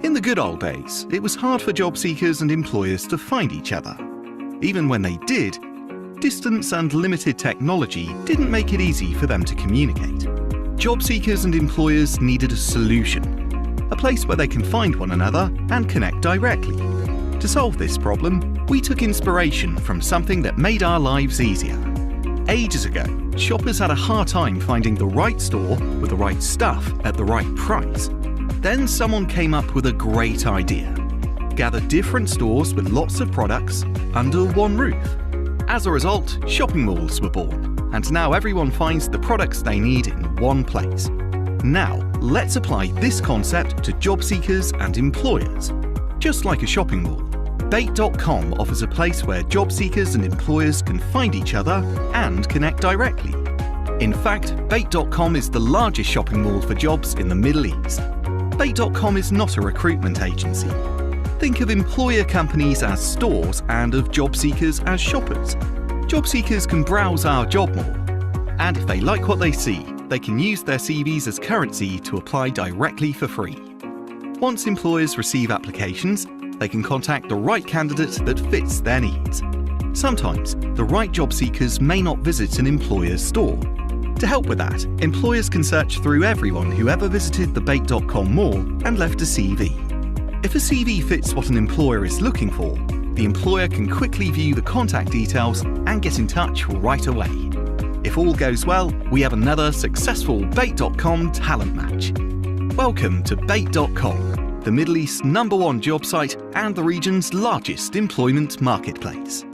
In the good old days, it was hard for job seekers and employers to find each other. Even when they did, distance and limited technology didn't make it easy for them to communicate. Job seekers and employers needed a solution, a place where they can find one another and connect directly. To solve this problem, we took inspiration from something that made our lives easier. Ages ago, shoppers had a hard time finding the right store with the right stuff at the right price. Then someone came up with a great idea. Gather different stores with lots of products under one roof. As a result, shopping malls were born, and now everyone finds the products they need in one place. Now, let's apply this concept to job seekers and employers. Just like a shopping mall, Bait.com offers a place where job seekers and employers can find each other and connect directly. In fact, Bait.com is the largest shopping mall for jobs in the Middle East. Bait.com is not a recruitment agency. Think of employer companies as stores and of job seekers as shoppers. Job seekers can browse our job mall, and if they like what they see, they can use their CVs as currency to apply directly for free. Once employers receive applications, they can contact the right candidate that fits their needs. Sometimes, the right job seekers may not visit an employer's store. To help with that, employers can search through everyone who ever visited the Bait.com mall and left a CV. If a CV fits what an employer is looking for, the employer can quickly view the contact details and get in touch right away. If all goes well, we have another successful Bait.com talent match. Welcome to Bait.com, the Middle East's #1 job site and the region's largest employment marketplace.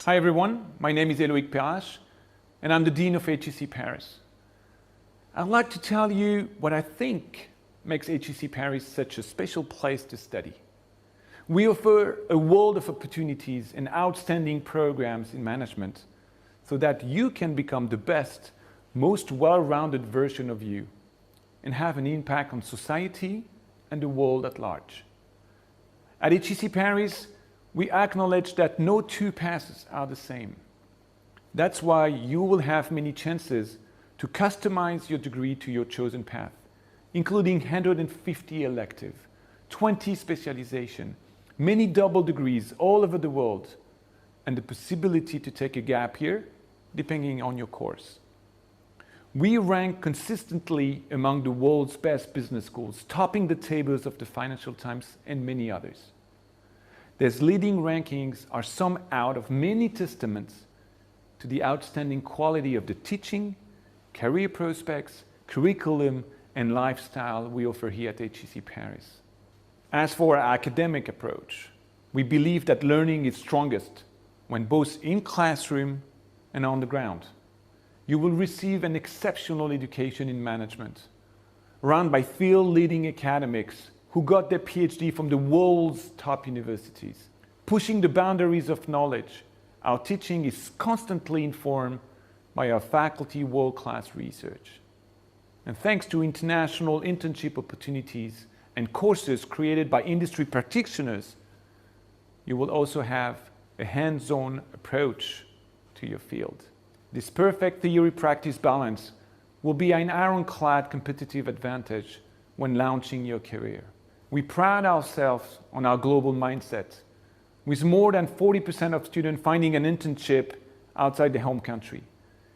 Hi everyone, my name is Elen, and I'm the Dean of HEC Paris. I'd like to tell you what I think makes HEC Paris such a special place to study. We offer a world of opportunities and outstanding programs in management so that you can become the best, most well-rounded version of you and have an impact on society and the world at large. At HEC Paris, we acknowledge that no two paths are the same. That's why you will have many chances to customize your degree to your chosen path, including 150 elective, 20 specialization, many double degrees all over the world, and the possibility to take a gap year depending on your course. We rank consistently among the world's best business schools, topping the tables of the Financial Times and many others. These leading rankings are some out of many testaments to the outstanding quality of the teaching, career prospects, curriculum, and lifestyle we offer here at HEC Paris. As for our academic approach, we believe that learning is strongest when both in classroom and on the ground. You will receive an exceptional education in management, run by field-leading academics who got their PhD from the world's top universities. Pushing the boundaries of knowledge, our teaching is constantly informed by our faculty world-class research. And thanks to international internship opportunities and courses created by industry practitioners, you will also have a hands-on approach to your field. This perfect theory-practice balance will be an ironclad competitive advantage when launching your career. We pride ourselves on our global mindset, with more than 40% of students finding an internship outside their home country.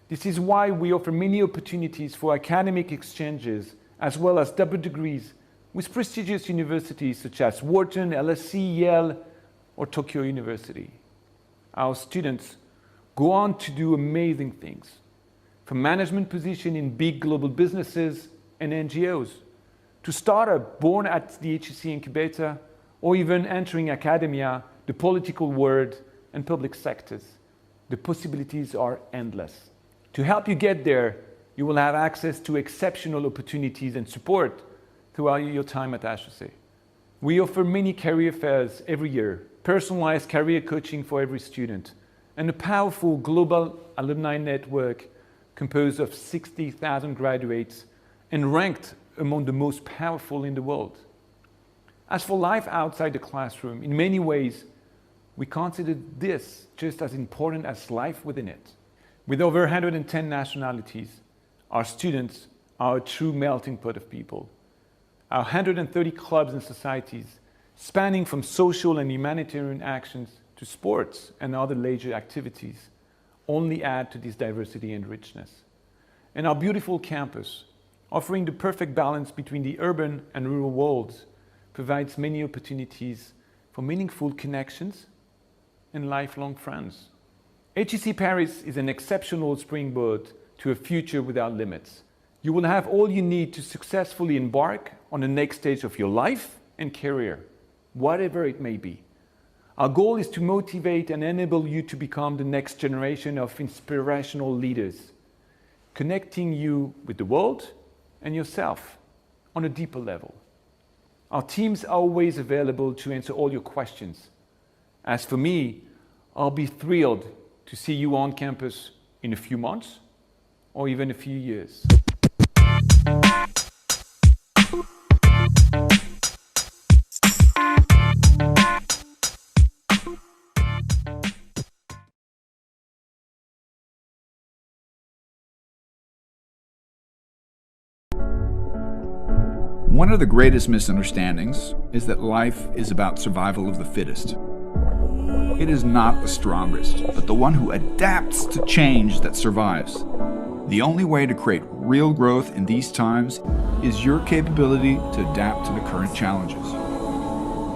This is why we offer many opportunities for academic exchanges, as well as double degrees with prestigious universities such as Wharton, LSE, Yale, or Tokyo University. Our students go on to do amazing things, from management positions in big global businesses and NGOs, to startups born at the HEC incubator, or even entering academia, the political world, and public sectors. The possibilities are endless. To help you get there, you will have access to exceptional opportunities and support throughout your time at HEC. We offer many career fairs every year, personalized career coaching for every student, and a powerful global alumni network composed of 60,000 graduates and ranked among the most powerful in the world. As for life outside the classroom, in many ways, we consider this just as important as life within it. With over 110 nationalities, our students are a true melting pot of people. Our 130 clubs and societies, spanning from social and humanitarian actions to sports and other leisure activities, only add to this diversity and richness. And our beautiful campus, offering the perfect balance between the urban and rural worlds, provides many opportunities for meaningful connections and lifelong friends. HEC Paris is an exceptional springboard to a future without limits. You will have all you need to successfully embark on the next stage of your life and career, whatever it may be. Our goal is to motivate and enable you to become the next generation of inspirational leaders, connecting you with the world and yourself on a deeper level. Our teams are always available to answer all your questions. As for me, I'll be thrilled to see you on campus in a few months or even a few years. One of the greatest misunderstandings is that life is about survival of the fittest. It is not the strongest, but the one who adapts to change that survives. The only way to create real growth in these times is your capability to adapt to the current challenges.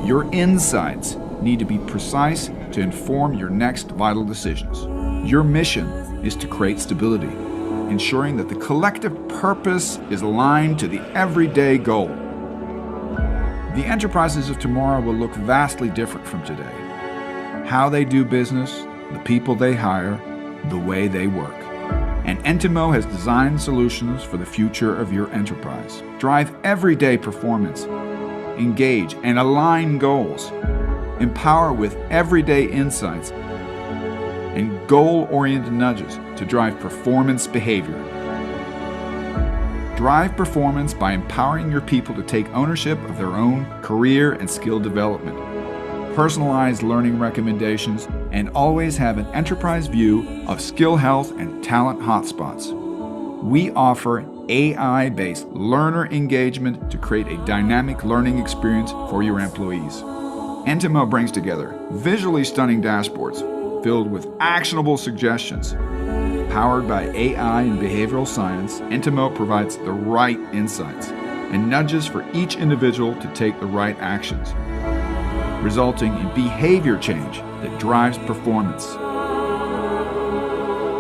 Your insights need to be precise to inform your next vital decisions. Your mission is to create stability, ensuring that the collective purpose is aligned to the everyday goal. The enterprises of tomorrow will look vastly different from today. How they do business, the people they hire, the way they work. And Entimo has designed solutions for the future of your enterprise. Drive everyday performance, engage and align goals, empower with everyday insights, and goal-oriented nudges to drive performance behavior. Drive performance by empowering your people to take ownership of their own career and skill development, personalized learning recommendations, and always have an enterprise view of skill health and talent hotspots. We offer AI-based learner engagement to create a dynamic learning experience for your employees. Entimo brings together visually stunning dashboards filled with actionable suggestions. Powered by AI and behavioral science, Entimo provides the right insights and nudges for each individual to take the right actions, resulting in behavior change that drives performance.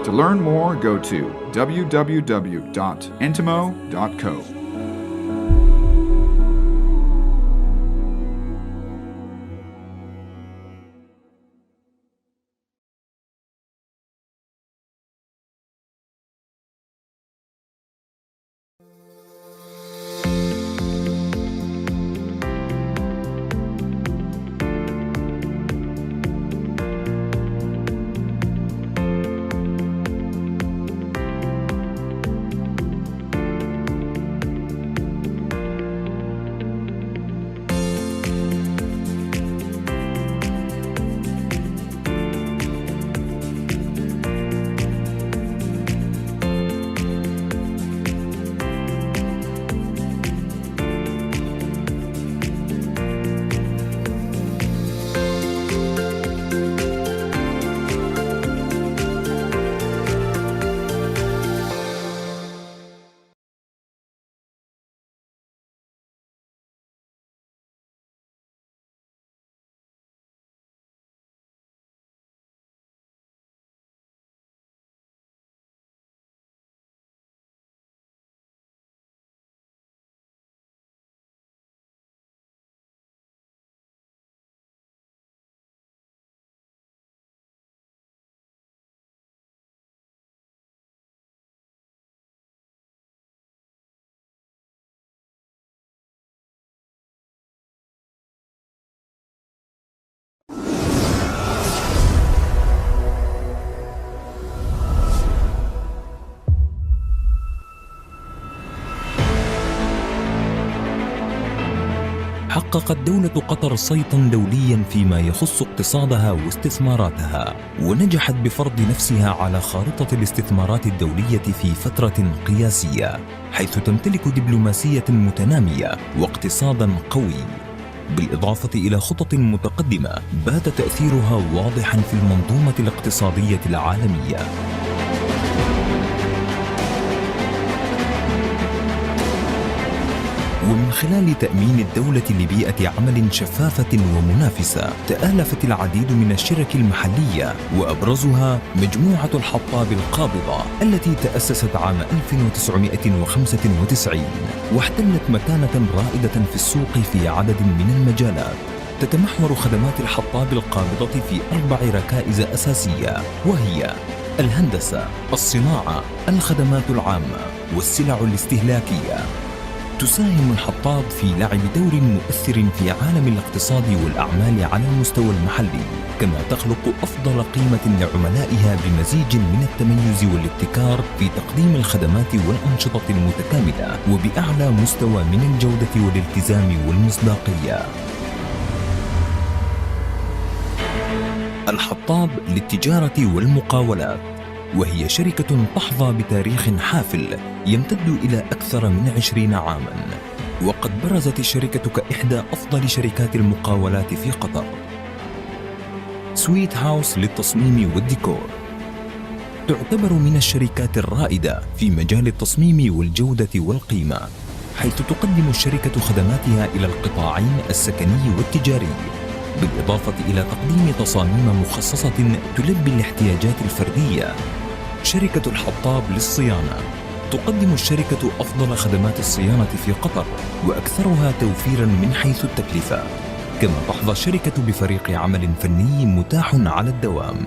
To learn more, go to www.entimo.co. حققت دولة قطر صيتاً دولياً فيما يخص اقتصادها واستثماراتها، ونجحت بفرض نفسها على خارطة الاستثمارات الدولية في فترة قياسية، حيث تمتلك دبلوماسية متنامية واقتصاداً قوي، بالإضافة إلى خطط متقدمة بات تأثيرها واضحاً في المنظومة الاقتصادية العالمية. ومن خلال تأمين الدولة لبيئة عمل شفافة ومنافسة، تآلفت العديد من الشرك المحلية، وأبرزها مجموعة الحطاب القابضة التي تأسست عام 1995 واحتلت مكانة رائدة في السوق في عدد من المجالات. تتمحور خدمات الحطاب القابضة في 4 ركائز أساسية، وهي الهندسة، الصناعة، الخدمات العامة، والسلع الاستهلاكية. تساهم الحطاب في لعب دور مؤثر في عالم الاقتصاد والأعمال على المستوى المحلي، كما تخلق أفضل قيمة لعملائها بمزيج من التميز والابتكار في تقديم الخدمات والأنشطة المتكاملة وبأعلى مستوى من الجودة والالتزام والمصداقية. الحطاب للتجارة والمقاولات، وهي شركة تحظى بتاريخ حافل يمتد إلى أكثر من 20 عاماً، وقد برزت الشركة كإحدى أفضل شركات المقاولات في قطر. سويت هاوس للتصميم والديكور، تعتبر من الشركات الرائدة في مجال التصميم والجودة والقيمة، حيث تقدم الشركة خدماتها إلى القطاعين السكني والتجاري، بالإضافة إلى تقديم تصاميم مخصصة تلبي الاحتياجات الفردية. شركة الحطاب للصيانة، تقدم الشركة أفضل خدمات الصيانة في قطر وأكثرها توفيراً من حيث التكلفة، كما تحظى الشركة بفريق عمل فني متاح على الدوام.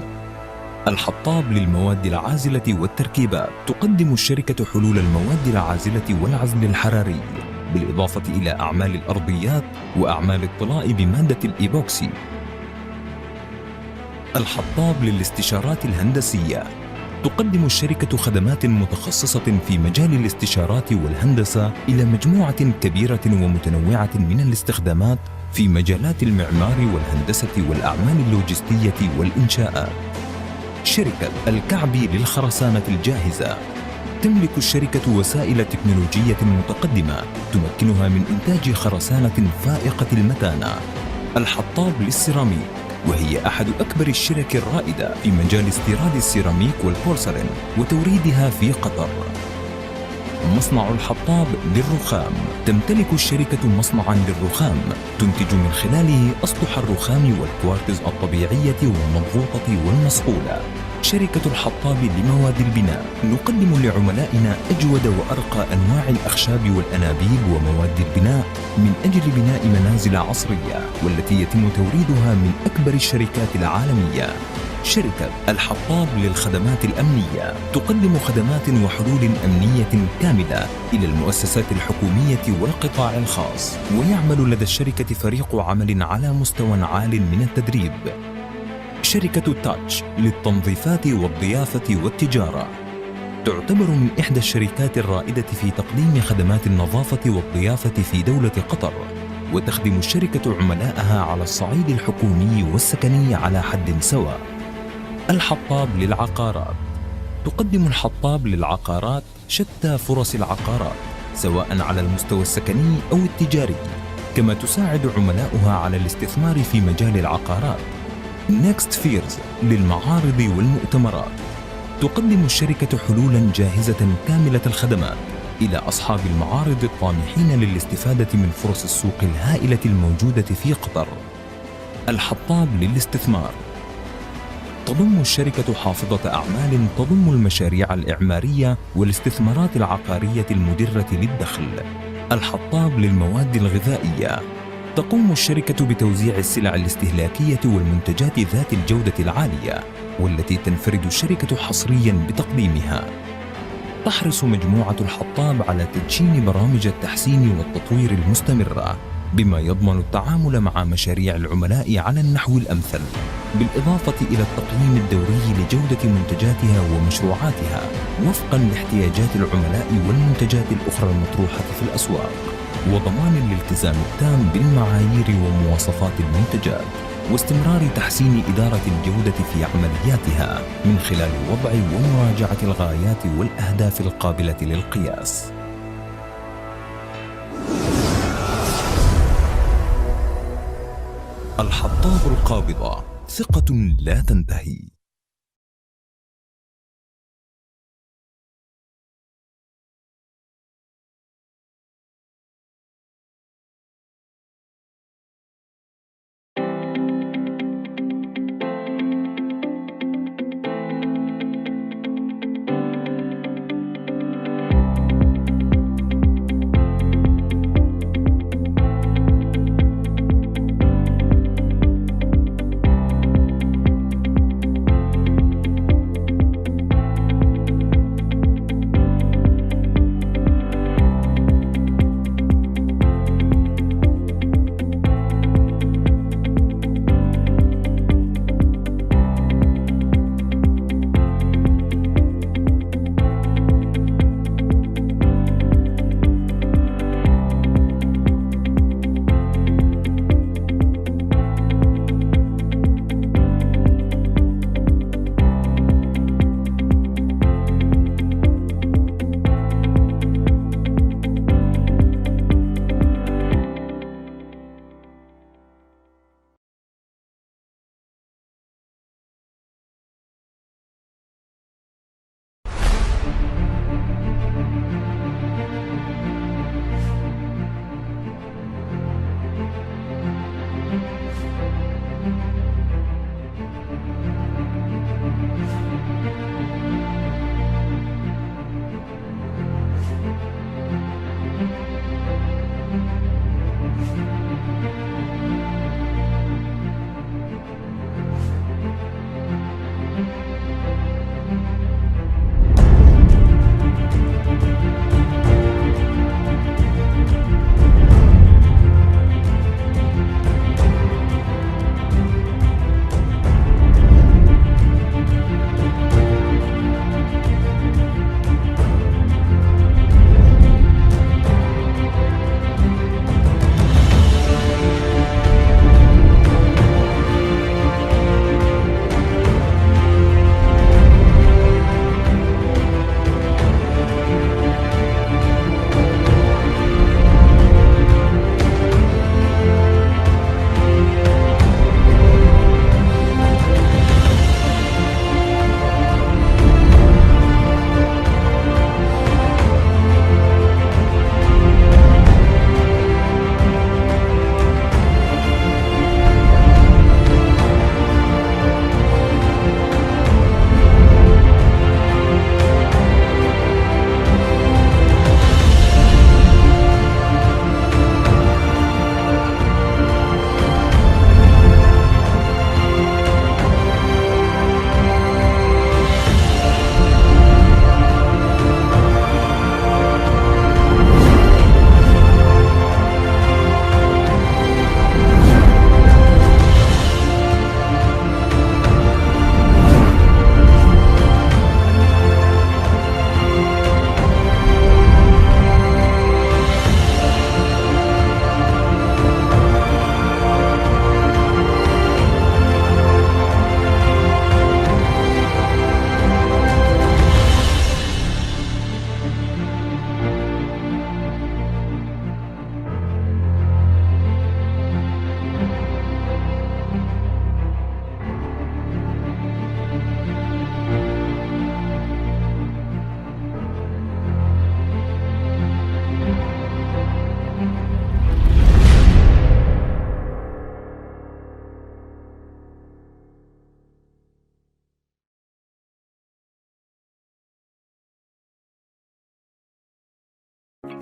الحطاب للمواد العازلة والتركيبات، تقدم الشركة حلول المواد العازلة والعزل الحراري، بالإضافة إلى أعمال الأرضيات وأعمال الطلاء بمادة الإيبوكسي. الحطاب للاستشارات الهندسية، تقدم الشركة خدمات متخصصة في مجال الاستشارات والهندسة إلى مجموعة كبيرة ومتنوعة من الاستخدامات في مجالات المعمار والهندسة والأعمال اللوجستية والإنشاءات. شركة الكعبي للخرسانة الجاهزة، تملك الشركة وسائل تكنولوجية متقدمة تمكنها من إنتاج خرسانة فائقة المتانة. الحطاب للسيراميك، وهي أحد أكبر الشرك الرائدة في مجال استيراد السيراميك والبورسلين وتوريدها في قطر. مصنع الحطاب للرخام، تمتلك الشركة مصنعاً للرخام تنتج من خلاله أسطح الرخام والكوارتز الطبيعية والمضغوطة والمصقولة. شركة الحطاب لمواد البناء، نقدم لعملائنا أجود وأرقى أنواع الأخشاب والأنابيب ومواد البناء من أجل بناء منازل عصرية، والتي يتم توريدها من أكبر الشركات العالمية. شركة الحطاب للخدمات الأمنية، تقدم خدمات وحلول أمنية كاملة إلى المؤسسات الحكومية والقطاع الخاص، ويعمل لدى الشركة فريق عمل على مستوى عال من التدريب. شركة تاتش للتنظيفات والضيافة والتجارة، تعتبر من إحدى الشركات الرائدة في تقديم خدمات النظافة والضيافة في دولة قطر، وتخدم الشركة عملائها على الصعيد الحكومي والسكني على حد سواء. الحطاب للعقارات، تقدم الحطاب للعقارات شتى فرص العقارات سواء على المستوى السكني أو التجاري، كما تساعد عملاؤها على الاستثمار في مجال العقارات. نيكست فيرز للمعارض والمؤتمرات، تقدم الشركة حلولاً جاهزة كاملة الخدمات إلى أصحاب المعارض الطامحين للاستفادة من فرص السوق الهائلة الموجودة في قطر. الحطاب للاستثمار، تضم الشركة حافظة أعمال تضم المشاريع الإعمارية والاستثمارات العقارية المدرة للدخل. الحطاب للمواد الغذائية، تقوم الشركة بتوزيع السلع الاستهلاكية والمنتجات ذات الجودة العالية، والتي تنفرد الشركة حصرياً بتقديمها. تحرص مجموعة الحطاب على تدشين برامج التحسين والتطوير المستمرة، بما يضمن التعامل مع مشاريع العملاء على النحو الأمثل، بالإضافة إلى التقييم الدوري لجودة منتجاتها ومشروعاتها وفقاً لاحتياجات العملاء والمنتجات الأخرى المطروحة في الأسواق. وضمان الالتزام التام بالمعايير ومواصفات المنتجات، واستمرار تحسين إدارة الجودة في عملياتها من خلال وضع ومراجعة الغايات والأهداف القابلة للقياس. الحطاب القابضة، ثقة لا تنتهي.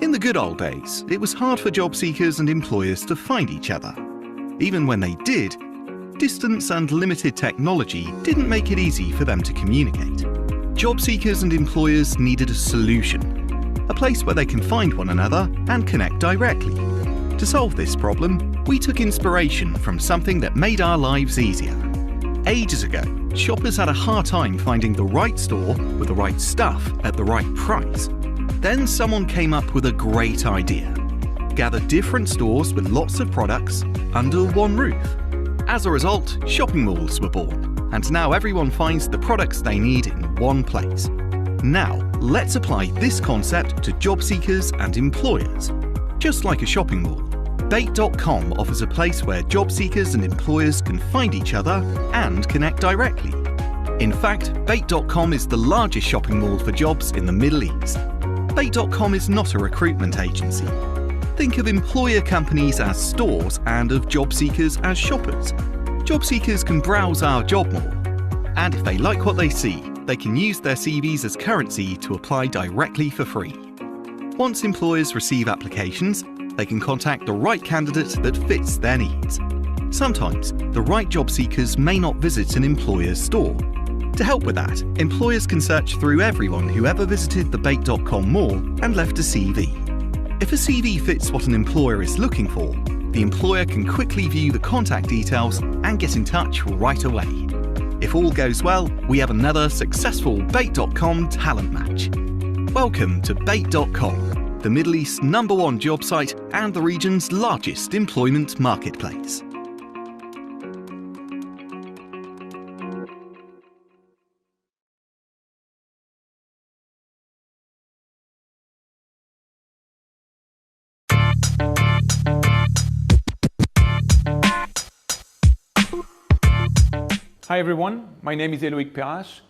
In the good old days, it was hard for job seekers and employers to find each other. Even when they did, distance and limited technology didn't make it easy for them to communicate. Job seekers and employers needed a solution, a place where they can find one another and connect directly. To solve this problem, we took inspiration from something that made our lives easier. Ages ago, shoppers had a hard time finding the right store with the right stuff at the right price. Then someone came up with a great idea. gather different stores with lots of products under one roof. As a result, shopping malls were born, and now everyone finds the products they need in one place. Now, let's apply this concept to job seekers and employers. Just like a shopping mall, Bait.com offers a place where job seekers and employers can find each other and connect directly. In fact, Bait.com is the largest shopping mall for jobs in the Middle East. Bait.com is not a recruitment agency. Think of employer companies as stores and of job seekers as shoppers. Job seekers can browse our job mall, and if they like what they see, they can use their CVs as currency to apply directly for free. Once employers receive applications, they can contact the right candidate that fits their needs. Sometimes, the right job seekers may not visit an employer's store. To help with that, employers can search through everyone who ever visited the Bait.com mall and left a CV. If a CV fits what an employer is looking for, the employer can quickly view the contact details and get in touch right away. If all goes well, we have another successful Bait.com talent match. Welcome to Bait.com, the Middle East's #1 job site and the region's largest employment marketplace. Hi everyone, my name is Elen,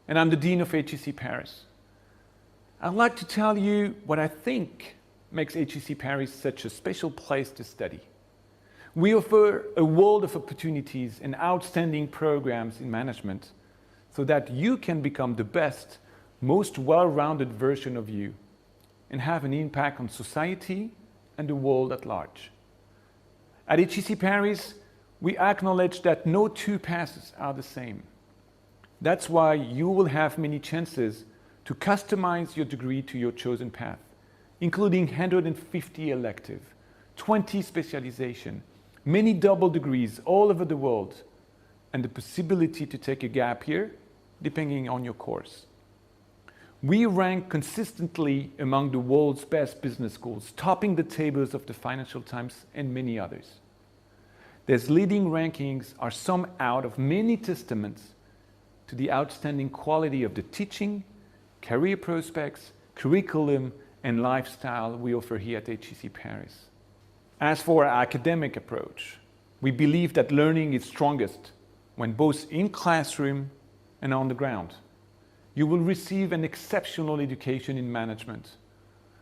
and I'm the Dean of HEC Paris. I'd like to tell you what I think makes HEC Paris such a special place to study. We offer a world of opportunities and outstanding programs in management so that you can become the best, most well-rounded version of you and have an impact on society and the world at large. At HEC Paris, we acknowledge that no two paths are the same. That's why you will have many chances to customize your degree to your chosen path, including 150 elective, 20 specialization, many double degrees all over the world, and the possibility to take a gap year depending on your course. We rank consistently among the world's best business schools, topping the tables of the Financial Times and many others. These leading rankings are some out of many testaments to the outstanding quality of the teaching, career prospects, curriculum, and lifestyle we offer here at HEC Paris. As for our academic approach, we believe that learning is strongest when both in classroom and on the ground. You will receive an exceptional education in management,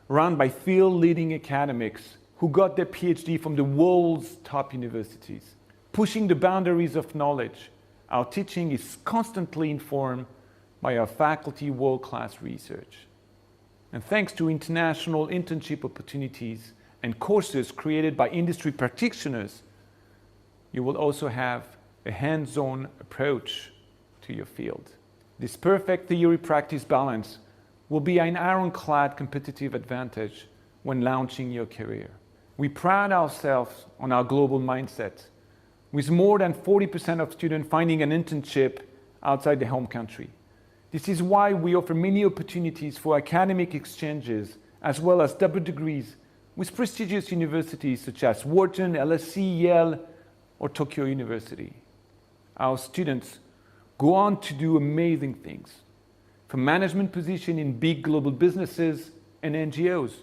run by field-leading academics who got their PhD from the world's top universities. Pushing the boundaries of knowledge, our teaching is constantly informed by our faculty world-class research. And thanks to international internship opportunities and courses created by industry practitioners, you will also have a hands-on approach to your field. This perfect theory-practice balance will be an ironclad competitive advantage when launching your career. We pride ourselves on our global mindset, with more than 40% of students finding an internship outside their home country. This is why we offer many opportunities for academic exchanges, as well as double degrees with prestigious universities such as Wharton, LSE, Yale, or Tokyo University. Our students go on to do amazing things, from management positions in big global businesses and NGOs,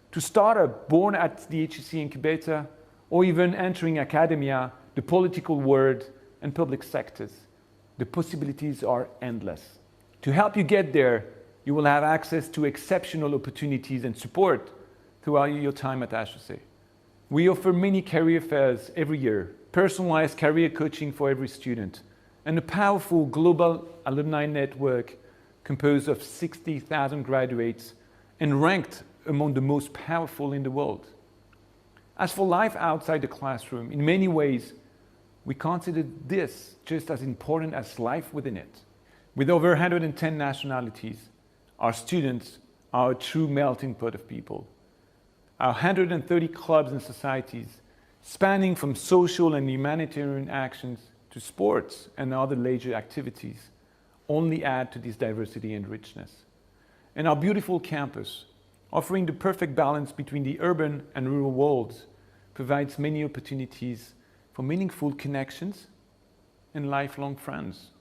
to startups born at the HEC incubator, or even entering academia, the political world, and public sectors. The possibilities are endless. To help you get there, you will have access to exceptional opportunities and support throughout your time at HEC. We offer many career fairs every year, personalized career coaching for every student, and a powerful global alumni network composed of 60,000 graduates and ranked among the most powerful in the world. As for life outside the classroom, in many ways, we consider this just as important as life within it. With over 110 nationalities, our students are a true melting pot of people. Our 130 clubs and societies, spanning from social and humanitarian actions to sports and other leisure activities, only add to this diversity and richness. And our beautiful campus, Offering the perfect balance between the urban and rural worlds provides many opportunities for meaningful connections and lifelong friends.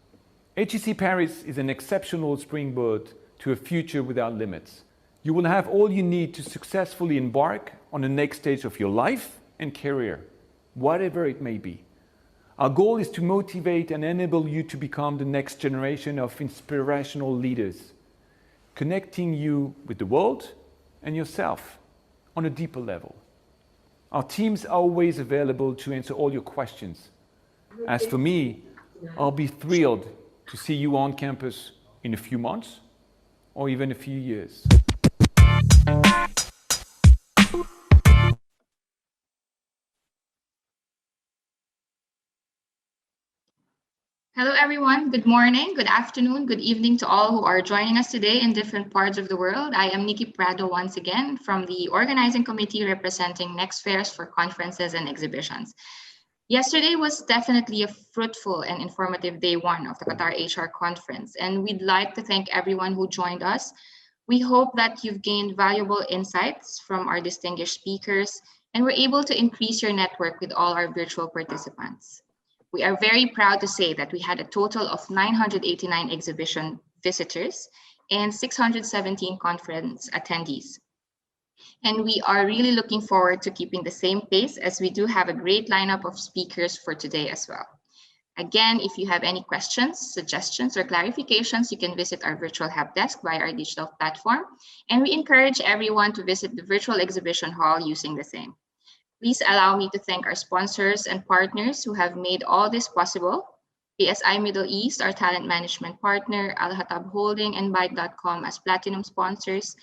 HEC Paris is an exceptional springboard to a future without limits. You will have all you need to successfully embark on the next stage of your life and career, whatever it may be. Our goal is to motivate and enable you to become the next generation of inspirational leaders, connecting you with the world and yourself on a deeper level. Our teams are always available to answer all your questions. As for me, I'll be thrilled to see you on campus in a few months or even a few years. Hello, everyone. Good morning, good afternoon, good evening to all who are joining us today in different parts of the world. I am Nikki Prado once again from the organizing committee representing Next Fairs for Conferences and Exhibitions. Yesterday was definitely a fruitful and informative day one of the Qatar HR Conference, and we'd like to thank everyone who joined us. We hope that you've gained valuable insights from our distinguished speakers and were able to increase your network with all our virtual participants. We are very proud to say that we had a total of 989 exhibition visitors and 617 conference attendees. And we are really looking forward to keeping the same pace as we do have a great lineup of speakers for today as well. Again, if you have any questions, suggestions, or clarifications, you can visit our virtual help desk via our digital platform. And we encourage everyone to visit the virtual exhibition hall using the same. Please allow me to thank our sponsors and partners who have made all this possible. PSI Middle East, our talent management partner, Al-Hatab Holding and Byte.com as platinum sponsors,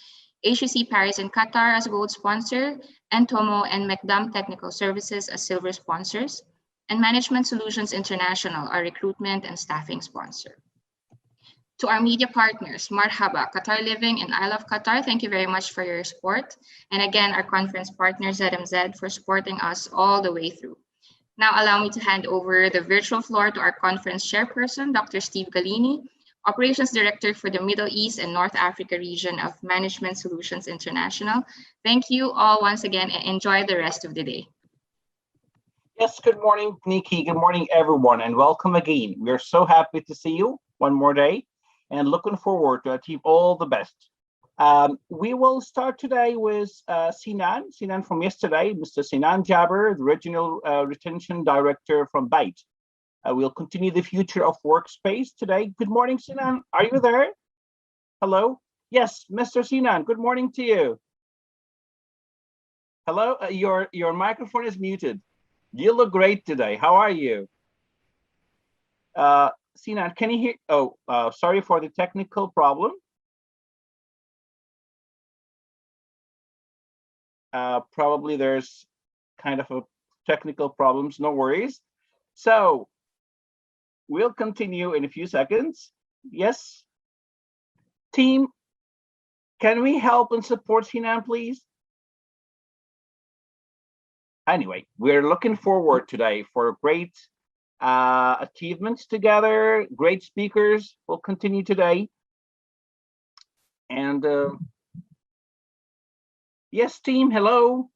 HEC Paris and Qatar as gold sponsor, and Tomo and McDam Technical Services as silver sponsors, and Management Solutions International, our recruitment and staffing sponsor. To our media partners, Marhaba, Qatar Living, and I Love Qatar, thank you very much for your support. And again, our conference partner, ZMZ, for supporting us all the way through. Now allow me to hand over the virtual floor to our conference chairperson, Dr. Steve Gallini, Operations Director for the Middle East and North Africa region of Management Solutions International. Thank you all once again and enjoy the rest of the day. Yes, good morning, Nikki. Good morning, everyone, and welcome again. We are so happy to see you one more day and looking forward to achieve all the best. We will start today with Sinan from yesterday, Mr. Sinan Jaber, the Regional Retention Director from Byte. We'll continue the future of workspace today. Good morning, Sinan. Are you there? Hello? Yes, Mr. Sinan, good morning to you. Hello, your microphone is muted. You look great today. How are you? Sinan, can you hear? Oh, sorry for the technical problem. Probably there's kind of a technical problems, no worries. So we'll continue in a few seconds. Yes. Team, can we help and support Sinan, please? Anyway, we're looking forward today for great achievements together, great speakers will continue today. And yes, team, hello.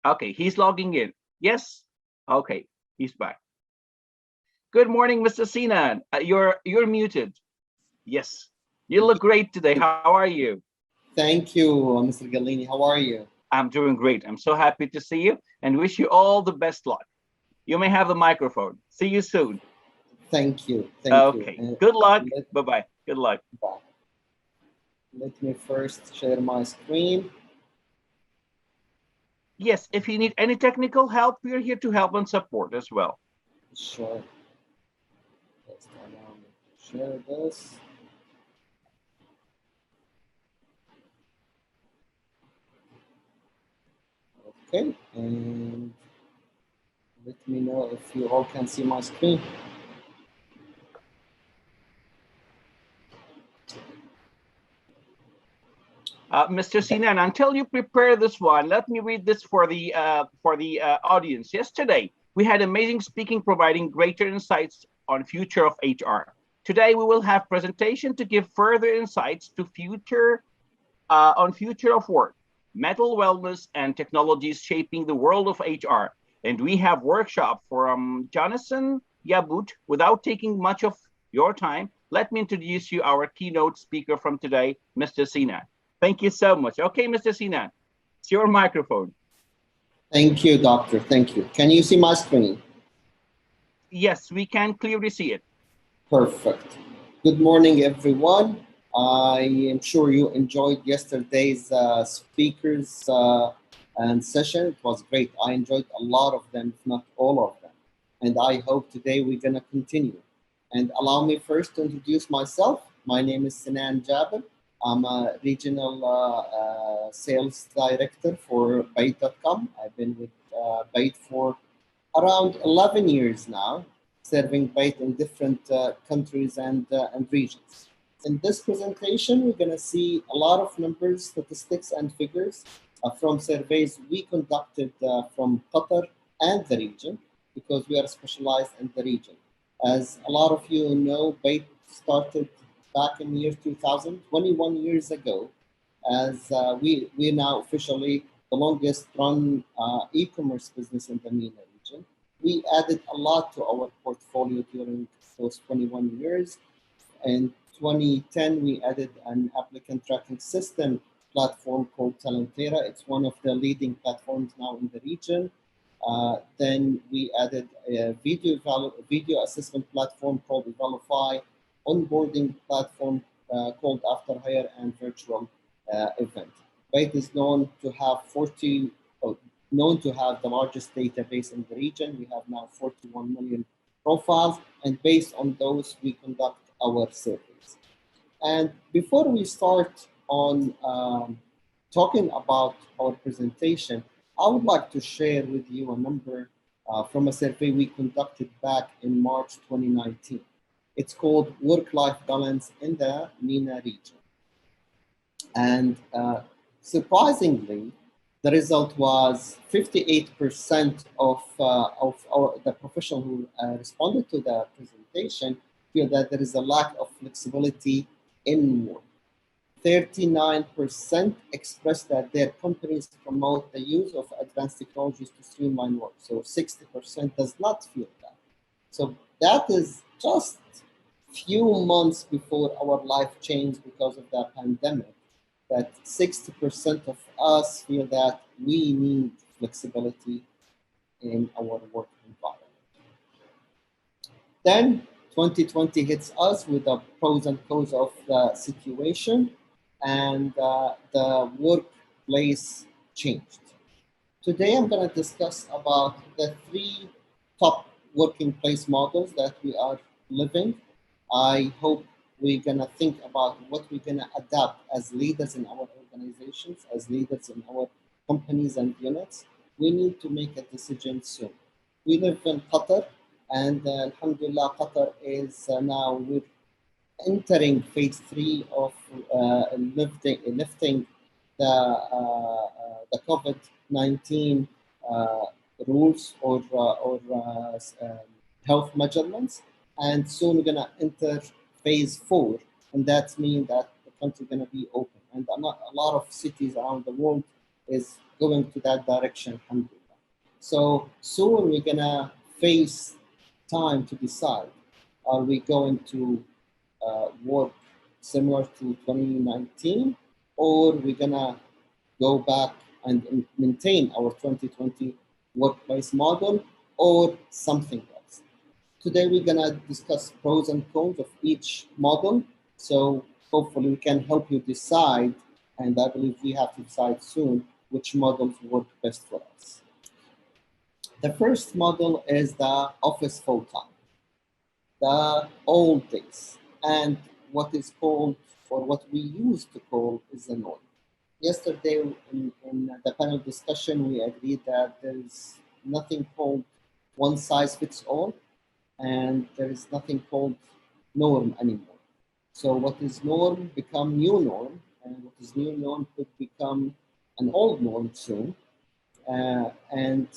Okay, he's logging in. Yes, okay, he's back. Good morning, Mr. Sinan. You're muted. Yes, you look great today. How are you? Thank you, Mr. Gallini. How are you? I'm doing great. I'm so happy to see you and wish you all the best luck. You may have the microphone. See you soon. Thank you. Okay. Good luck. Bye-bye. Good luck. Bye. Let me first share my screen. Yes, if you need any technical help, we're here to help and support as well. Sure. Let's allow me to share this. Okay, and let me know if you all can see my screen. Mr. Sinan, until you prepare this one, let me read this for the audience. Yesterday, we had amazing speaking providing greater insights on future of HR. Today, we will have presentation to give further insights to future of work, mental wellness, and technologies shaping the world of HR. And we have workshop from Jonathan Yabut. Without taking much of your time, let me introduce you our keynote speaker from today, Mr. Sinan. Thank you so much. Okay, Mr. Sinan, it's your microphone. Thank you, Doctor. Thank you. Can you see my screen? Yes, we can clearly see it. Perfect. Good morning, everyone. I am sure you enjoyed yesterday's speakers and session. It was great. I enjoyed a lot of them, if not all of them. And I hope today we're going to continue. And allow me first to introduce myself. My name is Sinan Jabir. I'm a regional sales director for Byte.com. I've been with Byte for around 11 years now, serving Byte in different countries and regions. In this presentation, we're going to see a lot of numbers, statistics, and figures from surveys we conducted from Qatar and the region, because we are specialized in the region. As a lot of you know, Byte started back in the year 2000, 21 years ago, as we're now officially the longest run e-commerce business in the MENA region. We added a lot to our portfolio during those 21 years. In 2010, we added an applicant tracking system platform called Talentera. It's one of the leading platforms now in the region. Then we added a video assessment platform called Evalify, onboarding platform called After Hire, and virtual event. Byte is known to have the largest database in the region. We have now 41 million profiles, and based on those, we conduct our surveys. And before we start on talking about our presentation, I would like to share with you a number from a survey we conducted back in March 2019. It's called Work-Life Balance in the MENA region. And surprisingly, the result was 58% of the professionals who responded to the presentation feel that there is a lack of flexibility in work. 39% expressed that their companies promote the use of advanced technologies to streamline work. So 60% does not feel that. So that is just few months before our life changed because of the pandemic, that 60% of us feel that we need flexibility in our work environment. Then 2020 hits us with the pros and cons of the situation, and the workplace changed. Today, I'm going to discuss about the 3 top working place models that we are living. I hope we're going to think about what we're going to adapt as leaders in our organizations, as leaders in our companies and units. We need to make a decision soon. We live in Qatar, and alhamdulillah, Qatar is now, we're entering phase 3 of lifting the COVID-19 rules or health measurements, and soon we're gonna enter phase 4, and that means that the country is gonna be open, and a lot of cities around the world is going to that direction, alhamdulillah. So soon we're gonna face time to decide, are we going to work similar to 2019, or we're gonna go back and maintain our 2020 workplace model, or something else. Today we're gonna discuss pros and cons of each model, so hopefully we can help you decide, and I believe we have to decide soon which models work best for us. The first model is the office full-time, the old days, and what is called, or what we used to call, is the norm. Yesterday in the panel discussion, we agreed that there is nothing called one size fits all, and there is nothing called norm anymore. So what is norm become new norm, and what is new norm could become an old norm soon. And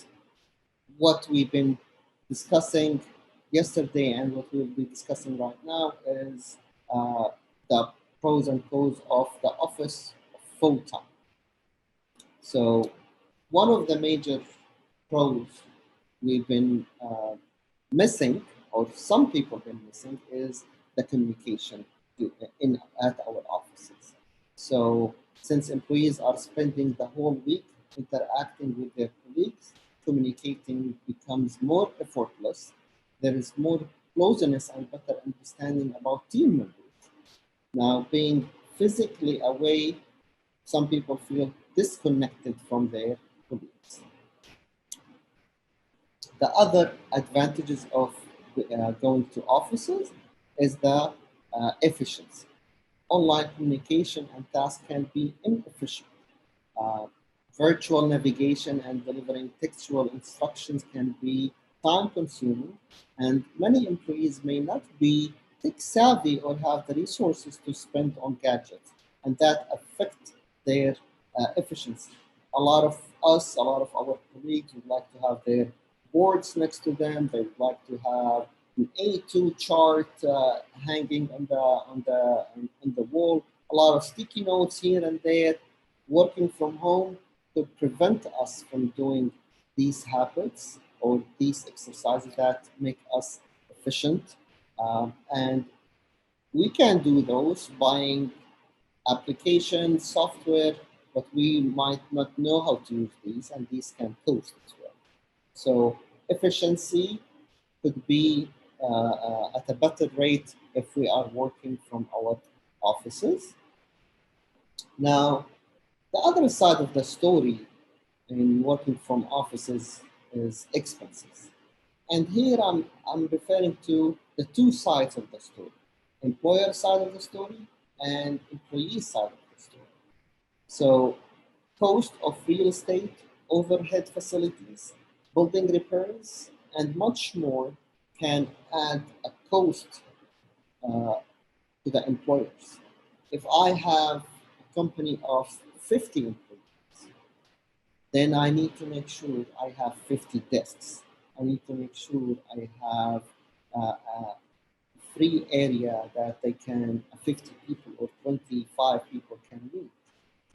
what we've been discussing yesterday and what we'll be discussing right now is the pros and cons of the office full-time. So one of the major pros we've been missing, or some people have been missing, is the communication at our offices. So since employees are spending the whole week interacting with their colleagues, communicating becomes more effortless. There is more closeness and better understanding about team members. Now, being physically away, some people feel disconnected from their colleagues. The other advantages of going to offices is the efficiency. Online communication and tasks can be inefficient. Virtual navigation and delivering textual instructions can be time-consuming, and many employees may not be tech-savvy or have the resources to spend on gadgets, and that affects their efficiency. A lot of our colleagues would like to have their boards next to them. They would like to have an A2 chart hanging on the wall. A lot of sticky notes here and there. Working from home could prevent us from doing these habits or these exercises that make us efficient. And we can do those buying applications, software, but we might not know how to use these, and these can cost as well. So efficiency could be at a better rate if we are working from our offices. Now, the other side of the story in working from offices is expenses. And here I'm referring to the two sides of the story, employer side of the story and employee side of the story. So cost of real estate, overhead facilities, building repairs, and much more can add a cost to the employers. If I have a company of 50 employees, then I need to make sure I have 50 desks. I need to make sure I have a free area that 50 people or 25 people can meet.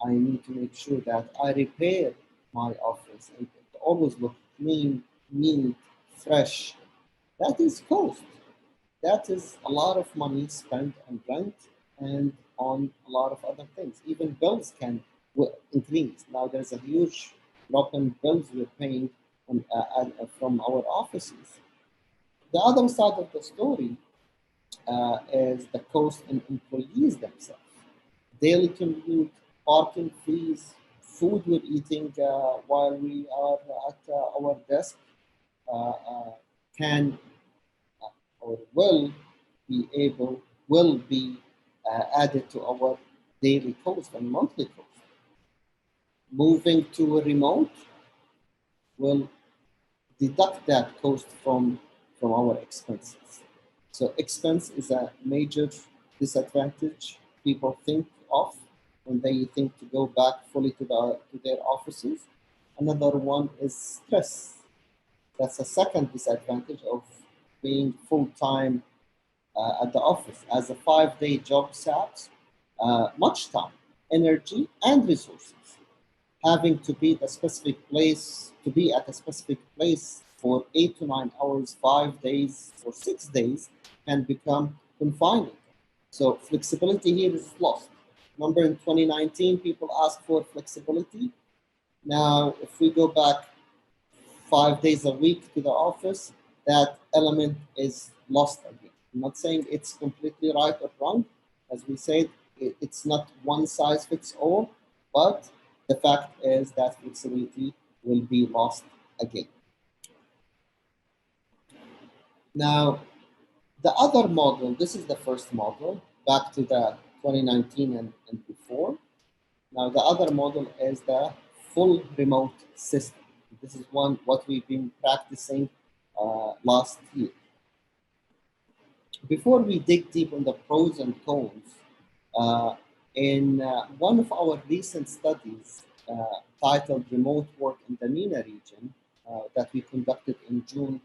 I need to make sure that I repair my office and it always look clean, neat, fresh. That is cost. That is a lot of money spent on rent and on a lot of other things. Even bills can increase. Now there's a huge drop in bills we're paying from our offices. The other side of the story is the cost in employees themselves. Daily commute, parking fees, food we're eating while we are at our desk can or will be added to our daily cost and monthly cost. Moving to a remote will deduct that cost from our expenses. So expense is a major disadvantage people think of when they think to go back fully to their offices. Another one is stress. That's a second disadvantage of being full-time at the office. As a 5-day job saps much time, energy, and resources. Having to be at a specific place for 8 to 9 hours, 5 days, or 6 days can become confining. So flexibility here is lost. Remember in 2019, people asked for flexibility. Now, if we go back 5 days a week to the office, that element is lost again. I'm not saying it's completely right or wrong. As we said, it's not one size fits all, but the fact is that flexibility will be lost again. Now, the other model, this is the first model, back to the 2019 and before. Now, the other model is the full remote system. This is what we've been practicing last year. Before we dig deep on the pros and cons, in one of our recent studies titled Remote Work in the MENA region that we conducted in June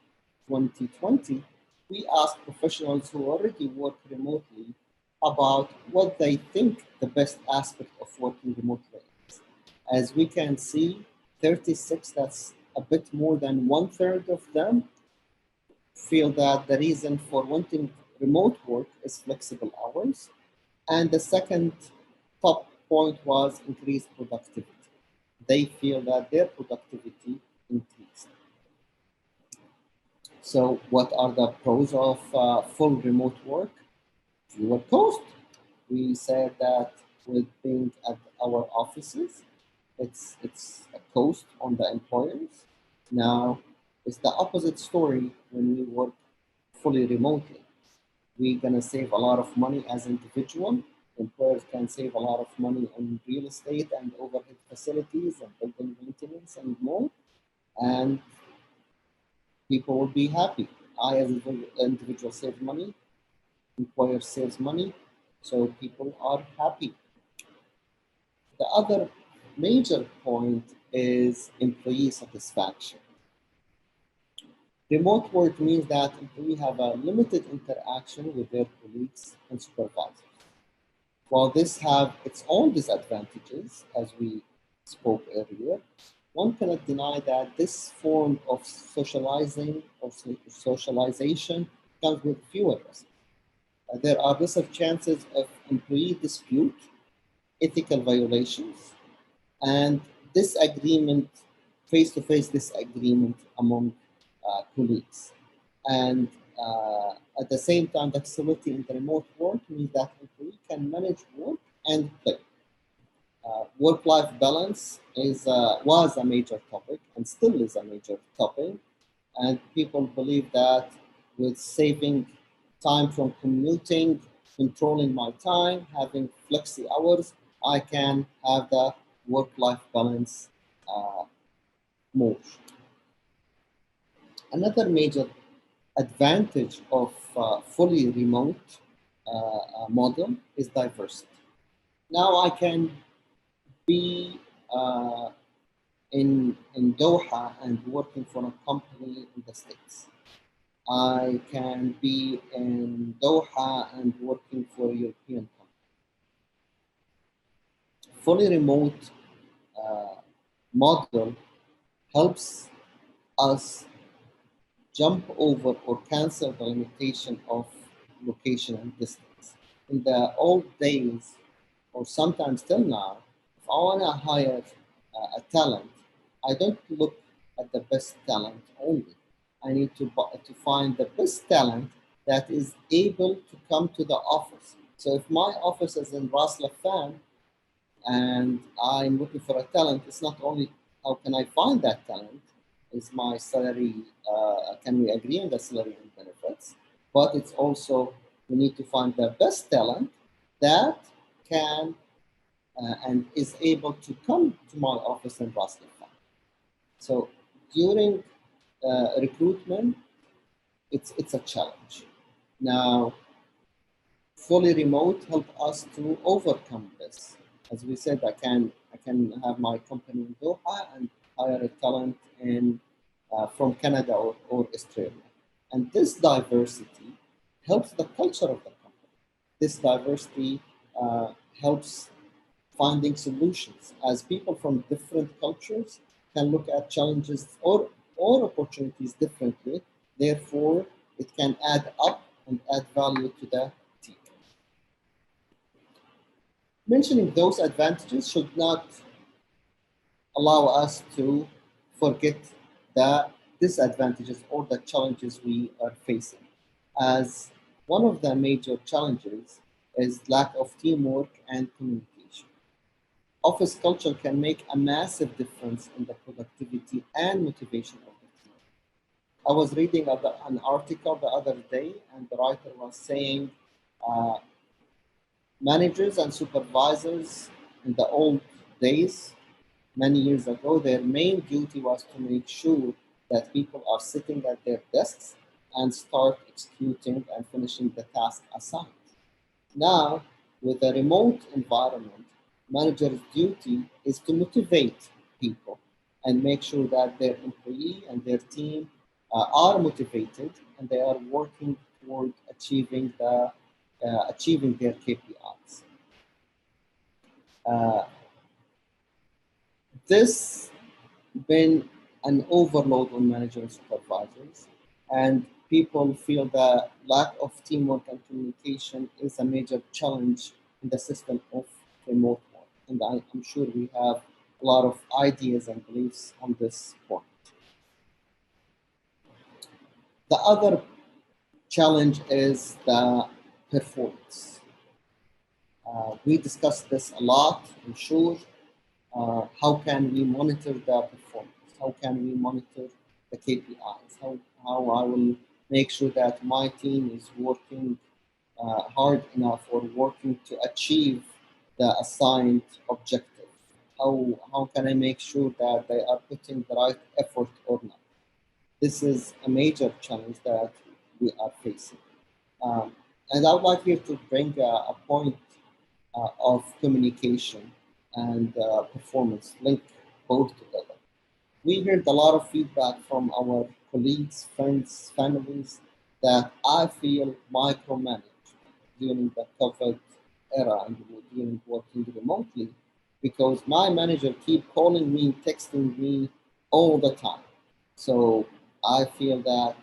2020, we asked professionals who already work remotely about what they think the best aspect of working remotely is. As we can see, 36, that's a bit more than 1/3 of them, feel that the reason for wanting remote work is flexible hours. And the second top point was increased productivity. They feel that their productivity increased. So what are the pros of full remote work? Fewer cost. We said that with being at our offices, it's a cost on the employers. Now, it's the opposite story when we work fully remotely. We're gonna save a lot of money as individual. Employers can save a lot of money on real estate and overhead facilities and building maintenance and more. And people will be happy. I as an individual save money, employer saves money, so people are happy. The other major point is employee satisfaction. Remote work means that employees have a limited interaction with their colleagues and supervisors. While this have its own disadvantages, as we spoke earlier, one cannot deny that this form of socializing or socialization comes with fewer risks. There are lesser chances of employee dispute, ethical violations, and disagreement, face-to-face disagreement among colleagues. And at the same time, the facility in the remote work means that employee can manage work and play. Work-life balance was a major topic and still is a major topic. And people believe that with saving time from commuting, controlling my time, having flexi hours, I can have the work-life balance more. Another major advantage of fully remote model is diversity. Now I can be in Doha and working for a company in the States. I can be in Doha and working for a European company. Fully remote model helps us jump over or cancel the limitation of location and distance. In the old days, or sometimes till now, if I want to hire a talent, I don't look at the best talent only. I need to find the best talent that is able to come to the office. So if my office is in Ras Laffan and I'm looking for a talent, it's not only how can I find that talent, is my salary, can we agree on the salary and benefits, but it's also, we need to find the best talent that can and is able to come to my office in Ras Laffan. So during recruitment, it's a challenge. Now, fully remote help us to overcome this. As we said, I can have my company in Doha and hire a talent in from Canada or Australia. And this diversity helps the culture of the company. This diversity helps finding solutions, as people from different cultures can look at challenges or opportunities differently. Therefore, it can add up and add value to the team. Mentioning those advantages should not allow us to forget the disadvantages or the challenges we are facing. As one of the major challenges is lack of teamwork and communication. Office culture can make a massive difference in the productivity and motivation of the team. I was reading an article the other day, and the writer was saying managers and supervisors in the old days, many years ago, their main duty was to make sure that people are sitting at their desks and start executing and finishing the task assigned. Now, with a remote environment, manager's duty is to motivate people and make sure that their employee and their team are motivated and they are working toward achieving their KPIs. This been an overload on managers and supervisors, and people feel the lack of teamwork and communication is a major challenge in the system of remote work. And I'm sure we have a lot of ideas and beliefs on this point. The other challenge is the performance. We discussed this a lot, I'm sure. How can we monitor the performance? How can we monitor the KPIs? How I will make sure that my team is working hard enough or working to achieve the assigned objective? How can I make sure that they are putting the right effort or not? This is a major challenge that we are facing. And I would like here to bring a point of communication and performance, link both together. We heard a lot of feedback from our colleagues, friends, families that I feel micromanaged during the COVID era and during working remotely, because my manager keep calling me, texting me all the time. So I feel that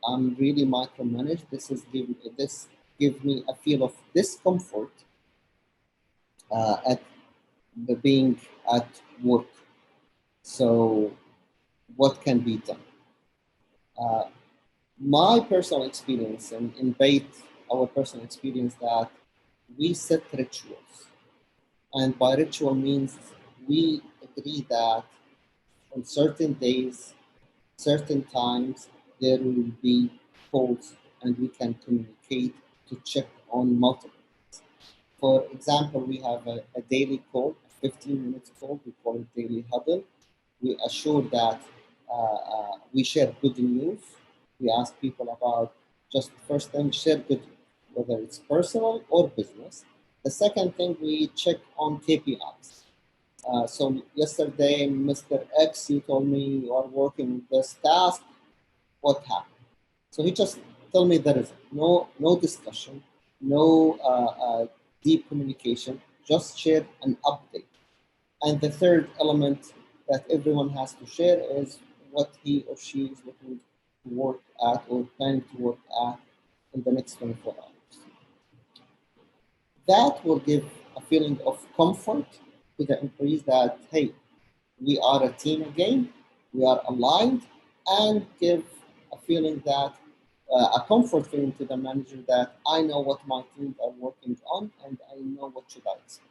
I'm really micromanaged. This gives me a feel of discomfort at being at work. So what can be done? My personal experience and in Bait, our personal experience that we set rituals. And by ritual means we agree that on certain days, certain times, there will be calls and we can communicate to check on multiple. For example, we have a daily call, a 15-minute call, we call it daily huddle. We assure that we share good news. We ask people about, just first thing, share good news, whether it's personal or business. The second thing, we check on KPIs. So yesterday, Mr. X, he told me you are working with this task, what happened? So he just told me there is no discussion, no deep communication, just share an update. And the third element that everyone has to share is what he or she is looking to work at or planning to work at in the next 24 hours. That will give a feeling of comfort to the employees that, hey, we are a team again, we are aligned, and give a feeling that, a comfort feeling to the manager that I know what my teams are working on and I know what should I expect.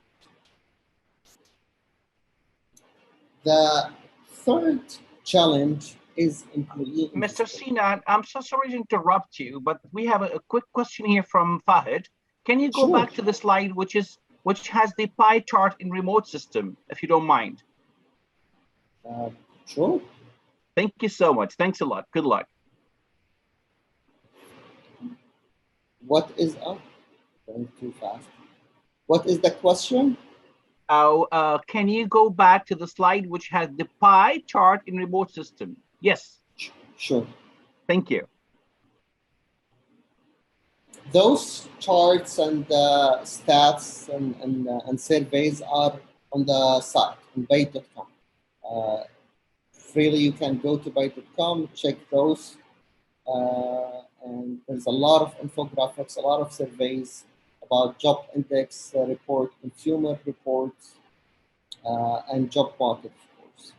The third challenge is employee. Mr. Sinan, I'm so sorry to interrupt you, but we have a quick question here from Fahid. Can you go back to the slide which has the pie chart in remote system, if you don't mind? Sure. Thank you so much. Thanks a lot. Good luck. What is up? Going too fast. What is the question? Can you go back to the slide which has the pie chart in remote system? Yes. Sure. Thank you. Those charts and stats and surveys are on the site, on Bait.com. Freely, you can go to Bait.com, check those. And there's a lot of infographics, a lot of surveys about job index report, consumer reports, and job market reports.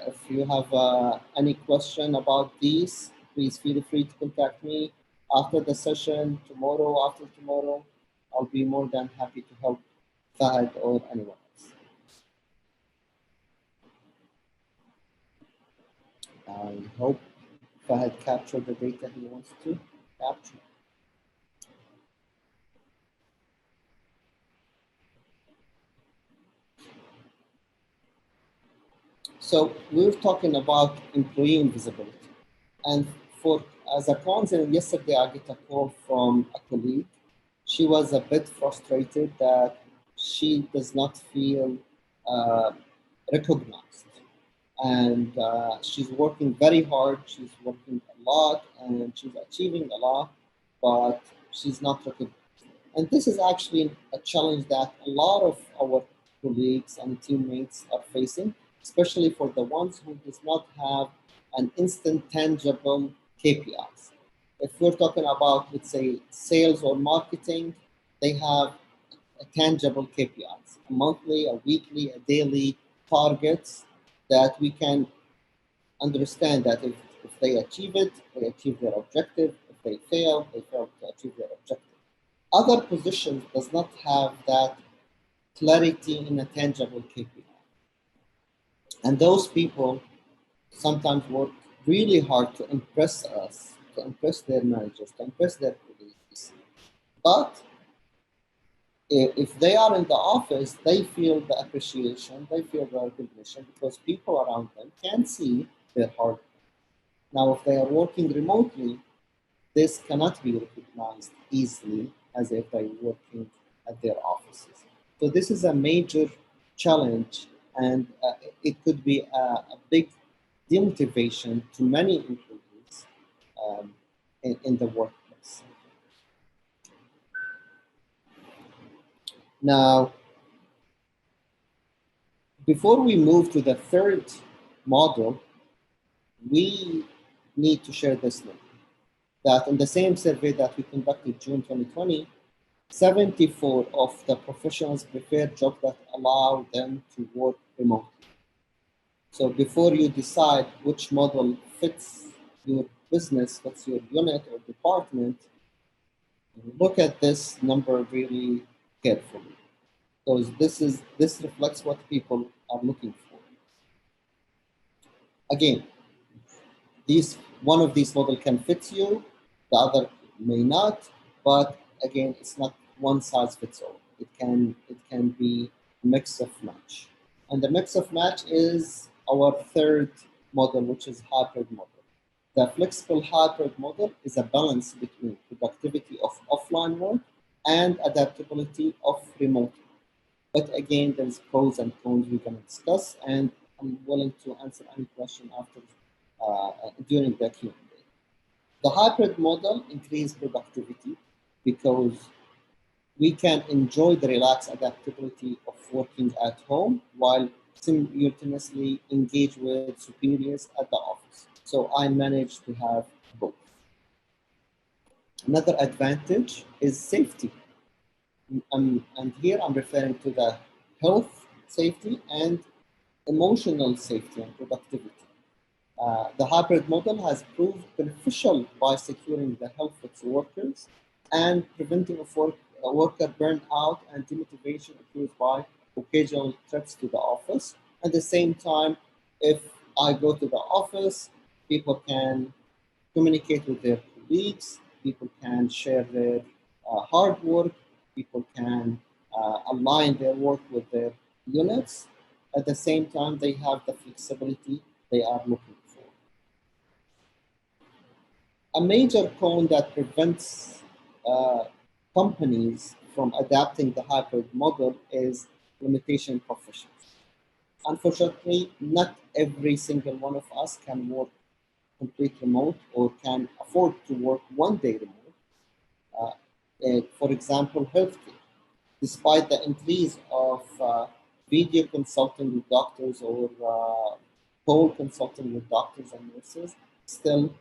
If you have any question about these, please feel free to contact me after the session, tomorrow, after tomorrow. I'll be more than happy to help Fahad or anyone else. I hope Fahad captured the data he wants to capture. So we're talking about employee invisibility. And as a coincidence, yesterday I get a call from a colleague. She was a bit frustrated that she does not feel recognized. and she's working very hard. She's working a lot, and she's achieving a lot, but she's not recognized. And this is actually a challenge that a lot of our colleagues and teammates are facing, especially for the ones who does not have an instant tangible KPIs. If we're talking about, let's say, sales or marketing, they have a tangible KPIs, a monthly, a weekly, a daily targets that we can understand that if they achieve it, they achieve their objective. If they fail to achieve their objective. Other positions does not have that clarity in a tangible KPI. And those people sometimes work really hard to impress us, to impress their managers, to impress their colleagues. But if they are in the office, they feel the appreciation, they feel the recognition because people around them can see their hard work. Now, if they are working remotely, this cannot be recognized easily as if they're working at their offices. So this is a major challenge, and it could be a big demotivation to many employees in the workplace. Now, before we move to the third model, we need to share this number. That in the same survey that we conducted June 2020, 74 of the professionals prefer jobs that allow them to work remotely. So before you decide which model fits your business, fits your unit or department, look at this number really carefully, because this reflects what people are looking for. Again, one of these models can fit you, the other may not, but again, it's not one size fits all. It can be a mix of match. And the mix of match is our third model, which is hybrid model. The flexible hybrid model is a balance between productivity of offline work and adaptability of remote work. But again, there's pros and cons we're going to discuss, and I'm willing to answer any question after during the Q&A. The hybrid model increases productivity because we can enjoy the relaxed adaptability of working at home while simultaneously engage with superiors at the office. So I managed to have both. Another advantage is safety. And here I'm referring to the health safety and emotional safety and productivity. The hybrid model has proved beneficial by securing the health of its workers and preventing worker burnout and demotivation occurs by occasional trips to the office. At the same time, if I go to the office, people can communicate with their colleagues, people can share their hard work, people can align their work with their units. At the same time, they have the flexibility they are looking for. A major con that prevents companies from adapting the hybrid model is limitation proficiency. Unfortunately, not every single one of us can work complete remote or can afford to work one day remote. For example, healthcare. Despite the increase of video consulting with doctors or call consulting with doctors and nurses, still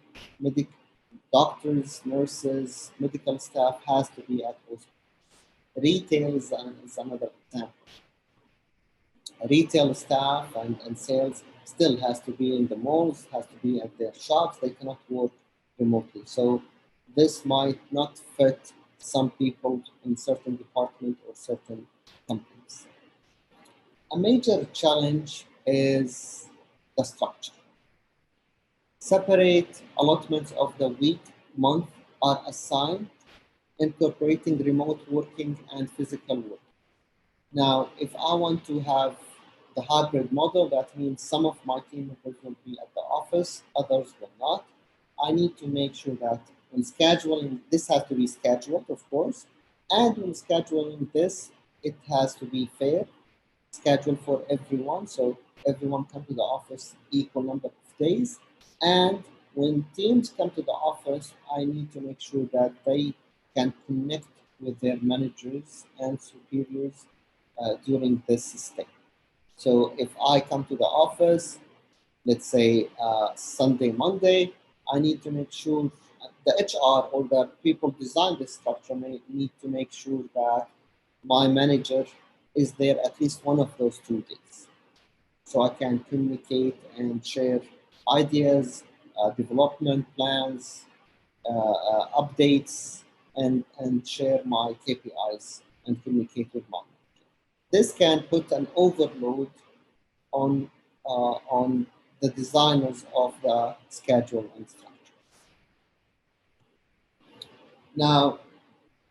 doctors, nurses, medical staff has to be at hospitals. Retail is another example. Retail staff and sales still has to be in the malls, has to be at their shops. They cannot work remotely. So this might not fit some people in certain departments or certain companies. A major challenge is the structure. Separate allotments of the week, month are assigned, incorporating remote working and physical work. Now, if I want to have the hybrid model, that means some of my team members will be at the office, others will not. I need to make sure that when scheduling, this has to be scheduled, of course, and when scheduling this, it has to be fair, scheduled for everyone. So everyone come to the office equal number of days. And when teams come to the office, I need to make sure that they can connect with their managers and superiors during this stay. So if I come to the office, let's say Sunday, Monday, I need to make sure the HR or the people design the structure need to make sure that my manager is there at least one of those 2 days. So I can communicate and share ideas, development plans, updates, and share my KPIs and communicate with my manager. This can put an overload on the designers of the schedule and structure. Now,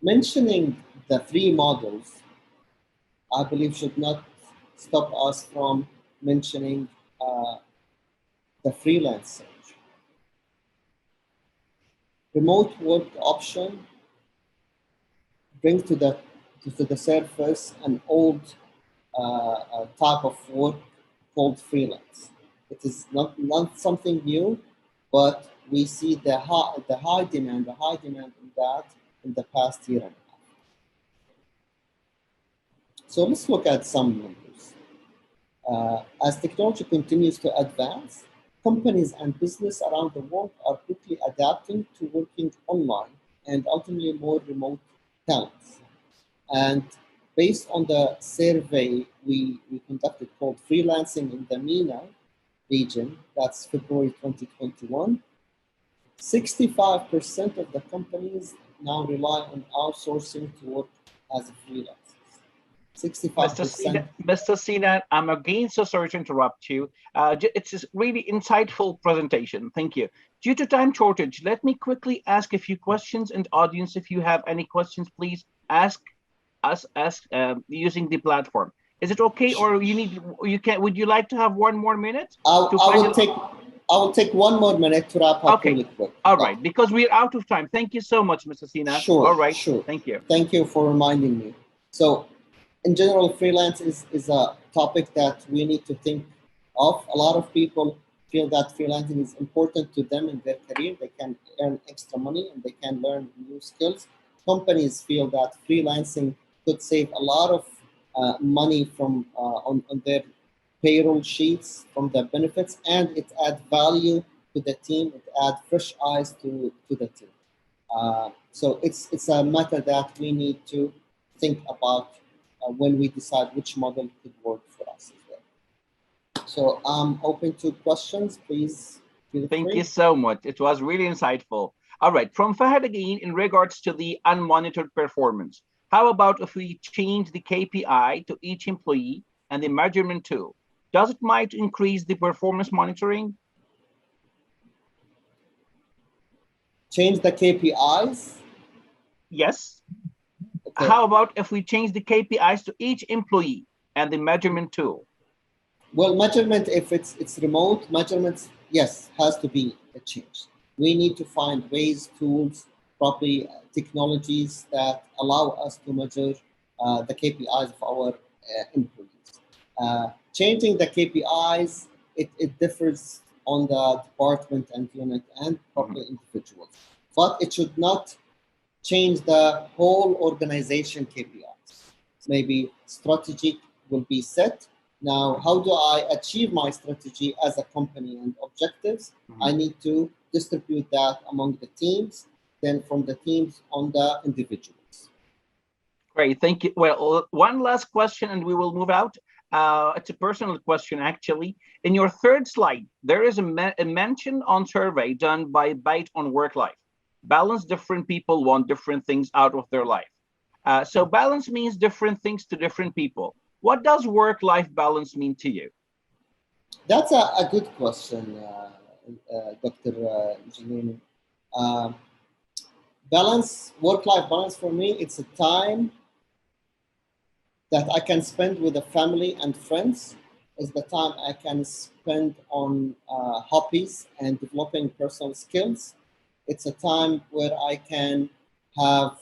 mentioning the 3 models, I believe should not stop us from mentioning the freelance search. Remote work option brings to the surface an old type of work called freelance. It is not something new, but we see the high demand in that in the past year and a half. So let's look at some numbers. As technology continues to advance, companies and business around the world are quickly adapting to working online and ultimately more remote talents. And based on the survey we conducted called Freelancing in the MENA region, that's February 2021, 65% of the companies now rely on outsourcing to work as a freelancer. 65%. Mr. Sinan, I'm again so sorry to interrupt you. It's a really insightful presentation. Thank you. Due to time shortage, let me quickly ask a few questions, and audience, if you have any questions, please ask us using the platform. Is it okay, or would you like to have 1 more minute? I will take 1 more minute to wrap up really quick. All right, because we're out of time. Thank you so much, Mr. Sinan. Sure. All right. Sure. Thank you. Thank you for reminding me. So, in general, freelance is a topic that we need to think of. A lot of people feel that freelancing is important to them in their career. They can earn extra money and they can learn new skills. Companies feel that freelancing could save a lot of money from on their payroll sheets from the benefits, and it adds value to the team. It adds fresh eyes to the team. So it's a matter that we need to think about when we decide which model could work for us as well. So I'm open to questions, please. Thank you so much. It was really insightful. All right, from Fahad again, in regards to the unmonitored performance, how about if we change the KPI to each employee and the measurement tool? Does it might increase the performance monitoring? Change the KPIs? Yes. Okay. How about if we change the KPIs to each employee and the measurement tool? Well, measurement, if it's remote, measurements, yes, has to be a change. We need to find ways, tools, probably technologies that allow us to measure the KPIs of our employees. Changing the KPIs, it differs on the department and unit and probably individuals. But it should not change the whole organization KPIs. Maybe strategy will be set. Now, how do I achieve my strategy as a company and objectives? I need to distribute that among the teams, then from the teams on the individuals. Great, thank you. Well, one last question and we will move out. It's a personal question, actually. In your third slide, there is a mention on survey done by Byte on work life. Balance, different people want different things out of their life. So balance means different things to different people. What does work-life balance mean to you? That's a good question, Dr. Gallini. Balance, work-life balance for me, it's a time that I can spend with the family and friends. It's the time I can spend on hobbies and developing personal skills. It's a time where I can have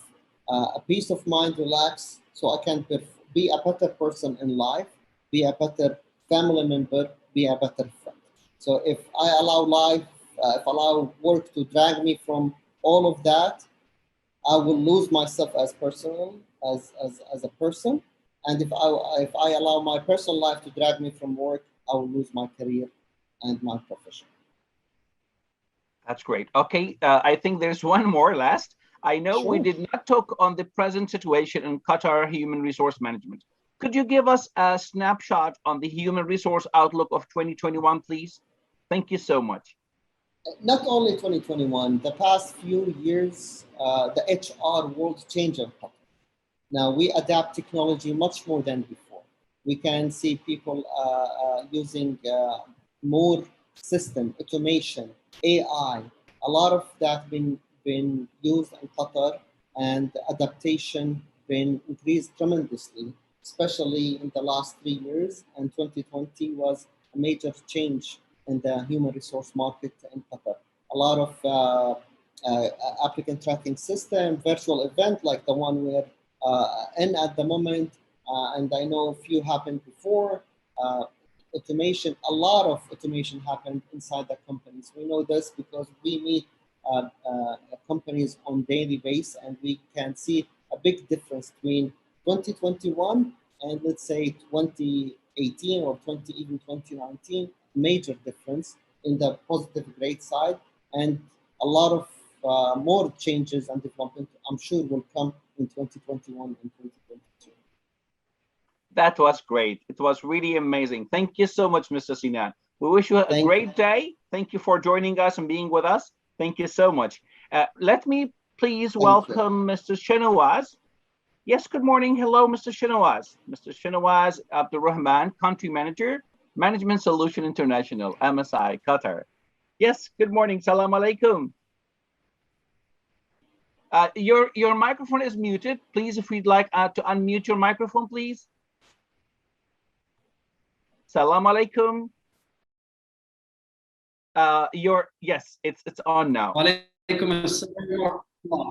a peace of mind, relax, so I can be a better person in life, be a better family member, be a better friend. So if I allow if I allow work to drag me from all of that, I will lose myself as a person. And if I allow my personal life to drag me from work, I will lose my career and my profession. That's great. Okay, I think there's one more last. I know we did not talk on the present situation in Qatar human resource management. Could you give us a snapshot on the human resource outlook of 2021, please? Thank you so much. Not only 2021, the past few years, the HR world changed. Now we adapt technology much more than before. We can see people using more system, automation, AI. A lot of that been used in Qatar, and adaptation been increased tremendously, especially in the last 3 years. And 2020 was a major change in the human resource market in Qatar. A lot of applicant tracking system, virtual event like the one we're in at the moment, and I know a few happened before. Automation, a lot of automation happened inside the companies. We know this because we meet companies on daily basis, and we can see a big difference between 2021 and let's say 2018 or even 2019. Major difference in the positive grade side, and a lot of more changes and development I'm sure will come in 2021 and 2022. That was great. It was really amazing. Thank you so much, Mr. Sinan. We wish you a great day. Thank you for joining us and being with us. Thank you so much. Let me please welcome Mr. Shanawaz. Yes, good morning. Hello, Mr. Shanawaz. Mr. Shanawaz Abdul Rehman, Country Manager, Management Solution International, MSI, Qatar. Yes, good morning. Salam alaikum. Your microphone is muted. Please, if you'd like to unmute your microphone, please. Salam alaikum. Yes, it's on now.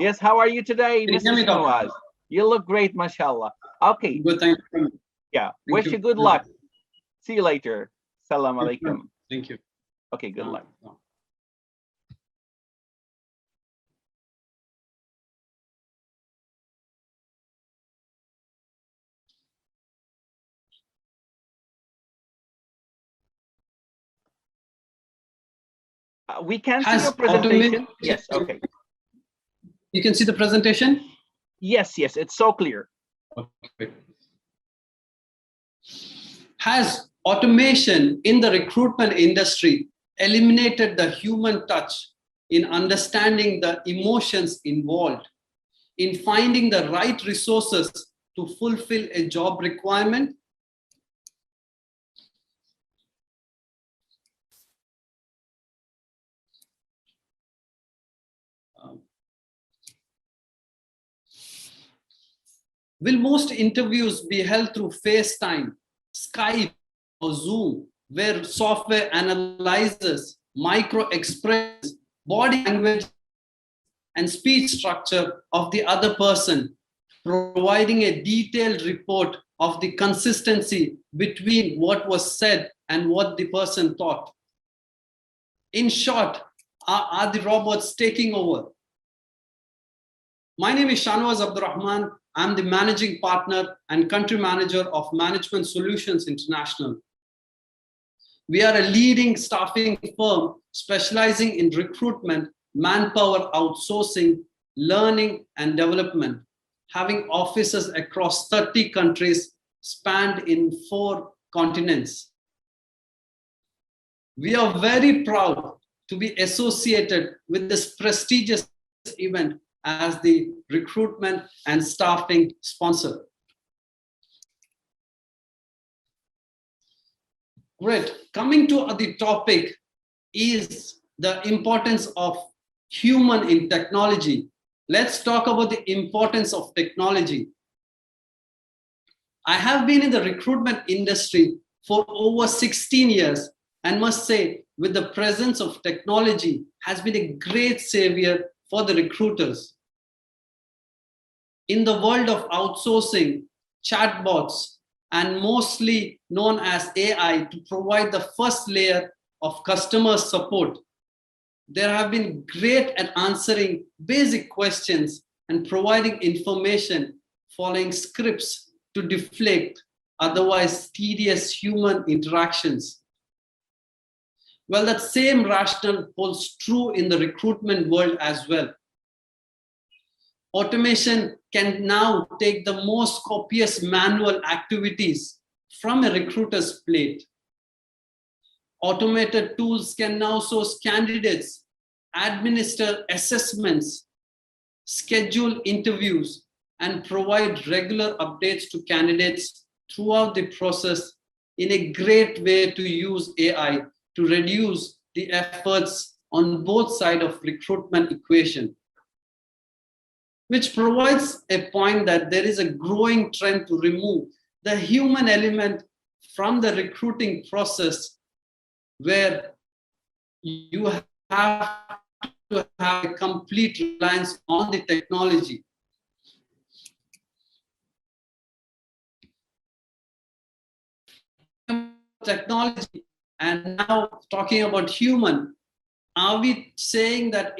Yes, how are you today, Mr. Shanawaz? You look great, mashallah. Okay. Good, thank you. Yeah, wish you good luck. See you later. Salam alaikum. Thank you. Okay, good luck. We can see your presentation. Yes, okay. You can see the presentation? Yes, it's so clear. Okay. Has automation in the recruitment industry eliminated the human touch in understanding the emotions involved, in finding the right resources to fulfill a job requirement? Will most interviews be held through FaceTime, Skype, or Zoom, where software analyzes micro expressions, body language, and speech structure of the other person, providing a detailed report of the consistency between what was said and what the person thought? In short, are the robots taking over? My name is Shanawaz Abdurrahman. I'm the managing partner and country manager of Management Solutions International. We are a leading staffing firm specializing in recruitment, manpower outsourcing, learning and development, having offices across 30 countries spanned in 4 continents. We are very proud to be associated with this prestigious event as the recruitment and staffing sponsor. Great. Coming to the topic is the importance of human in technology. Let's talk about the importance of technology. I have been in the recruitment industry for over 16 years and must say, with the presence of technology has been a great savior for the recruiters. In the world of outsourcing, chatbots, and mostly known as AI, to provide the first layer of customer support. There have been great at answering basic questions and providing information, following scripts to deflect otherwise tedious human interactions. Well, that same rationale holds true in the recruitment world as well. Automation can now take the most copious manual activities from a recruiter's plate. Automated tools can now source candidates, administer assessments, schedule interviews, and provide regular updates to candidates throughout the process in a great way to use AI to reduce the efforts on both sides of recruitment equation, which provides a point that there is a growing trend to remove the human element from the recruiting process, where you have to have a complete reliance on the technology. Technology, and now talking about human, are we saying that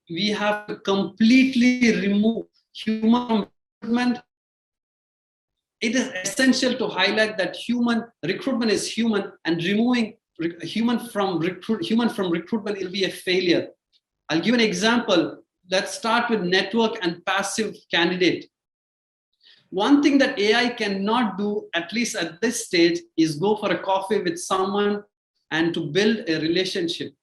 we have to completely remove human recruitment? It is essential to highlight that human recruitment is human, and removing human from recruitment will be a failure. I'll give an example. Let's start with network and passive candidate. One thing that AI cannot do, at least at this stage, is go for a coffee with someone and to build a relationship.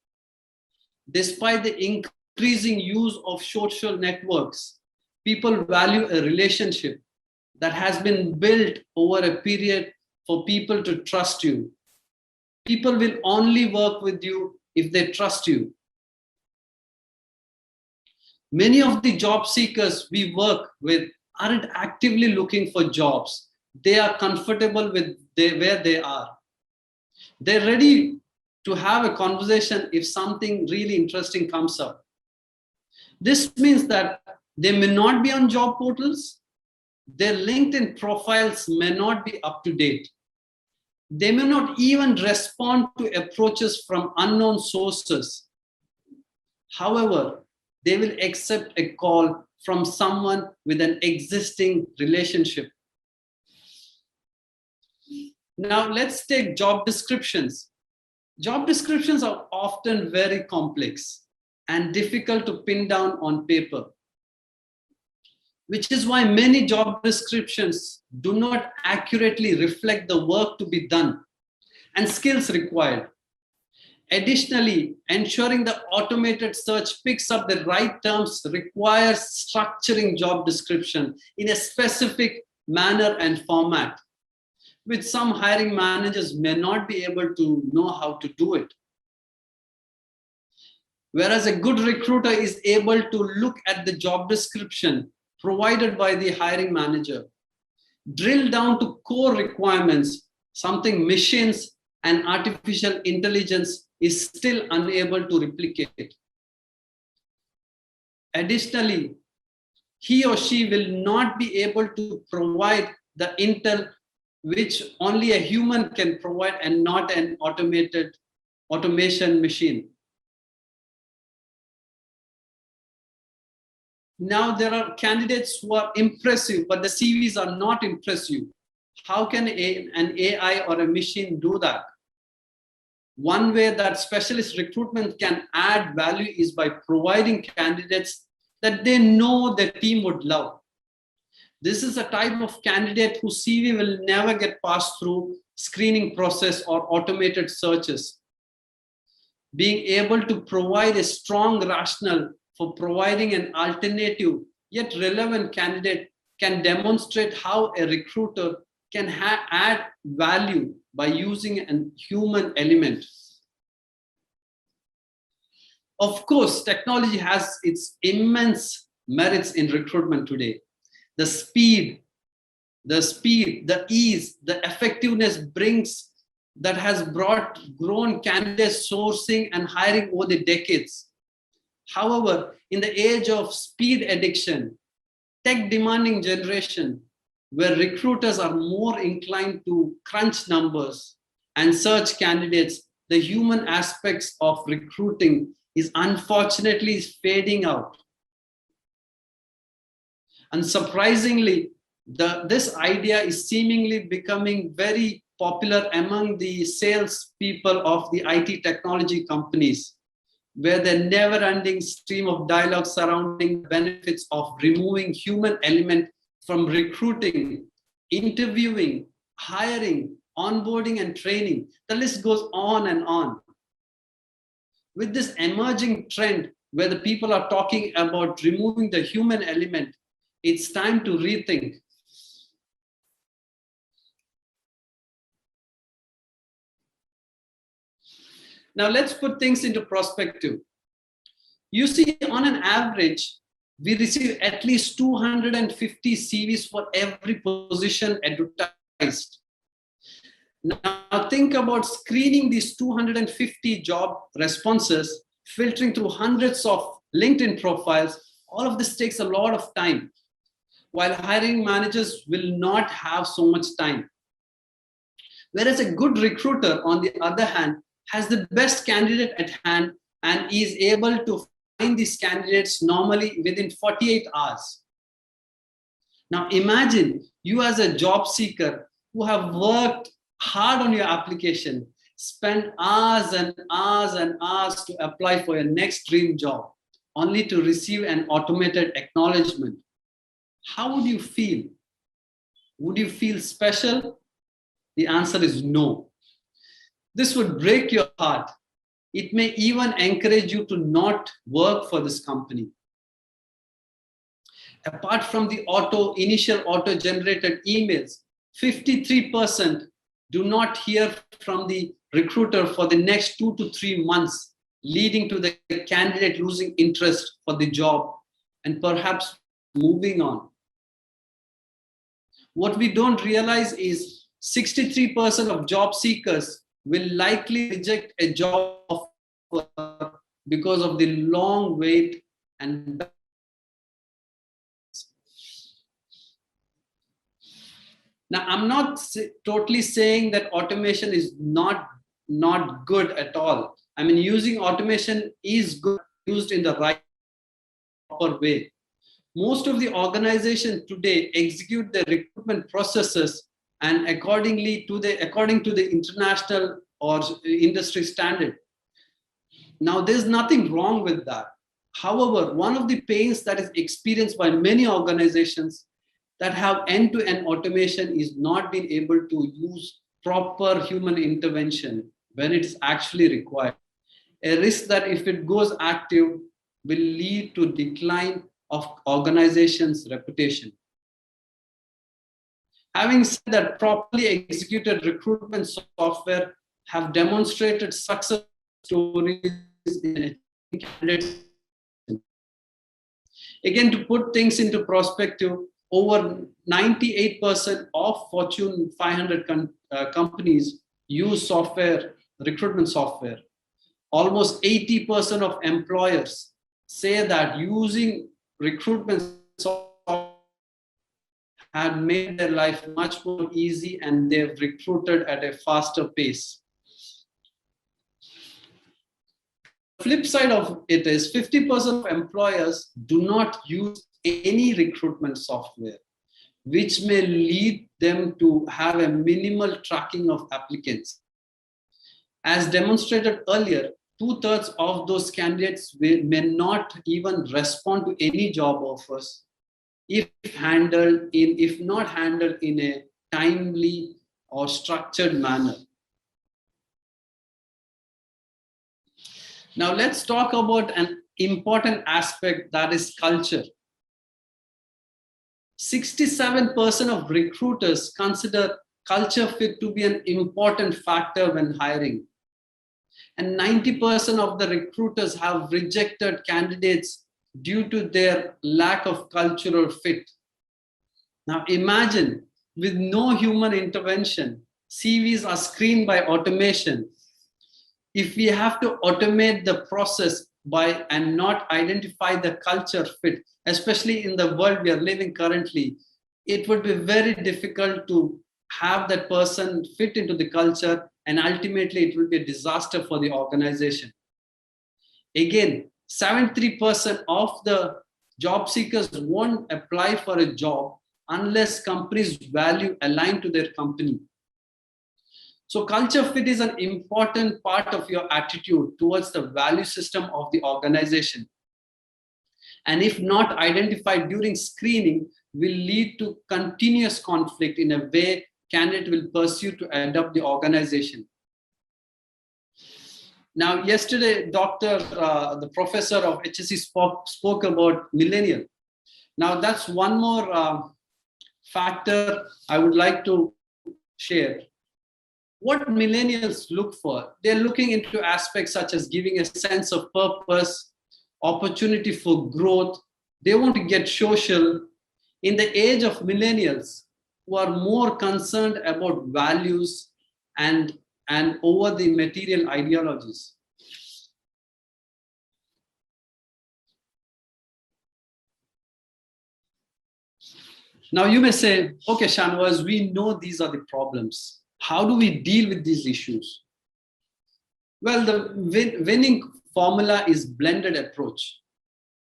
Despite the increasing use of social networks, people value a relationship that has been built over a period for people to trust you. People will only work with you if they trust you. Many of the job seekers we work with aren't actively looking for jobs. They are comfortable with where they are. They're ready to have a conversation if something really interesting comes up. This means that they may not be on job portals. Their LinkedIn profiles may not be up to date. They may not even respond to approaches from unknown sources. However, they will accept a call from someone with an existing relationship. Now let's take job descriptions. Job descriptions are often very complex and difficult to pin down on paper, which is why many job descriptions do not accurately reflect the work to be done and skills required. Additionally, ensuring the automated search picks up the right terms requires structuring job description in a specific manner and format, which some hiring managers may not be able to know how to do it. Whereas a good recruiter is able to look at the job description provided by the hiring manager, drill down to core requirements, something machines and artificial intelligence is still unable to replicate. Additionally, he or she will not be able to provide the intel which only a human can provide and not an automation machine. Now there are candidates who are impressive, but the CVs are not impressive. How can an AI or a machine do that? One way that specialist recruitment can add value is by providing candidates that they know their team would love. This is a type of candidate whose CV will never get passed through screening process or automated searches. Being able to provide a strong rationale for providing an alternative yet relevant candidate can demonstrate how a recruiter can add value by using a human element. Of course, technology has its immense merits in recruitment today. The speed, the ease, the effectiveness brings that has grown candidate sourcing and hiring over the decades. However, in the age of speed addiction, tech demanding generation, where recruiters are more inclined to crunch numbers and search candidates, the human aspects of recruiting is unfortunately fading out. And surprisingly, this idea is seemingly becoming very popular among the sales people of the IT technology companies, where the never-ending stream of dialogue surrounding the benefits of removing human element from recruiting, interviewing, hiring, onboarding, and training. The list goes on and on. With this emerging trend where the people are talking about removing the human element, it's time to rethink. Now let's put things into perspective. You see, on an average, we receive at least 250 CVs for every position advertised. Now think about screening these 250 job responses, filtering through hundreds of LinkedIn profiles. All of this takes a lot of time, while hiring managers will not have so much time. Whereas a good recruiter, on the other hand, has the best candidate at hand and is able to find these candidates normally within 48 hours. Now imagine you as a job seeker who have worked hard on your application, spent hours and hours and hours to apply for your next dream job, only to receive an automated acknowledgement. How would you feel? Would you feel special? The answer is no. This would break your heart. It may even encourage you to not work for this company. Apart from the initial auto-generated emails, 53% do not hear from the recruiter for the next 2 to 3 months, leading to the candidate losing interest for the job and perhaps moving on. What we don't realize is 63% of job seekers will likely reject a job offer because of the long wait and now I'm not totally saying that automation is not good at all. I mean, using automation is good used in the right proper way. Most of the organizations today execute their recruitment processes and according to the international or industry standard. Now, there's nothing wrong with that. However, one of the pains that is experienced by many organizations that have end-to-end automation is not being able to use proper human intervention when it is actually required. A risk that if it goes active will lead to decline of organizations' reputation. Having said that, properly executed recruitment software have demonstrated success stories in candidates. Again, to put things into perspective, over 98% of Fortune 500 companies use recruitment software. Almost 80% of employers say that using recruitment software had made their life much more easy and they've recruited at a faster pace. The flip side of it is 50% of employers do not use any recruitment software, which may lead them to have a minimal tracking of applicants. As demonstrated earlier, 2/3 of those candidates may not even respond to any job offers if not handled in a timely or structured manner. Now let's talk about an important aspect, that is culture. 67% of recruiters consider culture fit to be an important factor when hiring. And 90% of the recruiters have rejected candidates due to their lack of cultural fit. Now imagine, with no human intervention, CVs are screened by automation. If we have to automate the process and not identify the culture fit, especially in the world we are living currently, it would be very difficult to have that person fit into the culture, and ultimately it will be a disaster for the organization. Again, 73% of the job seekers won't apply for a job unless companies' value align to their company. So culture fit is an important part of your attitude towards the value system of the organization. And if not identified during screening, will lead to continuous conflict in a way candidate will pursue to adopt the organization. Now, yesterday, the professor of HSC spoke about millennial. Now, that's one more factor I would like to share. What millennials look for? They're looking into aspects such as giving a sense of purpose, opportunity for growth. They want to get social. In the age of millennials, who are more concerned about values and over the material ideologies. Now you may say, okay, Shanawaz, we know these are the problems. How do we deal with these issues? Well, the winning formula is blended approach.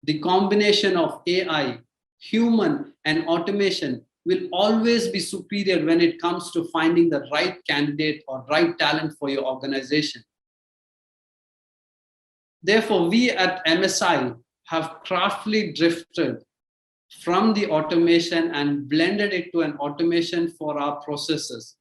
The combination of AI, human, and automation will always be superior when it comes to finding the right candidate or right talent for your organization. Therefore, we at MSI have craftily drifted from the automation and blended it to an automation for our processes,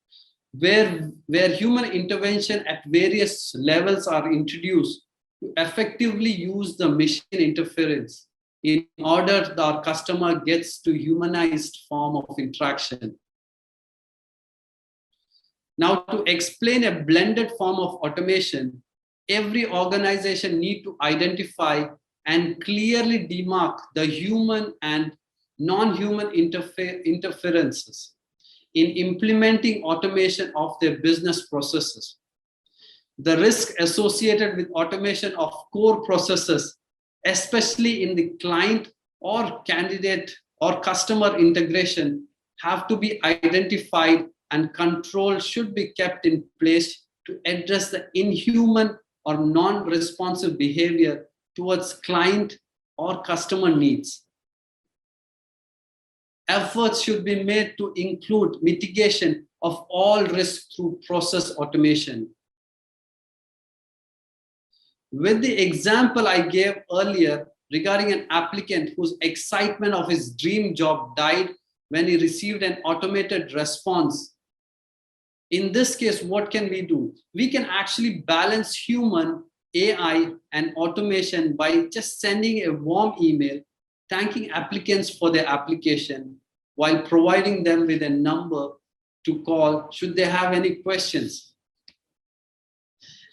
where human intervention at various levels are introduced to effectively use the machine interference in order that our customer gets to humanized form of interaction. Now, to explain a blended form of automation, every organization needs to identify and clearly demark the human and non-human interferences in implementing automation of their business processes. The risk associated with automation of core processes, especially in the client or candidate or customer integration, have to be identified, and control should be kept in place to address the inhuman or non-responsive behavior towards client or customer needs. Efforts should be made to include mitigation of all risks through process automation. With the example I gave earlier regarding an applicant whose excitement of his dream job died when he received an automated response. In this case, what can we do? We can actually balance human, AI, and automation by just sending a warm email, thanking applicants for their application, while providing them with a number to call should they have any questions.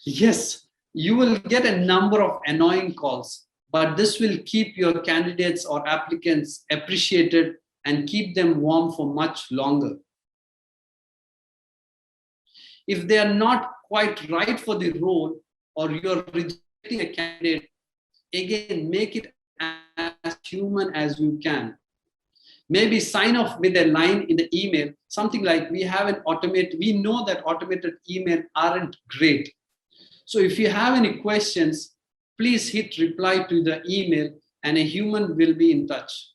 Yes, you will get a number of annoying calls, but this will keep your candidates or applicants appreciated and keep them warm for much longer. If they are not quite right for the role, or you're rejecting a candidate, again, make it as human as you can. Maybe sign off with a line in the email, something like, we know that automated email aren't great. So if you have any questions, please hit reply to the email and a human will be in touch.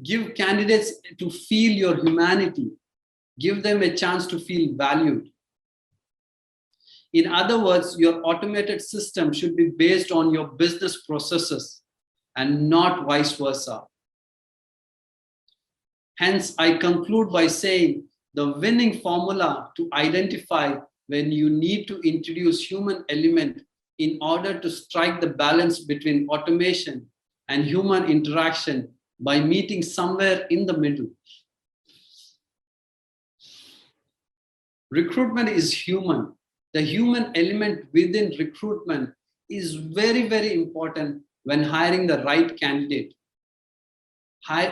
Give candidates to feel your humanity. Give them a chance to feel valued. In other words, your automated system should be based on your business processes and not vice versa. Hence, I conclude by saying the winning formula to identify when you need to introduce human element in order to strike the balance between automation and human interaction by meeting somewhere in the middle. Recruitment is human. The human element within recruitment is very, very important when hiring the right candidate.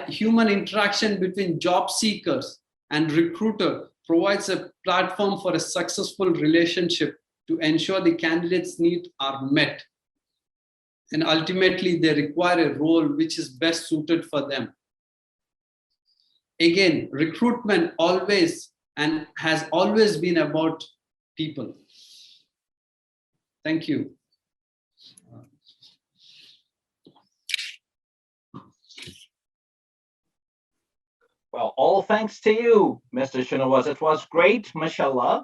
Human interaction between job seekers and recruiter provides a platform for a successful relationship to ensure the candidate's needs are met. And ultimately, they require a role which is best suited for them. again, recruitment always and has always been about people. Thank you. Well, all thanks to you, Mr. Shanawaz. It was great, mashallah.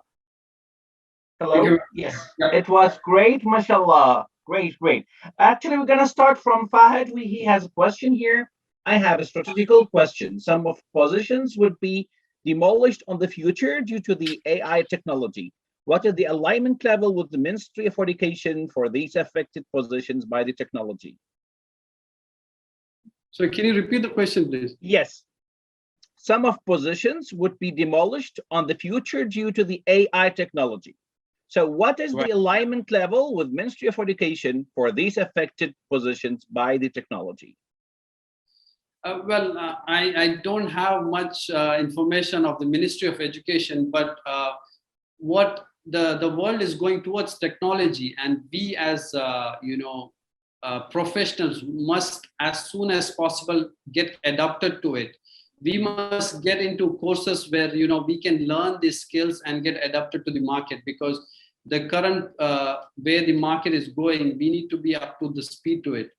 Hello? Yes, it was great, mashallah. Great, great. Actually, we're going to start from Fahad. He has a question here. I have a strategical question. Some of positions would be demolished on the future due to the AI technology. What is the alignment level with the Ministry of Education for these affected positions by the technology? So can you repeat the question, please? Yes. Some of positions would be demolished on the future due to the AI technology. So what is the alignment level with Ministry of Education for these affected positions by the technology? I don't have much information of the Ministry of Education, but what the world is going towards technology, and we as professionals must as soon as possible get adapted to it. We must get into courses where we can learn these skills and get adapted to the market, because the current where the market is going, we need to be up to the speed to it.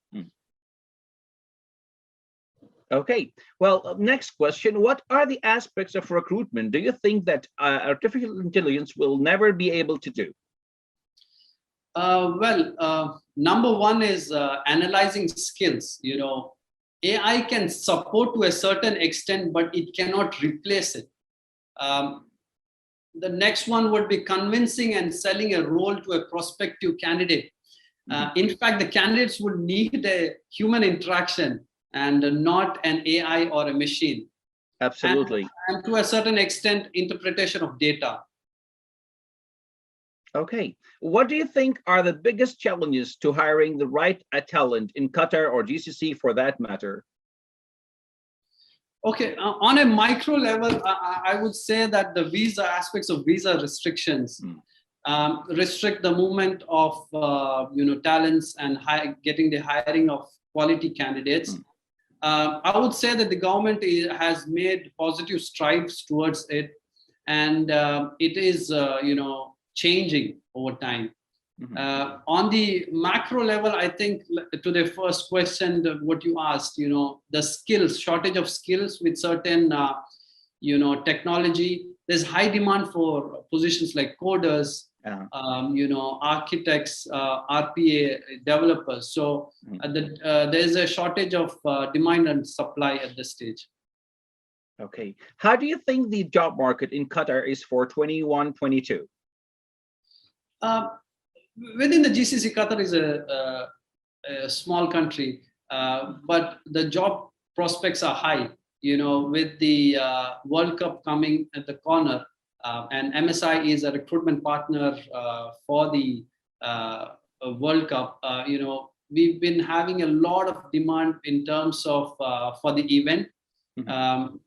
Okay, well, next question. What are the aspects of recruitment do you think that artificial intelligence will never be able to do? Number one is analyzing skills. AI can support to a certain extent, but it cannot replace it. The next one would be convincing and selling a role to a prospective candidate. In fact, the candidates would need a human interaction and not an AI or a machine. Absolutely. And to a certain extent, interpretation of data. Okay. What do you think are the biggest challenges to hiring the right talent in Qatar or GCC for that matter? Okay, on a micro level, I would say that the visa aspects of visa restrictions restrict the movement of talents and getting the hiring of quality candidates. I would say that the government has made positive strides towards it, and it is changing over time. On the macro level, I think to the first question, what you asked, the skills, shortage of skills with certain, technology. There's high demand for positions like coders, architects, RPA developers. So there's a shortage of demand and supply at this stage. Okay. How do you think the job market in Qatar is for 21-22? Within the GCC, Qatar is a small country, but the job prospects are high. With the World Cup coming at the corner, and MSI is a recruitment partner for the World Cup. We've been having a lot of demand in terms of for the event.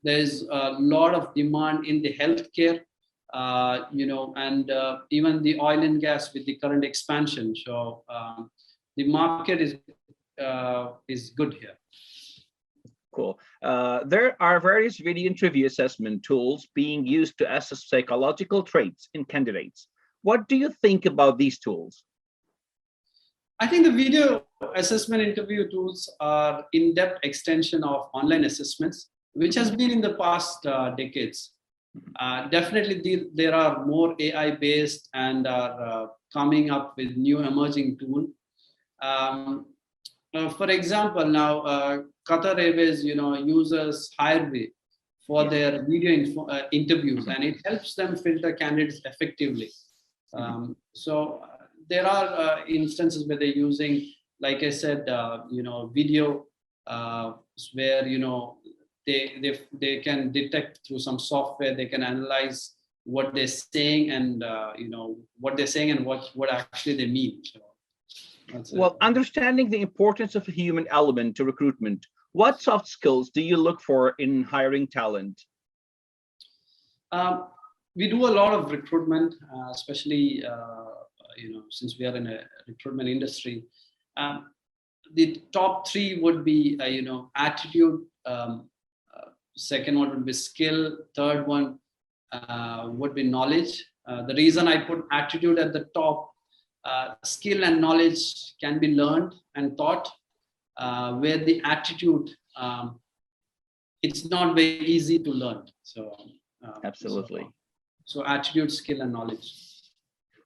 There's a lot of demand in the healthcare. And even the oil and gas with the current expansion. So the market is good here. Cool. There are various video interview assessment tools being used to assess psychological traits in candidates. What do you think about these tools? I think the video assessment interview tools are in-depth extension of online assessments, which has been in the past decades. Definitely, there are more AI-based and are coming up with new emerging tools. For example, now Qatar Airways, uses Hireway for their video interviews, and it helps them filter candidates effectively. So there are instances where they're using, like I said, video where they can detect through some software. They can analyze what they're saying and what they're saying and what actually they mean. So well, understanding the importance of a human element to recruitment, what soft skills do you look for in hiring talent? We do a lot of recruitment, especially since we are in a recruitment industry. The top three would be attitude, Second one would be skill. Third one would be knowledge. The reason I put attitude at the top, skill and knowledge can be learned and taught, where the attitude, it's not very easy to learn. So Absolutely. So attitude, skill, and knowledge.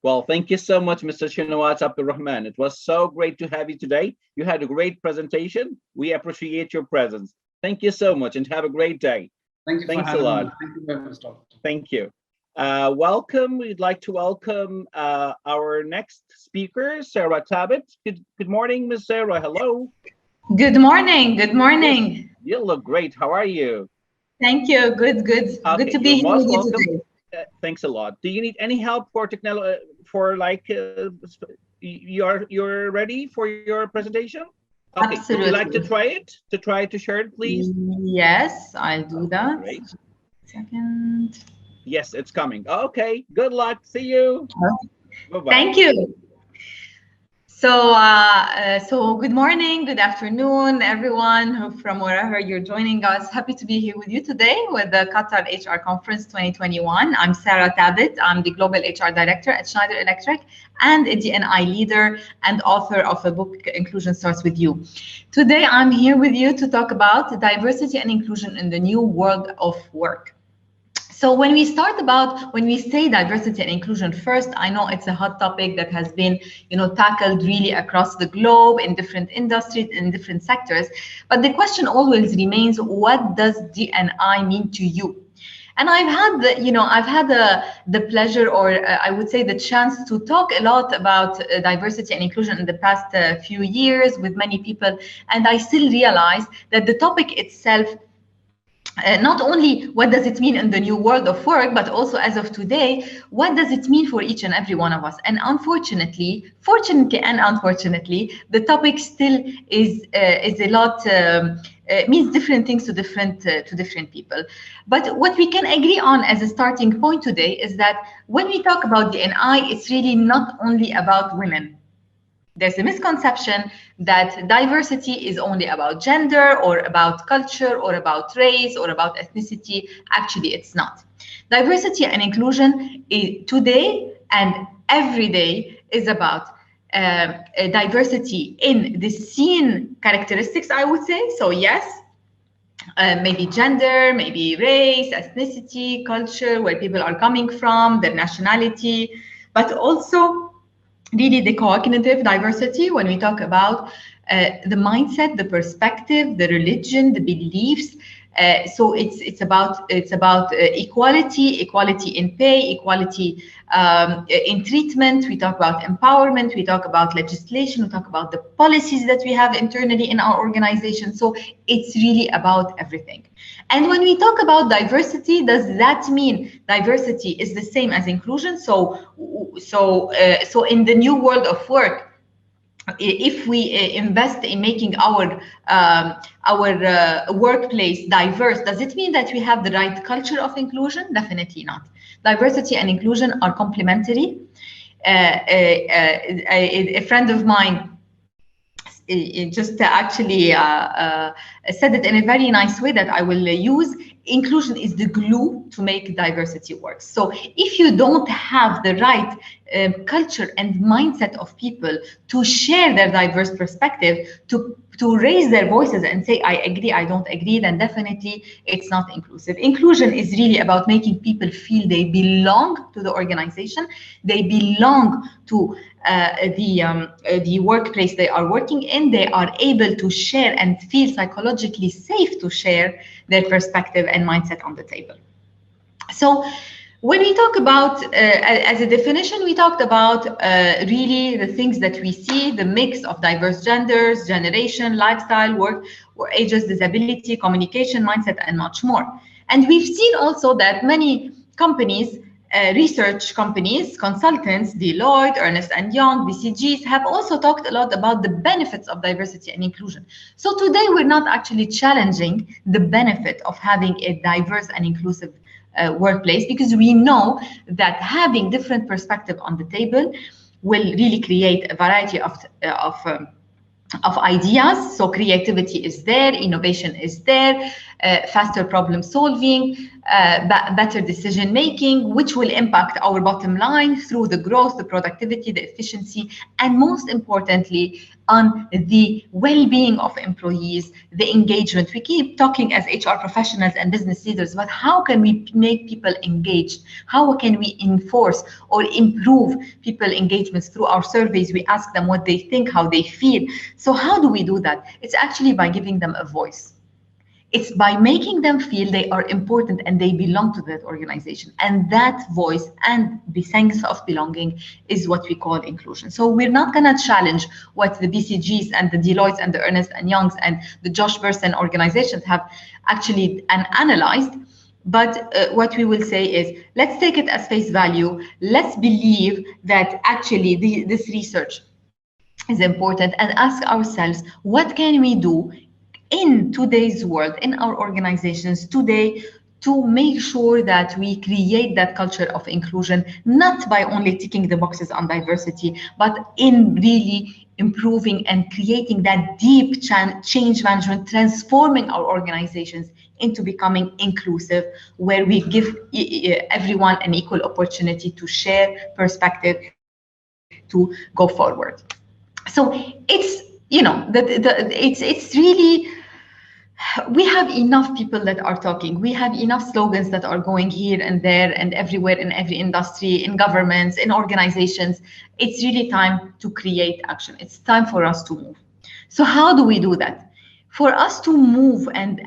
Well, thank you so much, Mr. Shanawaz Abdul Rehman. It was so great to have you today. You had a great presentation. We appreciate your presence. Thank you so much and have a great day. Thank you. Thanks for having a lot. Me. Thank you very much, Doctor. Thank you. Welcome. We'd like to welcome our next speaker, Sarah Tabet. Good morning, Ms. Sarah. Hello. Good morning. Good morning. Yes, you look great. How are you? Thank you. Good. Good. Okay, Good to be here with you today. Thanks a lot. Do you need any help for technology? For like, you're ready for your presentation? Okay. Absolutely. Would you like to try it? To share it, please? Yes, I'll do that. Great. Second. Yes, it's coming. Okay. Good luck. See you. Bye-bye. Thank you. So good morning, good afternoon, everyone from wherever you're joining us. Happy to be here with you today with the Qatar HR Conference 2021. I'm Sarah Tabet. I'm the Global HR Director at Schneider Electric and a D&I leader and author of a book, Inclusion Starts With You. Today, I'm here with you to talk about diversity and inclusion in the new world of work. So when we say diversity and inclusion first, I know it's a hot topic that has been, tackled really across the globe in different industries, in different sectors. But the question always remains, what does D&I mean to you? And I've had the pleasure, or I would say the chance to talk a lot about diversity and inclusion in the past few years with many people. And I still realize that the topic itself, not only what does it mean in the new world of work, but also as of today, what does it mean for each and every one of us? And fortunately and unfortunately, the topic still is a lot, means different things to different people. But what we can agree on as a starting point today is that when we talk about D&I, it's really not only about women. There's a misconception that diversity is only about gender or about culture or about race or about ethnicity. Actually, it's not. Diversity and inclusion today and every day is about diversity in the seen characteristics, I would say. So yes, maybe gender, maybe race, ethnicity, culture, where people are coming from, their nationality, but also really the cognitive diversity when we talk about the mindset, the perspective, the religion, the beliefs. So it's about equality in pay, equality in treatment. We talk about empowerment. We talk about legislation. We talk about the policies that we have internally in our organization. So it's really about everything. And when we talk about diversity, does that mean diversity is the same as inclusion? So in the new world of work, if we invest in making our workplace diverse, does it mean that we have the right culture of inclusion? Definitely not. Diversity and inclusion are complementary. A friend of mine just actually said it in a very nice way that I will use. Inclusion is the glue to make diversity work. So if you don't have the right culture and mindset of people to share their diverse perspective, to raise their voices and say, I agree, I don't agree, then definitely it's not inclusive. Inclusion is really about making people feel they belong to the organization, they belong to the workplace they are working in, they are able to share and feel psychologically safe to share their perspective and mindset on the table. So when we talk about, as a definition, we talked about really the things that we see, the mix of diverse genders, generation, lifestyle, work, or ages, disability, communication, mindset, and much more. And we've seen also that many companies, research companies, consultants, Deloitte, Ernst & Young, BCGs, have also talked a lot about the benefits of diversity and inclusion. So today we're not actually challenging the benefit of having a diverse and inclusive workplace, because we know that having different perspective on the table will really create a variety of ideas. So creativity is there, innovation is there, faster problem solving, better decision making, which will impact our bottom line through the growth, the productivity, the efficiency, and most importantly, on the well-being of employees, the engagement. We keep talking as HR professionals and business leaders, but how can we make people engaged? How can we enforce or improve people engagements? Through our surveys, we ask them what they think, how they feel. So how do we do that? It's actually by giving them a voice. It's by making them feel they are important and they belong to that organization. And that voice and the sense of belonging is what we call inclusion. So we're not going to challenge what the BCGs and the Deloitte and the Ernst & Youngs and the Josh Bersin organizations have actually analyzed. But what we will say is, let's take it as face value. Let's believe that actually this research is important and ask ourselves, what can we do in today's world, in our organizations today, to make sure that we create that culture of inclusion, not by only ticking the boxes on diversity, but in really improving and creating that deep change management, transforming our organizations into becoming inclusive, where we give everyone an equal opportunity to share perspective, to go forward. So it's, you know, it's really, we have enough people that are talking. We have enough slogans that are going here and there and everywhere, in every industry, in governments, in organizations. It's really time to create action. It's time for us to move. So how do we do that? For us to move and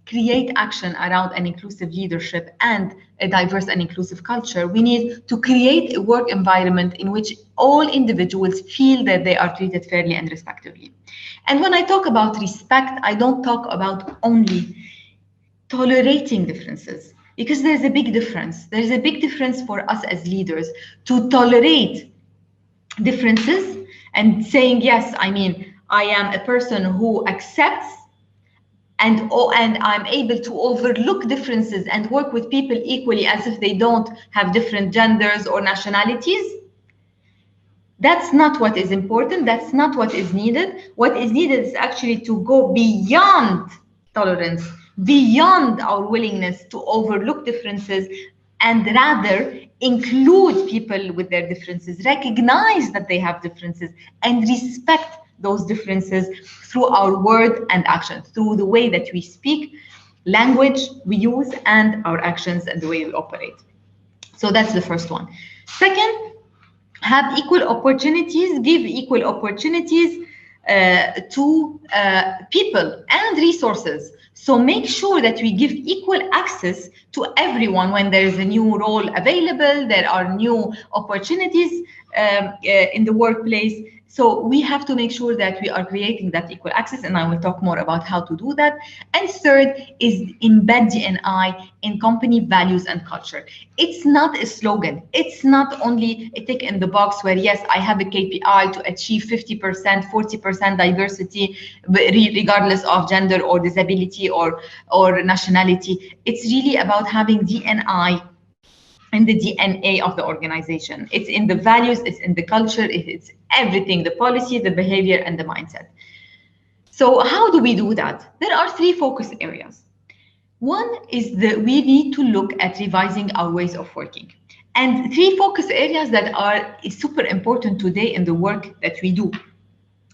create action around an inclusive leadership and a diverse and inclusive culture, we need to create a work environment in which all individuals feel that they are treated fairly and respectively. And when I talk about respect, I don't talk about only tolerating differences, because there's a big difference. There's a big difference for us as leaders to tolerate differences and saying, yes, I mean, I am a person who accepts and I'm able to overlook differences and work with people equally as if they don't have different genders or nationalities. That's not what is important. That's not what is needed. What is needed is actually to go beyond tolerance, beyond our willingness to overlook differences, and rather include people with their differences, recognize that they have differences, and respect those differences through our word and action, through the way that we speak, language we use, and our actions and the way we operate. So that's the first one. Second, have equal opportunities, give equal opportunities to people and resources. So make sure that we give equal access to everyone. When there is a new role available, there are new opportunities in the workplace. So we have to make sure that we are creating that equal access, and I will talk more about how to do that. And third is embed D&I in company values and culture. It's not a slogan. It's not only a tick in the box where, yes, I have a KPI to achieve 50%, 40% diversity, regardless of gender or disability or nationality. It's really about having D&I in the DNA of the organization. It's in the values, it's in the culture, it's everything, the policy, the behavior, and the mindset. So how do we do that? There are three focus areas. One is that we need to look at revising our ways of working. And three focus areas that are super important today in the work that we do,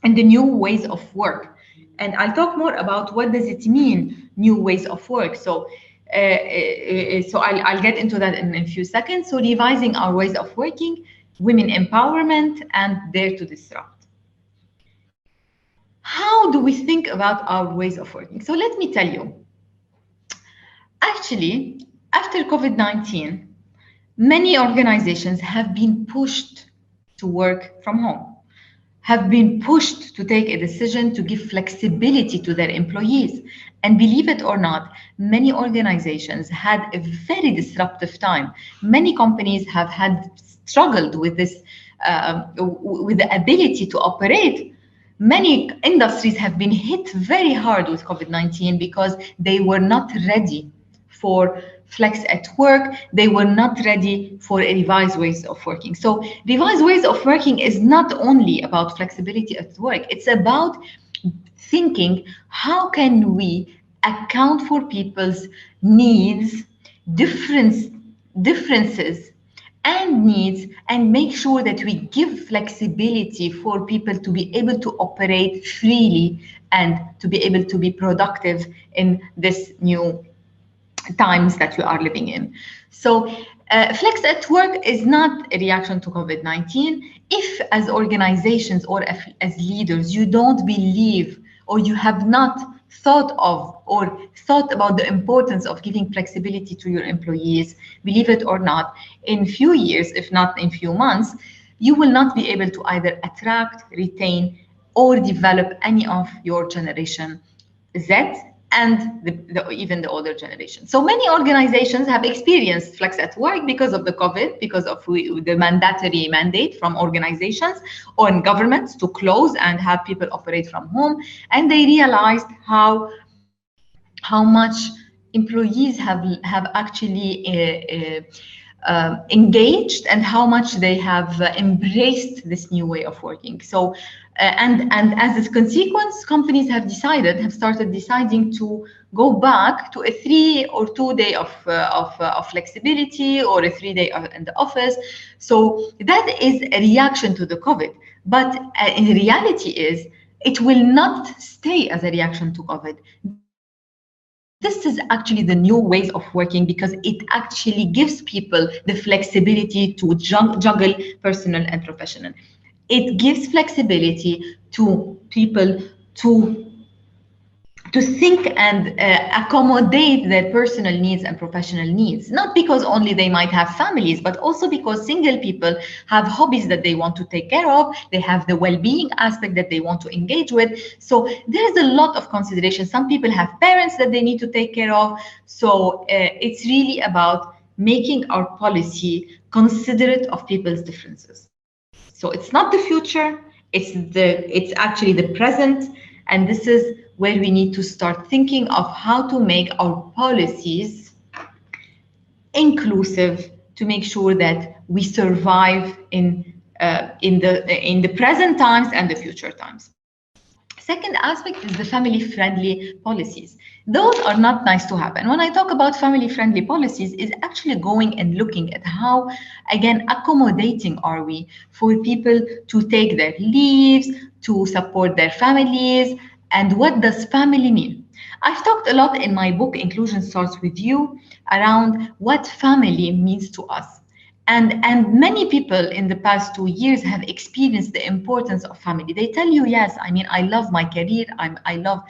and the new ways of work. And I'll talk more about what does it mean, new ways of work. So I'll get into that in a few seconds. So revising our ways of working, women empowerment, and dare to disrupt. How do we think about our ways of working? So let me tell you, actually, after COVID-19, many organizations have been pushed to work from home, have been pushed to take a decision to give flexibility to their employees. And believe it or not, many organizations had a very disruptive time. Many companies have struggled with this, with the ability to operate. Many industries have been hit very hard with COVID-19 because they were not ready for flex at work. They were not ready for revised ways of working. So revised ways of working is not only about flexibility at work. It's about thinking, how can we account for people's needs, differences and needs, and make sure that we give flexibility for people to be able to operate freely and to be able to be productive in this new times that we are living in. So flex at work is not a reaction to COVID-19. If as organizations or as leaders, you don't believe or you have not thought of or thought about the importance of giving flexibility to your employees, believe it or not, in few years, if not in few months, you will not be able to either attract, retain, or develop any of your generation Z and even the older generation. So many organizations have experienced flex at work because of the COVID, because of the mandatory mandate from organizations or in governments to close and have people operate from home. And they realized how much employees have actually engaged and how much they have embraced this new way of working. So, and as a consequence, companies have started deciding to go back to a 3 or 2 day of flexibility or a 3 day in the office. So that is a reaction to the COVID. But in reality is, it will not stay as a reaction to COVID. This is actually the new ways of working because it actually gives people the flexibility to juggle personal and professional. It gives flexibility to people to think and accommodate their personal needs and professional needs, not because only they might have families, but also because single people have hobbies that they want to take care of, they have the well-being aspect that they want to engage with. So there's a lot of consideration. Some people have parents that they need to take care of. So it's really about making our policy considerate of people's differences. So it's not the future, it's actually the present, and this is where we need to start thinking of how to make our policies inclusive to make sure that we survive in the present times and the future times. Second aspect is the family-friendly policies. Those are not nice to have. And when I talk about family-friendly policies, is actually going and looking at how, again, accommodating are we for people to take their leaves, to support their families, and what does family mean? I've talked a lot in my book, Inclusion Starts With You, around what family means to us. And many people in the past 2 years have experienced the importance of family. They tell you, yes, I mean, I love my career. I love,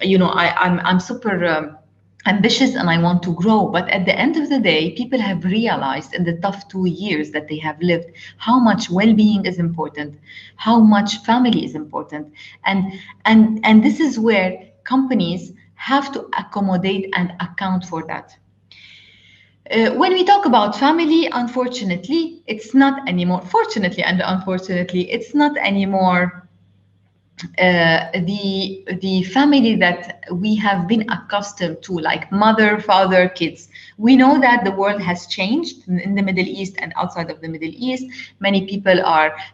you know, I'm super ambitious and I want to grow. But at the end of the day, people have realized in the tough 2 years that they have lived how much well-being is important, how much family is important. And this is where companies have to accommodate and account for that. When we talk about family, unfortunately, it's not anymore, fortunately and unfortunately, it's not anymore the family that we have been accustomed to, like mother, father, kids. We know that the world has changed in the Middle East and outside of the Middle East. Many people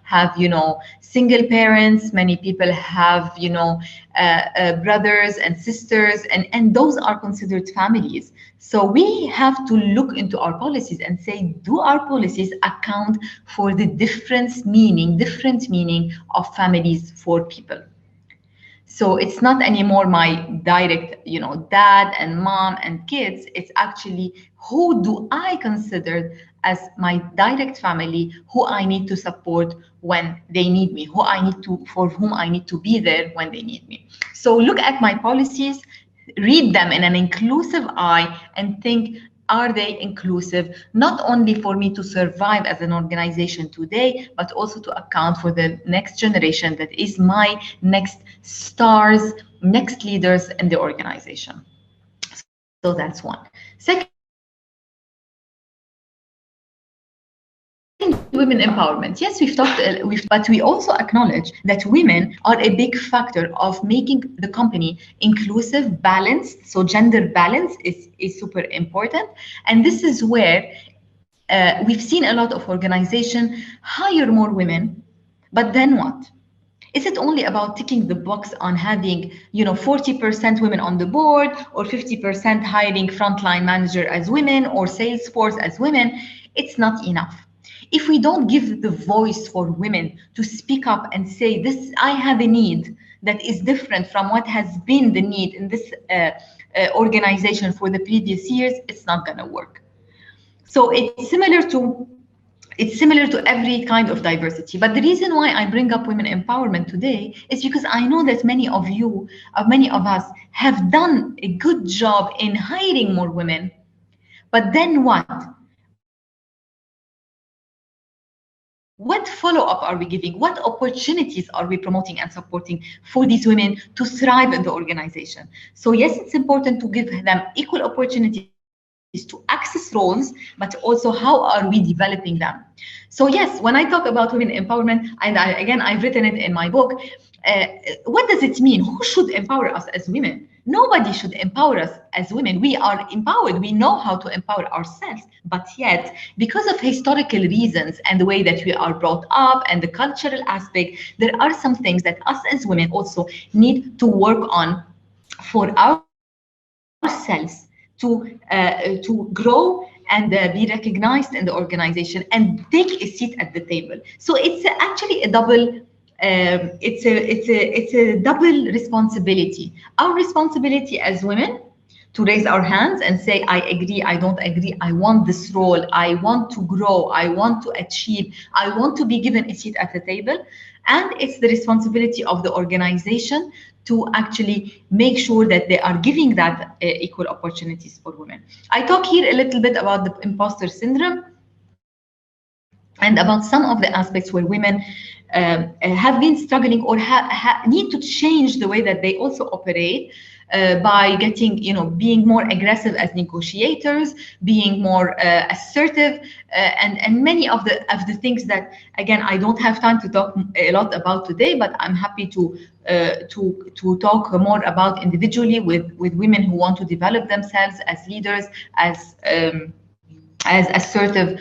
have, you know, single parents. Many people have, you know, brothers and sisters, and those are considered families. So we have to look into our policies and say, do our policies account for the different meaning of families for people? So it's not anymore my direct, you know, dad and mom and kids. It's actually who do I consider as my direct family, who I need to support when they need me, for whom I need to be there when they need me. So look at my policies, read them in an inclusive eye and think, are they inclusive, not only for me to survive as an organization today, but also to account for the next generation that is my next stars, next leaders in the organization. So that's one. Second, women empowerment. Yes, we've talked, but we also acknowledge that women are a big factor of making the company inclusive, balanced. So gender balance is super important. And this is where we've seen a lot of organizations hire more women, but then what? Is it only about ticking the box on having, 40% women on the board, or 50% hiring frontline manager as women, or sales force as women? It's not enough. If we don't give the voice for women to speak up and say, this, I have a need that is different from what has been the need in this organization for the previous years, it's not going to work. So it's similar to every kind of diversity. But the reason why I bring up women empowerment today is because I know that many of us have done a good job in hiring more women. But then what? What follow-up are we giving? What opportunities are we promoting and supporting for these women to thrive in the organization? So yes, it's important to give them equal opportunities to access roles, but also how are we developing them? So yes, when I talk about women empowerment, and I've written it in my book, what does it mean? Who should empower us as women? Nobody should empower us as women. We are empowered. We know how to empower ourselves. But yet, because of historical reasons and the way that we are brought up and the cultural aspect, there are some things that us as women also need to work on for ourselves to grow and be recognized in the organization and take a seat at the table. So it's actually a double. It's a double responsibility. Our responsibility as women to raise our hands and say, I agree, I don't agree, I want this role, I want to grow, I want to achieve, I want to be given a seat at the table. And it's the responsibility of the organization to actually make sure that they are giving that equal opportunities for women. I talk here a little bit about the imposter syndrome and about some of the aspects where women have been struggling or need to change the way that they also operate by getting, being more aggressive as negotiators, being more assertive, and many of the things that, again, I don't have time to talk a lot about today, but I'm happy to talk more about individually with women who want to develop themselves as leaders, as assertive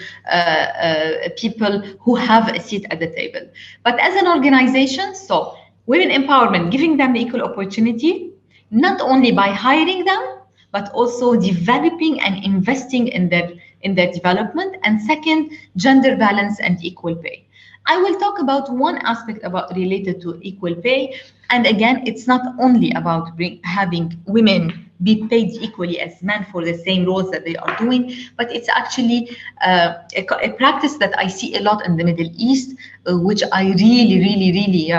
people who have a seat at the table. But as an organization, so women empowerment, giving them the equal opportunity, not only by hiring them, but also developing and investing in their development. And second, gender balance and equal pay. I will talk about one aspect related to equal pay. And again, it's not only about having women be paid equally as men for the same roles that they are doing, but it's actually a practice that I see a lot in the Middle East, which I really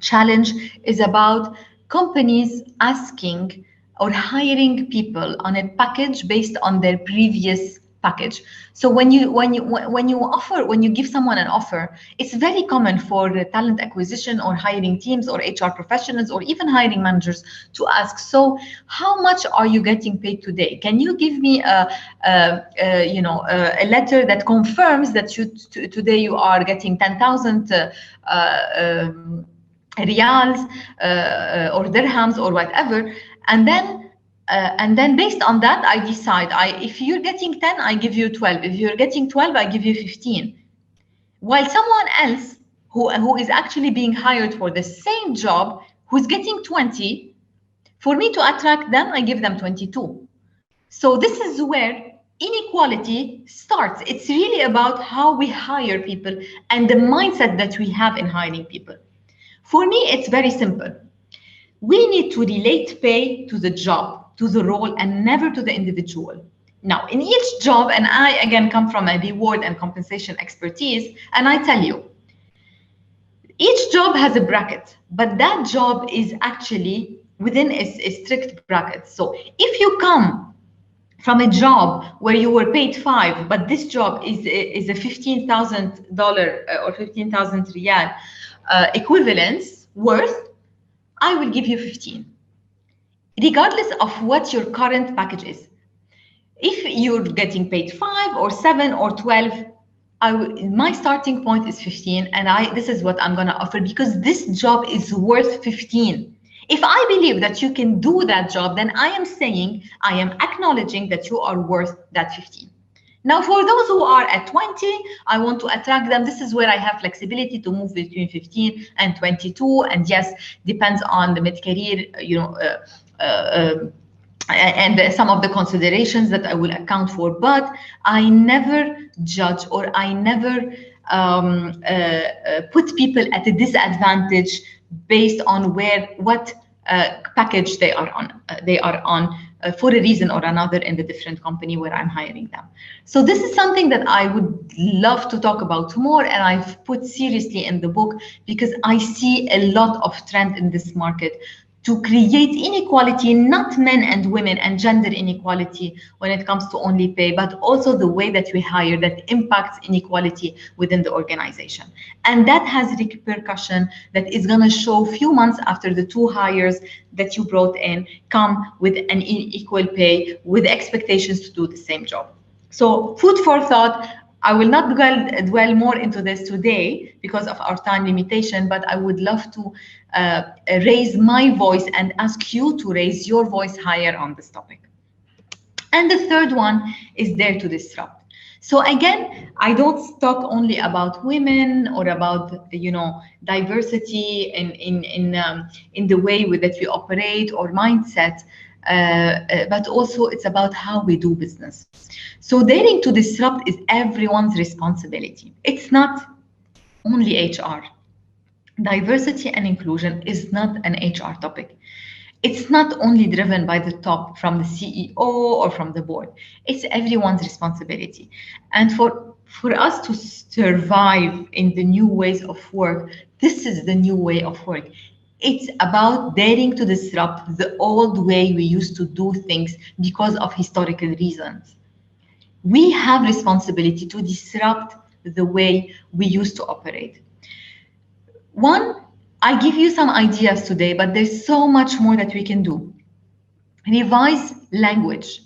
challenge, is about companies asking or hiring people on a package based on their previous package. So when you give someone an offer, it's very common for talent acquisition or hiring teams or HR professionals or even hiring managers to ask, so how much are you getting paid today? Can you give me a letter that confirms that today you are getting 10,000 riyals or dirhams or whatever, and then based on that, I decide, if you're getting 10, I give you 12. If you're getting 12, I give you 15. While someone else who is actually being hired for the same job, who's getting 20, for me to attract them, I give them 22. So this is where inequality starts. It's really about how we hire people and the mindset that we have in hiring people. For me, it's very simple. We need to relate pay to the job, to the role, and never to the individual. Now, in each job, and I again come from a reward and compensation expertise, and I tell you, each job has a bracket, but that job is actually within a strict bracket. So if you come from a job where you were paid 5, but this job is a $15,000 or 15,000 riyal equivalence worth, I will give you 15, regardless of what your current package is. If you're getting paid 5 or 7 or 12, my starting point is 15, and this is what I'm going to offer, because this job is worth 15. If I believe that you can do that job, then I am saying, I am acknowledging that you are worth that 15. Now, for those who are at 20, I want to attract them. This is where I have flexibility to move between 15 and 22. And yes, depends on the mid-career, and some of the considerations that I will account for. But I never judge, or I never put people at a disadvantage based on what package they are on for a reason or another in the different company where I'm hiring them. So this is something that I would love to talk about more, and I've put seriously in the book because I see a lot of trend in this market to create inequality, not men and women and gender inequality when it comes to only pay, but also the way that we hire that impacts inequality within the organization. And that has repercussion that is gonna show few months after the 2 hires that you brought in come with an equal pay, with expectations to do the same job. So food for thought. I will not dwell more into this today because of our time limitation, but I would love to raise my voice and ask you to raise your voice higher on this topic. And the third one is dare to disrupt. So again, I don't talk only about women or about diversity in the way that we operate or mindset. But also it's about how we do business. So daring to disrupt is everyone's responsibility. It's not only HR. Diversity and inclusion is not an HR topic. It's not only driven by the top from the CEO or from the board. It's everyone's responsibility. And for us to survive in the new ways of work, this is the new way of work. It's about daring to disrupt the old way we used to do things because of historical reasons. We have responsibility to disrupt the way we used to operate. One, I give you some ideas today, but there's so much more that we can do. Revise language.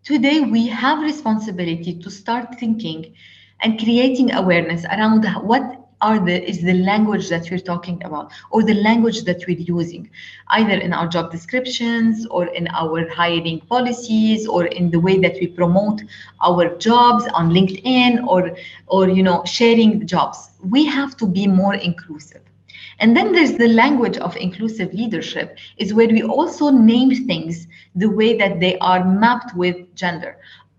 Today, we have responsibility to start thinking and creating awareness around what is the language that we're talking about, or the language that we're using, either in our job descriptions or in our hiring policies or in the way that we promote our jobs on LinkedIn or sharing the jobs. We have to be more inclusive. And then there's the language of inclusive leadership, is where we also name things the way that they are mapped with gender.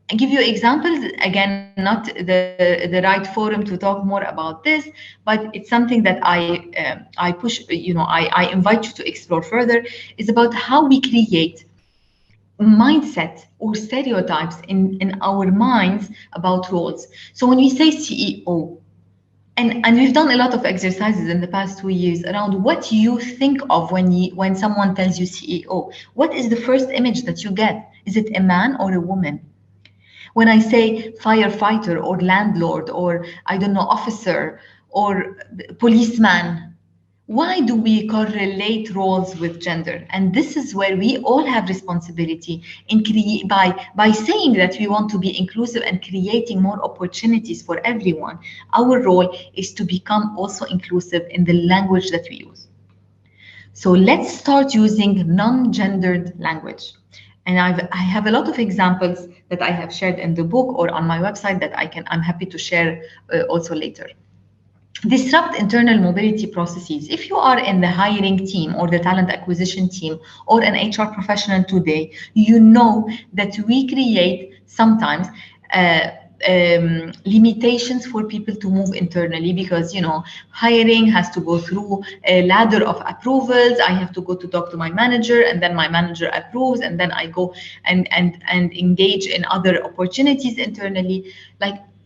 I give you examples, again, not the right forum to talk more about this, but it's something that I push, I invite you to explore further, is about how we create mindset or stereotypes in our minds about roles. So when we say CEO, and we've done a lot of exercises in the past 2 years around what you think of when someone tells you CEO. What is the first image that you get? Is it a man or a woman? When I say firefighter or landlord or, I don't know, officer or policeman, why do we correlate roles with gender? And this is where we all have responsibility in by saying that we want to be inclusive and creating more opportunities for everyone. Our role is to become also inclusive in the language that we use. So let's start using non-gendered language. And I have a lot of examples that I have shared in the book or on my website that I'm happy to share also later. Disrupt internal mobility processes. If you are in the hiring team or the talent acquisition team or an HR professional today, you know that we create sometimes limitations for people to move internally because, hiring has to go through a ladder of approvals. I have to go to talk to my manager, and then my manager approves, and then I go and engage in other opportunities internally.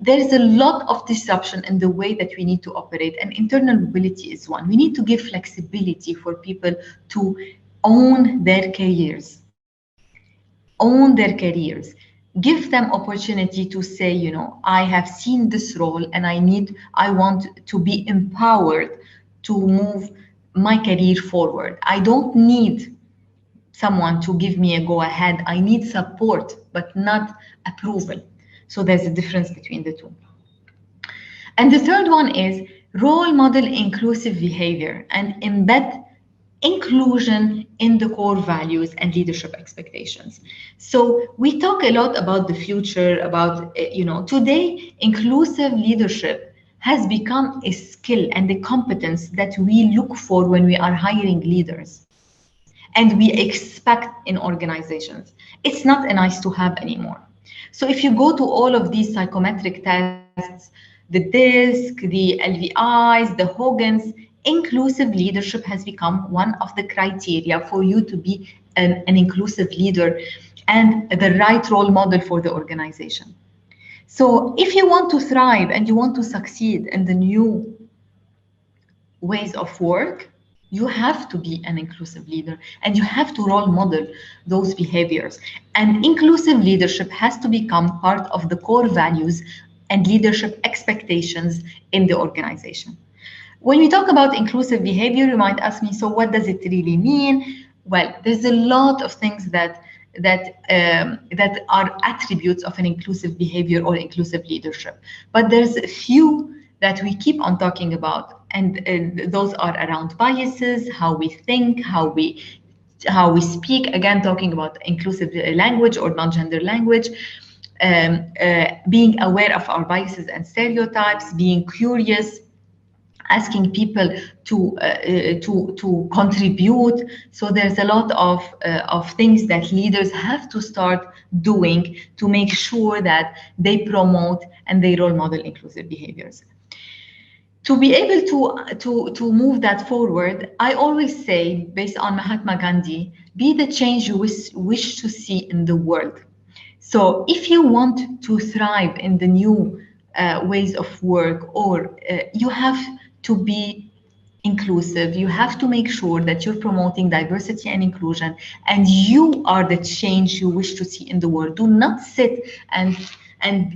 There's a lot of disruption in the way that we need to operate, and internal mobility is one. We need to give flexibility for people to own their careers. Give them opportunity to say, I have seen this role and I want to be empowered to move my career forward. I don't need someone to give me a go ahead. I need support, but not approval. So there's a difference between the two. And the third one is role model inclusive behavior and embed inclusion in the core values and leadership expectations. So we talk a lot about the future, about, today, inclusive leadership has become a skill and a competence that we look for when we are hiring leaders. And we expect in organizations. It's not a nice to have anymore. So if you go to all of these psychometric tests, the DISC, the LVIs, the Hogan's, inclusive leadership has become one of the criteria for you to be an inclusive leader and the right role model for the organization. So if you want to thrive and you want to succeed in the new ways of work, you have to be an inclusive leader and you have to role model those behaviors. And inclusive leadership has to become part of the core values and leadership expectations in the organization. When we talk about inclusive behavior, you might ask me, so what does it really mean? Well, there's a lot of things that are attributes of an inclusive behavior or inclusive leadership. But there's a few that we keep on talking about, and those are around biases, how we think, how we speak, again, talking about inclusive language or non-gender language, being aware of our biases and stereotypes, being curious, asking people to contribute. So there's a lot of things that leaders have to start doing to make sure that they promote and they role model inclusive behaviors. To be able to move that forward, I always say, based on Mahatma Gandhi, be the change you wish to see in the world. So if you want to thrive in the new ways of work, or you have to be inclusive, you have to make sure that you're promoting diversity and inclusion, and you are the change you wish to see in the world. Do not sit and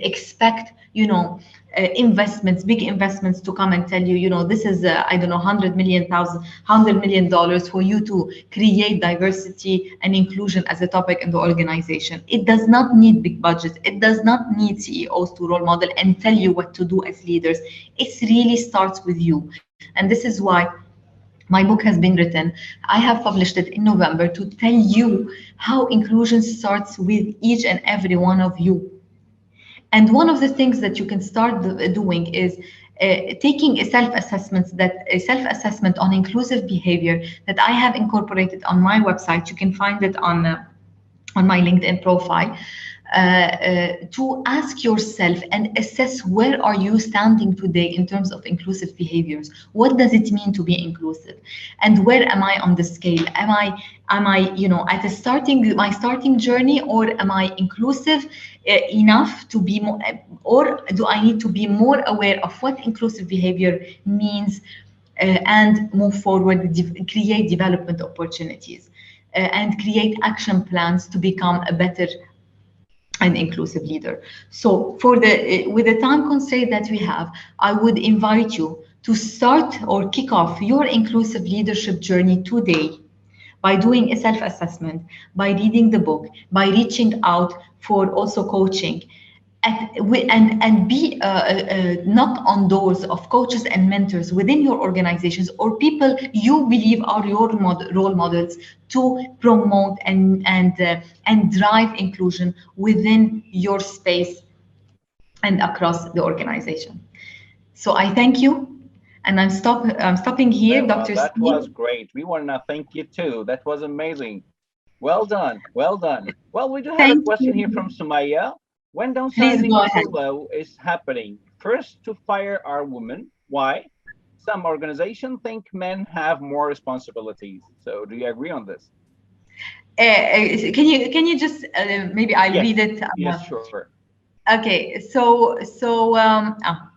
expect, investments, big investments to come and tell you, this is, I don't know, $100 million for you to create diversity and inclusion as a topic in the organization. It does not need big budgets. It does not need CEOs to role model and tell you what to do as leaders. It really starts with you. And this is why my book has been written. I have published it in November to tell you how inclusion starts with each and every one of you. And one of the things that you can start doing is taking a self-assessment on inclusive behavior that I have incorporated on my website. You can find it on my LinkedIn profile. To ask yourself and assess, where are you standing today in terms of inclusive behaviors? What does it mean to be inclusive? And where am I on the scale? Am I at my starting journey, or am I inclusive enough to be more, or do I need to be more aware of what inclusive behavior means and move forward, create development opportunities and create action plans to become a better and inclusive leader. So with the time constraint that we have, I would invite you to start or kick off your inclusive leadership journey today by doing a self-assessment, by reading the book, by reaching out for also coaching, and be knock on doors of coaches and mentors within your organizations or people you believe are your role models to promote and drive inclusion within your space and across the organization. So I thank you. And I'm stopping here, Dr. That was great. We want to thank you too. That was amazing. Well done. Well done. Well, we do have a question here from Sumaya. When downsizing furlough is happening, first to fire our women. Why? Some organizations think men have more responsibilities. So do you agree on this? Can you just maybe I'll read it. Yes, sure. Okay, so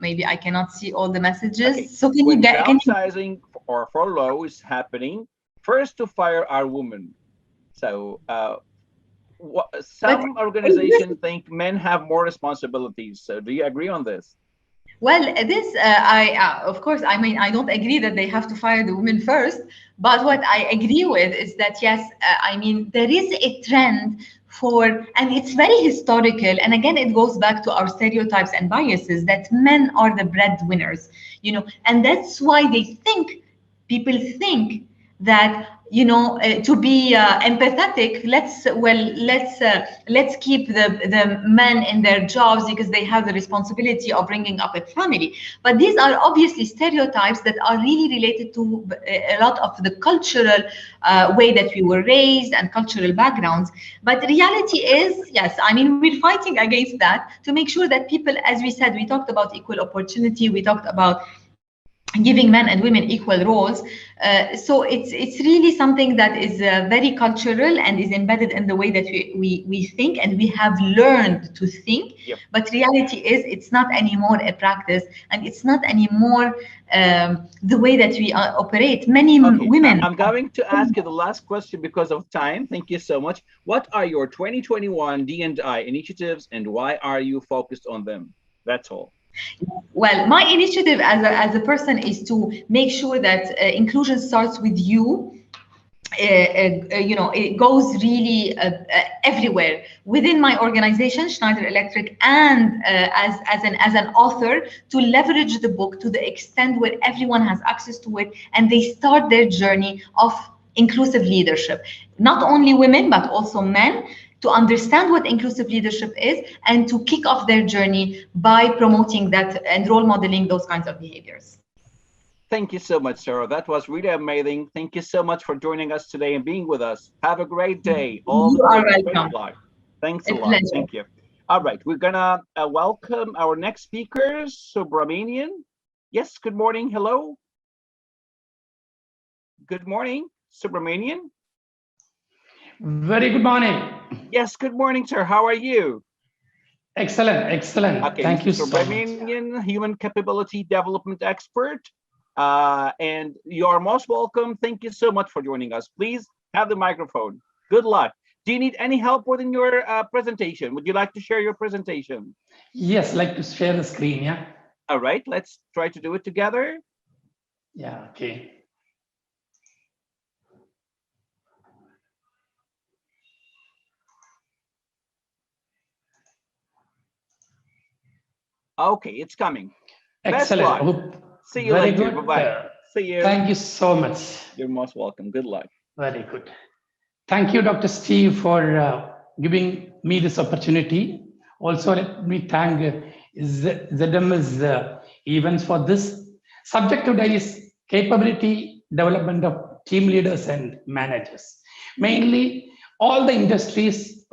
maybe I cannot see all the messages. Okay. So when downsizing or furlough is happening, first to fire our women. So some organizations think men have more responsibilities. So do you agree on this? Well, this of course, I mean, I don't agree that they have to fire the women first, but what I agree with is that yes, I mean, there is a trend and it's very historical, and again it goes back to our stereotypes and biases that men are the breadwinners, and that's why people think that, you know, to be empathetic, let's keep the men in their jobs because they have the responsibility of bringing up a family. But these are obviously stereotypes that are really related to a lot of the cultural way that we were raised and cultural backgrounds. But the reality is, yes, I mean, we're fighting against that to make sure that people, as we said, we talked about equal opportunity, we talked about giving men and women equal roles. So it's really something that is very cultural and is embedded in the way that we think and we have learned to think. Yep. But reality is it's not anymore a practice, and it's not anymore the way that we operate. Many women. I'm going to ask you the last question because of time. Thank you so much. What are your 2021 D&I initiatives and why are you focused on them? That's all. Well, my initiative as a person is to make sure that inclusion starts with you. You know, it goes really everywhere within my organization, Schneider Electric, and as an author, to leverage the book to the extent where everyone has access to it and they start their journey of inclusive leadership. Not only women, but also men, to understand what inclusive leadership is and to kick off their journey by promoting that and role modeling those kinds of behaviors. Thank you so much, Sarah. That was really amazing. Thank you so much for joining us today and being with us. Have a great day. You are welcome. Thanks a lot. Pleasure. Thank you. All right, we're gonna welcome our next speaker, Subramanian. Yes, good morning. Hello. Good morning, Subramanian. Very good morning. Yes, good morning, sir. How are you? Excellent, excellent. Okay, Thank you so much. Subramanian, human capability development expert. And you are most welcome. Thank you so much for joining us. Please have the microphone. Good luck. Do you need any help within your presentation? Would you like to share your presentation? Yes, like to share the screen, yeah? All right, let's try to do it together. Yeah, okay. Okay, it's coming. Excellent. See you Very later. good. Bye-bye. See you. Thank you so much. You're most welcome. Good luck. Very good. Thank you, Dr. Steve, for giving me this opportunity. Also, let me thank ZM's events for this. Subject today is capability development of team leaders and managers. Mainly, all the industries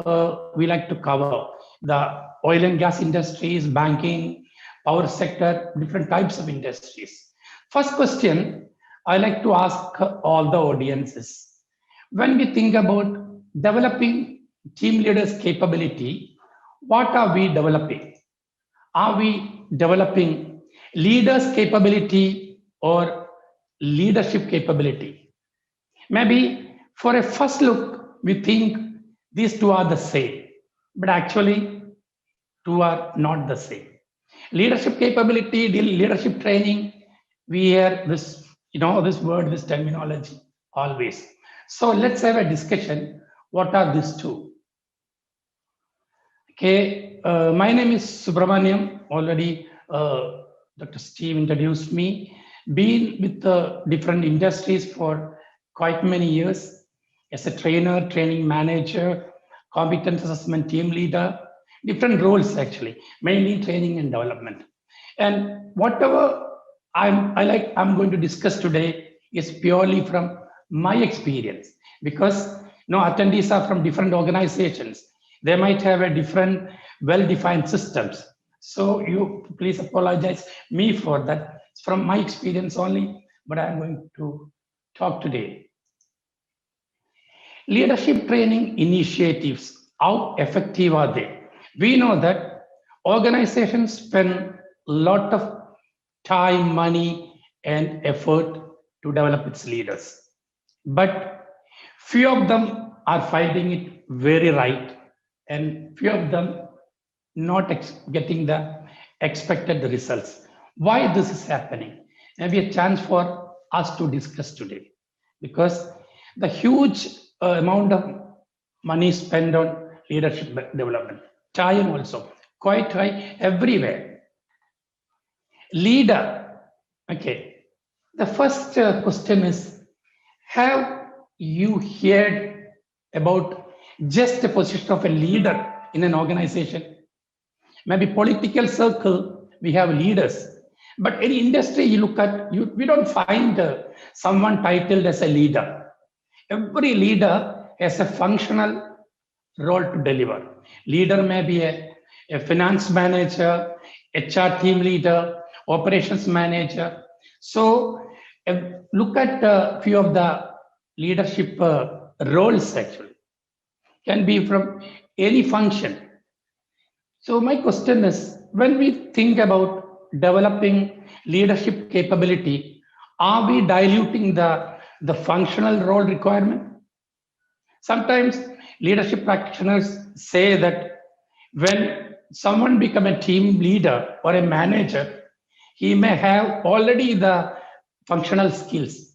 we like to cover. The oil and gas industries, banking, power sector, different types of industries. First question I like to ask all the audiences. When we think about developing team leaders' capability, what are we developing? Are we developing leaders' capability or leadership capability? Maybe for a first look, we think these two are the same, but actually two are not the same. Leadership capability, leadership training, we hear this, this word, this terminology always. So let's have a discussion. What are these two? Okay, my name is Subramanian. Already Dr. Steve introduced me. Been with different industries for quite many years as a trainer, training manager, competence assessment team leader, different roles actually, mainly training and development. And whatever I'm going to discuss today is purely from my experience, because attendees are from different organizations. They might have a different well-defined systems. So you please apologize me for that. It's from my experience only, but I'm going to talk today. Leadership training initiatives, how effective are they? We know that organizations spend a lot of time, money, and effort to develop its leaders. But few of them are finding it very right, and few of them not getting the expected results. Why this is happening? Maybe a chance for us to discuss today, because the huge amount of money spent on leadership development, time also quite high everywhere. Leader, okay. The first question is, Have you heard about just a position of a leader in an organization? Maybe political circle, we have leaders. But any industry you look at, we don't find someone titled as a leader. Every leader has a functional role to deliver. Leader may be a finance manager, HR team leader, operations manager. So look at a few of the leadership roles actually. Can be from any function. So my question is, when we think about developing leadership capability, are we diluting the functional role requirement? Sometimes leadership practitioners say that when someone becomes a team leader or a manager, he may have already the functional skills.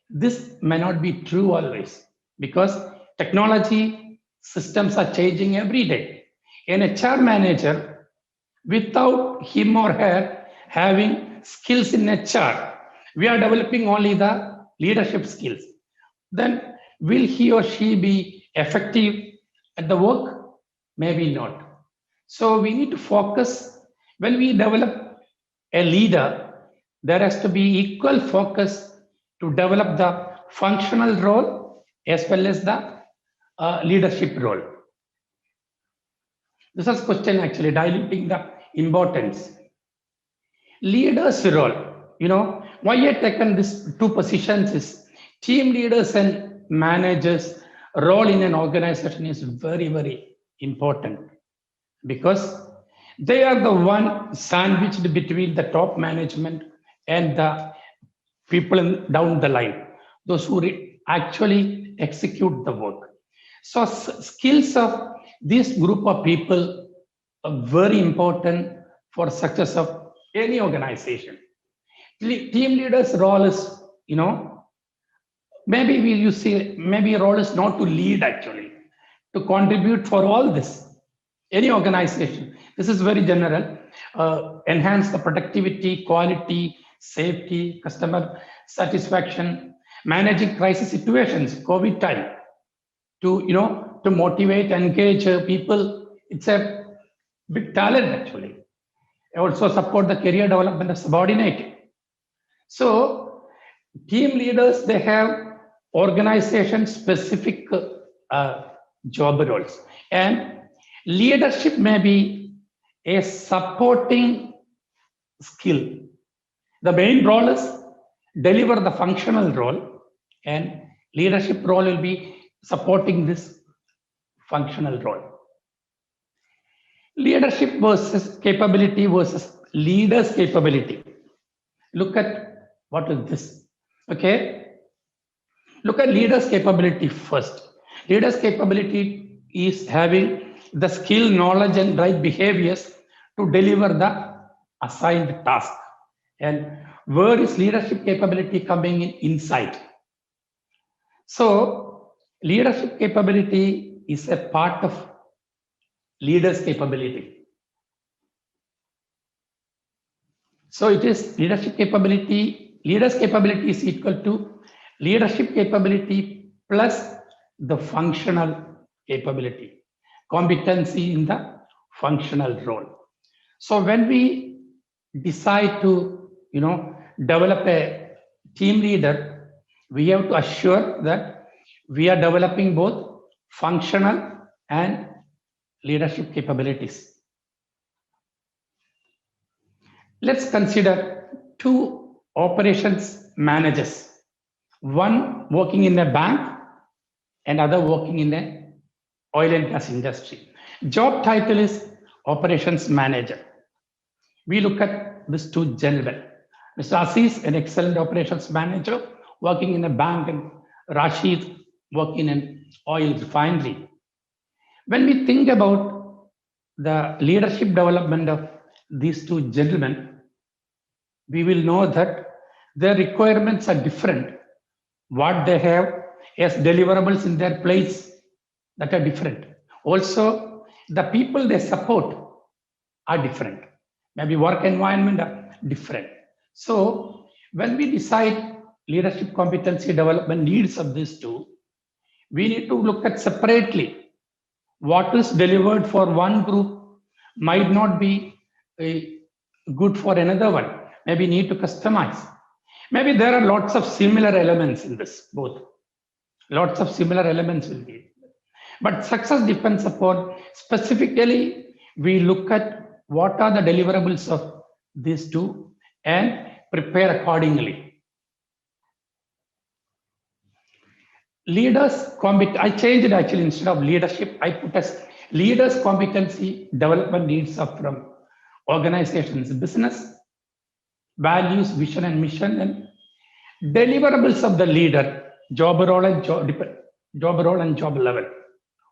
This may not be true always because technology systems are changing every day. An HR manager, without him or her having skills in HR, we are developing only the leadership skills. Then will he or she be effective at the work? Maybe not. So we need to focus. When we develop a leader, there has to be equal focus to develop the functional role as well as the leadership role. This is question actually, diluting the importance. Leaders role, why I taken these two positions is team leaders and managers role in an organization is very, very important because they are the one sandwiched between the top management and the people down the line, those who actually execute the work. So skills of this group of people are very important for success of any organization. Team leaders' role is, maybe role is not to lead actually, to contribute for all this. Any organization, this is very general, enhance the productivity, quality, safety, customer satisfaction, managing crisis situations, COVID time, to motivate, engage people. It's a big talent actually. Also support the career development of subordinate. So team leaders, they have organization specific job roles, and leadership may be a supporting skill. The main role is deliver the functional role, and leadership role will be supporting this functional role. Leadership versus capability versus leaders' capability. Look at what is this. Okay. Look at leaders' capability first. Leaders' capability is having the skill, knowledge, and right behaviors to deliver the assigned task. And where is leadership capability coming in? Inside. So leadership capability is a part of leaders' capability. So it is leadership capability. Leaders' capability is equal to leadership capability plus the functional capability, competency in the functional role. So when we decide to, develop a team leader, we have to assure that we are developing both functional and leadership capabilities. Let's consider two operations managers, one working in a bank and other working in the oil and gas industry. Job title is operations manager. We look at these two gentlemen. Mr. Aziz, an excellent operations manager working in a bank, and Rashid working in oil refinery. When we think about the leadership development of these two gentlemen, we will know that their requirements are different. What they have as deliverables in their place that are different. Also, the people they support are different. Maybe work environment are different. So when we decide leadership competency development needs of these two, we need to look at separately. What is delivered for one group might not be good for another one. Maybe need to customize. Maybe there are lots of similar elements in this, both. Lots of similar elements will be. But success depends upon, specifically, we look at what are the deliverables of these two and prepare accordingly. Leaders, I changed it actually, instead of leadership, I put as leaders competency development needs of from organizations, business, values, vision and mission, and deliverables of the leader, job role and job level.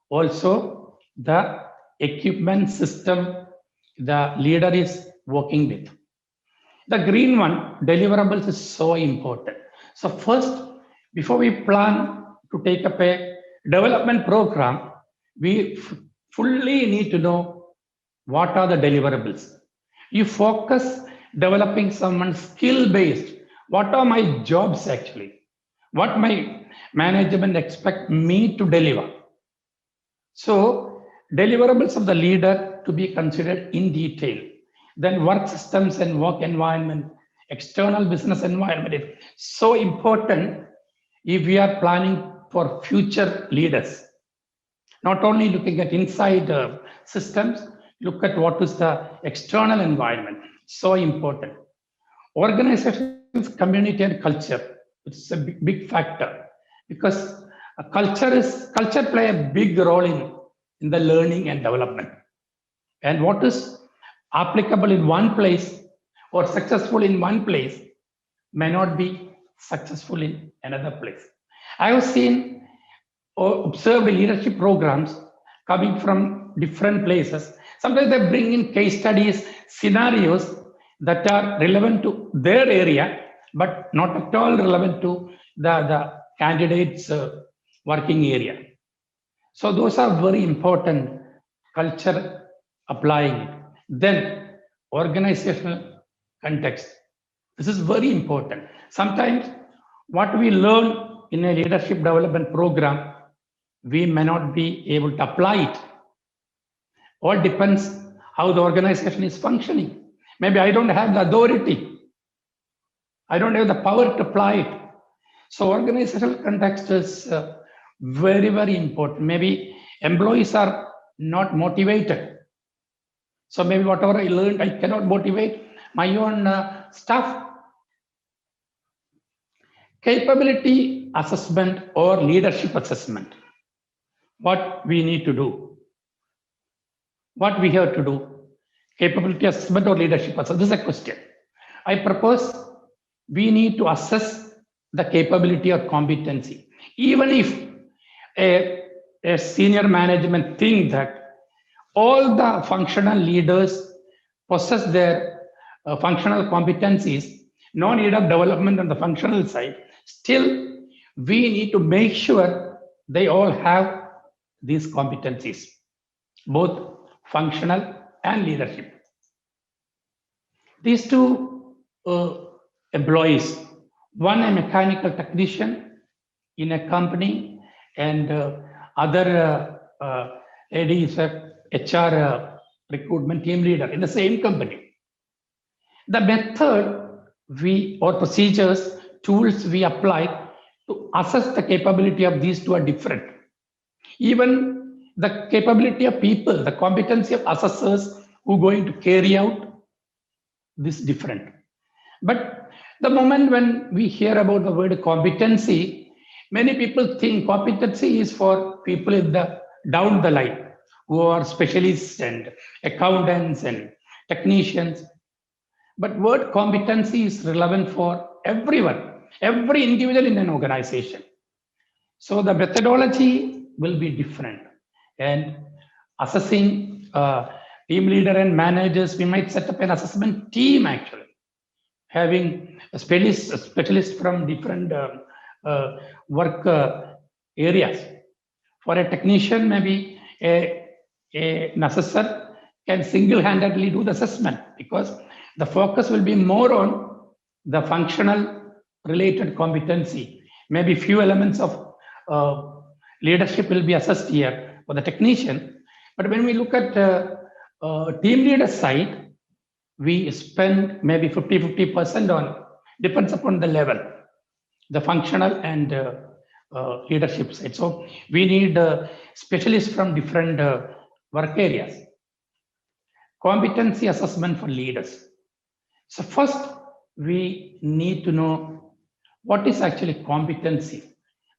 Also, the equipment system the leader is working with. The green one, deliverables, is so important. So first, before we plan to take up a development program, we fully need to know what are the deliverables. You focus developing someone skill-based. What are my jobs actually? What my management expect me to deliver? So deliverables of the leader to be considered in detail. Then work systems and work environment, external business environment is so important if we are planning for future leaders. Not only looking at inside systems, look at what is the external environment. So important. Organizations, community and culture, it's a big factor, because culture play a big role in the learning and development. And what is applicable in one place or successful in one place may not be successful in another place. I have seen or observed leadership programs coming from different places. Sometimes they bring in case studies, scenarios that are relevant to their area, but not at all relevant to the candidate's working area. So those are very important, culture applying. Then organizational context. This is very important. Sometimes what we learn in a leadership development program, we may not be able to apply it. All depends how the organization is functioning. Maybe I don't have the authority. I don't have the power to apply it. So organizational context is very, very important. Maybe employees are not motivated. So maybe whatever I learned, I cannot motivate my own staff. Capability assessment or leadership assessment. What we need to do. What we have to do. Capability assessment or leadership assessment. This is a question. I propose we need to assess the capability or competency. Even if a senior management think that all the functional leaders possess their functional competencies, no need of development on the functional side, still we need to make sure they all have these competencies, both functional and leadership. These two employees, one a mechanical technician in a company and other lady is a HR recruitment team leader in the same company. The method or procedures, tools we apply to assess the capability of these two are different. Even the capability of people, the competency of assessors who are going to carry out this different. But the moment when we hear about the word competency, many people think competency is for people in the down the line who are specialists and accountants and technicians. But word competency is relevant for everyone, every individual in an organization. So the methodology will be different. And assessing team leader and managers, we might set up an assessment team actually, having a specialist from different work areas. For a technician, maybe an assessor can single-handedly do the assessment because the focus will be more on the functional related competency. Maybe few elements of leadership will be assessed here for the technician. But when we look at team leader side, we spend maybe 50% on, depends upon the level, the functional and leadership side. So we need specialists from different work areas. Competency assessment for leaders. So first, we need to know what is actually competency.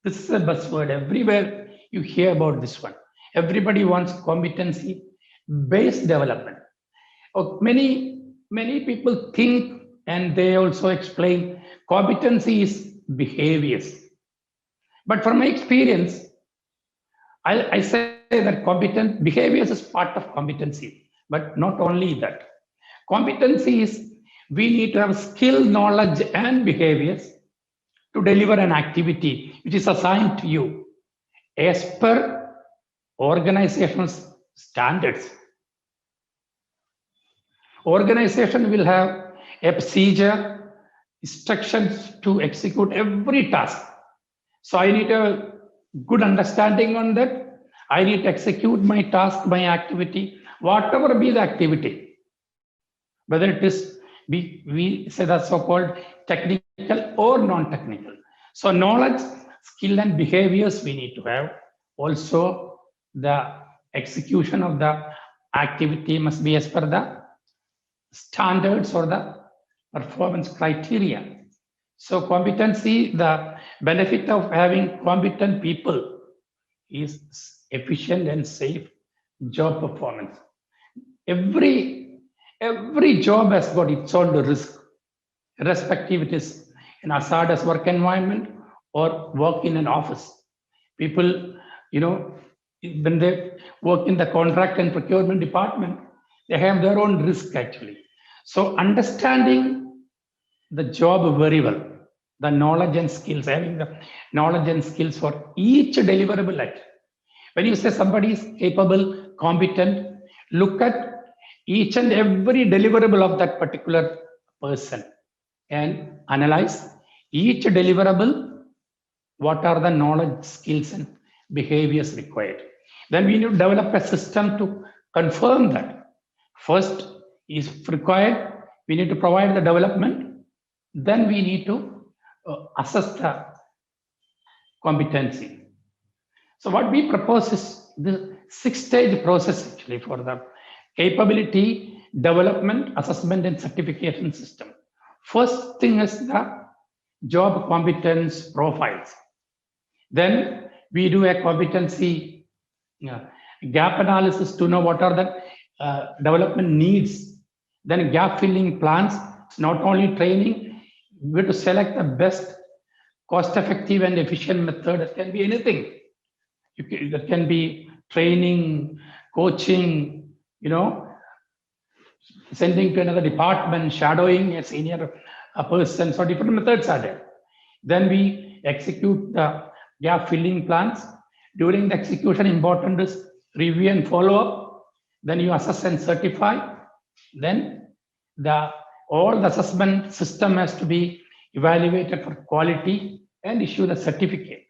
This is a buzzword. Everywhere you hear about this one. Everybody wants competency-based development. Many people think, and they also explain, competency is behaviors. But from my experience, I say that competent behaviors is part of competency, but not only that. Competency is we need to have skill, knowledge, and behaviors to deliver an activity which is assigned to you as per organizational standards. Organization will have a procedure, instructions to execute every task. So I need a good understanding on that. I need to execute my task, my activity, whatever be the activity, whether it is we say the so-called technical or non-technical. So knowledge, skill, and behaviors we need to have. Also, the execution of the activity must be as per the standards or the performance criteria. So competency, the benefit of having competent people is efficient and safe job performance. Every job has got its own risk, irrespective it is an hazardous work environment or work in an office. People, when they work in the contract and procurement department, they have their own risk actually. So understanding the job very well, the knowledge and skills, having the knowledge and skills for each deliverable act. When you say somebody is capable, competent, look at each and every deliverable of that particular person and analyze each deliverable, what are the knowledge, skills, and behaviors required. Then we need to develop a system to confirm that. First is required, we need to provide the development, then we need to assess the competency. So what we propose is the 6-stage process actually for the capability, development, assessment, and certification system. First thing is the job competence profiles. Then we do a competency gap analysis to know what are the development needs. Then gap filling plans. It's not only training, we have to select the best cost-effective and efficient method. It can be anything. That can be training, coaching, sending to another department, shadowing a senior person. So different methods are there. Then we execute the gap filling plans. During the execution, important is review and follow up. Then you assess and certify. Then all the assessment system has to be evaluated for quality and issue the certificate.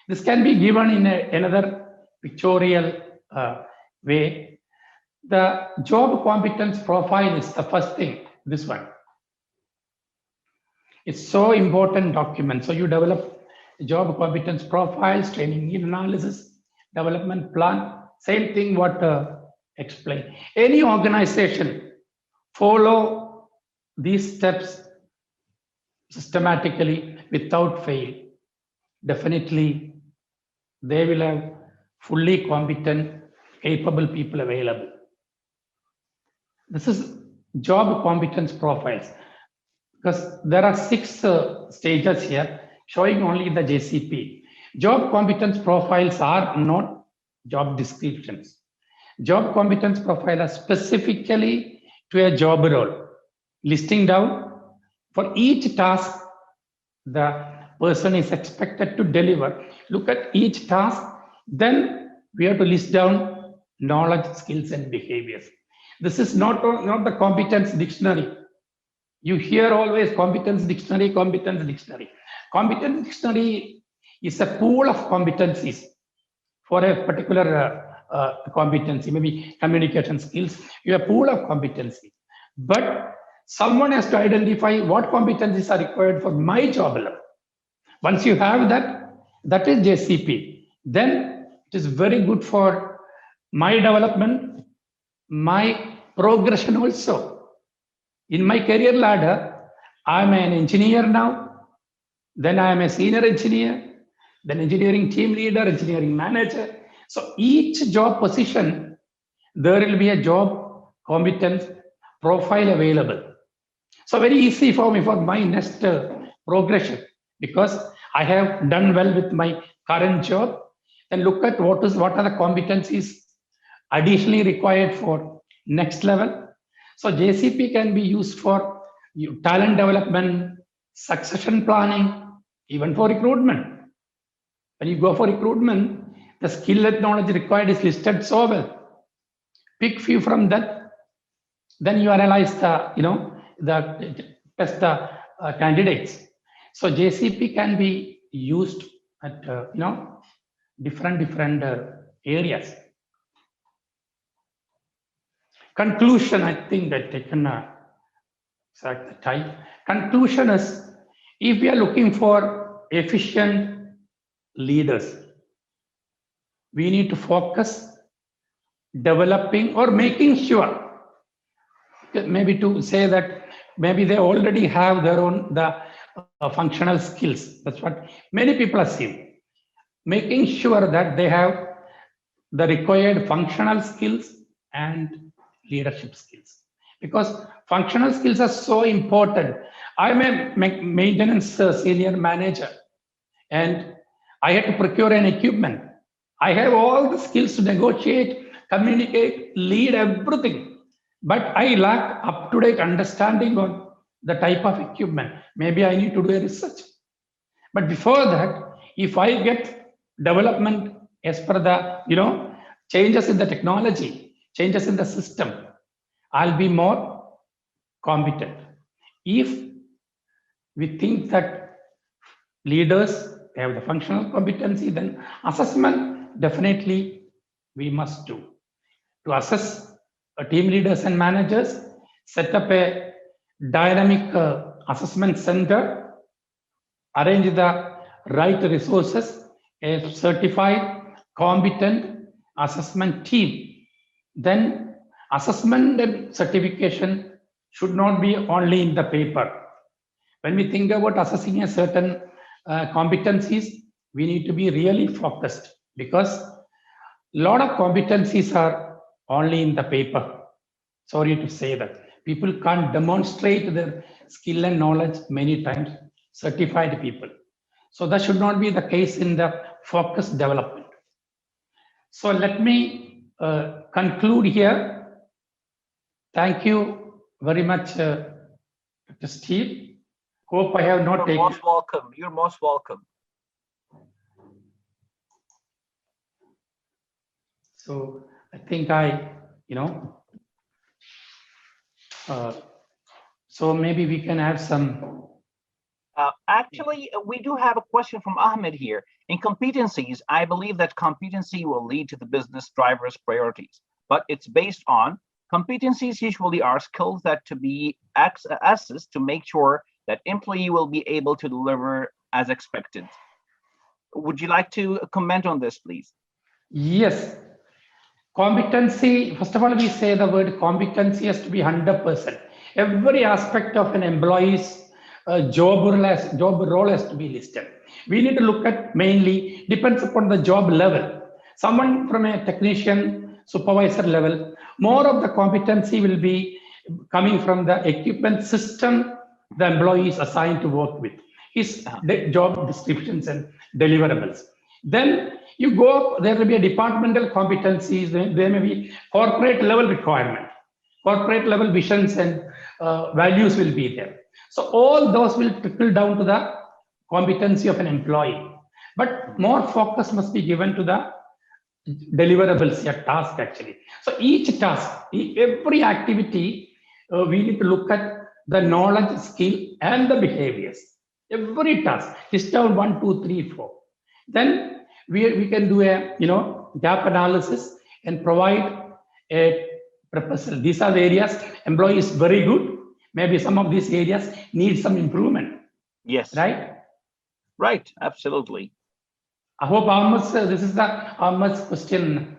This can be given in another pictorial way. The job competence profile is the first thing, this one. It's so important document. So you develop job competence profiles, training need analysis, development plan, same thing what explained. Any organization follow these steps systematically without fail, definitely they will have fully competent, capable people available. This is job competence profiles, because there are 6 stages here showing only the JCP. Job competence profiles are not job descriptions. Job competence profile are specifically to a job role, listing down for each task the person is expected to deliver. Look at each task, then we have to list down knowledge, skills, and behaviors. This is not the competence dictionary. You hear always competence dictionary, competence dictionary. Competence dictionary is a pool of competencies for a particular competency, maybe communication skills. You have a pool of competency, but someone has to identify what competencies are required for my job level. Once you have that, that is JCP. Then it is very good for my development, my progression also. In my career ladder, I'm an engineer now, then I am a senior engineer, then engineering team leader, engineering manager. So each job position, there will be a job competence profile available. So very easy for me for my next progression, because I have done well with my current job, and look at what are the competencies additionally required for next level. So JCP can be used for talent development, succession planning, even for recruitment. When you go for recruitment, the skill and knowledge required is listed so well. Pick few from that, then you analyze the best candidates. So JCP can be used at different areas. Conclusion, I think that taken the time. Conclusion is, if we are looking for efficient leaders, we need to focus developing or making sure, maybe to say that maybe they already have their own functional skills. That's what many people assume. Making sure that they have the required functional skills and leadership skills, because functional skills are so important. I'm a maintenance senior manager, and I had to procure an equipment. I have all the skills to negotiate, communicate, lead everything, but I lack up-to-date understanding on the type of equipment. Maybe I need to do a research. But before that, if I get development as per the changes in the technology, changes in the system, I'll be more competent. If we think that leaders have the functional competency, then assessment definitely we must do. To assess team leaders and managers, set up a dynamic assessment center, arrange the right resources, a certified, competent assessment team. Then assessment and certification should not be only in the paper. When we think about assessing a certain competencies, we need to be really focused, because a lot of competencies are only in the paper. Sorry to say that. People can't demonstrate their skill and knowledge many times, certified people. So that should not be the case in the focused development. So let me conclude here. Thank you very much, Dr. Steve. Hope I have not taken. You're most welcome. You're most welcome. So I think so maybe we can have some. Actually, we do have a question from Ahmed here. In competencies, I believe that competency will lead to the business driver's priorities, but it's based on competencies usually are skills that to be assessed to make sure that employee will be able to deliver as expected. Would you like to comment on this, please? Yes. Competency, first of all, we say the word competency has to be 100%. Every aspect of an employee's job role has to be listed. We need to look at mainly, depends upon the job level. Someone from a technician, supervisor level, more of the competency will be coming from the equipment system the employee is assigned to work with, his job descriptions and deliverables. Then you go up, there will be a departmental competencies, there may be corporate level requirement, corporate level visions and values will be there. So all those will trickle down to the competency of an employee. But more focus must be given to the deliverables, a task actually. So each task, every activity, we need to look at the knowledge, skill, and the behaviors. Every task, list down 1, 2, 3, 4. Then we can do a gap analysis and provide a proposal. These are the areas employee is very good. Maybe some of these areas need some improvement. Yes. Right? Right, absolutely. I hope this is the Ahmed's question.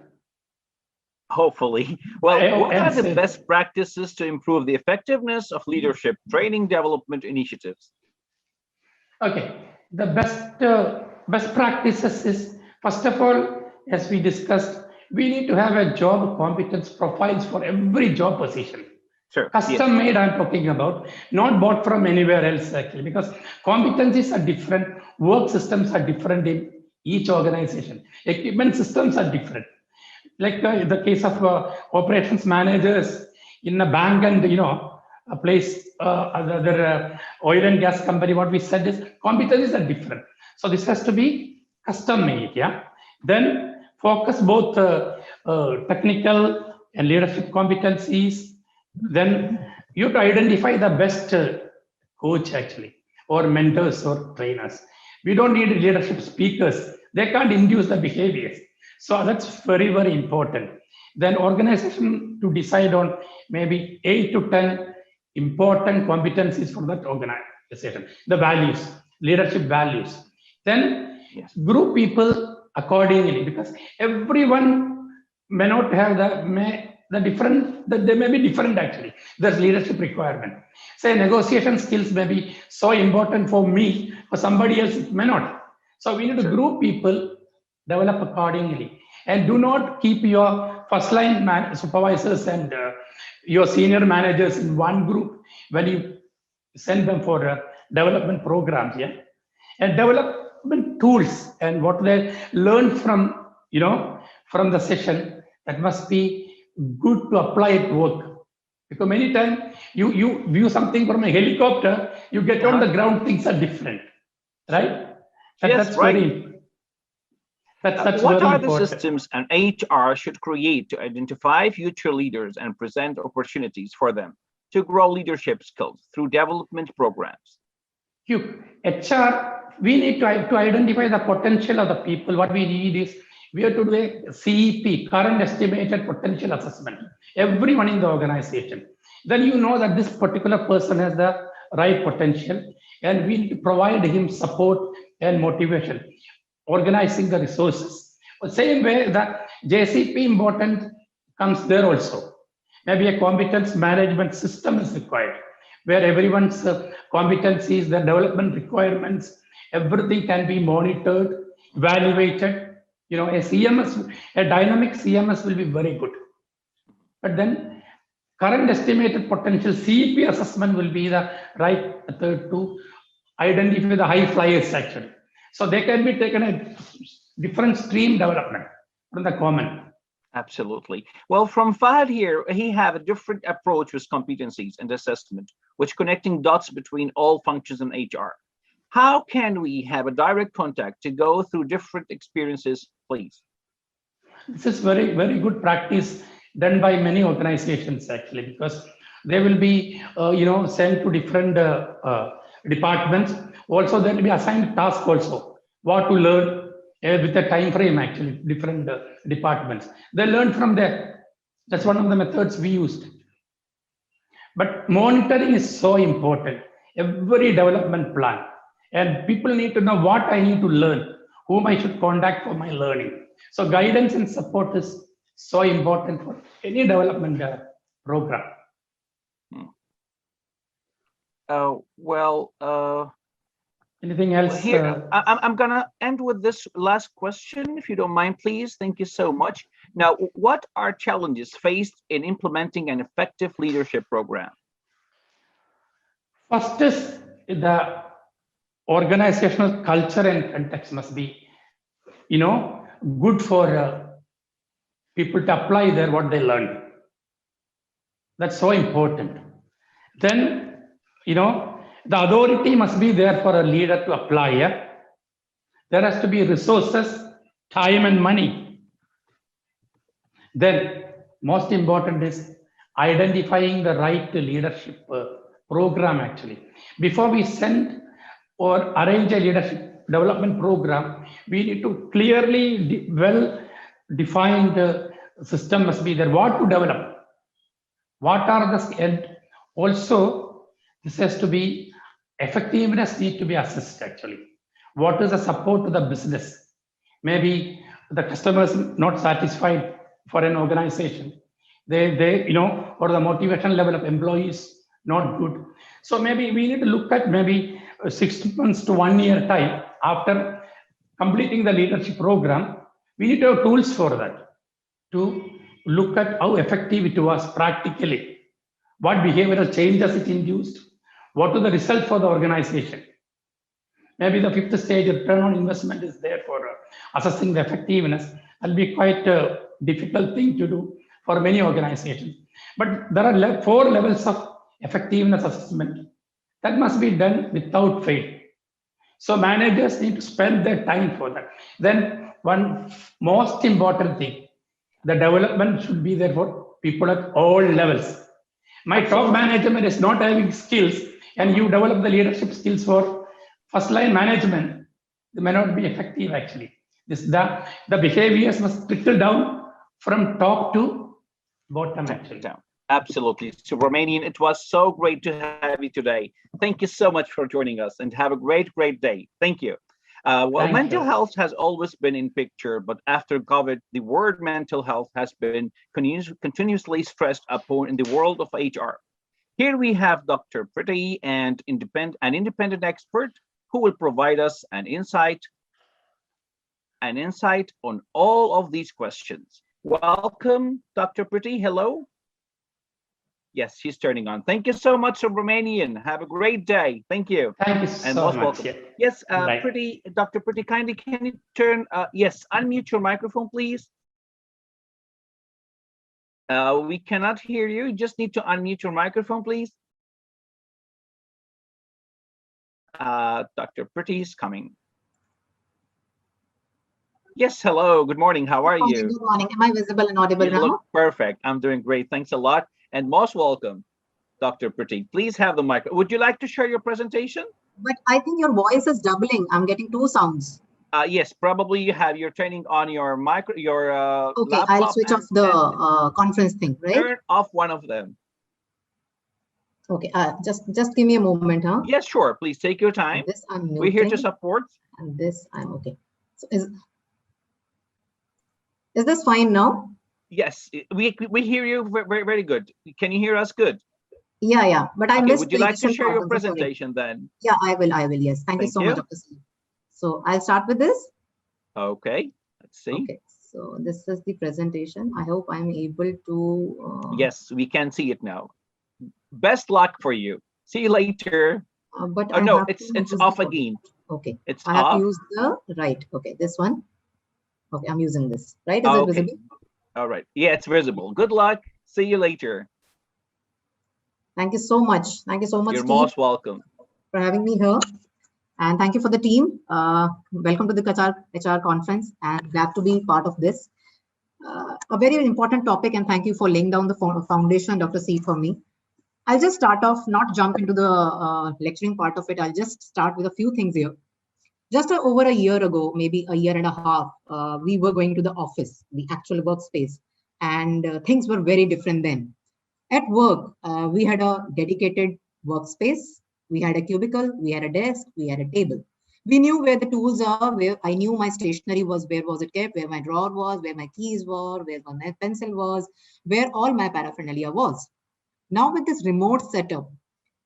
Hopefully. Well, what are the answered. best practices to improve the effectiveness of leadership training development initiatives? Okay, the best practices is, first of all, as we discussed, we need to have a job competence profiles for every job position. Sure. Custom made, I'm talking about, not bought from anywhere else actually, because competencies are different, work systems are different in each organization, equipment systems are different. Like the case of operations managers in a bank and a place, other oil and gas company, what we said is competencies are different. So this has to be custom made, yeah. Then focus both technical and leadership competencies. Then you have to identify the best coach actually, or mentors or trainers. We don't need leadership speakers. They can't induce the behaviors. So that's very, very important. Then organization to decide on maybe 8 to 10 important competencies for that organization. The values, leadership values. Then group people accordingly, because everyone may not have they may be different actually. There's leadership requirement. Say negotiation skills may be so important for me, for somebody else it may not. So we need to group people, develop accordingly, and do not keep your first line supervisors and your senior managers in one group when you send them for development programs. Yeah, and development tools and what they learn from from the session, that must be good to apply at work. Because many times you view something from a helicopter, you get on the ground, things are different, right? That's right. What are the systems an HR should create to identify future leaders and present opportunities for them to grow leadership skills through development programs? HR, we need to identify the potential of the people. What we need is, we have to do a CEP, current estimated potential assessment, everyone in the organization. Then you know that this particular person has the right potential, and we need to provide him support and motivation, organizing the resources. The same way that JCP important comes there also. Maybe a competence management system is required, where everyone's competencies, their development requirements, everything can be monitored, evaluated. A CMS, a dynamic CMS will be very good. But then current estimated potential CEP assessment will be the right method to identify the high flyers actually. So they can be taken a different stream development from the common. Absolutely. Well, from Fahad here, he have a different approach with competencies and assessment, which connecting dots between all functions in HR. How can we have a direct contact to go through different experiences, please? This is very, very good practice done by many organizations actually, because they will be, sent to different departments. Also, there will be assigned task also, what to learn with a time frame actually, different departments. They learn from there. That's one of the methods we used. But monitoring is so important. Every development plan. And people need to know what I need to learn, whom I should contact for my learning. So guidance and support is so important for any development program. Anything else? Here, I'm going to end with this last question, if you don't mind, please. Thank you so much. Now, what are challenges faced in implementing an effective leadership program? First is the organizational culture and context must be, good for people to apply there what they learned. That's so important. Then, the authority must be there for a leader to apply. Yeah? There has to be resources, time and money. Then, most important is identifying the right leadership program actually. Before we send or arrange a leadership development program, we need to clearly, well defined system must be there. What to develop? What are the skills? Also, this has to be effectiveness need to be assessed actually. What is the support to the business? Maybe the customers not satisfied for an organization. They or the motivation level of employees not good. So maybe we need to look at maybe 6 months to 1 year time after completing the leadership program. We need to have tools for that to look at how effective it was practically. What behavioral changes it induced? What is the result for the organization? Maybe the 5th stage return on investment is there for assessing the effectiveness. That'll be quite a difficult thing to do for many organizations. But there are 4 levels of effectiveness assessment that must be done without fail. So managers need to spend their time for that. Then one most important thing, the development should be there for people at all levels. My top management is not having skills, and you develop the leadership skills for first line management, they may not be effective actually. The behaviors must trickle down from top to bottom actually. Absolutely. Subramanian, it was so great to have you today. Thank you so much for joining us, and have a great day. Thank you. Well, mental health has always been in picture, but after COVID, the word mental health has been continuously stressed upon in the world of HR. Here we have Dr. Priti, an independent expert who will provide us an insight on all of these questions. Welcome, Dr. Priti. Hello. Yes, she's turning on. Thank you so much, Subramanian. Have a great day. Thank you. Thank you so much. Welcome. Yes, Priti, Dr. Priti, kindly can you turn, unmute your microphone, please. We cannot hear you. You just need to unmute your microphone, please. Dr. Priti is coming. Yes, hello. Good morning. How are you? Good morning. Am I visible and audible now? You look perfect. I'm doing great. Thanks a lot. And most welcome, Dr. Priti. Please have the mic. Would you like to share your presentation? But I think your voice is doubling. I'm getting 2 sounds. Yes, probably you're turning on your okay, laptop. I'll switch off the conference thing, right? Turn off one of them. Okay, just give me a moment, huh? Yes, sure. Please take your time. This I'm We're here to support. And this I'm okay. So is this fine now? Yes, we hear you very good. Can you hear us good? Yeah. But I missed. Would you like to share your presentation then? Yeah, I will. Yes. Thank you so much, Dr. C. So I'll start with this. Okay. Let's see. Okay. So this is the presentation. I hope I'm able to. Yes, we can see it now. Best luck for you. See you later. But no, it's off again. Okay. It's I have to use the right. Okay, this one. Okay, I'm using this. Right? Is it visible? All right. Yeah, it's visible. Good luck. See you later. Thank you so much. Thank you so much. You're most welcome for having me here. And thank you for the team. Welcome to the Qatar HR Conference, and glad to be part of this. A very important topic, and thank you for laying down the foundation, Dr. C, for me. I'll just start off, not jump into the lecturing part of it. I'll just start with a few things here. Just over a year ago, maybe a year and a half, we were going to the office, the actual workspace, and things were very different then. At work, we had a dedicated workspace. We had a cubicle, we had a desk, we had a table. We knew where the tools are, where I knew my stationery was, where was it kept, where my drawer was, where my keys were, where my pencil was, where all my paraphernalia was. Now with this remote setup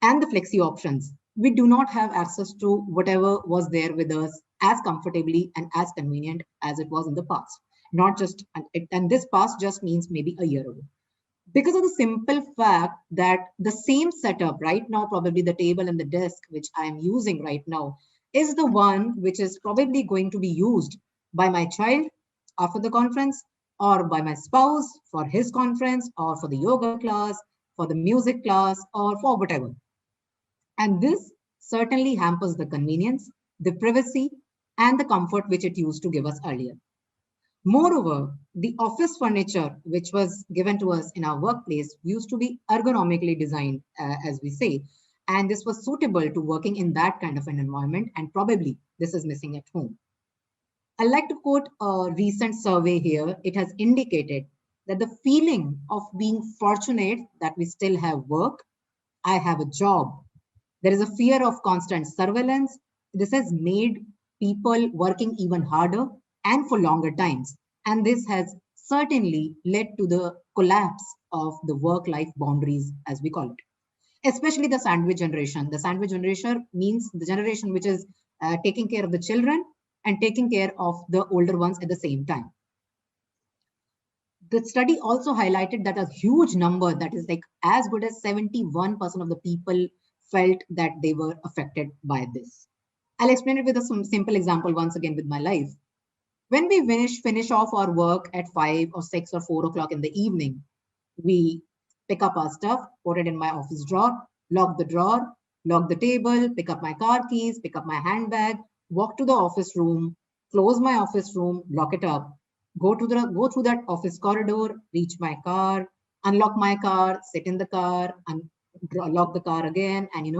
and the flexi options, we do not have access to whatever was there with us as comfortably and as convenient as it was in the past. Not just, and this past just means maybe a year ago. Because of the simple fact that the same setup right now, probably the table and the desk, which I'm using right now, is the one which is probably going to be used by my child after the conference, or by my spouse for his conference, or for the yoga class, for the music class, or for whatever. And this certainly hampers the convenience, the privacy, and the comfort which it used to give us earlier. Moreover, the office furniture which was given to us in our workplace used to be ergonomically designed, as we say, And this was suitable to working in that kind of an environment, and probably this is missing at home. I'd like to quote a recent survey here. It has indicated that the feeling of being fortunate that we still have work, I have a job, there is a fear of constant surveillance. This has made people working even harder and for longer times. And this has certainly led to the collapse of the work-life boundaries, as we call it, especially the sandwich generation. The sandwich generation means the generation which is taking care of the children and taking care of the older ones at the same time. The study also highlighted that a huge number, that is like as good as 71% of the people felt that they were affected by this. I'll explain it with a simple example once again with my life. When we finish off our work at 5 or 6 or 4 o'clock in the evening, we pick up our stuff, put it in my office drawer, lock the drawer, lock the table, pick up my car keys, pick up my handbag, walk to the office room, close my office room, lock it up, go through that office corridor, reach my car, unlock my car, sit in the car, and lock the car again, and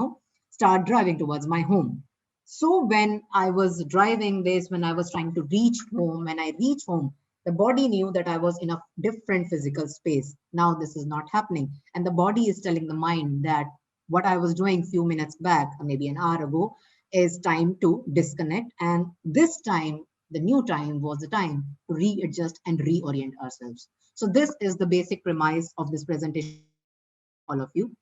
start driving towards my home. So when I was driving this, when I was trying to reach home, when I reach home, the body knew that I was in a different physical space. Now this is not happening. And the body is telling the mind that what I was doing a few minutes back, or maybe an hour ago, is time to disconnect. And this time, the new time, was the time to readjust and reorient ourselves. So this is the basic premise of this presentation, all of you.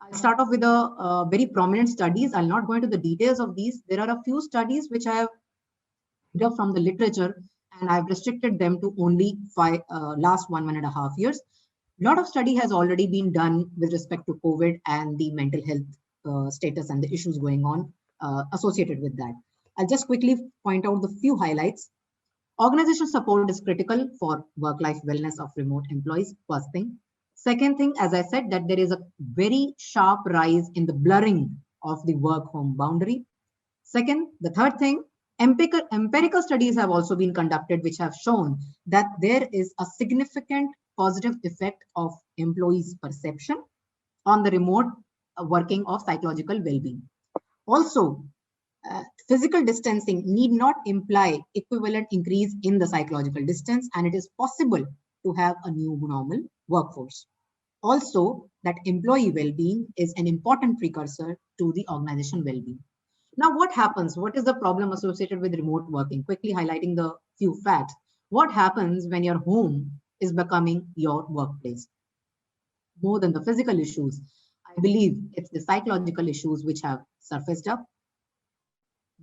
I'll start off with a very prominent studies. I'll not go into the details of these. There are a few studies which I have picked up from the literature, and I've restricted them to only last 1.5 years. A lot of study has already been done with respect to COVID and the mental health status and the issues going on associated with that. I'll just quickly point out the few highlights. Organizational support is critical for work-life wellness of remote employees, first thing. Second thing, as I said, that there is a very sharp rise in the blurring of the work-home boundary. Second, the third thing, empirical studies have also been conducted which have shown that there is a significant positive effect of employees' perception on the remote working of psychological well-being. Also, physical distancing need not imply equivalent increase in the psychological distance, and it is possible to have a new normal workforce. Also, that employee well-being is an important precursor to the organization well-being. Now, what happens? What is the problem associated with remote working? Quickly highlighting the few facts. What happens when your home is becoming your workplace? More than the physical issues, I believe it's the psychological issues which have surfaced up.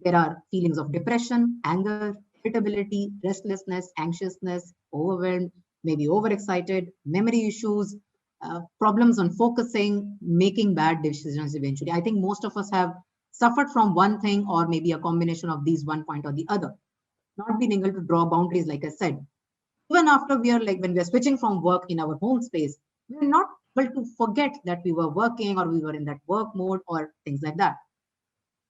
There are feelings of depression, anger, irritability, restlessness, anxiousness, overwhelmed, maybe overexcited, memory issues, problems on focusing, making bad decisions eventually. I think most of us have suffered from one thing or maybe a combination of these, one point or the other. Not being able to draw boundaries, like I said. Even after we are when we are switching from work in our home space, we are not able to forget that we were working or we were in that work mode or things like that.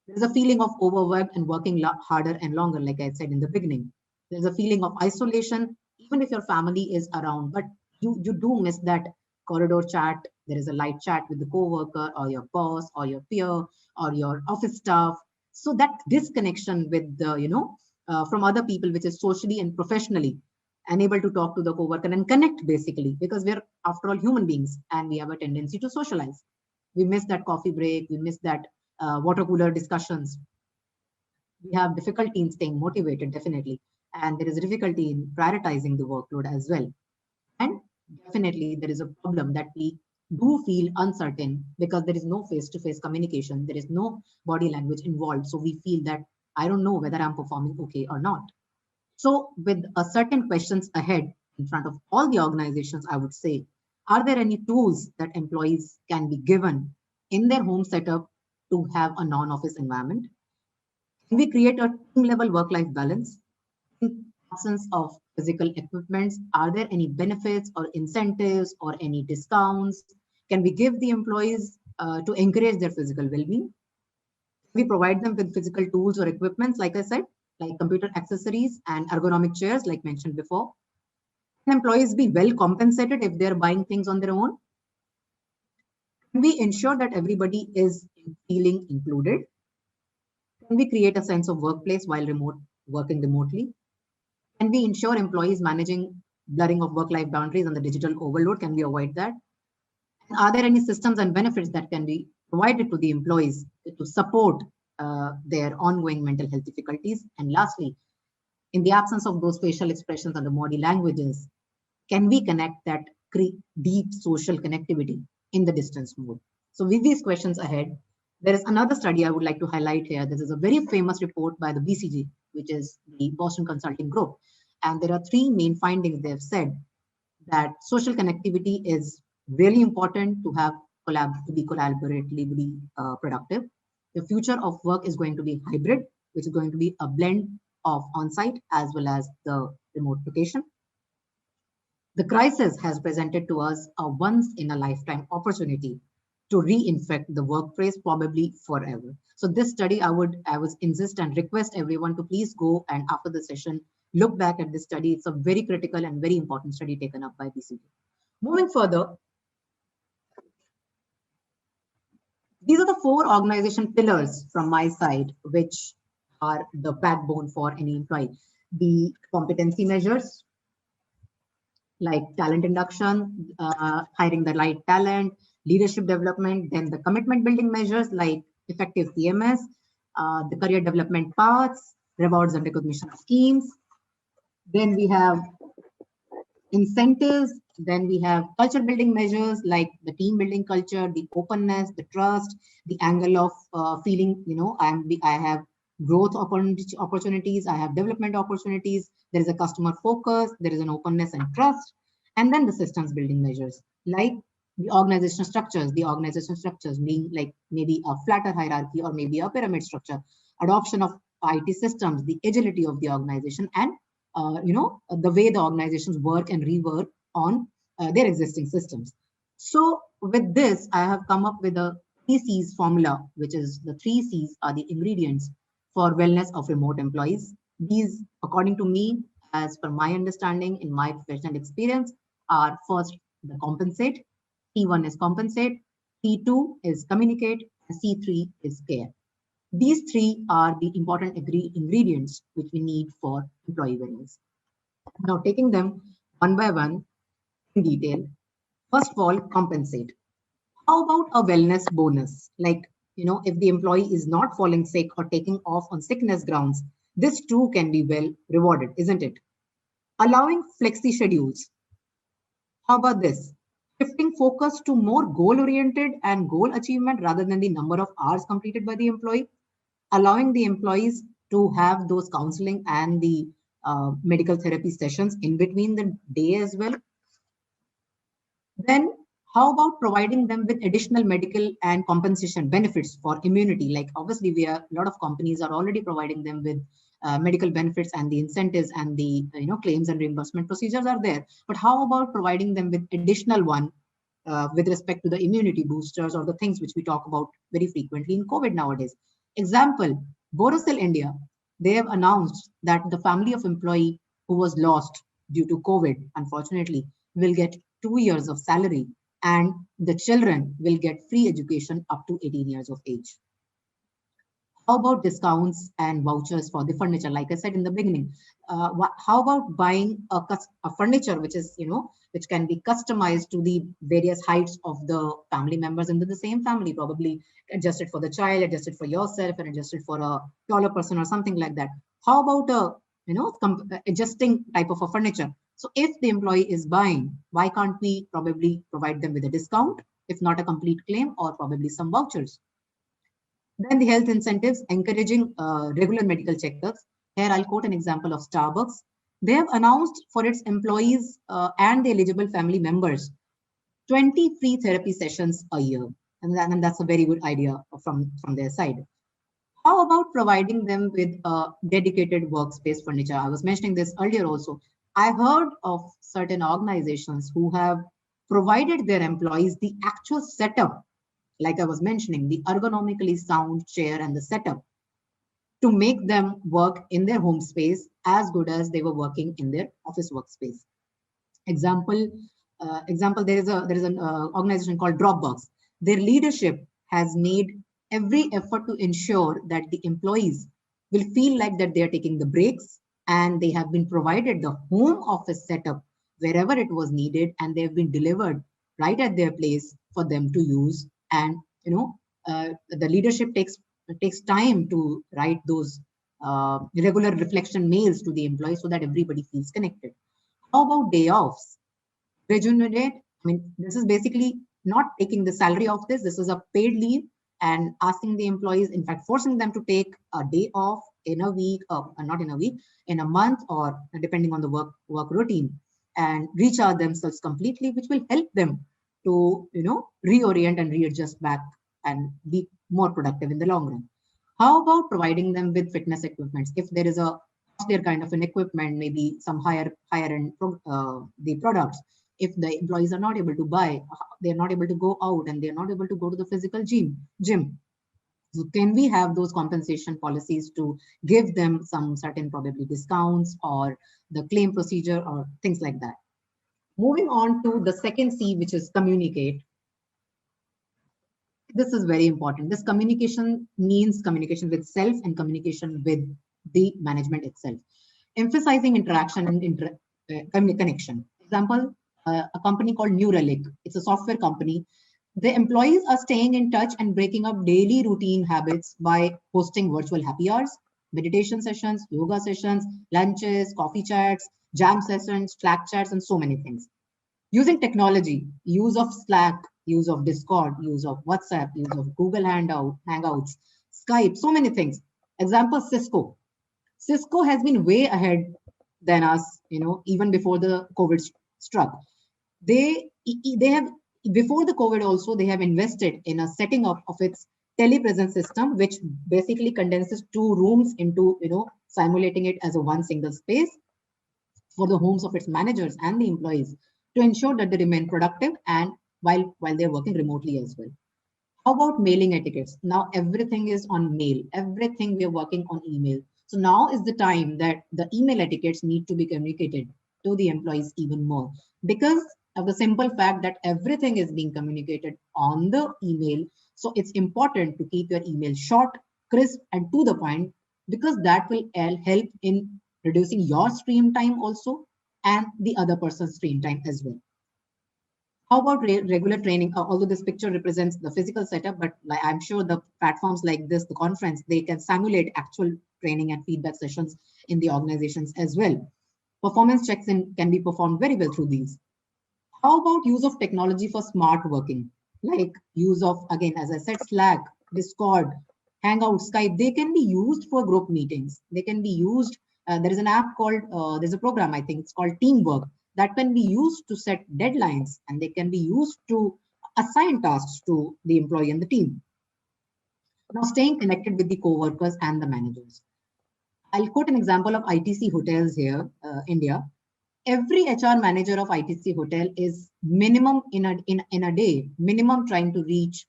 There's a feeling of overworked and working harder and longer, like I said in the beginning. There's a feeling of isolation, even if your family is around, but you do miss that corridor chat. There is a light chat with the coworker or your boss or your peer or your office staff. So that disconnection with the, from other people, which is socially and professionally unable to talk to the coworker and connect basically, because we're after all human beings and we have a tendency to socialize. We miss that coffee break. We miss that water cooler discussions. We have difficulty in staying motivated, definitely. And there is difficulty in prioritizing the workload as well. And definitely there is a problem that we do feel uncertain because there is no face-to-face communication. There is no body language involved. So we feel that I don't know whether I'm performing okay or not. So with certain questions ahead in front of all the organizations, I would say, are there any tools that employees can be given in their home setup to have a non-office environment? Can we create a team-level work-life balance? In absence of physical equipments, are there any benefits or incentives or any discounts? Can we give the employees to encourage their physical well-being? We provide them with physical tools or equipments, like I said, like computer accessories and ergonomic chairs, like mentioned before. Can employees be well compensated if they're buying things on their own? Can Can we ensure that everybody is feeling included? Can we create a sense of workplace while working remotely? Can we ensure employees managing blurring of work-life boundaries and the digital overload? Can we avoid that? And are there any systems and benefits that can be provided to the employees to support their ongoing mental health difficulties? And lastly, in the absence of those facial expressions and the body languages, can we connect that deep social connectivity in the distance mode? So with these questions ahead, there is another study I would like to highlight here. This is a very famous report by the BCG, which is the Boston Consulting Group. And there are three main findings. They have said that social connectivity is really important to have to be collaboratively productive. The future of work is going to be hybrid, which is going to be a blend of on-site as well as the remote location. The crisis has presented to us a once-in-a-lifetime opportunity to reinfect the workplace, probably forever. So this study, I would insist and request everyone to please go and after the session, look back at this study. It's a very critical and very important study taken up by BCG. Moving further, these are the 4 organization pillars from my side, which are the backbone for any employee. The competency measures, like talent induction, hiring the right talent, leadership development, then the commitment building measures like effective TMS, the career development paths, rewards and recognition schemes. Then we have incentives. Then we have culture building measures like the team building culture, the openness, the trust, the angle of feeling, I have growth opportunities, I have development opportunities. There is a customer focus, there is an openness and trust. And then the systems building measures like the organizational structures being like maybe a flatter hierarchy or maybe a pyramid structure, adoption of IT systems, the agility of the organization, and the way the organizations work and rework on their existing systems. So with this, I have come up with a 3 C's formula, which is the 3 C's are the ingredients for wellness of remote employees. These, according to me, as per my understanding in my professional experience, are first the compensate. T1 is compensate, T2 is communicate, and C3 is care. These 3 are the important ingredients which we need for employee wellness. Now, taking them one by one in detail. First of all, compensate. How about a wellness bonus? Like, if the employee is not falling sick or taking off on sickness grounds, this too can be well rewarded, isn't it? Allowing flexi schedules. How about this? Shifting focus to more goal-oriented and goal achievement rather than the number of hours completed by the employee. Allowing the employees to have those counseling and the medical therapy sessions in between the day as well. Then how about providing them with additional medical and compensation benefits for immunity? Like obviously a lot of companies are already providing them with medical benefits and the incentives and the claims and reimbursement procedures are there. But how about providing them with additional one with respect to the immunity boosters or the things which we talk about very frequently in COVID nowadays? Example, Borosel India, they have announced that the family of employee who was lost due to COVID, unfortunately, will get 2 years of salary and the children will get free education up to 18 years of age. How about discounts and vouchers for the furniture? Like I said in the beginning, how about buying a furniture which is, which can be customized to the various heights of the family members into the same family, probably adjusted for the child, adjusted for yourself, and adjusted for a taller person or something like that. How about a, adjusting type of a furniture? So if the employee is buying, why can't we probably provide them with a discount, if not a complete claim, or probably some vouchers? Then the health incentives, encouraging regular medical checkups. Here I'll quote an example of Starbucks. They have announced for its employees and the eligible family members 20 free therapy sessions a year. And that's a very good idea from their side. How about providing them with dedicated workspace furniture? I was mentioning this earlier also. I heard of certain organizations who have provided their employees the actual setup, like I was mentioning, the ergonomically sound chair and the setup to make them work in their home space as good as they were working in their office workspace. Example, there is an organization called Dropbox. Their leadership has made every effort to ensure that the employees will feel like that they are taking the breaks, and they have been provided the home office setup wherever it was needed, and they have been delivered right at their place for them to use. And the leadership takes time to write those regular reflection mails to the employees so that everybody feels connected. How about day offs? Rejuvenate. I mean, this is basically not taking the salary of this. This is a paid leave, and asking the employees, in fact, forcing them to take a day off in a week, not in a week, in a month, or depending on the work routine, and recharge themselves completely, which will help them to reorient and readjust back and be more productive in the long run. How about providing them with fitness equipment? If there is a costlier kind of an equipment, maybe some higher end the products, if the employees are not able to buy, they're not able to go out, and they're not able to go to the physical gym. So can we have those compensation policies to give them some certain probably discounts or the claim procedure or things like that? Moving on to the second C, which is communicate. This is very important. This communication means communication with self and communication with the management itself. Emphasizing interaction and connection. Example, a company called New Relic. It's a software company. The employees are staying in touch and breaking up daily routine habits by hosting virtual happy hours, meditation sessions, yoga sessions, lunches, coffee chats, jam sessions, Slack chats, and so many things. Using technology, use of Slack, use of Discord, use of WhatsApp, use of Google Hangouts, Skype, so many things. Example, Cisco. Cisco has been way ahead than us, even before the COVID struck. They have, before the COVID also, they have invested in a setting of its telepresence system, which basically condenses 2 rooms into, simulating it as a one single space for the homes of its managers and the employees, to ensure that they remain productive and while they're working remotely as well. How about mailing etiquettes? Now everything is on mail. Everything we are working on email. So now is the time that the email etiquettes need to be communicated to the employees even more, because of the simple fact that everything is being communicated on the email. So it's important to keep your email short, crisp, and to the point, because that will help in reducing your screen time also and the other person's screen time as well. How about regular training? Although this picture represents the physical setup, but I'm sure the platforms like this, the conference, they can simulate actual training and feedback sessions in the organizations as well. Performance checks can be performed very well through these. How about use of technology for smart working? Like use of, again, as I said, Slack, Discord, Hangout, Skype. They can be used for group meetings. They can be used. There is an app called, there's a program, I think it's called Teamwork, that can be used to set deadlines, and they can be used to assign tasks to the employee and the team. Now, staying connected with the co-workers and the managers. I'll quote an example of ITC hotels here, India. Every HR manager of ITC hotel is minimum in a day, minimum trying to reach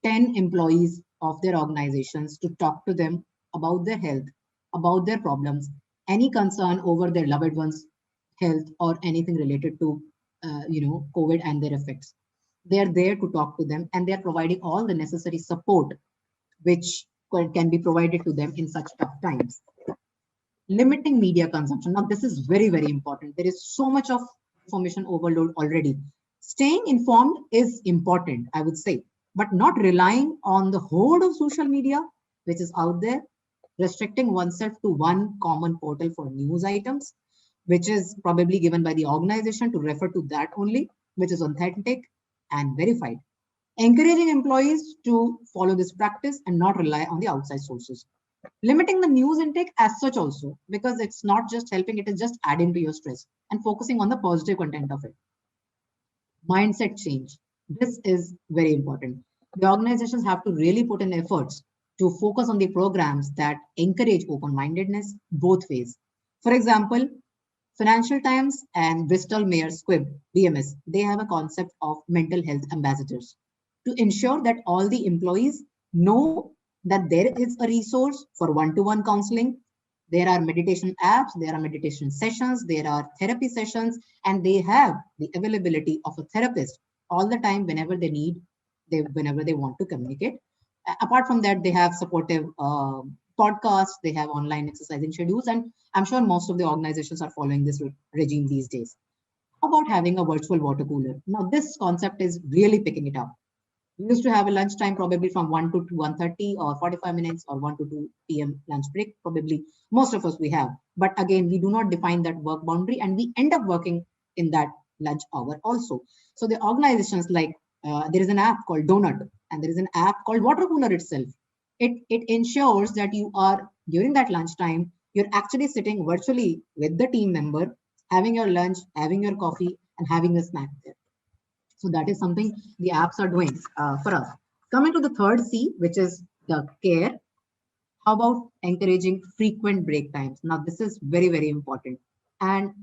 10 employees of their organizations to talk to them about their health, about their problems, any concern over their loved ones' health, or anything related to COVID and their effects. They are there to talk to them, and they are providing all the necessary support which can be provided to them in such tough times. Limiting media consumption. Now, this is very, very important. There is so much of information overload already. Staying informed is important, I would say, but not relying on the horde of social media, which is out there, restricting oneself to one common portal for news items, which is probably given by the organization, to refer to that only, which is authentic and verified. Encouraging employees to follow this practice and not rely on the outside sources. Limiting the news intake as such also, because it's not just helping, it is just adding to your stress, and focusing on the positive content of it. Mindset change. This is very important. The organizations have to really put in efforts to focus on the programs that encourage open-mindedness both ways. For example, Financial Times and Bristol Myers Squibb, BMS, they have a concept of mental health ambassadors to ensure that all the employees know that there is a resource for one-to-one counseling. There are meditation apps, there are meditation sessions, there are therapy sessions, and they have the availability of a therapist all the time whenever they need whenever they want to communicate. Apart from that, they have supportive podcasts, they have online exercising schedules, and I'm sure most of the organizations are following this regime these days. How about having a virtual water cooler? Now, this concept is really picking it up. We used to have a lunchtime probably from 1 to 1:30 or 45 minutes or 1 to 2 p.m. lunch break. Probably most of us we have. But again, we do not define that work boundary and we end up working in that lunch hour also. So the organizations like, there is an app called Donut and there is an app called Water Cooler itself. It ensures that you are, during that lunchtime, you're actually sitting virtually with the team member, having your lunch, having your coffee, and having a snack there. So that is something the apps are doing for us. Coming to the third C, which is the care. How about encouraging frequent break times? Now, this is very, very important. And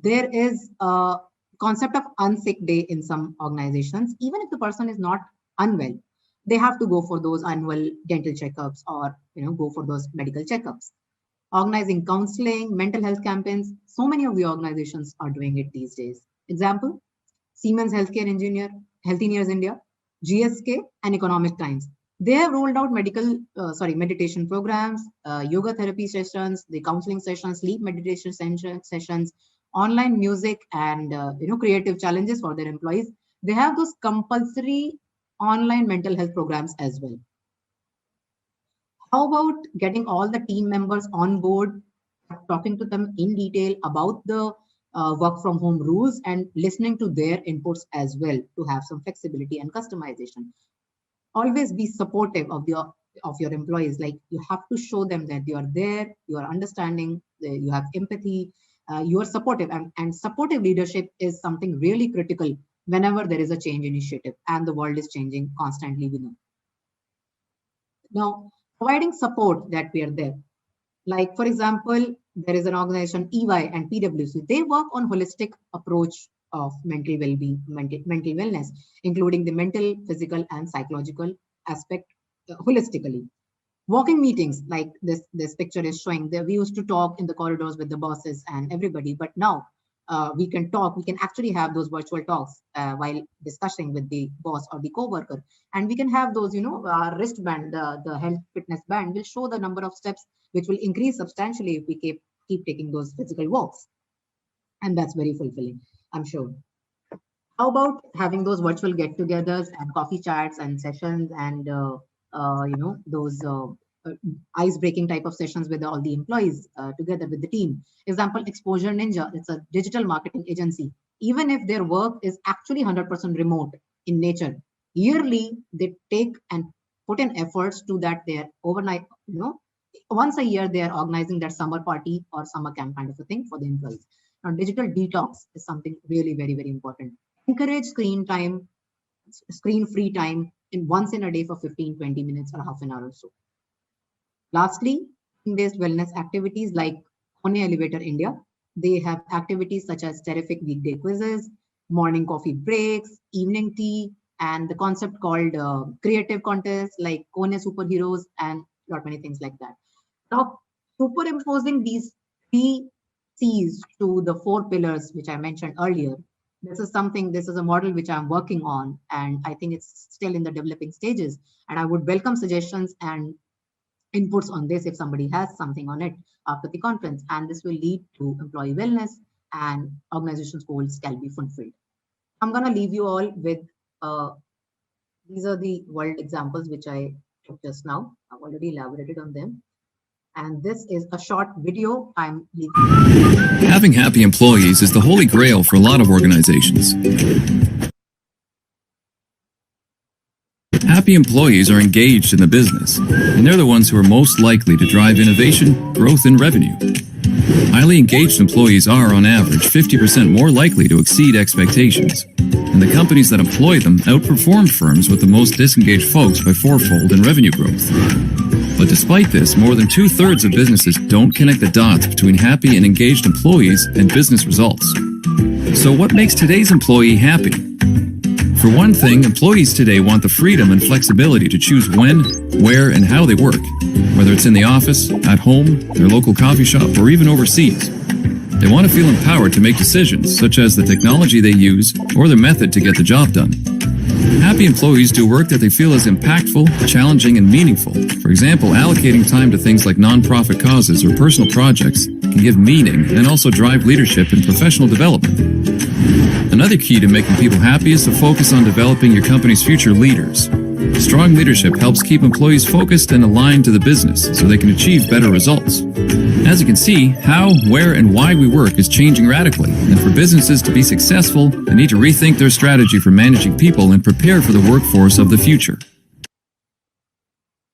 there is a concept of unsick day in some organizations. Even if the person is not unwell, they have to go for those annual dental checkups or go for those medical checkups. Organizing counseling, mental health campaigns. So many of the organizations are doing it these days. Example, Siemens Healthcare Engineers India, GSK, and Economic Times. They have rolled out meditation programs, yoga therapy sessions, the counseling sessions, sleep meditation sessions, online music, and creative challenges for their employees. They have those compulsory online mental health programs as well. How about getting all the team members on board, talking to them in detail about the work from home rules and listening to their inputs as well to have some flexibility and customization. Always be supportive of your employees. Like, you have to show them that you are there, you are understanding, you have empathy, you are supportive, and supportive leadership is something really critical whenever there is a change initiative and the world is changing constantly, we know. Now, providing support that we are there. Like, for example, there is an organization, EY and PwC. They work on holistic approach of mental well-being, mental wellness, including the mental, physical, and psychological aspect holistically. Walking meetings, like this picture is showing, that we used to talk in the corridors with the bosses and everybody, but now we can actually have those virtual talks while discussing with the boss or the co-worker. And we can have those, wristband, the health fitness band will show the number of steps, which will increase substantially if we keep taking those physical walks. And that's very fulfilling, I'm sure. How about having those virtual get-togethers and coffee chats and sessions and, those ice-breaking type of sessions with all the employees together with the team. Example, Exposure Ninja, it's a digital marketing agency. Even if their work is actually 100% remote in nature, yearly they take and put in efforts to that their overnight, once a year they are organizing that summer party or summer camp kind of a thing for the employees. Now, digital detox is something really very, very important. Encourage screen-free time once in a day for 15-20 minutes or half an hour or so. Lastly, team-based wellness activities like Kone Elevator India. They have activities such as terrific weekday quizzes, morning coffee breaks, evening tea, and the concept called creative contests like Kone Superheroes and a lot many things like that. Now, superimposing these 3 C's to the 4 pillars, which I mentioned earlier, this is a model which I'm working on, and I think it's still in the developing stages. And I would welcome suggestions and inputs on this if somebody has something on it after the conference. And this will lead to employee wellness and organization's goals can be fulfilled. I'm going to leave you all with, these are the world examples which I took just now. I've already elaborated on them. And this is a short video. I'm leaving. Having happy employees is the holy grail for a lot of organizations. Happy employees are engaged in the business, and they're the ones who are most likely to drive innovation, growth, and revenue. Highly engaged employees are, on average, 50% more likely to exceed expectations, and the companies that employ them outperform firms with the most disengaged folks by 4-fold in revenue growth. But despite this, more than 2/3 of businesses don't connect the dots between happy and engaged employees and business results. So what makes today's employee happy? For one thing, employees today want the freedom and flexibility to choose when, where, and how they work, whether it's in the office, at home, their local coffee shop, or even overseas. They want to feel empowered to make decisions, such as the technology they use or the method to get the job done. Happy employees do work that they feel is impactful, challenging, and meaningful. For example, allocating time to things like nonprofit causes or personal projects can give meaning and also drive leadership and professional development. Another key to making people happy is to focus on developing your company's future leaders. Strong leadership helps keep employees focused and aligned to the business so they can achieve better results. As you can see, how, where, and why we work is changing radically, and for businesses to be successful, they need to rethink their strategy for managing people and prepare for the workforce of the future.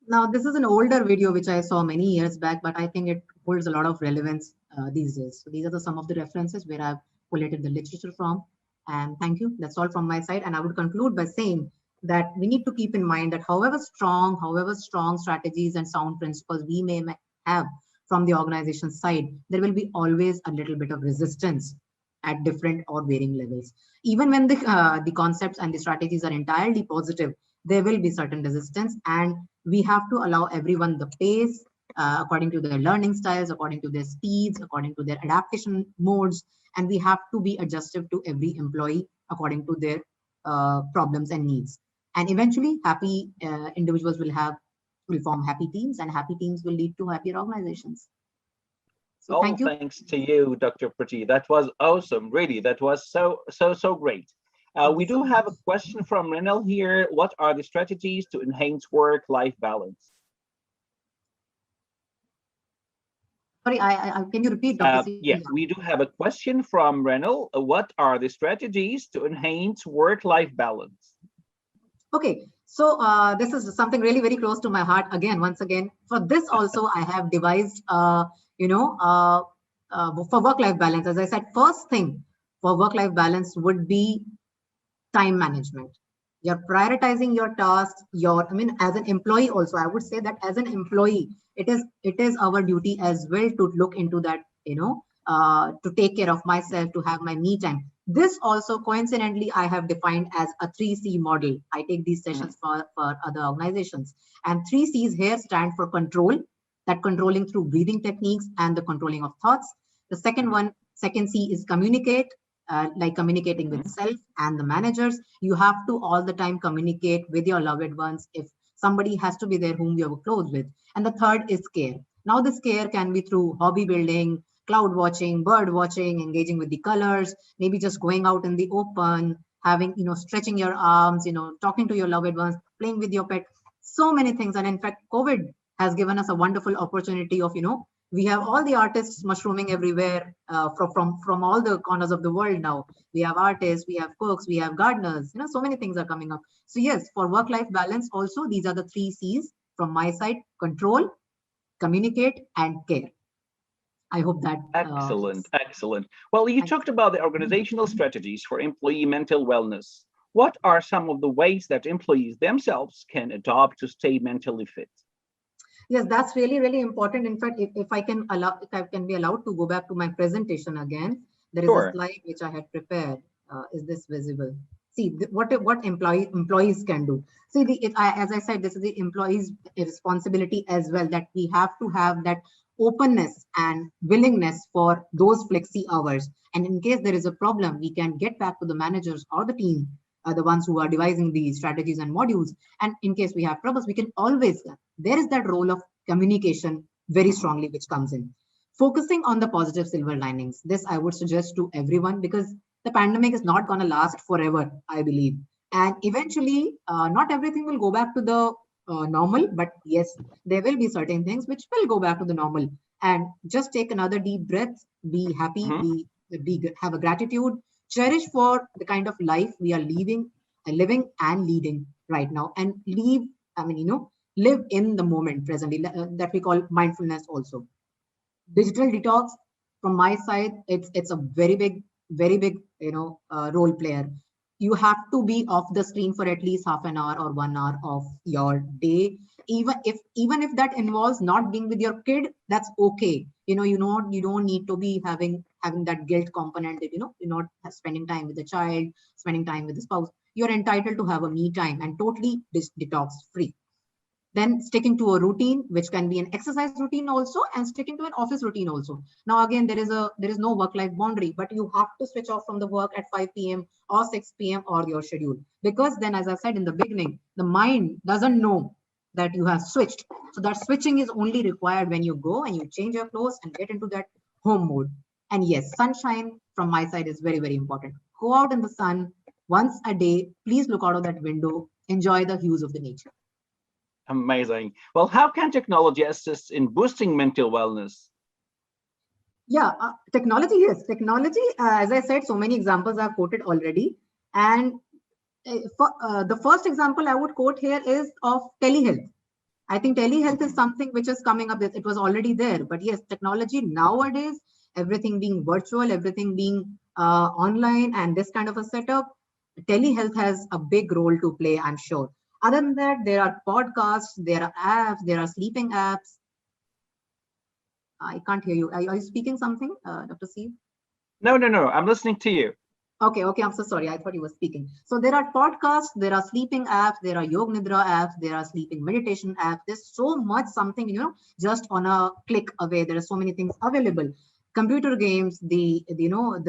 Now, this is an older video which I saw many years back, but I think it holds a lot of relevance these days. So these are some of the references where I've collated the literature from. And thank you. That's all from my side. And I would conclude by saying that we need to keep in mind that however strong strategies and sound principles we may have from the organization side, there will be always a little bit of resistance at different or varying levels. Even when the concepts and the strategies are entirely positive, there will be certain resistance, and we have to allow everyone the pace according to their learning styles, according to their speeds, according to their adaptation modes, and we have to be adjustive to every employee according to their problems and needs. And eventually, happy individuals will form happy teams, and happy teams will lead to happier organizations. So thank you. Thanks to you, Dr. Priti. That was awesome. Really, that was so great. We do have a question from Renel here. What are the strategies to enhance work-life balance? Sorry, can you repeat? Yes, we do have a question from Renel. What are the strategies to enhance work-life balance? Okay, so this is something really very close to my heart. Once again, for this also I have devised, for work-life balance. As I said, first thing for work-life balance would be time management. You're prioritizing your tasks. As an employee also, I would say that as an employee, it is our duty as well to look into that, to take care of myself, to have my me time. This also coincidentally I have defined as a 3C model. I take these sessions for other organizations, and 3 C's here stand for control, that controlling through breathing techniques and the controlling of thoughts. The second C is communicate, like communicating with self and the managers. You have to all the time communicate with your loved ones if somebody has to be there whom you're close with. And the third is care. Now this care can be through hobby building, cloud watching, bird watching, engaging with the colors, maybe just going out in the open, having, stretching your arms, talking to your loved ones, playing with your pet, so many things. And in fact, COVID has given us a wonderful opportunity of, we have all the artists mushrooming everywhere from all the corners of the world now. We have artists, we have cooks, we have gardeners, so many things are coming up. So yes, for work-life balance also, these are the 3 C's from my side: control, communicate, and care. I hope that. Excellent. Well, you talked about the organizational strategies for employee mental wellness. What are some of the ways that employees themselves can adopt to stay mentally fit? Yes, that's really, really important. In fact, if I can be allowed to go back to my presentation again, there is a slide which I had prepared. Is this visible? See what employees can do. See, as I said, this is the employees' responsibility as well, that we have to have that openness and willingness for those flexi hours. And in case there is a problem, we can get back to the managers or the team, the ones who are devising the strategies and modules. And in case we have troubles, we can always, there is that role of communication very strongly which comes in. Focusing on the positive silver linings. This I would suggest to everyone, because the pandemic is not going to last forever, I believe. And eventually, not everything will go back to the normal, but yes, there will be certain things which will go back to the normal. And just take another deep breath, be happy, have a gratitude, cherish for the kind of life we are living and leading right now, and live in the moment presently, that we call mindfulness also. Digital detox, from my side, it's a very big role player. You have to be off the screen for at least half an hour or 1 hour of your day. Even if that involves not being with your kid, that's okay. You don't need to be having that guilt component that you're not spending time with the child, spending time with the spouse. You're entitled to have a me time and totally detox free. then sticking to a routine, which can be an exercise routine also, and sticking to an office routine also. Now, again, there is no work-life boundary, but you have to switch off from the work at 5 p.m. or 6 p.m. or your schedule. Because then, as I said in the beginning, the mind doesn't know that you have switched. So that switching is only required when you go and you change your clothes and get into that home mode. And yes, sunshine from my side is very, very important. Go out in the sun once a day. Please look out of that window. Enjoy the hues of the nature. Amazing. Well, how can technology assist in boosting mental wellness? Yeah, technology, yes. Technology, as I said, so many examples are quoted already. And the first example I would quote here is of telehealth. I think telehealth is something which is coming up. It was already there. But yes, technology nowadays, everything being virtual, everything being online, and this kind of a setup, telehealth has a big role to play, I'm sure. Other than that, there are podcasts, there are apps, there are sleeping apps. I can't hear you. Are you speaking something, Dr. Steve? No. I'm listening to you. Okay. I'm so sorry. I thought you were speaking. So there are podcasts, there are sleeping apps, there are Yog Nidra apps, there are sleeping meditation apps. There's so much something, just on a click away. There are so many things available. Computer games, the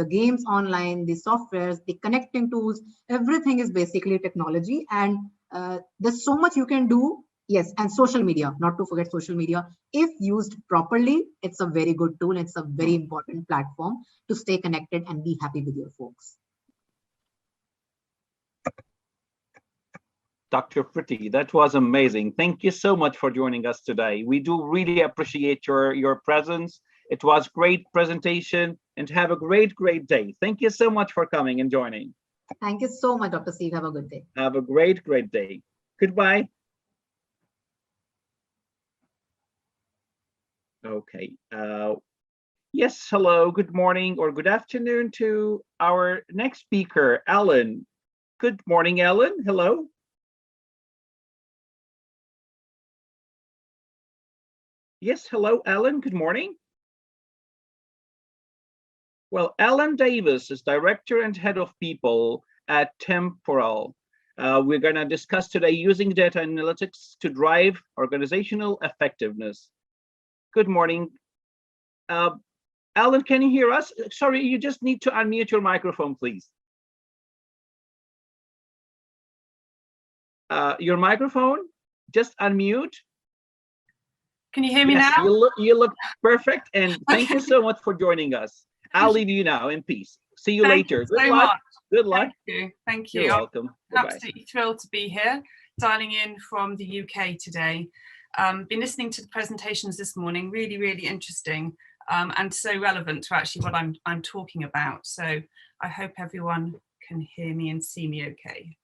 games online, the softwares, the connecting tools, everything is basically technology. And there's so much you can do. Yes, and social media, not to forget social media. If used properly, it's a very good tool. It's a very important platform to stay connected and be happy with your folks. Dr. Priti, that was amazing. Thank you so much for joining us today. We do really appreciate your presence. It was great presentation, and have a great day. Thank you so much for coming and joining. Thank you so much, Dr. Steve. Have a good day. Have a great day. Goodbye. Okay. Yes, hello, good morning or good afternoon to our next speaker, Elen. Good morning, Elen. Hello. Yes, hello, Elen. Good morning. Well, Elen Davies is Director and Head of People at Temporal. We're going to discuss today using data analytics to drive organizational effectiveness. Good morning. Elen, can you hear us? Sorry, you just need to unmute your microphone, please. Your microphone, just unmute. Can you hear me now? You look perfect, and thank you so much for joining us. I'll leave you now in peace. See you later. Good luck. Good luck. Thank you. You're welcome. I'm absolutely thrilled to be here, dialing in from the UK today. Been listening to the presentations this morning, really interesting, and so relevant to actually what I'm talking about. So I hope everyone can hear me and see me okay.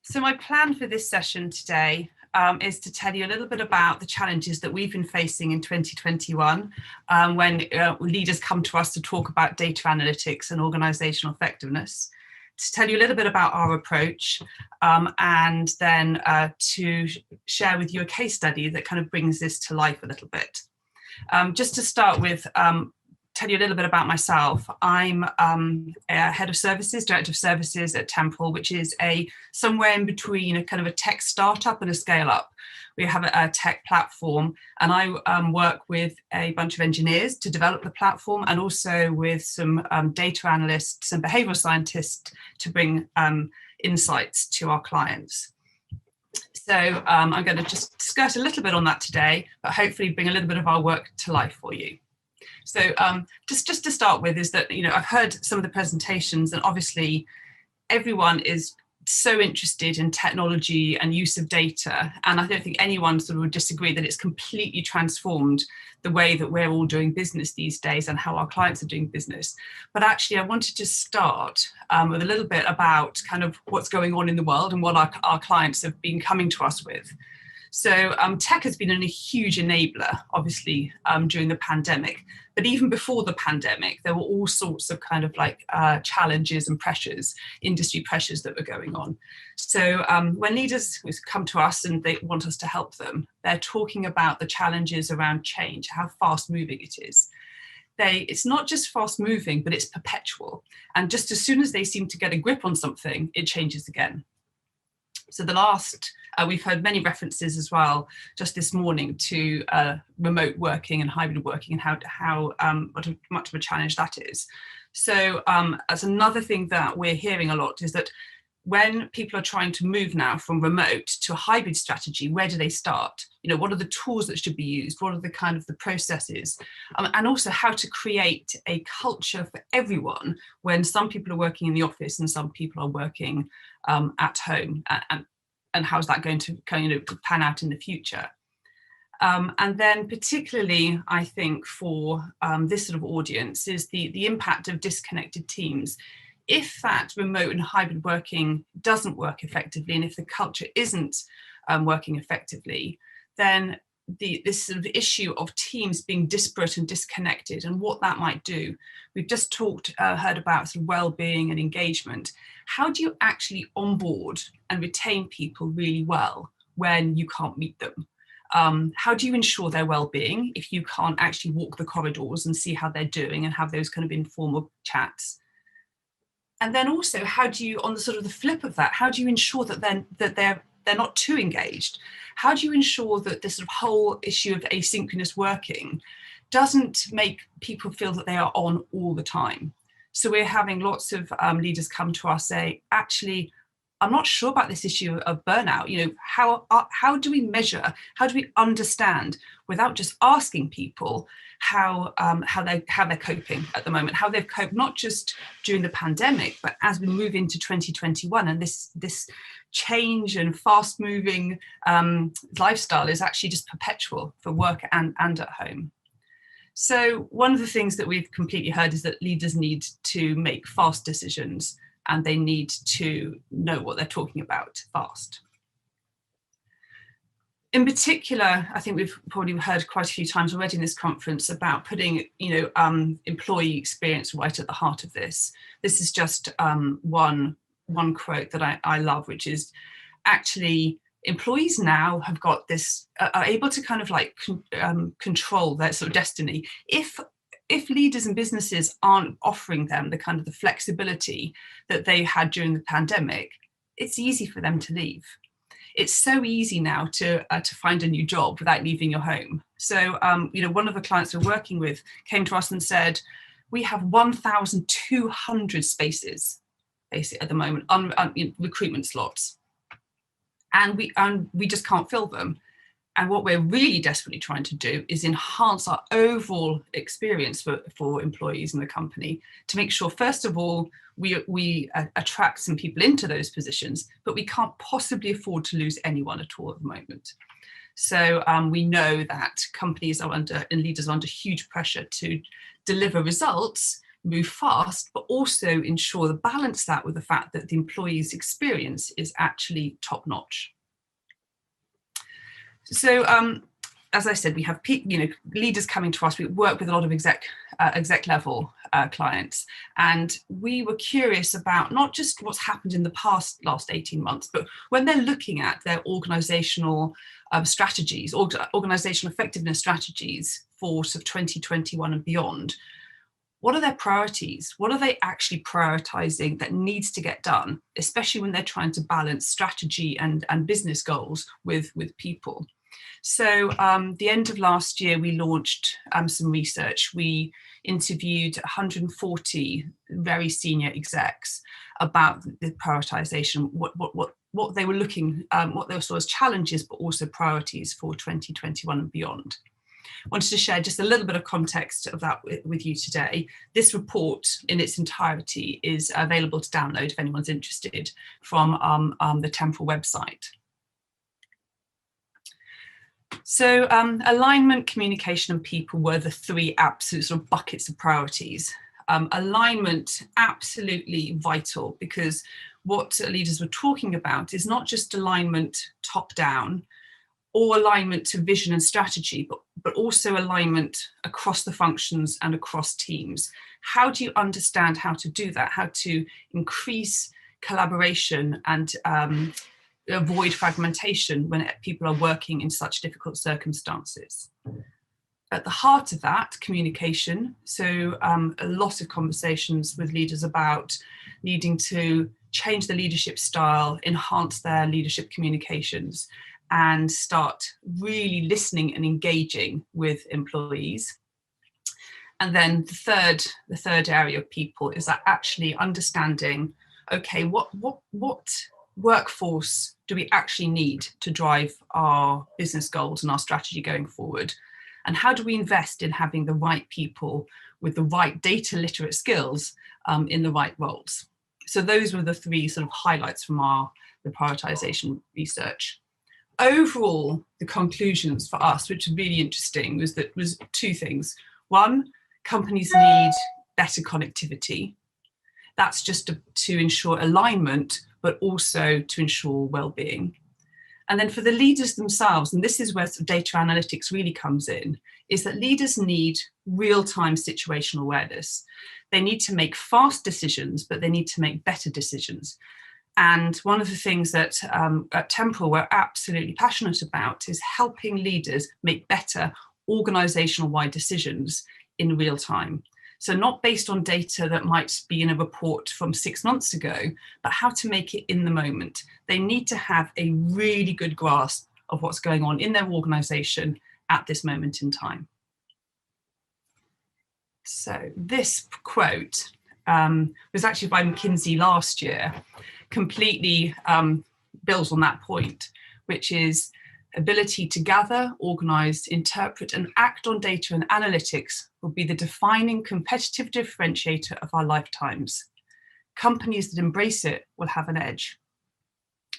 So my plan for this session today is to tell you a little bit about the challenges that we've been facing in 2021 when leaders come to us to talk about data analytics and organizational effectiveness, to tell you a little bit about our approach, and then to share with you a case study that kind of brings this to life a little bit. Just to start with, tell you a little bit about myself. I'm a head of services, director of services at Temporal, which is somewhere in between a kind of a tech startup and a scale up. We have a tech platform, and I work with a bunch of engineers to develop the platform, and also with some data analysts and behavioral scientists to bring insights to our clients. So I'm going to just skirt a little bit on that today, but hopefully bring a little bit of our work to life for you. So just to start with is that, I've heard some of the presentations, and obviously everyone is so interested in technology and use of data. And I don't think anyone sort of would disagree that it's completely transformed the way that we're all doing business these days and how our clients are doing business. But actually, I wanted to start with a little bit about kind of what's going on in the world and what our clients have been coming to us with. So tech has been a huge enabler, obviously, during the pandemic. But even before the pandemic, there were all sorts of kind of like challenges and pressures, industry pressures that were going on. So when leaders come to us and they want us to help them, they're talking about the challenges around change, how fast moving it is. It's not just fast moving, but it's perpetual. And just as soon as they seem to get a grip on something, it changes again. So we've heard many references as well just this morning to remote working and hybrid working and how much of a challenge that is. So as another thing that we're hearing a lot is that when people are trying to move now from remote to a hybrid strategy, where do they start? You know, what are the tools that should be used? What are the kind of the processes? And also how to create a culture for everyone when some people are working in the office and some people are working at home, and how's that going to kind of pan out in the future? And then particularly, I think for this sort of audience is the impact of disconnected teams. If that remote and hybrid working doesn't work effectively, and if the culture isn't working effectively, then this sort of issue of teams being disparate and disconnected and what that might do. We've just heard about sort of well-being and engagement. How do you actually onboard and retain people really well when you can't meet them? How do you ensure their well-being if you can't actually walk the corridors and see how they're doing and have those kind of informal chats? And then also, how do you, on the sort of the flip of that, how do you ensure that they're not too engaged? How do you ensure that this sort of whole issue of asynchronous working doesn't make people feel that they are on all the time? So we're having lots of leaders come to us say, actually, I'm not sure about this issue of burnout. You know, how do we measure? How do we understand without just asking people how they're coping at the moment? How they've coped not just during the pandemic, but as we move into 2021, and this change and fast-moving lifestyle is actually just perpetual for work and at home. So one of the things that we've completely heard is that leaders need to make fast decisions, and they need to know what they're talking about fast. In particular, I think we've probably heard quite a few times already in this conference about putting, employee experience right at the heart of this. This is just one quote that I love, which is actually employees now have got this, are able to kind of like control their sort of destiny. If leaders and businesses aren't offering them the kind of the flexibility that they had during the pandemic, it's easy for them to leave. It's so easy now to find a new job without leaving your home. So, one of the clients we're working with came to us and said, we have 1,200 spaces basically at the moment on recruitment slots, and we just can't fill them. And what we're really desperately trying to do is enhance our overall experience for employees in the company to make sure, first of all, we attract some people into those positions, but we can't possibly afford to lose anyone at all at the moment. So we know that companies are and leaders are under huge pressure to deliver results, move fast, but also ensure balance that with the fact that the employee's experience is actually top notch. So, as I said, we have leaders coming to us. We work with a lot of exec level clients, and we were curious about not just what's happened in the last 18 months, but when they're looking at their organisational strategies, organisational effectiveness strategies for sort of 2021 and beyond. What are their priorities? What are they actually prioritising that needs to get done, especially when they're trying to balance strategy and business goals with people? So the end of last year, we launched some research. We interviewed 140 very senior execs about the prioritisation, what they were looking, what they saw as challenges, but also priorities for 2021 and beyond. Wanted to share just a little bit of context of that with you today. This report in its entirety is available to download if anyone's interested from the Temporal website. So alignment, communication and people were the three absolute sort of buckets of priorities. Alignment, absolutely vital, because what leaders were talking about is not just alignment top down. or alignment to vision and strategy, but also alignment across the functions and across teams. How do you understand how to do that? How to increase collaboration and avoid fragmentation when people are working in such difficult circumstances? At the heart of that, communication. So a lot of conversations with leaders about needing to change the leadership style, enhance their leadership communications, and start really listening and engaging with employees. And then the third area of people is that actually understanding, okay, what workforce do we actually need to drive our business goals and our strategy going forward? And how do we invest in having the right people with the right data literate skills in the right roles? So those were the three sort of highlights from the prioritization research. Overall, the conclusions for us, which was really interesting, was two things. One, companies need better connectivity. That's just to ensure alignment, but also to ensure well-being. And then for the leaders themselves, and this is where data analytics really comes in, is that leaders need real-time situational awareness. They need to make fast decisions, but they need to make better decisions. And one of the things that at Temporal we're absolutely passionate about is helping leaders make better organisational-wide decisions in real time. So not based on data that might be in a report from 6 months ago, but how to make it in the moment. They need to have a really good grasp of what's going on in their organisation at this moment in time. So this quote was actually by McKinsey last year, completely builds on that point, which is ability to gather, organise, interpret and act on data and analytics will be the defining competitive differentiator of our lifetimes. Companies that embrace it will have an edge.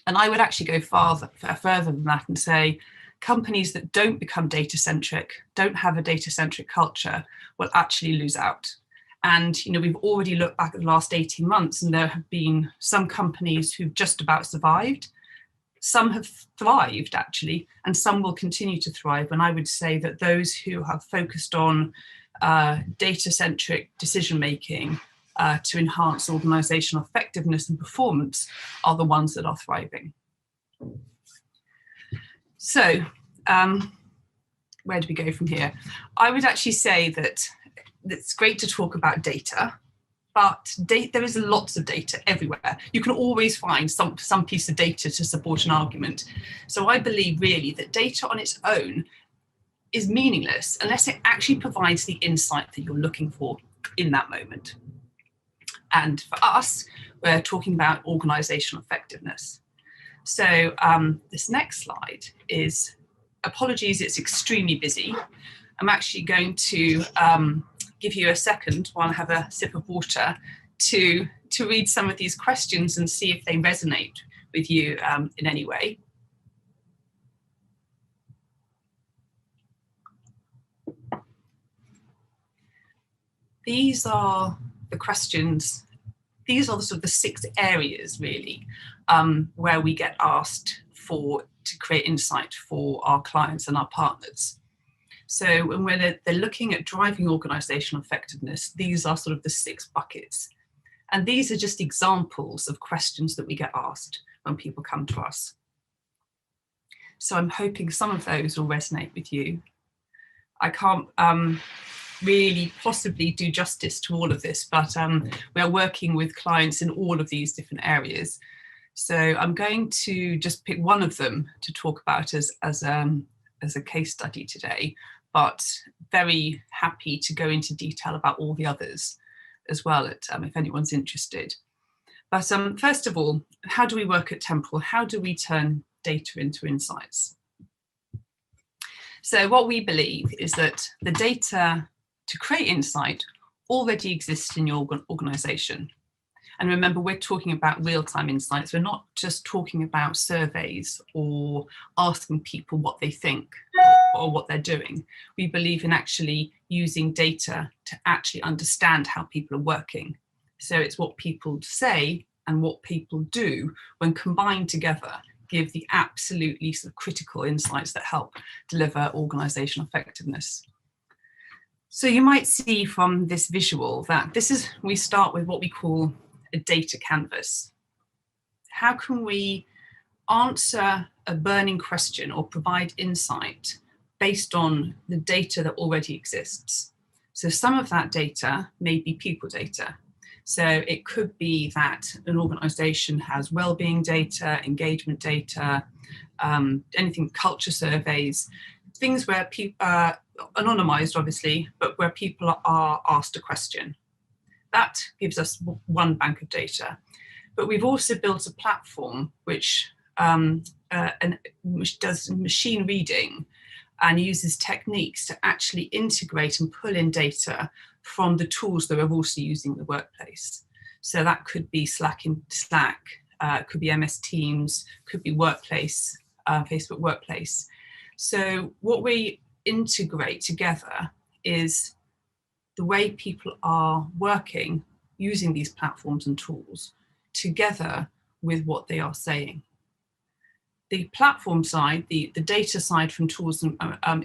And I would actually go further than that and say companies that don't become data-centric, don't have a data-centric culture, will actually lose out. And we've already looked back at the last 18 months and there have been some companies who've just about survived. Some have thrived actually, and some will continue to thrive. And I would say that those who have focused on data-centric decision-making to enhance organisational effectiveness and performance are the ones that are thriving. So where do we go from here? I would actually say that it's great to talk about data, but there is lots of data everywhere. You can always find some piece of data to support an argument. So I believe really that data on its own is meaningless unless it actually provides the insight that you're looking for in that moment. And for us, we're talking about organisational effectiveness. So this next slide is, apologies, it's extremely busy. I'm actually going to give you a second while I have a sip of water to read some of these questions and see if they resonate with you in any way. These are the questions, these are sort of the 6 areas really where we get asked to create insight for our clients and our partners. So when they're looking at driving organisational effectiveness, these are sort of the 6 buckets. And these are just examples of questions that we get asked when people come to us. So I'm hoping some of those will resonate with you. I can't really possibly do justice to all of this, but we're working with clients in all of these different areas. So I'm going to just pick one of them to talk about as a case study today, but very happy to go into detail about all the others as well if anyone's interested. But first of all, how do we work at Temporal? How do we turn data into insights? So what we believe is that the data to create insight already exists in your organisation. And remember, we're talking about real-time insights. We're not just talking about surveys or asking people what they think or what they're doing. We believe in actually using data to actually understand how people are working. So it's what people say and what people do when combined together give the absolutely sort of critical insights that help deliver organizational effectiveness. So you might see from this visual that we start with what we call a data canvas. How can we answer a burning question or provide insight based on the data that already exists? So some of that data may be people data. So it could be that an organization has well-being data, engagement data, anything, culture surveys, things where people are anonymized, obviously, but where people are asked a question. That gives us one bank of data. But we've also built a platform which does machine reading and uses techniques to actually integrate and pull in data from the tools that we're also using in the workplace. So that could be Slack, could be MS Teams, could be Workplace, Facebook Workplace. So what we integrate together is the way people are working using these platforms and tools together with what they are saying. The platform side, the data side from tools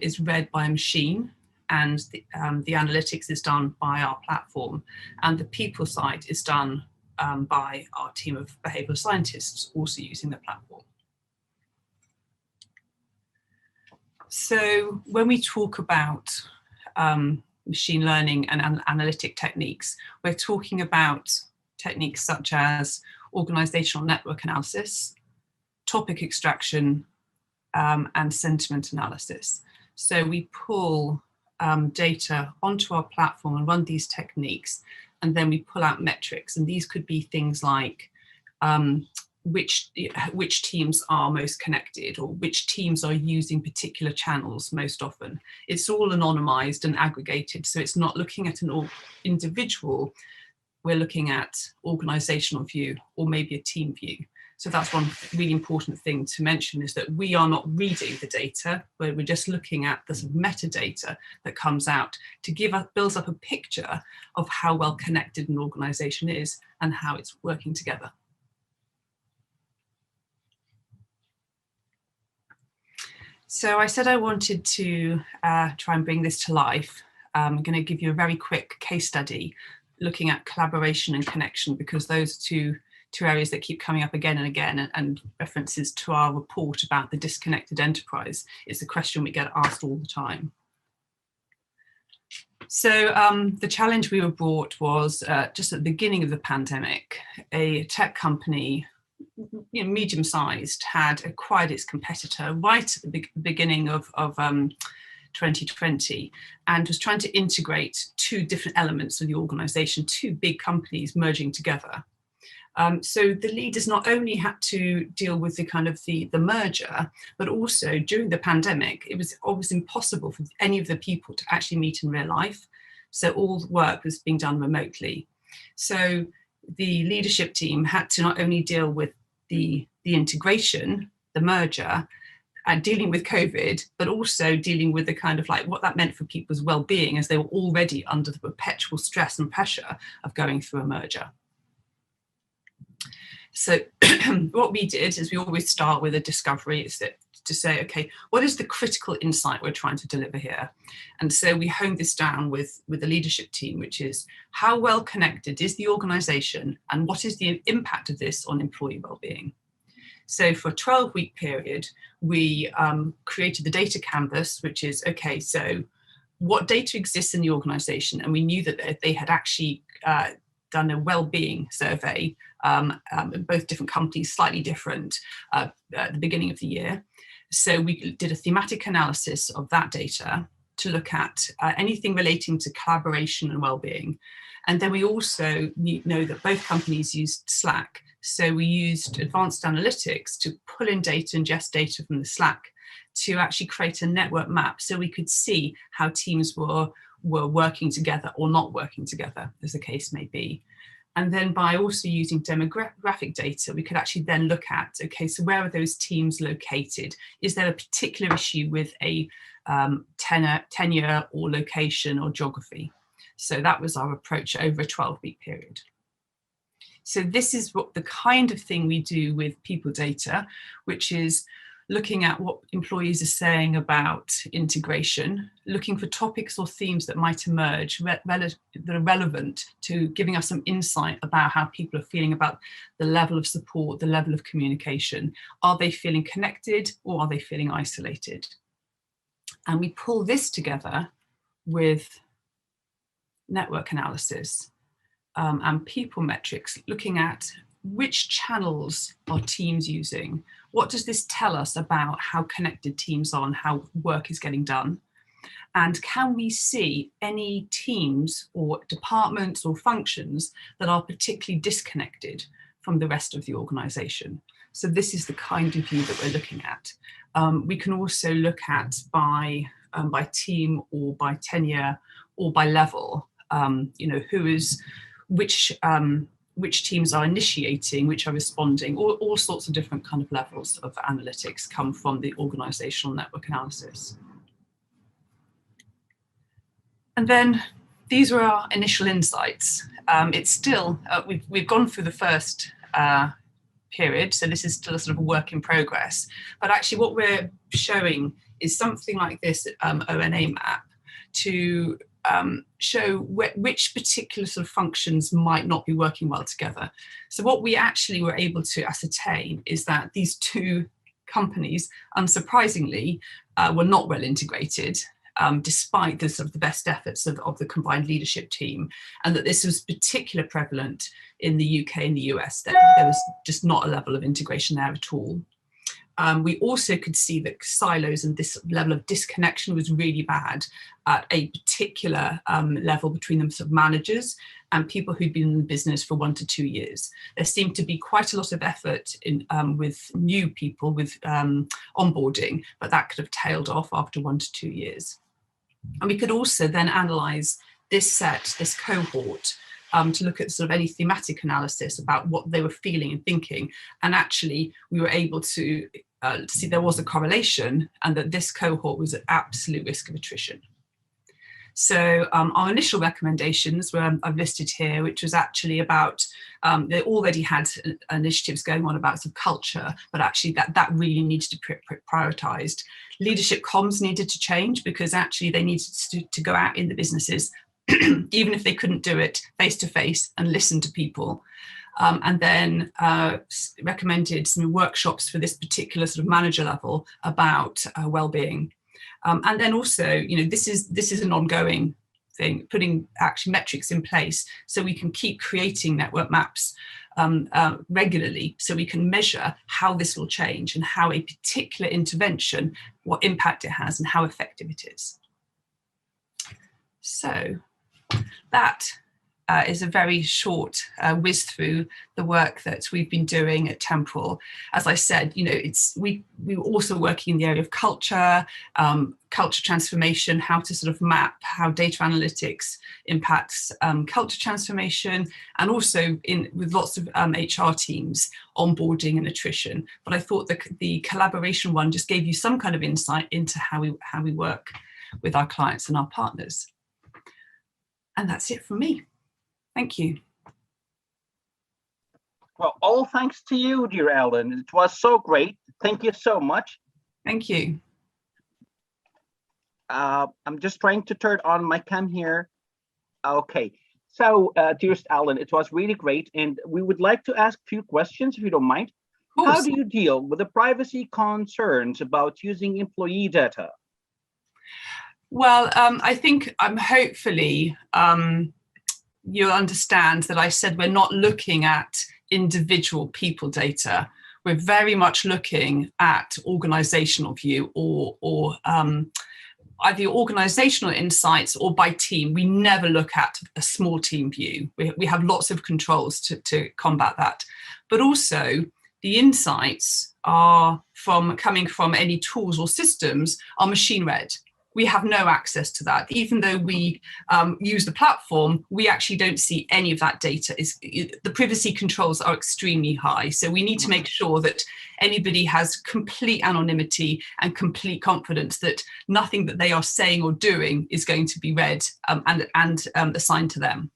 is read by a machine, and the analytics is done by our platform, and the people side is done by our team of behavioral scientists also using the platform. So when we talk about machine learning and analytic techniques, we're talking about techniques such as organizational network analysis, topic extraction, and sentiment analysis. So we pull data onto our platform and run these techniques, and then we pull out metrics. And these could be things like which teams are most connected, or which teams are using particular channels most often. It's all anonymized and aggregated, so it's not looking at an individual, we're looking at organizational view or maybe a team view. So that's one really important thing to mention, is that we are not reading the data, we're just looking at the sort of metadata that comes out to builds up a picture of how well connected an organization is and how it's working together. So I said I wanted to try and bring this to life. I'm going to give you a very quick case study looking at collaboration and connection, because those two areas that keep coming up again and again, and references to our report about the disconnected enterprise is a question we get asked all the time. So the challenge we were brought was just at the beginning of the pandemic, a tech company, medium-sized, had acquired its competitor right at the beginning of 2020, and was trying to integrate two different elements of the organization, two big companies merging together. So the leaders not only had to deal with the merger, but also during the pandemic, it was almost impossible for any of the people to actually meet in real life. So all the work was being done remotely. So the leadership team had to not only deal with the integration, the merger, and dealing with COVID, but also dealing with the what that meant for people's well-being, as they were already under the perpetual stress and pressure of going through a merger. So what we did is we always start with a discovery, is that to say, okay, what is the critical insight we're trying to deliver here? And so we honed this down with the leadership team, which is how well connected is the organization and what is the impact of this on employee well-being? So for a 12-week period, we created the data canvas, which is, okay, so what data exists in the organization? And we knew that they had actually done a well-being survey in both different companies, slightly different, at the beginning of the year. So we did a thematic analysis of that data to look at anything relating to collaboration and well-being. And then we also know that both companies used Slack. So we used advanced analytics to pull in data, ingest data from the Slack, to actually create a network map so we could see how teams were working together or not working together, as the case may be. And then by also using demographic data, we could actually then look at, okay, so where are those teams located? Is there a particular issue with a tenure or location or geography? So that was our approach over a 12-week period. So this is what the kind of thing we do with people data, which is looking at what employees are saying about integration, looking for topics or themes that might emerge that are relevant to giving us some insight about how people are feeling about the level of support, the level of communication. Are they feeling connected or are they feeling isolated? And we pull this together with network analysis and people metrics, looking at which channels are teams using? What does this tell us about how connected teams are and how work is getting done? And can we see any teams or departments or functions that are particularly disconnected from the rest of the organisation? So this is the kind of view that we're looking at. We can also look at by team or by tenure or by level, you know, who is, which teams are initiating, which are responding, all sorts of different kind of levels of analytics come from the organisational network analysis. And then these were our initial insights. It's still, we've gone through the first period, so this is still a sort of a work in progress, but actually what we're showing is something like this ONA map to show which particular sort of functions might not be working well together. So what we actually were able to ascertain is that these two companies, unsurprisingly, were not well integrated, despite the sort of the best efforts of the combined leadership team, and that this was particularly prevalent in the UK and the US, that there was just not a level of integration there at all. We also could see that silos and this level of disconnection was really bad at a particular level between them sort of managers and people who'd been in the business for 1 to 2 years. There seemed to be quite a lot of effort in, with new people with onboarding, but that could have tailed off after 1 to 2 years. And we could also then analyse this cohort, to look at sort of any thematic analysis about what they were feeling and thinking. And actually, we were able to see there was a correlation and that this cohort was at absolute risk of attrition. So our initial recommendations were I've listed here, which was actually about, they already had initiatives going on about sort of culture, but actually that really needed to be prioritised. Leadership comms needed to change because actually they needed to go out in the businesses even if they couldn't do it face to face and listen to people. And then recommended some workshops for this particular sort of manager level about well-being. And then also, you know, this is an ongoing thing, putting actually metrics in place so we can keep creating network maps regularly, so we can measure how this will change and how a particular intervention, what impact it has and how effective it is. So that is a very short whiz through the work that we've been doing at Temporal. As I said, you know, we were also working in the area of culture, culture transformation, how to sort of map how data analytics impacts culture transformation, and also with lots of HR teams, onboarding and attrition. But I thought the collaboration one just gave you some kind of insight into how we work with our clients and our partners. And that's it from me. Thank you. Well, all thanks to you, dear Ellen. It was so great. Thank you so much. Thank you. I'm just trying to turn on my cam here. Okay. So, dearest Ellen, it was really great. And we would like to ask a few questions, if you don't mind. How do you deal with the privacy concerns about using employee data? Well, I think hopefully you'll understand that I said we're not looking at individual people data. We're very much looking at organizational view or either organizational insights or by team. We never look at a small team view. We have lots of controls to combat that. But also the insights are coming from any tools or systems are machine read. We have no access to that. Even though we use the platform, we actually don't see any of that data. The privacy controls are extremely high. So we need to make sure that anybody has complete anonymity and complete confidence that nothing that they are saying or doing is going to be read and assigned to them.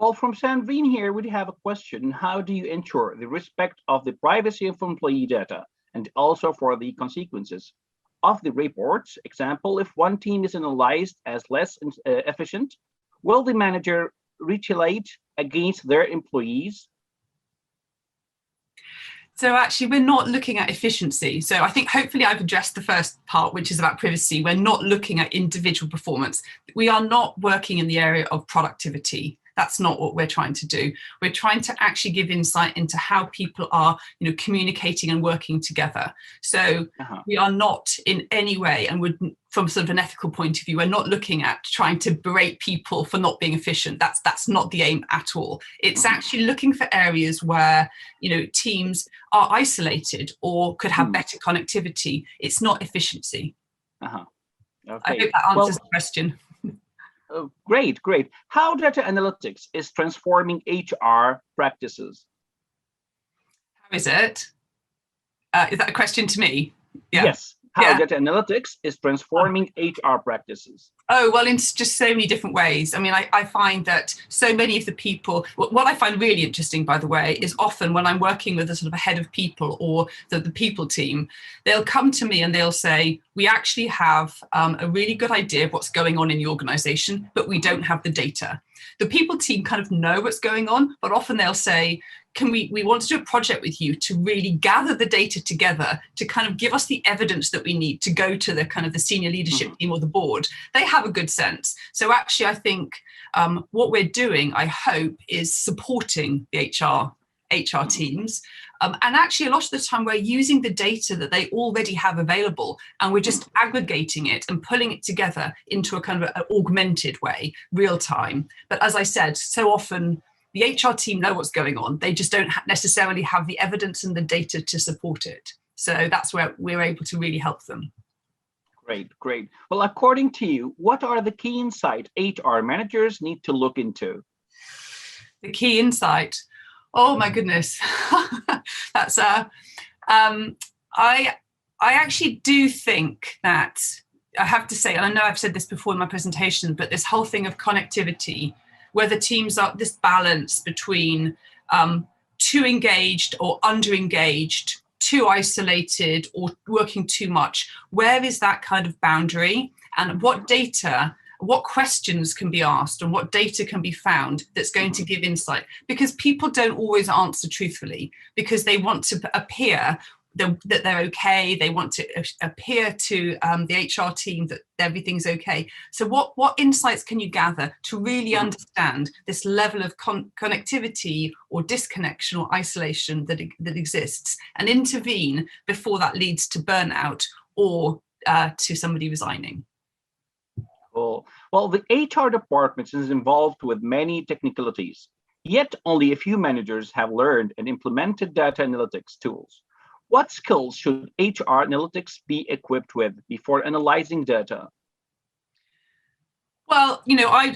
Well, from Sandrine here, we have a question. How do you ensure the respect of the privacy of employee data and also for the consequences of the reports? Example, if one team is analyzed as less efficient, will the manager retaliate against their employees? So actually, we're not looking at efficiency. So I think hopefully I've addressed the first part, which is about privacy. We're not looking at individual performance. We are not working in the area of productivity. That's not what we're trying to do. We're trying to actually give insight into how people are, communicating and working together. So we are not in any way, and would, from sort of an ethical point of view, we're not looking at trying to berate people for not being efficient. That's not the aim at all. It's actually looking for areas where, teams are isolated or could have better connectivity. It's not efficiency. Okay. I hope that answers the question. Great. How data analytics is transforming HR practices? How is it? Is that a question to me? Yeah. Yes. How data analytics is transforming HR practices? Oh, well, in just so many different ways. I mean, I find that so many of the people, what I find really interesting, by the way, is often when I'm working with a sort of a head of people or the people team, they'll come to me and they'll say, we actually have a really good idea of what's going on in the organization, but we don't have the data. The people team kind of know what's going on, but often they'll say, we want to do a project with you to really gather the data together to kind of give us the evidence that we need to go to the kind of the senior leadership team or the board. They have a good sense. So actually, I think what we're doing, I hope, is supporting the HR teams. And actually, a lot of the time, we're using the data that they already have available, and we're just aggregating it and pulling it together into a kind of an augmented way, real time. But as I said, so often, the HR team know what's going on. They just don't necessarily have the evidence and the data to support it. So that's where we're able to really help them. Great. Well, according to you, what are the key insights HR managers need to look into? The key insight. Oh my goodness. That's I actually do think that, I have to say, and I know I've said this before in my presentation, but this whole thing of connectivity, where the teams are this balance between too engaged or under-engaged, too isolated or working too much. Where is that kind of boundary, and what data, what questions can be asked and what data can be found that's going to give insight? Because people don't always answer truthfully because they want to appear that they're okay. They want to appear to the HR team that everything's okay. So what insights can you gather to really understand this level of connectivity or disconnection or isolation that exists, and intervene before that leads to burnout or to somebody resigning? Cool. Well, the HR department is involved with many technicalities, yet only a few managers have learned and implemented data analytics tools. What skills should HR analytics be equipped with before analyzing data? Well,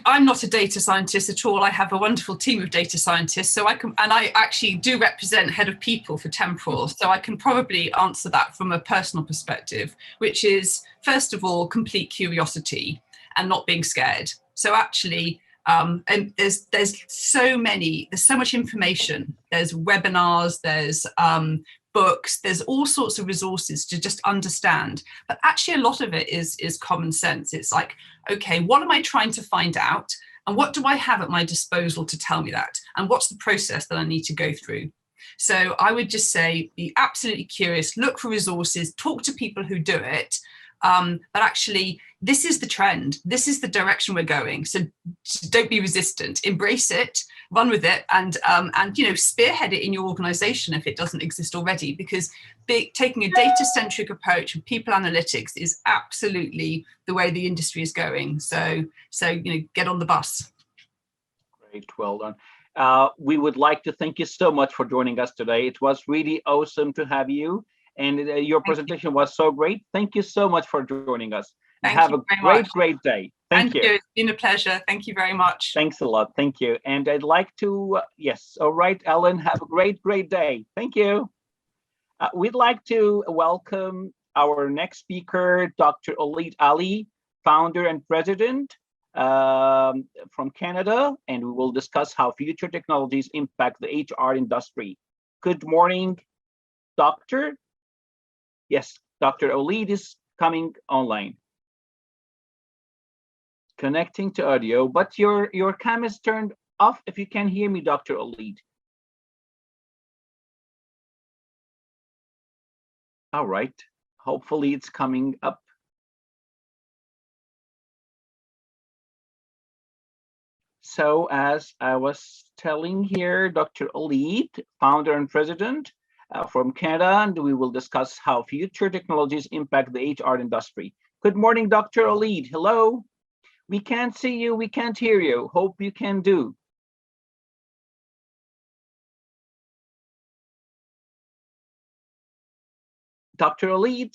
I'm not a data scientist at all. I have a wonderful team of data scientists, so I actually do represent head of people for Temporal, so I can probably answer that from a personal perspective, which is, first of all, complete curiosity and not being scared. So actually, and there's so much information. There's webinars, there's books, there's all sorts of resources to just understand. But actually, a lot of it is common sense. It's like, okay, what am I trying to find out? And what do I have at my disposal to tell me that? And what's the process that I need to go through? So I would just say, be absolutely curious, look for resources, talk to people who do it. But actually, this is the trend. This is the direction we're going. So don't be resistant. Embrace it, run with it, and spearhead it in your organization if it doesn't exist already. Because taking a data-centric approach with people analytics is absolutely the way the industry is going. So get on the bus. Great, well done. We would like to thank you so much for joining us today. It was really awesome to have you. And your presentation was so great. Thank you so much for joining us. And have a great day. Thank you. It's been a pleasure. Thank you very much. Thanks a lot. Thank you. And I'd like to, yes. All right, Ellen, have a great day. Thank you. We'd like to welcome our next speaker, Dr. Oualid Ali, founder and president from Canada, and we will discuss how future technologies impact the HR industry. Good morning, Doctor. Yes, Dr. Oualid is coming online. Connecting to audio, but your cam is turned off if you can hear me, Dr. Oualid. All right, hopefully it's coming up. So as I was telling here, Dr. Oualid, founder and president from Canada, and we will discuss how future technologies impact the HR industry. Good morning, Dr. Oualid. Hello. We can't see you, we can't hear you. Hope you can do. Dr. Oualid,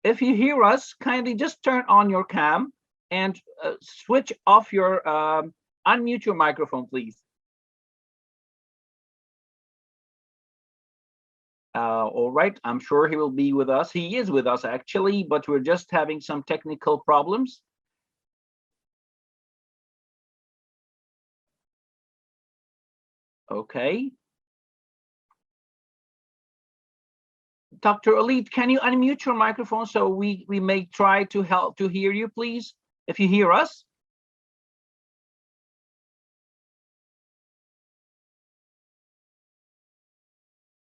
if you hear us, kindly just turn on your cam and switch off your, unmute your microphone, please. All right, I'm sure he will be with us. He is with us actually, but we're just having some technical problems. Okay. Dr. Oualid, can you unmute your microphone so we may try to help to hear you, please, if you hear us?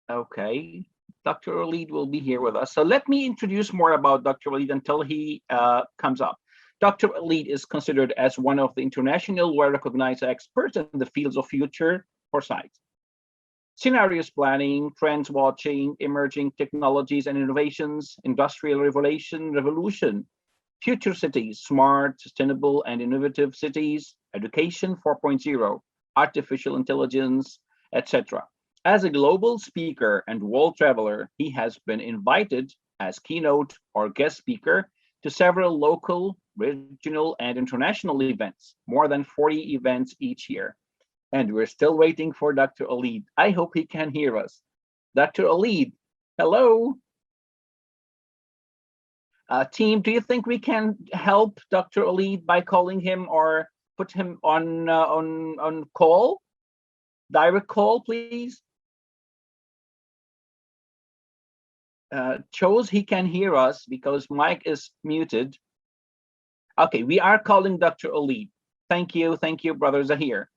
Okay, Dr. Oualid will be here with us. So let me introduce more about Dr. Oualid until he comes up. Dr. Oualid is considered as one of the international well-recognized experts in the fields of future foresight, scenarios planning, trends watching, emerging technologies and innovations, industrial revolution, future cities, smart, sustainable, and innovative cities, education 4.0, artificial intelligence, etc. As a global speaker and world traveler, he has been invited as keynote or guest speaker to several local, regional, and international events, more than 40 events each year. And we're still waiting for Dr. Oualid. I hope he can hear us. Dr. Oualid, hello. Team, do you think we can help Dr. Oualid by calling him or put him on call? Direct call, please. Shows he can hear us because mic is muted. Okay, we are calling Dr. Oualid. Thank you, Brother Zahir.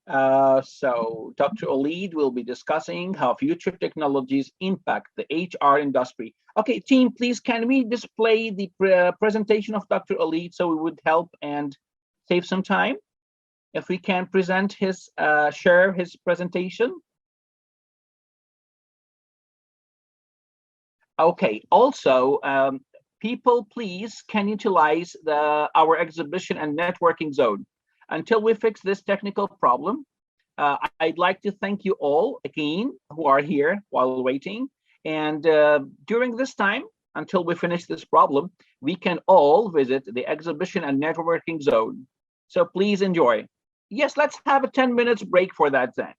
So Dr. Oualid will be discussing how future technologies impact the HR industry. Okay, team, please, can we display the presentation of Dr. Oualid so we would help and save some time? If we can present his, share his presentation. Okay, also, people, please, can utilize our exhibition and networking zone. Until we fix this technical problem, I'd like to thank you all again who are here while waiting. And during this time, until we finish this problem, we can all visit the exhibition and networking zone. So please enjoy. Yes, let's have a 10 minutes break for that then.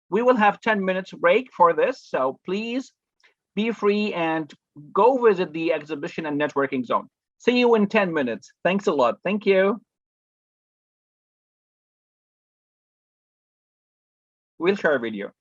We will have 10 minutes break for this. So please be free and go visit the exhibition and networking zone. See you in 10 minutes. Thanks a lot. Thank you. We'll share a video.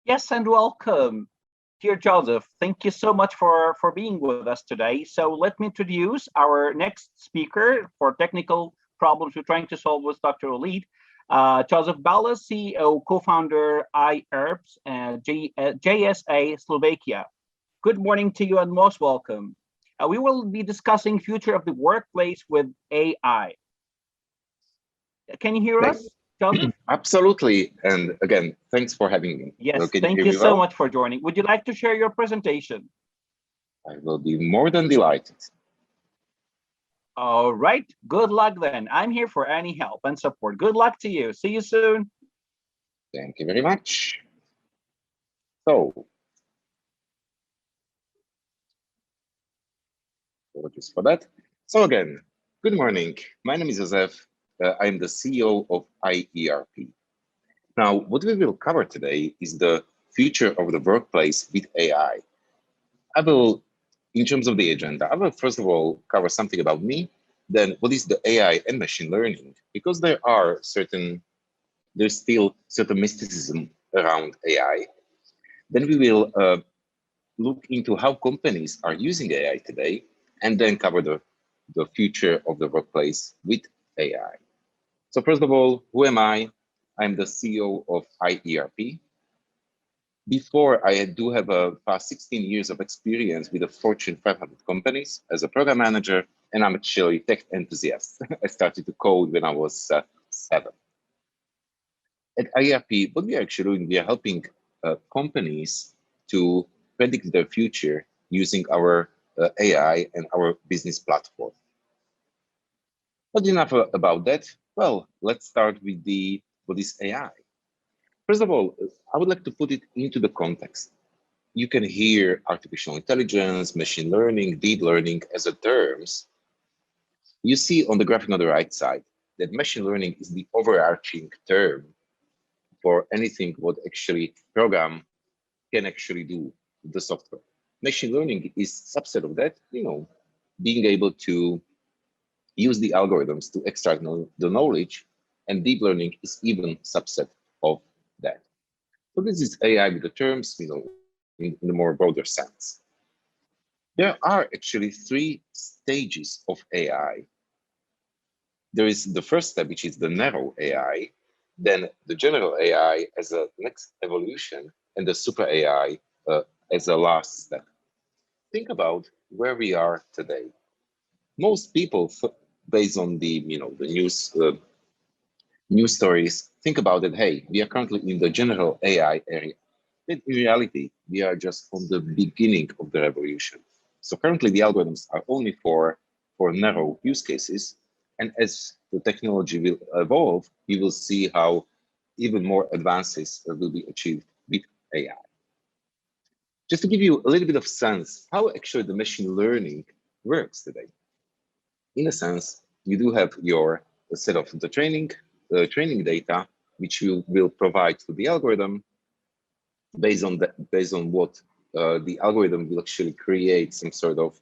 Yes, and welcome. Dear Joseph, thank you so much for being with us today. So let me introduce our next speaker for technical problems we're trying to solve with Dr. Oualid. Josef Balaz, CEO, co-founder, IERPS, JSA Slovakia. Good morning to you and most welcome. We will be discussing future of the workplace with AI. Can you hear us, Joseph? Absolutely. And again, thanks for having me. Yes, Can thank you you hear me so well? much for joining. Would you like to share your presentation? I will be more than delighted. All right, good luck then. I'm here for any help and support. Good luck to you. See you soon. Thank you very much. So, apologies for that. So again, good morning. My name is Josef. I'm the CEO of IERP. Now, what we will cover today is the future of the workplace with AI. I will, in terms of the agenda, I will first of all cover something about me, then what is the AI and machine learning, because there's still certain mysticism around AI. Then we will look into how companies are using AI today, and then cover the future of the workplace with AI. So first of all, who am I? I'm the CEO of IERP. Before, I do have a past 16 years of experience with the Fortune 500 companies as a program manager, and I'm actually a tech enthusiast. I started to code when I was 7. At IERP, what we are actually doing, we are helping companies to predict their future using our AI and our business platform. But enough about that. Well, let's start with what is AI. First of all, I would like to put it into the context. You can hear artificial intelligence, machine learning, deep learning as a terms. You see on the graphic on the right side that machine learning is the overarching term for anything what actually program can actually do the software. Machine learning is subset of that, being able to use the algorithms to extract the knowledge, and deep learning is even subset of that. So this is AI with the terms, in the more broader sense. There are actually 3 stages of AI. There is the first step, which is the narrow AI, then the general AI as a next evolution, and the super AI as a last step. Think about where we are today. Most people, based on the the news stories, think about it. Hey, we are currently in the general AI area. But in reality, we are just on the beginning of the revolution. So currently, the algorithms are only for narrow use cases, and as the technology will evolve, we will see how even more advances will be achieved with AI. Just to give you a little bit of sense how actually the machine learning works today. In a sense, you do have your set of the training data, which you will provide to the algorithm. Based on what the algorithm will actually create some sort of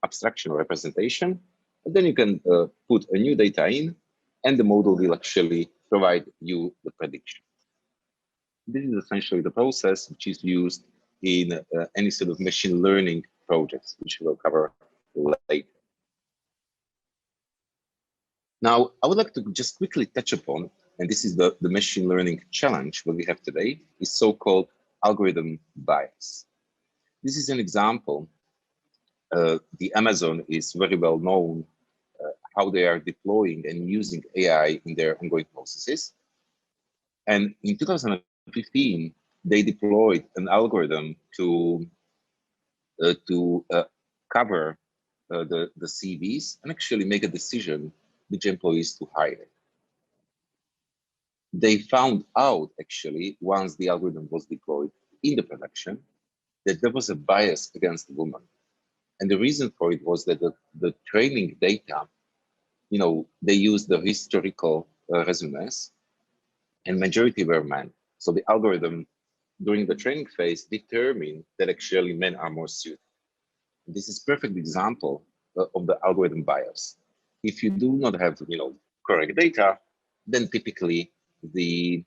abstraction or representation, and then you can put a new data in, and the model will actually provide you the prediction. This is essentially the process which is used in any sort of machine learning projects, which we'll cover later. Now, I would like to just quickly touch upon, and this is the machine learning challenge what we have today, is so-called algorithm bias. This is an example. The Amazon is very well known how they are deploying and using AI in their ongoing processes. And in 2015, they deployed an algorithm to cover the CVs and actually make a decision which employees to hire. They found out actually, once the algorithm was deployed in the production, that there was a bias against women. And the reason for it was that the training data, they used the historical resumes, and majority were men. So the algorithm during the training phase determined that actually men are more suited. This is a perfect example of the algorithm bias. If you do not have, correct data, then typically the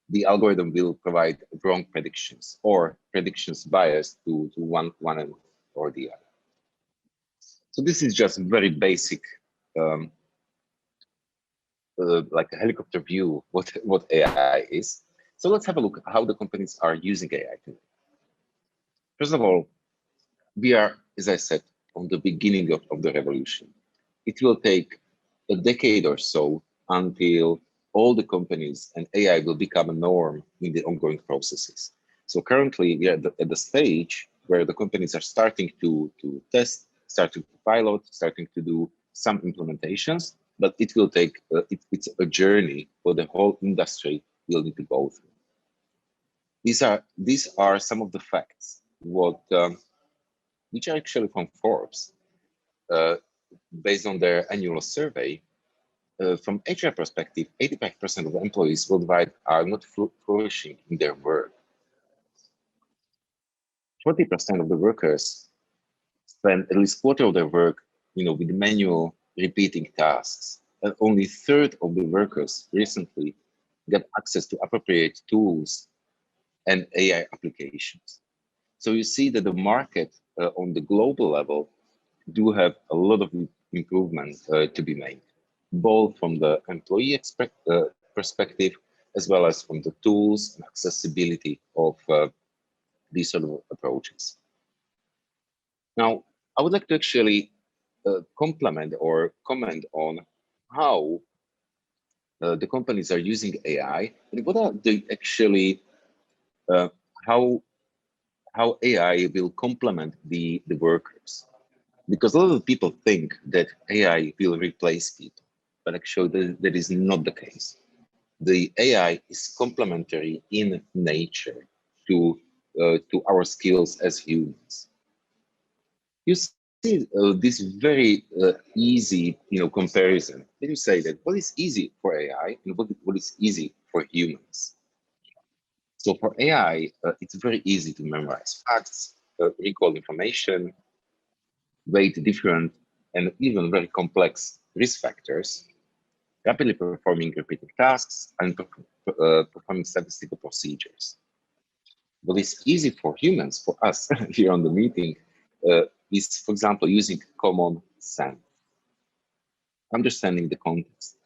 the algorithm will provide wrong predictions or predictions biased to one end or the other. So this is just very basic, like a helicopter view, what AI is. So let's have a look at how the companies are using AI today. First of all, we are, as I said, on the beginning of the revolution. It will take a decade or so until all the companies and AI will become a norm in the ongoing processes. So currently we are at the stage where the companies are starting to test, starting to pilot, starting to do some implementations, but it will take, it's a journey for the whole industry will need to go through. These are some of the facts, which are actually from Forbes, based on their annual survey. From HR perspective, 85% of the employees worldwide are not flourishing in their work. 40% of the workers spend at least quarter of their work, with manual repeating tasks. And only a third of the workers recently got access to appropriate tools and AI applications. So you see that the market on the global level do have a lot of improvement to be made, both from the employee perspective, as well as from the tools and accessibility of these sort of approaches. Now, I would like to actually complement or comment on how the companies are using AI and what are they actually, how AI will complement the workers. Because a lot of people think that AI will replace people, but actually that is not the case. The AI is complementary in nature to our skills as humans. You see this very easy, comparison. Then you say that what is easy for AI and what is easy for humans. So for AI, it's very easy to memorize facts, recall information, weight different and even very complex risk factors, rapidly performing repeating tasks, and performing statistical procedures. What is easy for humans, for us here on the meeting, is, for example, using common sense, understanding the context,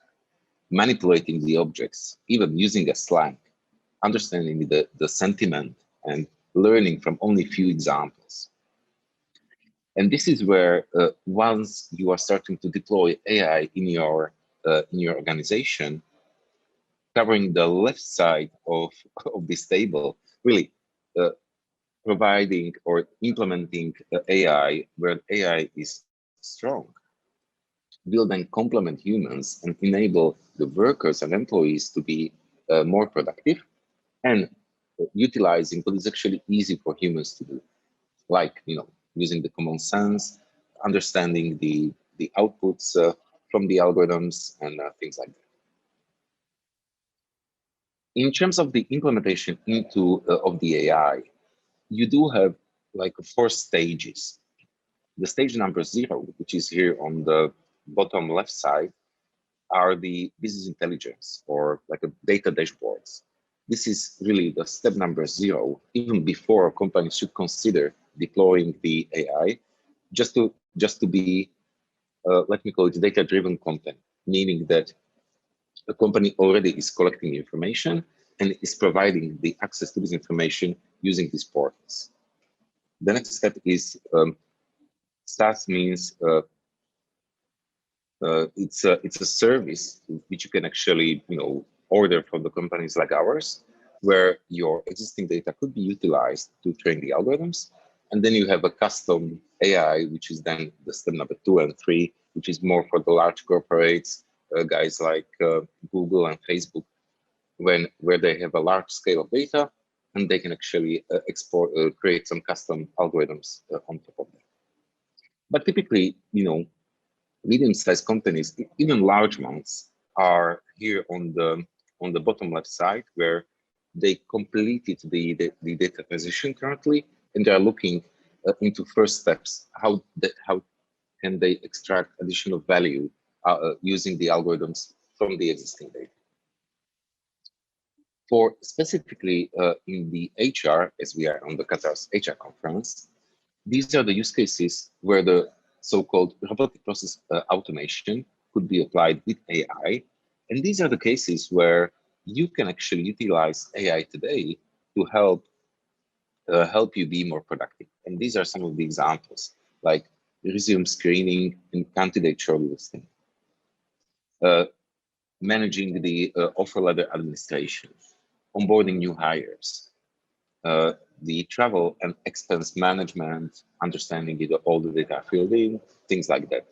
manipulating the objects, even using a slang, understanding the sentiment, and learning from only few examples. And this is where once you are starting to deploy AI in your organization, covering the left side of this table, really providing or implementing AI where AI is strong, will then complement humans and enable the workers and employees to be more productive and utilizing what is actually easy for humans to do, like using the common sense, understanding the outputs from the algorithms and things like that. In terms of the implementation into of the AI, you do have like 4 stages. The stage number 0, which is here on the bottom left side, are the business intelligence or like a data dashboards. This is really the step number 0, even before companies should consider deploying the AI, just to be, let me call it data-driven content, meaning that a company already is collecting information and is providing the access to this information using these portals. The next step is SaaS, means it's a service which you can actually order from the companies like ours, where your existing data could be utilized to train the algorithms. And then you have a custom AI, which is then the step number 2 and 3, which is more for the large corporates, guys like Google and Facebook, where they have a large scale of data and they can actually create some custom algorithms on top of that. But typically, medium-sized companies, even large ones, are here on the bottom left side, where they completed the data transition currently, and they are looking into first steps. How can they extract additional value using the algorithms from the existing data? For specifically in the HR, as we are on the Qatar's HR conference, these are the use cases where the so-called robotic process automation could be applied with AI. And these are the cases where you can actually utilize AI today to help you be more productive. And these are some of the examples, like resume screening and candidate shortlisting, managing the offer letter administration, onboarding new hires, the travel and expense management, understanding all the data filled in, things like that,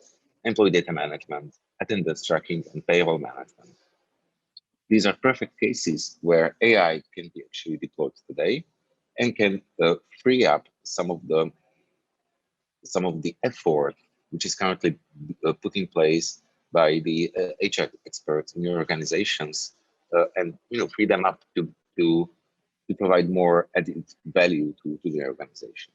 employee data management, attendance tracking, and payroll management. These are perfect cases where AI can be actually deployed today and can free up some of the effort which is currently put in place by the HR experts in your organizations, and free them up to provide more added value to the organization.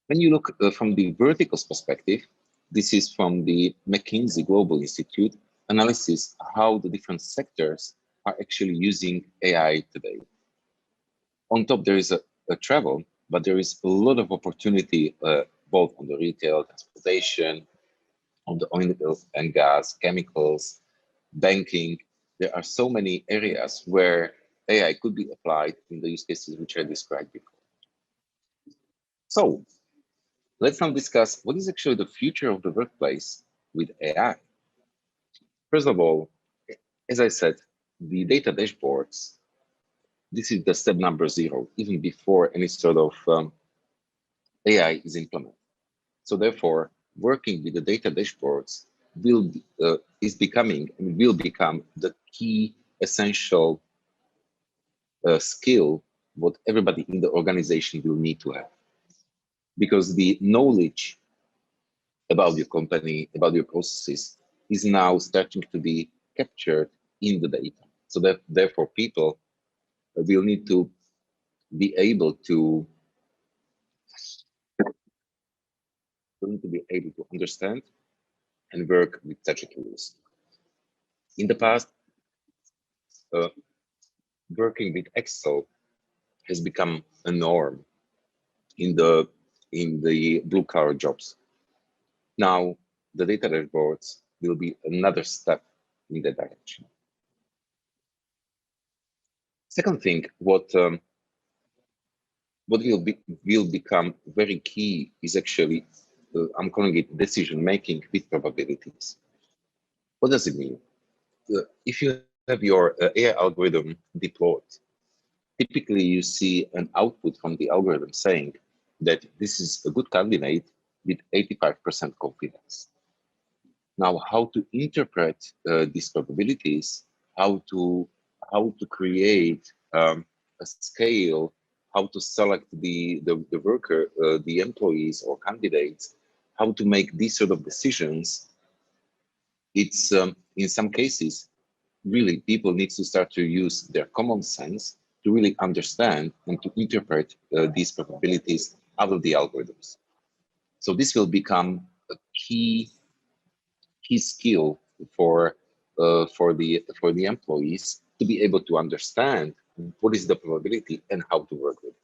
When you look from the verticals perspective, this is from the McKinsey Global Institute analysis how the different sectors are actually using AI today. On top, there is a travel, but there is a lot of opportunity both on the retail, transportation, on the oil and gas, chemicals, banking. There are so many areas where AI could be applied in the use cases which I described before. So let's now discuss what is actually the future of the workplace with AI. First of all, as I said, the data dashboards, this is the step number 0, even before any sort of AI is implemented. So therefore, working with the data dashboards is becoming and will become the key essential skill what everybody in the organization will need to have. Because the knowledge about your company, about your processes, is now starting to be captured in the data. So that therefore people will need to be able to understand and work with such tools. In the past, working with Excel has become a norm in the blue collar jobs. Now, the data dashboards will be another step in that direction. Second thing, what will become very key is actually, I'm calling it decision making with probabilities. What does it mean? If you have your AI algorithm deployed, typically you see an output from the algorithm saying that this is a good candidate with 85% confidence. Now, how to interpret these probabilities, how to create a scale, how to select the worker, the employees or candidates, how to make these sort of decisions. It's in some cases, really people need to start to use their common sense to really understand and to interpret these probabilities out of the algorithms. So this will become a key skill for the employees to be able to understand what is the probability and how to work with it.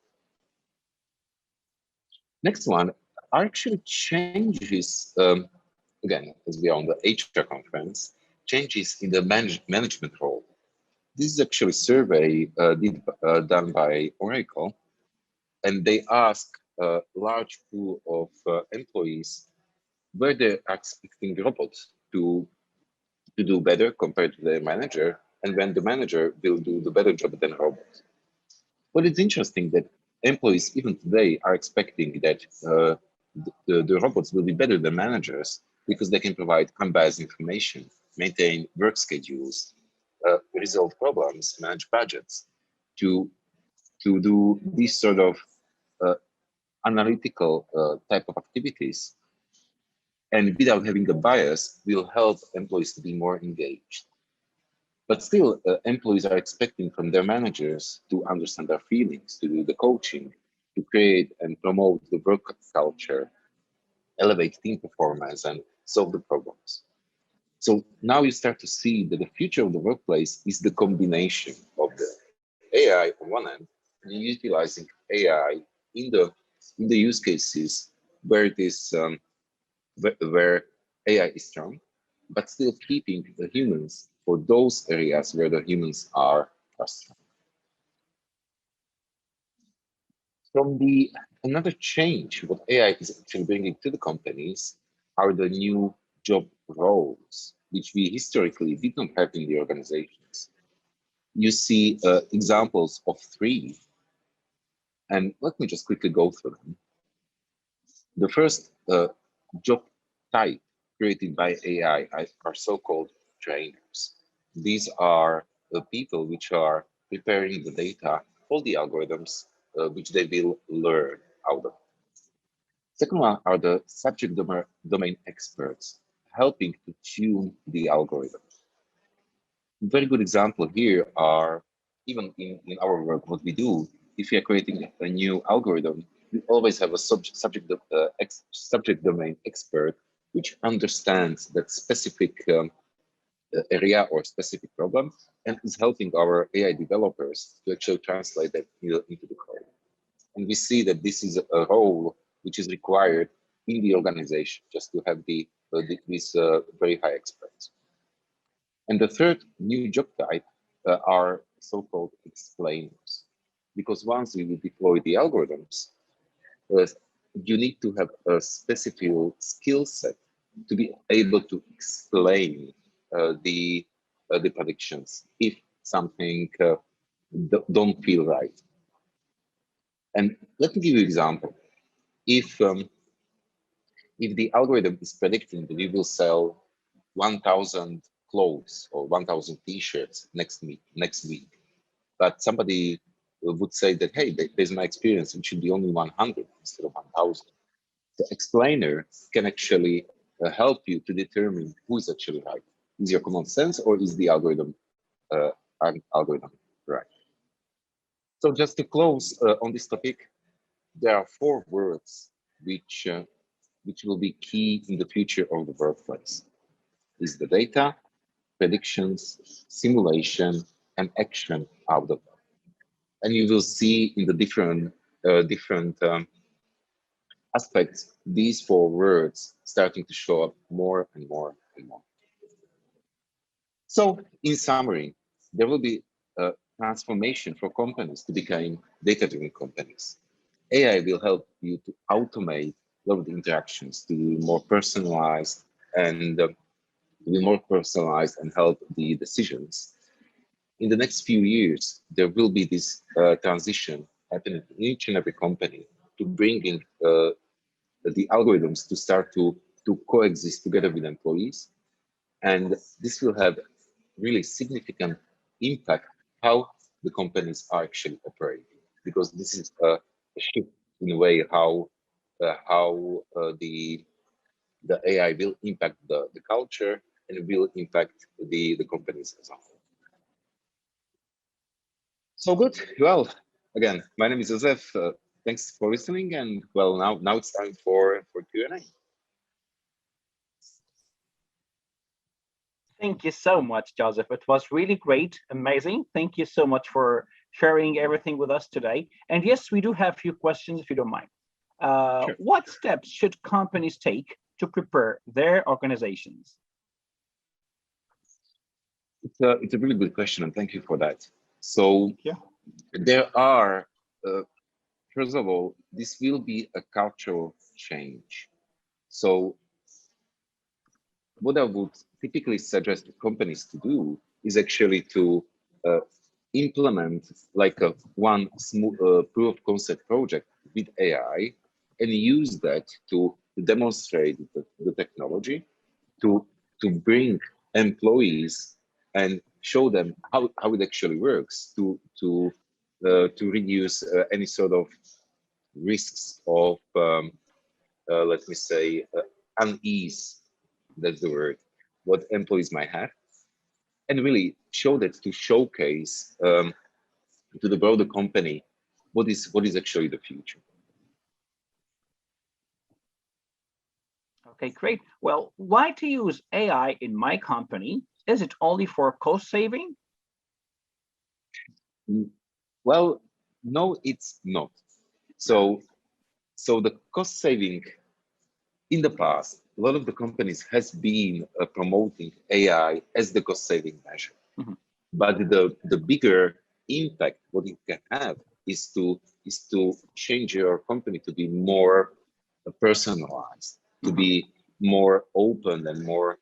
Next one are actually changes, again, as we are on the HR conference, changes in the management role. This is actually a survey done by Oracle, and they ask a large pool of employees where they are expecting robots to do better compared to their manager, and when the manager will do the better job than a robot. But it's interesting that employees even today are expecting that the robots will be better than managers because they can provide unbiased information, maintain work schedules, resolve problems, manage budgets, to do these sort of analytical type of activities, and without having a bias will help employees to be more engaged. But still, employees are expecting from their managers to understand their feelings, to do the coaching, to create and promote the work culture, elevate team performance, and solve the problems. So now you start to see that the future of the workplace is the combination of the AI on one end and utilizing AI in the use cases where it is where AI is strong, but still keeping the humans for those areas where the humans are strong. From another change, what AI is actually bringing to the companies are the new job roles, which we historically did not have in the organizations. You see examples of 3, and let me just quickly go through them. The first job type created by AI are so-called trainers. These are the people which are preparing the data for the algorithms which they will learn out of. Second one are the subject domain experts, helping to tune the algorithms. Very good example here are, even in our work, what we do, if we are creating a new algorithm, we always have a subject domain expert which understands that specific area or specific problem and is helping our AI developers to actually translate that into the code. And we see that this is a role which is required in the organization just to have these very high experts. And the third new job type are so-called explainers. Because once we will deploy the algorithms, you need to have a specific skill set to be able to explain the predictions if something don't feel right. And let me give you an example. If the algorithm is predicting that you will sell 1,000 clothes or 1,000 t-shirts next week, but somebody would say that, hey, based on my experience, it should be only 100 instead of 1,000. The explainer can actually help you to determine who is actually right. Is your common sense or is the algorithm right? So just to close on this topic, there are 4 words which will be key in the future of the workplace. Is the data, predictions, simulation, and action out of it. And you will see in the different aspects, these 4 words starting to show up more and more and more. So in summary, there will be a transformation for companies to become data-driven companies. AI will help you to automate a lot of the interactions, to be more personalized and help the decisions. In the next few years, there will be this transition happening in each and every company to bringing the algorithms to start to coexist together with employees. And this will have really significant impact how the companies are actually operating, because this is a shift in a way how the AI will impact the culture and will impact the companies as a whole. So good. Well, again, my name is Josef. Thanks for listening, and well, now it's time for Q&A. Thank you so much, Joseph. It was really great, amazing. Thank you so much for sharing everything with us today. And yes, we do have a few questions, if you don't mind. Sure. What steps should companies take to prepare their organizations? It's a really good question, and thank you for that. So there are, first of all, this will be a cultural change. So what I would typically suggest companies to do is actually to implement like one proof of concept project with AI and use that to demonstrate the technology, to bring employees and show them how it actually works, to reduce any sort of risks of let me say unease, that's the word, what employees might have, and really show that, to showcase to the broader company what is actually the future. Okay, great. Well, why to use AI in my company? Is it only for cost saving? Well, no, it's not. So the cost saving in the past, a lot of the companies has been promoting AI as the cost saving measure. But the bigger impact what it can have is to change your company to be more personalized, to be more open and more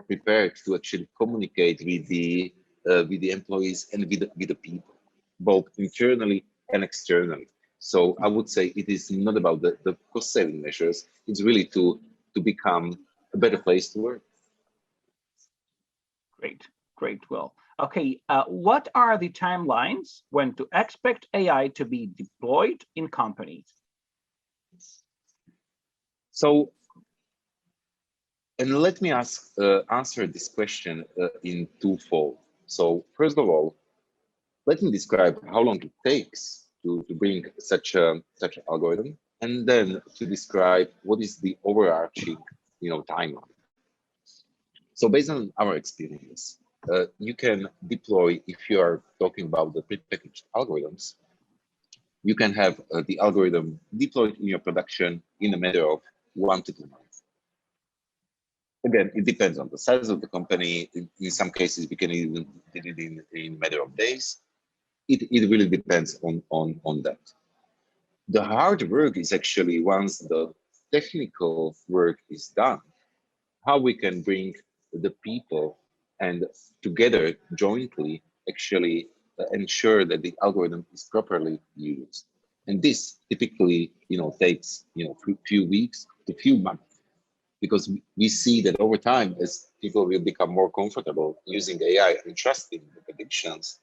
prepared to actually communicate with the employees and with the people, both internally and externally. So I would say it is not about the cost saving measures. It's really to become a better place to work. Great. Well, okay. What are the timelines when to expect AI to be deployed in companies? So, and let me answer this question in twofold. So first of all, let me describe how long it takes to bring such an algorithm, and then to describe what is the overarching timeline. So based on our experience, you can deploy, if you are talking about the prepackaged algorithms, you can have the algorithm deployed in your production in a matter of 1 to 2 months. Again, it depends on the size of the company. In some cases, we can even do it in a matter of days. It really depends on that. The hard work is actually once the technical work is done, how we can bring the people and together jointly actually ensure that the algorithm is properly used. And this typically takes few weeks to few months, because we see that over time, as people will become more comfortable using AI and trusting the predictions,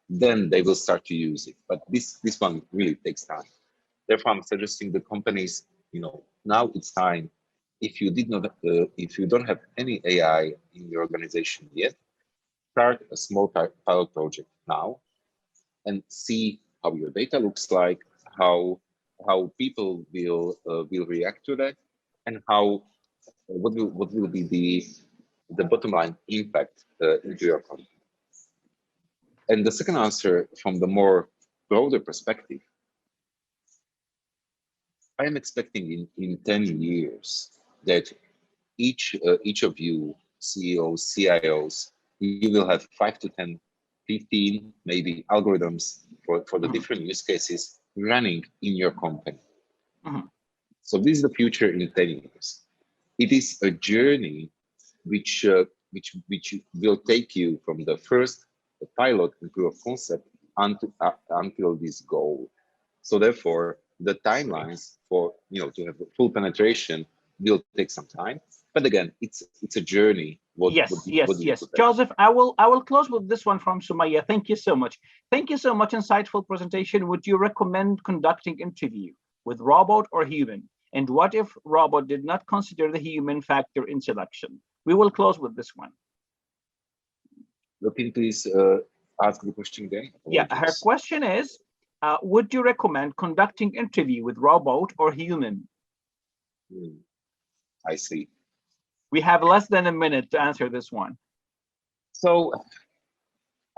then they will start to use it. But this one really takes time. Therefore, I'm suggesting the companies, now it's time. If you don't have any AI in your organization yet, start a small pilot project now and see how your data looks like, how people will react to that, and what will be the bottom line impact into your company. And the second answer, from the more broader perspective, I am expecting in 10 years that each of you, CEOs, CIOs, you will have 5 to 10, 15, maybe algorithms for the different use cases running in your company. So this is the future in 10 years. It is a journey which will take you from the first pilot and proof of concept until this goal. So therefore, the timelines for to have full penetration will take some time. But again, it's a journey. Yes. Joseph, I will close with this one from Sumaya. Thank you so much. Thank you so much. Insightful presentation. Would you recommend conducting interview with robot or human? And what if robot did not consider the human factor in selection? We will close with this one. Can you please ask the question again? Yeah, her question is, would you recommend conducting interview with robot or human? I see. We have less than a minute to answer this one. So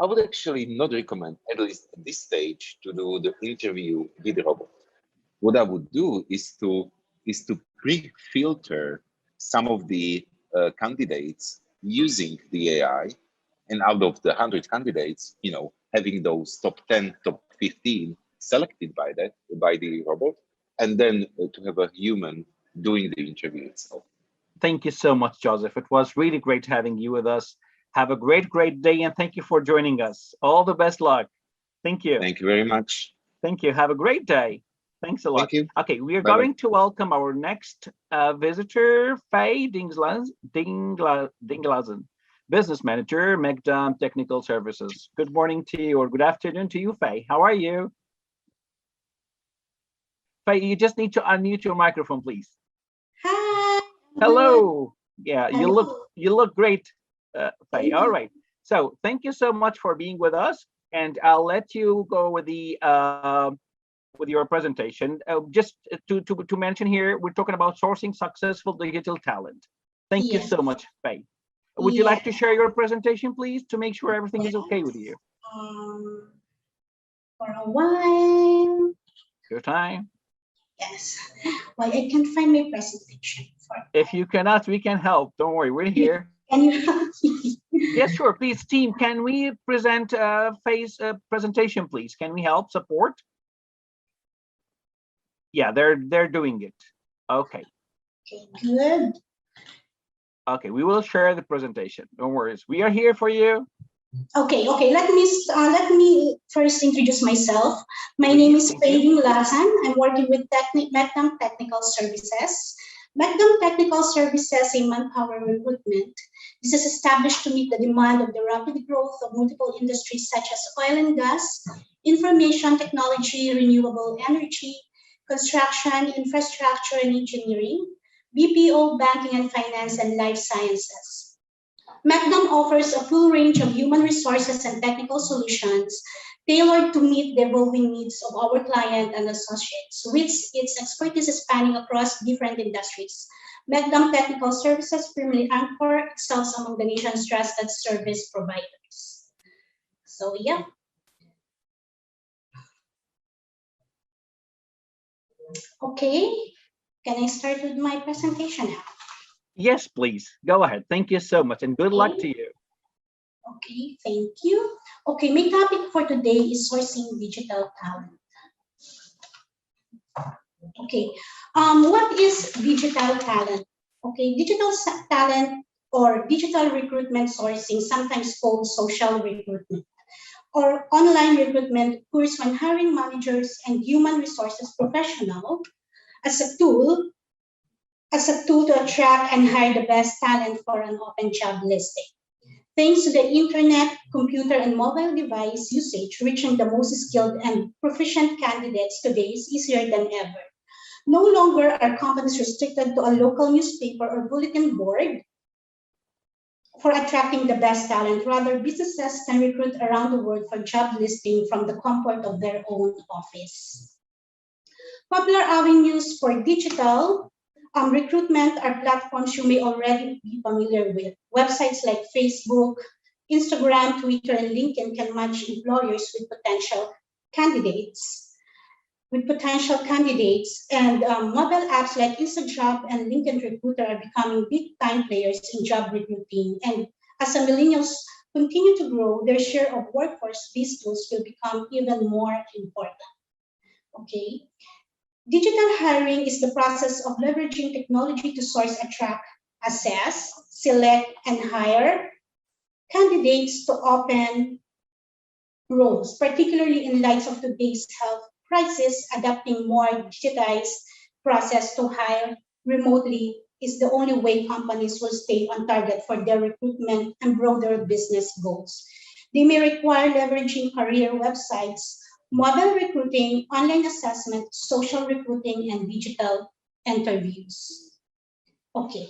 I would actually not recommend, at least at this stage, to do the interview with the robot. What I would do is to pre-filter some of the candidates using the AI, and out of the 100 candidates, having those top 10, top 15 selected by the robot, and then to have a human doing the interview itself. Thank you so much, Joseph. It was really great having you with us. Have a great day, and thank you for joining us. All the best luck. Thank you. Thank you very much. Thank you. Have a great day. Thanks a lot. Thank you. Okay, we are Bye-bye. going to welcome our next visitor, Faye Dinglasan, Business Manager, MEGDAM Technical Services. Good morning to you, or good afternoon to you, Faye. How are you? Faye, you just need to unmute your microphone, please. Hi. Hello. Yeah, Hello. you look great, Faye. Thank All you. right. So thank you so much for being with us, and I'll let you go with the with your presentation. Just to mention here, we're talking about sourcing successful digital talent. Thank you so much, Faye. Would you like to share your presentation, please, to make sure everything is okay with you? For a while. Your time. Yes. Well, I can't find my presentation. If you cannot, we can help. Don't worry, we're here. Can you help me? Yes, sure. Please, team, can we present Faye's presentation, please? Can we help support? Yeah, they're doing it. Okay. Okay, good. Okay, we will share the presentation. Don't worry, we are here for you. Okay. Let me first introduce myself. My name is Faye Dinglasan. I'm working with Mecdam Technical Services. Mecdam Technical Services a manpower recruitment. This is established to meet the demand of the rapid growth of multiple industries such as oil and gas, information technology, renewable energy, construction, infrastructure and engineering, BPO, banking and finance, and life sciences. Mecdam offers a full range of human resources and technical solutions tailored to meet the evolving needs of our client and associates, with its expertise spanning across different industries. Mecdam Technical Services firmly anchor excels among the nation's trusted service providers. So yeah. Okay, can I start with my presentation now? Yes, please. Go ahead. Thank you so much and good luck to you. Okay, thank you. Okay, my topic for today is sourcing digital talent. Okay, what is digital talent? Okay, digital talent or digital recruitment sourcing, sometimes called social recruitment, or online recruitment, occurs when hiring managers and human resources professional as a tool to attract and hire the best talent for an open job listing. Thanks to the internet, computer, and mobile device usage, reaching the most skilled and proficient candidates today is easier than ever. No longer are companies restricted to a local newspaper or bulletin board for attracting the best talent. Rather, businesses can recruit around the world for job listing from the comfort of their own office. Popular avenues for digital recruitment are platforms you may already be familiar with. Websites like Facebook, Instagram, Twitter, and LinkedIn can match employers with potential candidates. And mobile apps like InstaJob and LinkedIn Recruiter are becoming big-time players in job recruiting. And as the millennials continue to grow, their share of workforce, these tools will become even more important. Okay. Digital hiring is the process of leveraging technology to source, attract, assess, select, and hire candidates to open roles, particularly in light of today's health crisis. Adapting more digitized process to hire remotely is the only way companies will stay on target for their recruitment and broader business goals. They may require leveraging career websites, mobile recruiting, online assessment, social recruiting, and digital interviews. Okay.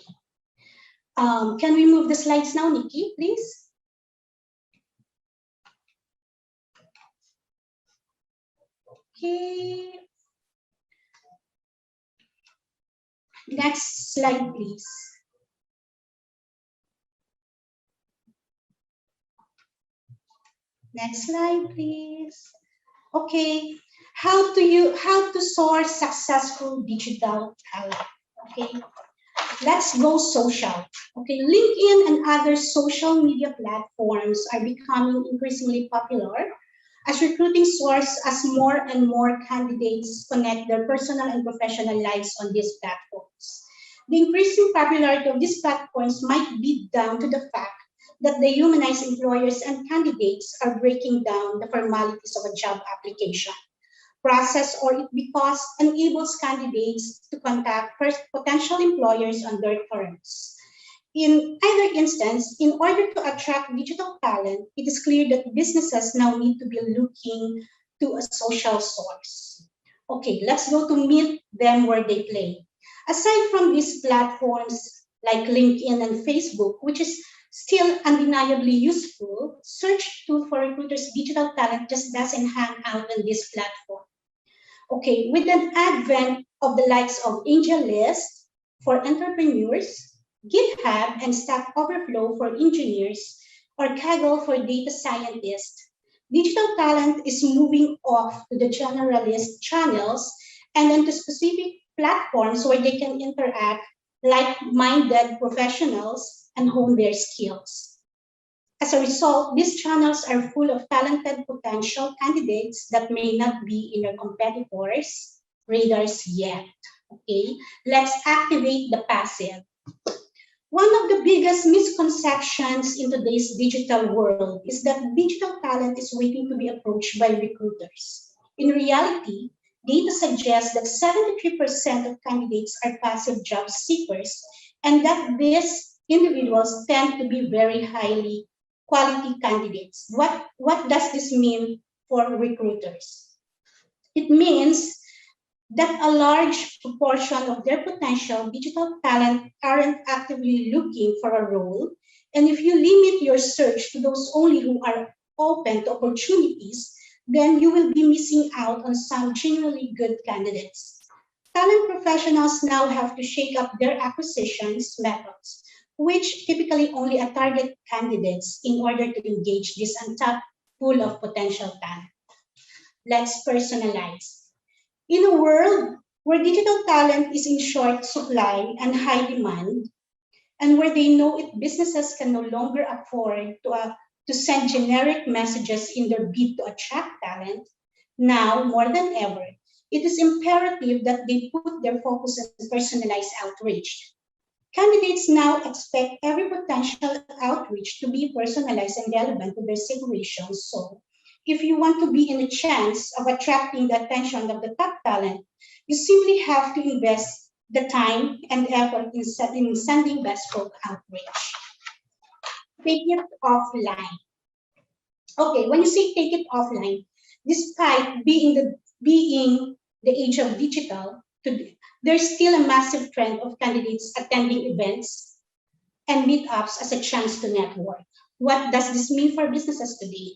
Can we move the slides now, Nikki, please? Okay. Next slide, please. Next slide, please. Okay, how to source successful digital talent? Okay, let's go social. Okay, LinkedIn and other social media platforms are becoming increasingly popular as recruiting source as more and more candidates connect their personal and professional lives on these platforms. The increasing popularity of these platforms might be down to the fact that the humanized employers and candidates are breaking down the formalities of a job application process, or because it enables candidates to contact potential employers on their terms. In either instance, in order to attract digital talent, it is clear that businesses now need to be looking to a social source. Okay, let's go to meet them where they play. Aside from these platforms like LinkedIn and Facebook, which is still undeniably useful, search tool for recruiters' digital talent just doesn't hang out on this platform. Okay, with an advent of the likes of AngelList for entrepreneurs, GitHub and Stack Overflow for engineers, or Kaggle for data scientists, digital talent is moving off to the generalist channels and onto specific platforms where they can interact like-minded professionals and hone their skills. As a result, these channels are full of talented potential candidates that may not be in your competitors' radars yet. Okay, let's activate the passive. One of the biggest misconceptions in today's digital world is that digital talent is waiting to be approached by recruiters. In reality, data suggests that 73% of candidates are passive job seekers, and that these individuals tend to be very highly quality candidates. What does this mean for recruiters? It means that a large proportion of their potential digital talent aren't actively looking for a role. And if you limit your search to those only who are open to opportunities, then you will be missing out on some genuinely good candidates. Talent professionals now have to shake up their acquisitions methods, which typically only target candidates in order to engage this untapped pool of potential talent. Let's personalize. In a world where digital talent is in short supply and high demand, and where they know it businesses can no longer afford to send generic messages in their bid to attract talent, now more than ever, it is imperative that they put their focus on personalized outreach. Candidates now expect every potential outreach to be personalized and relevant to their situation. So, if you want to be in a chance of attracting the attention of the top talent, you simply have to invest the time and effort in sending bespoke outreach. Take it offline. Okay, when you say take it offline, despite being the age of digital, there's still a massive trend of candidates attending events and meetups as a chance to network. What does this mean for businesses today?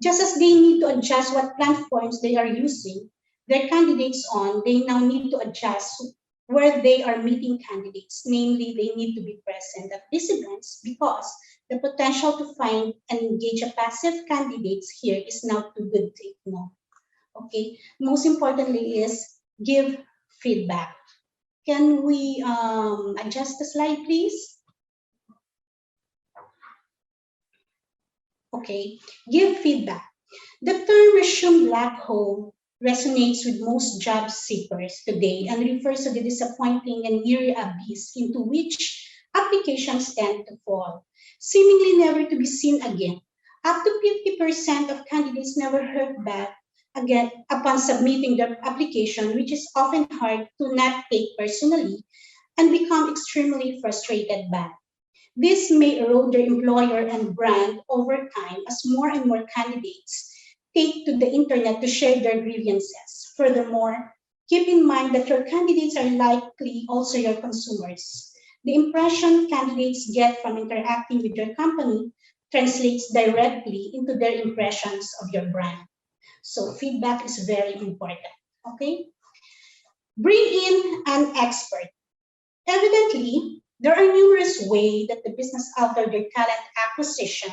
Just as they need to adjust what platforms they are using their candidates on, they now need to adjust where they are meeting candidates. Namely, they need to be present at these events because the potential to find and engage a passive candidates here is now too good to ignore. Okay, most importantly is give feedback. Can we adjust the slide, please? Okay, give feedback. The term resume black hole resonates with most job seekers today and refers to the disappointing and eerie abyss into which applications tend to fall, seemingly never to be seen again. Up to 50% of candidates never heard back again upon submitting their application, which is often hard to not take personally and become extremely frustrated by. This may erode their employer and brand over time as more and more candidates take to the internet to share their grievances. Furthermore, keep in mind that your candidates are likely also your consumers. The impression candidates get from interacting with your company translates directly into their impressions of your brand. So feedback is very important, okay? Bring in an expert. Evidently, there are numerous ways that the business alter their talent acquisition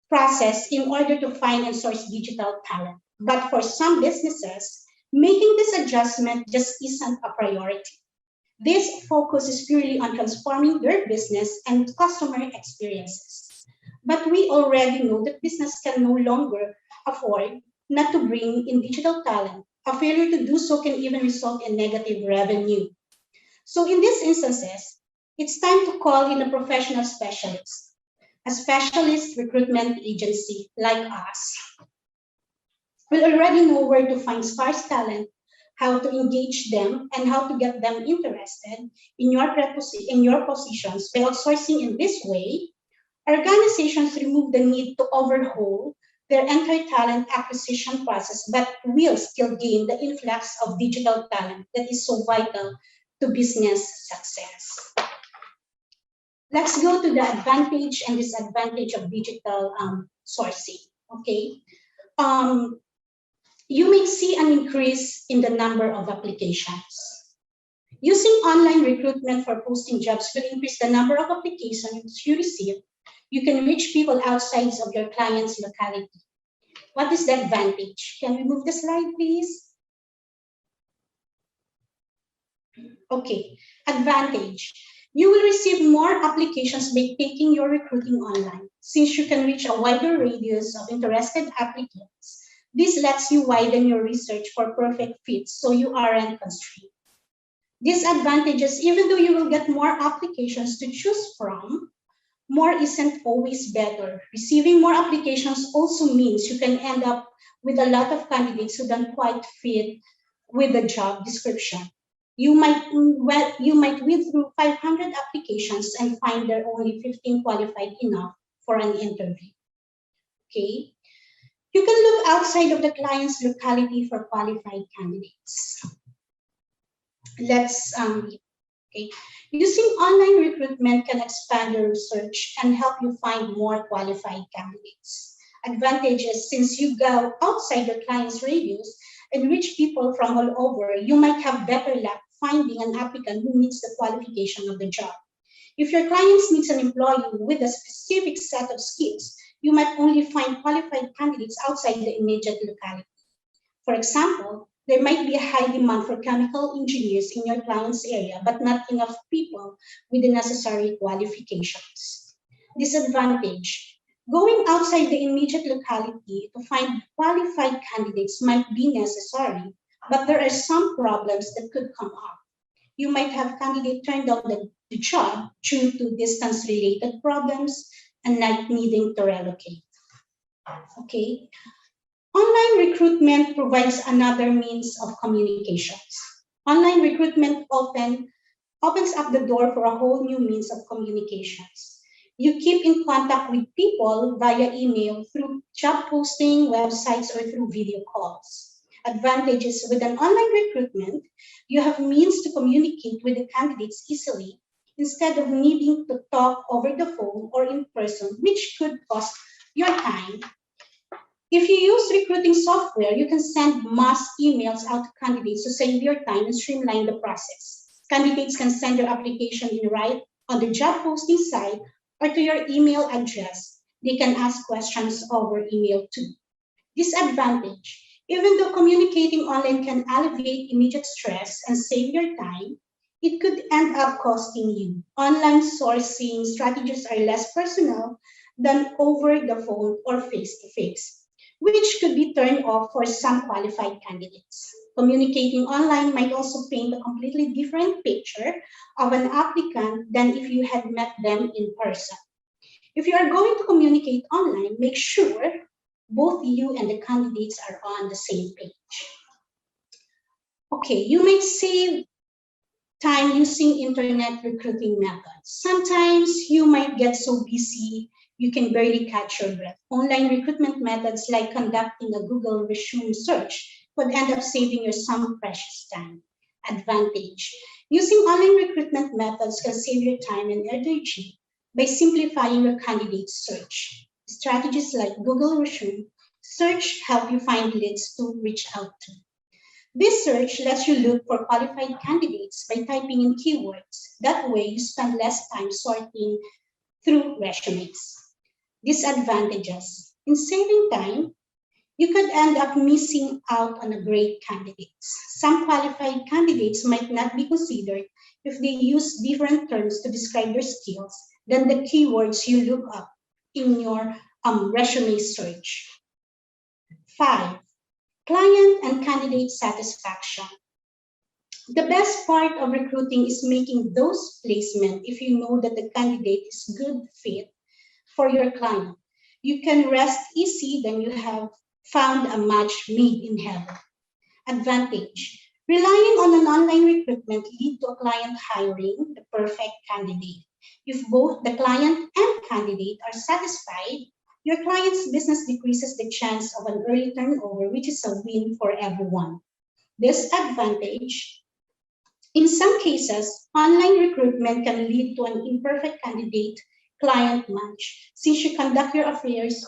process in order to find and source digital talent. But for some businesses, making this adjustment just isn't a priority. This focus is purely on transforming their business and customer experiences. But we already know that business can no longer afford not to bring in digital talent. A failure to do so can even result in negative revenue. So in these instances, it's time to call in a professional specialist, a specialist recruitment agency like us. We already know where to find sparse talent, how to engage them, and how to get them interested in your positions. By outsourcing in this way, organizations remove the need to overhaul their entire talent acquisition process, but will still gain the influx of digital talent that is so vital to business success. Let's go to the advantage and disadvantage of digital sourcing. Okay, you may see an increase in the number of applications. Using online recruitment for posting jobs will increase the number of applications you receive. You can reach people outside of your client's locality. What is the advantage? Can we move the slide, please? Okay, advantage. You will receive more applications by taking your recruiting online. Since you can reach a wider radius of interested applicants, this lets you widen your research for perfect fits, so you aren't constrained. Disadvantages, even though you will get more applications to choose from, more isn't always better. Receiving more applications also means you can end up with a lot of candidates who don't quite fit with the job description. You might read through 500 applications and find there are only 15 qualified enough for an interview. Okay, you can look outside of the client's locality for qualified candidates. Okay. Using online recruitment can expand your research and help you find more qualified candidates. Advantages, since you go outside your client's radius and reach people from all over, you might have better luck finding an applicant who meets the qualification of the job. If your client needs an employee with a specific set of skills, you might only find qualified candidates outside the immediate locality. For example, there might be a high demand for chemical engineers in your client's area, but not enough people with the necessary qualifications. Disadvantage, going outside the immediate locality to find qualified candidates might be necessary, but there are some problems that could come up. You might have candidates turn down the job due to distance-related problems and not needing to relocate. Okay. Online recruitment provides another means of communications. Online recruitment opens up the door for a whole new means of communications. You keep in contact with people via email, through job posting, websites, or through video calls. Advantages with an online recruitment, you have means to communicate with the candidates easily instead of needing to talk over the phone or in person, which could cost your time. If you use recruiting software, you can send mass emails out to candidates to save your time and streamline the process. Candidates can send their application in right on the job posting site or to your email address. They can ask questions over email too. Disadvantage, even though communicating online can alleviate immediate stress and save your time, it could end up costing you. Online sourcing strategies are less personal than over the phone or face-to-face, which could be turned off for some qualified candidates. Communicating online might also paint a completely different picture of an applicant than if you had met them in person. If you are going to communicate online, make sure both you and the candidates are on the same page. Okay, you might save time using internet recruiting methods. Sometimes you might get so busy you can barely catch your breath. Online recruitment methods like conducting a Google resume search could end up saving you some precious time. Advantage, using online recruitment methods can save your time and energy by simplifying your candidate search. Strategies like Google resume search help you find leads to reach out to. This search lets you look for qualified candidates by typing in keywords. That way you spend less time sorting through resumes. Disadvantages, in saving time, you could end up missing out on a great candidates. Some qualified candidates might not be considered if they use different terms to describe their skills than the keywords you look up in your resume search. 5, client and candidate satisfaction. The best part of recruiting is making those placements if you know that the candidate is a good fit for your client. You can rest easy then you have found a match made in heaven. Advantage, relying on an online recruitment lead to a client hiring the perfect candidate. If both the client and candidate are satisfied, your client's business decreases the chance of an early turnover, which is a win for everyone. Disadvantage, in some cases, online recruitment can lead to an imperfect candidate-client match. Since you conduct your affairs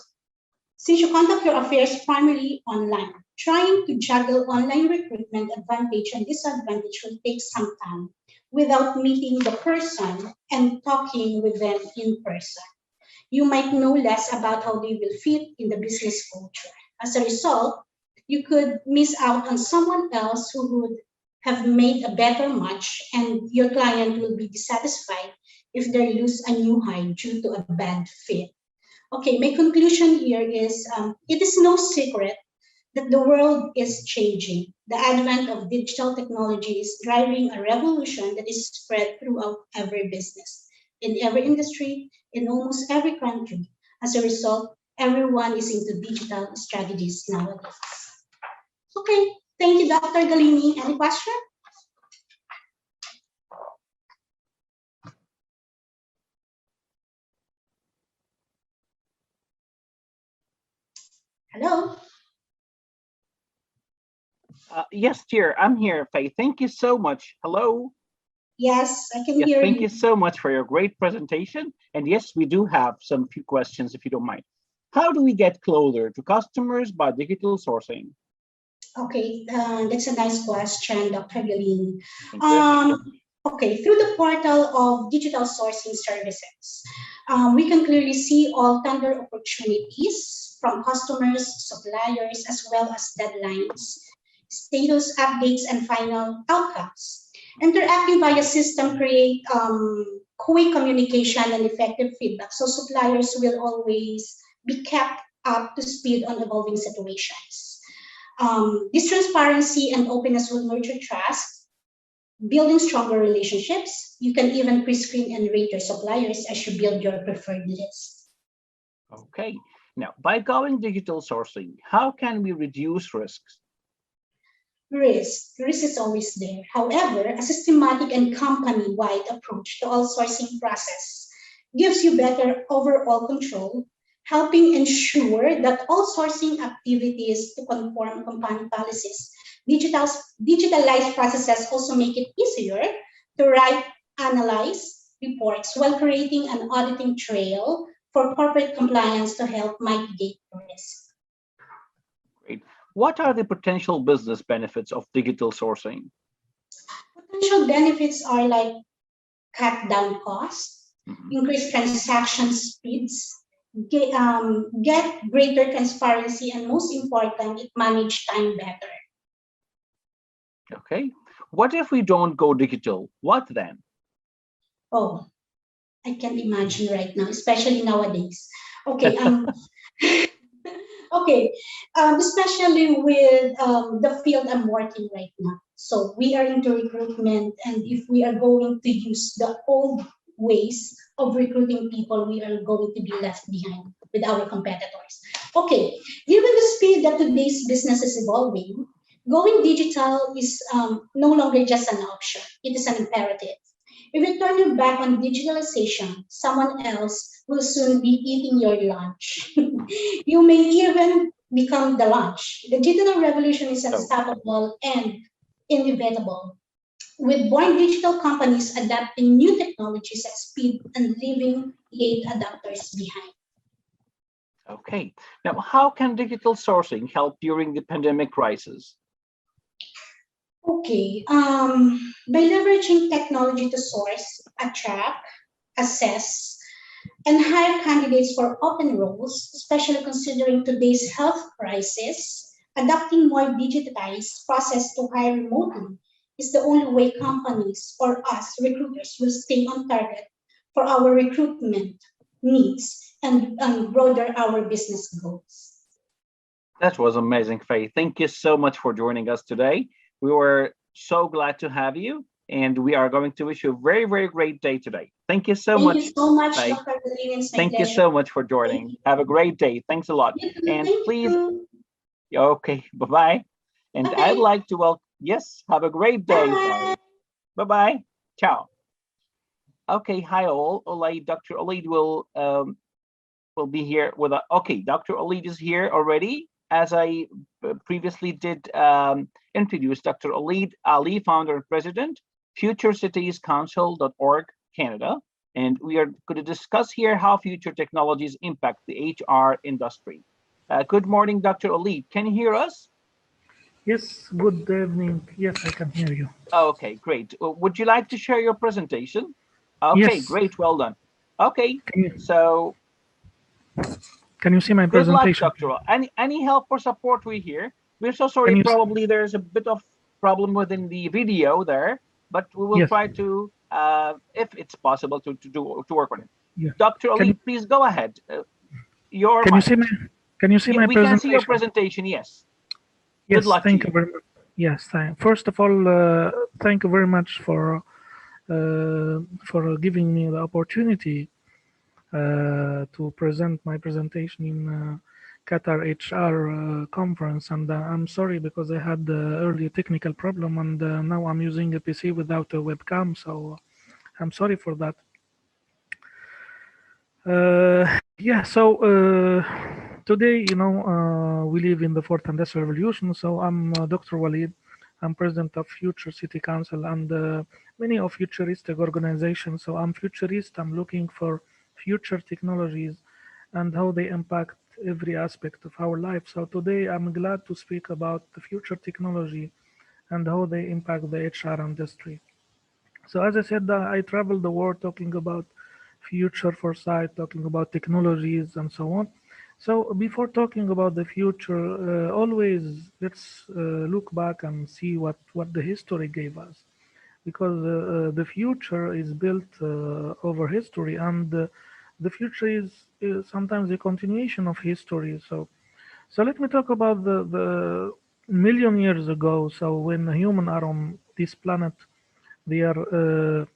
Since you conduct your affairs primarily online, trying to juggle online recruitment advantage and disadvantage will take some time without meeting the person and talking with them in person. You might know less about how they will fit in the business culture. As a result, you could miss out on someone else who would have made a better match, and your client will be dissatisfied if they lose a new hire due to a bad fit. Okay, my conclusion here is it is no secret that the world is changing. The advent of digital technology is driving a revolution that is spread throughout every business, in every industry, in almost every country. As a result, everyone is into digital strategies nowadays. Okay, thank you, Dr. Gallini. Any question? Hello? Yes, dear, I'm here, Faye. Thank you so much. Hello? Yes, I can hear you. Thank you so much for your great presentation. And yes, we do have some few questions, if you don't mind. How do we get closer to customers by digital sourcing? Okay, that's a nice question, Dr. Gallini. Thank you. Okay, through the portal of digital sourcing services, we can clearly see all tender opportunities from customers, suppliers, as well as deadlines, status updates, and final outcomes. Interacting via system create quick communication and effective feedback, so suppliers will always be kept up to speed on evolving situations. This transparency and openness will nurture trust, building stronger relationships. You can even pre-screen and rate your suppliers as you build your preferred list. Okay, now by going digital sourcing, how can we reduce risks? Risk is always there. However, a systematic and company-wide approach to all sourcing process gives you better overall control, helping ensure that all sourcing activities to conform company policies. Digitalized processes also make it easier to write, analyze reports while creating an auditing trail for corporate compliance to help mitigate risk. Great. What are the potential business benefits of digital sourcing? Potential benefits are like cut down costs, increase transaction speeds, get greater transparency, and most important, it manage time better. Okay. What if we don't go digital? What then? Oh, I can't imagine right now, especially nowadays. Okay. Okay, especially with the field I'm working right now. So we are into recruitment, and if we are going to use the old ways of recruiting people, we are going to be left behind with our competitors. Okay, given the speed that today's business is evolving, going digital is no longer just an option, it is an imperative. If you turn your back on digitalization, someone else will soon be eating your lunch. You may even become the lunch. The digital revolution is unstoppable and inevitable, with born digital companies adapting new technologies at speed and leaving late adopters behind. Okay. Now, how can digital sourcing help during the pandemic crisis? Okay, by leveraging technology to source, attract, assess, and hire candidates for open roles, especially considering today's health crisis, adopting more digitized process to hire remotely is the only way companies or us recruiters will stay on target for our recruitment needs and broaden our business goals. That was amazing, Faye. Thank you so much for joining us today. We were so glad to have you, and we are going to wish you a very, very great day today. Thank you so much. Thank you so much, Faye. Dr. Gallini. Thank you so much for joining. Have a great day. Thanks a lot. And please, okay, bye-bye. And Okay. I'd like to welcome, yes, have a great day. Bye-bye. Ciao. Okay, hi all. Dr. Oualid will be here with us. Okay, Dr. Oualid is here already. As I previously did introduce Dr. Oualid Ali, founder and president, futurecitiescouncil.org, Canada. And we are going to discuss here how future technologies impact the HR industry. Good morning, Dr. Oualid. Can you hear us? Yes, good evening. Yes, I can hear you. Okay, great. Would you like to share your presentation? Okay, Yes. great. Well done. Okay, can you see my good luck, presentation? Dr. Any help or support we hear? We're so sorry. Probably there's a bit of problem within the video there, but we will try to, if it's possible, to work on it. Yeah. Dr. Oualid, please go ahead. Can you see my presentation? We can see your presentation. Yes. Yes. Good luck. Thank you very much. Yes. First of all, thank you very much for giving me the opportunity to present my presentation in Qatar HR conference, and I'm sorry because I had earlier technical problem, and now I'm using a PC without a webcam, so I'm sorry for that. Yeah, so today, we live in the fourth industrial revolution. So I'm Dr. Oualid. I'm president of Future City Council and many of futuristic organizations. So I'm futurist. I'm looking for future technologies and how they impact every aspect of our life. So today I'm glad to speak about the future technology and how they impact the HR industry. So as I said, I traveled the world talking about future foresight, talking about technologies and so on. So before talking about the future, always let's look back and see what the history gave us, because the future is built over history, and the future is sometimes a continuation of history. So let me talk about the million years ago. So when humans are on this planet, they are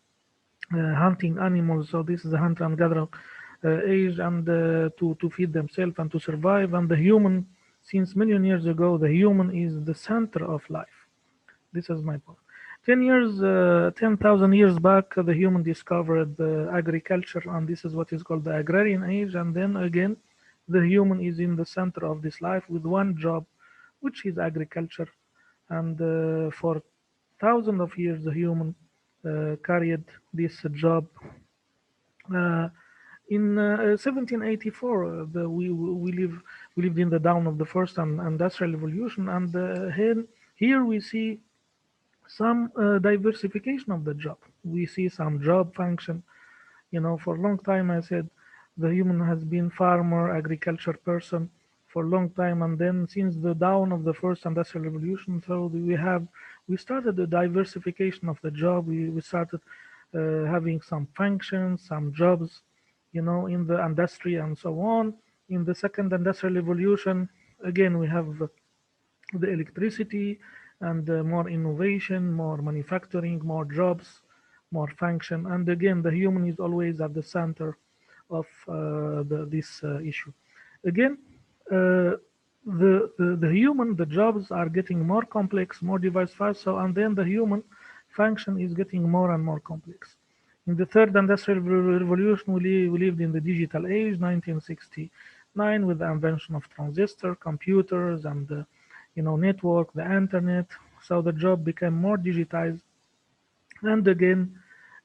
hunting animals. So this is the hunter and gatherer age, and to feed themselves and to survive. And the human, since million years ago, the human is the center of life. This is my point. 10,000 years back, the human discovered agriculture, and this is what is called the agrarian age. And then again, the human is in the center of this life with one job, which is agriculture. And for thousands of years, the human carried this job. In 1784, we lived in the dawn of the first industrial revolution, and here we see some diversification of the job. We see some job function. For a long time, I said the human has been farmer, agriculture person for a long time, and then since the dawn of the first industrial revolution, so we started the diversification of the job. We started having some functions, some jobs, in the industry and so on. In the second industrial revolution, again we have the electricity and more innovation, more manufacturing, more jobs, more function, and again the human is always at the center of this issue. Again, the human, the jobs are getting more complex, more diversified. So, and then the human function is getting more and more complex. In the third industrial revolution, we lived in the digital age, 1969, with the invention of transistor, computers, and network, the internet. So the job became more digitized, and again,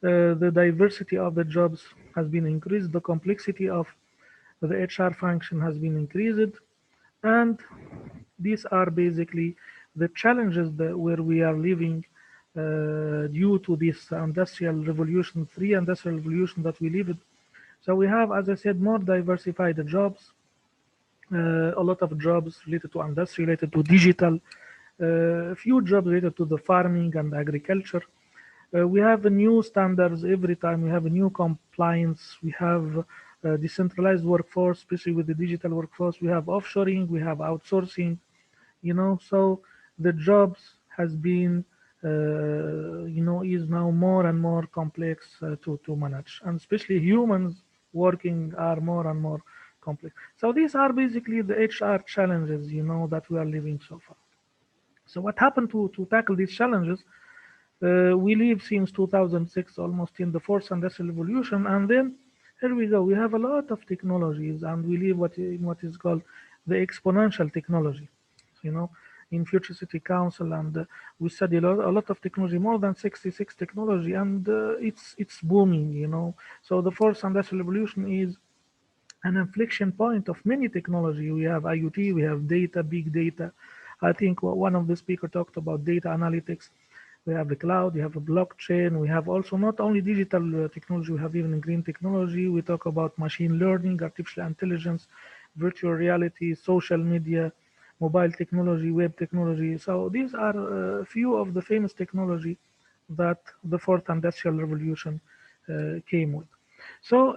the diversity of the jobs has been increased. The complexity of the HR function has been increased, and these are basically the challenges where we are living due to this industrial revolution, three industrial revolution that we lived. So we have, as I said, more diversified jobs, a lot of jobs related to industry, related to digital, a few jobs related to the farming and agriculture. We have new standards every time. We have a new compliance. We have decentralized workforce, especially with the digital workforce. We have offshoring. We have outsourcing. So the jobs has been, is now more and more complex to manage, and especially humans working are more and more complex. So these are basically the HR challenges, that we are living so far. So what happened to tackle these challenges? We live since 2006 almost in the fourth industrial revolution, and then here we go. We have a lot of technologies, and we live what is called the exponential technology. In Future City Council, and we study a lot of technology, more than 66 technology, and it's booming. So the fourth industrial revolution is an inflection point of many technology. We have IoT, we have data, big data. I think one of the speakers talked about data analytics. We have the cloud, we have a blockchain, we have also not only digital technology, we have even green technology. We talk about machine learning, artificial intelligence, virtual reality, social media, mobile technology, web technology. So these are a few of the famous technology that the fourth industrial revolution came with. So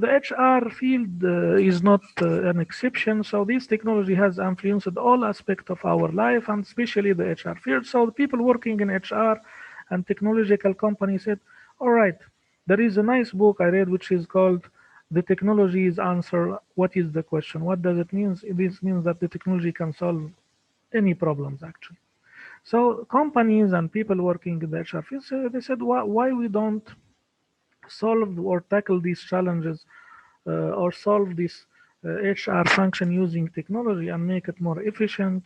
the HR field is not an exception. So this technology has influenced all aspects of our life, and especially the HR field. So the people working in HR and technological companies said, all right, there is a nice book I read which is called The Technology is Answer. What is the question? What does it mean? This means that the technology can solve any problems actually. So companies and people working in the HR field, they said, why we don't solve or tackle these challenges or solve this HR function using technology and make it more efficient,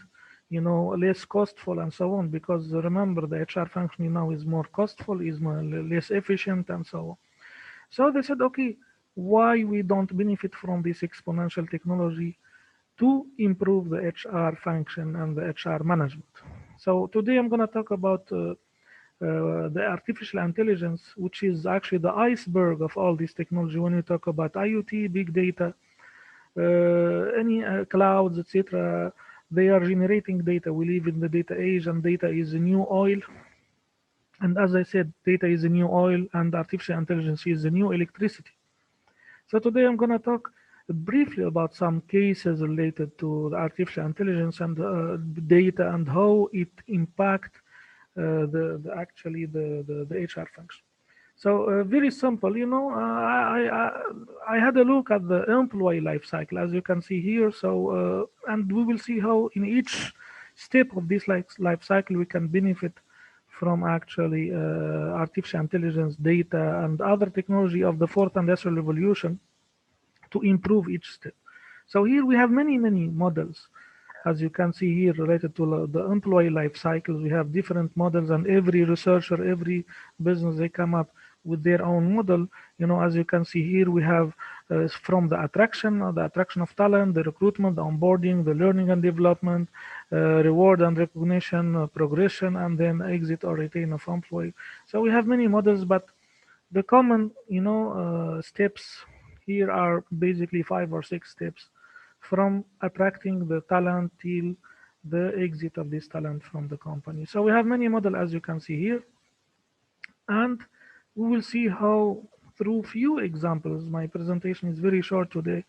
less costful and so on. Because remember, the HR function now is more costful, is less efficient and so on. So they said, okay, why we don't benefit from this exponential technology to improve the HR function and the HR management. So today I'm going to talk about the artificial intelligence, which is actually the iceberg of all this technology. When we talk about IoT, big data, any clouds, etc., they are generating data. We live in the data age, and data is the new oil. And as I said, data is the new oil, and artificial intelligence is the new electricity. So today I'm going to talk briefly about some cases related to the artificial intelligence and data and how it impacts the HR function. So very simple, I had a look at the employee life cycle, as you can see here. So and we will see how in each step of this life cycle we can benefit from actually artificial intelligence, data, and other technology of the fourth industrial revolution to improve each step. So here we have many models. As you can see here, related to the employee life cycles, we have different models, and every researcher, every business, they come up with their own model. As you can see here, we have from the attraction of talent, the recruitment, the onboarding, the learning and development, reward and recognition, progression, and then exit or retain of employee. So we have many models, but the common, steps here are basically 5 or 6 steps, from attracting the talent till the exit of this talent from the company. So we have many models, as you can see here, and we will see how, through few examples, my presentation is very short today,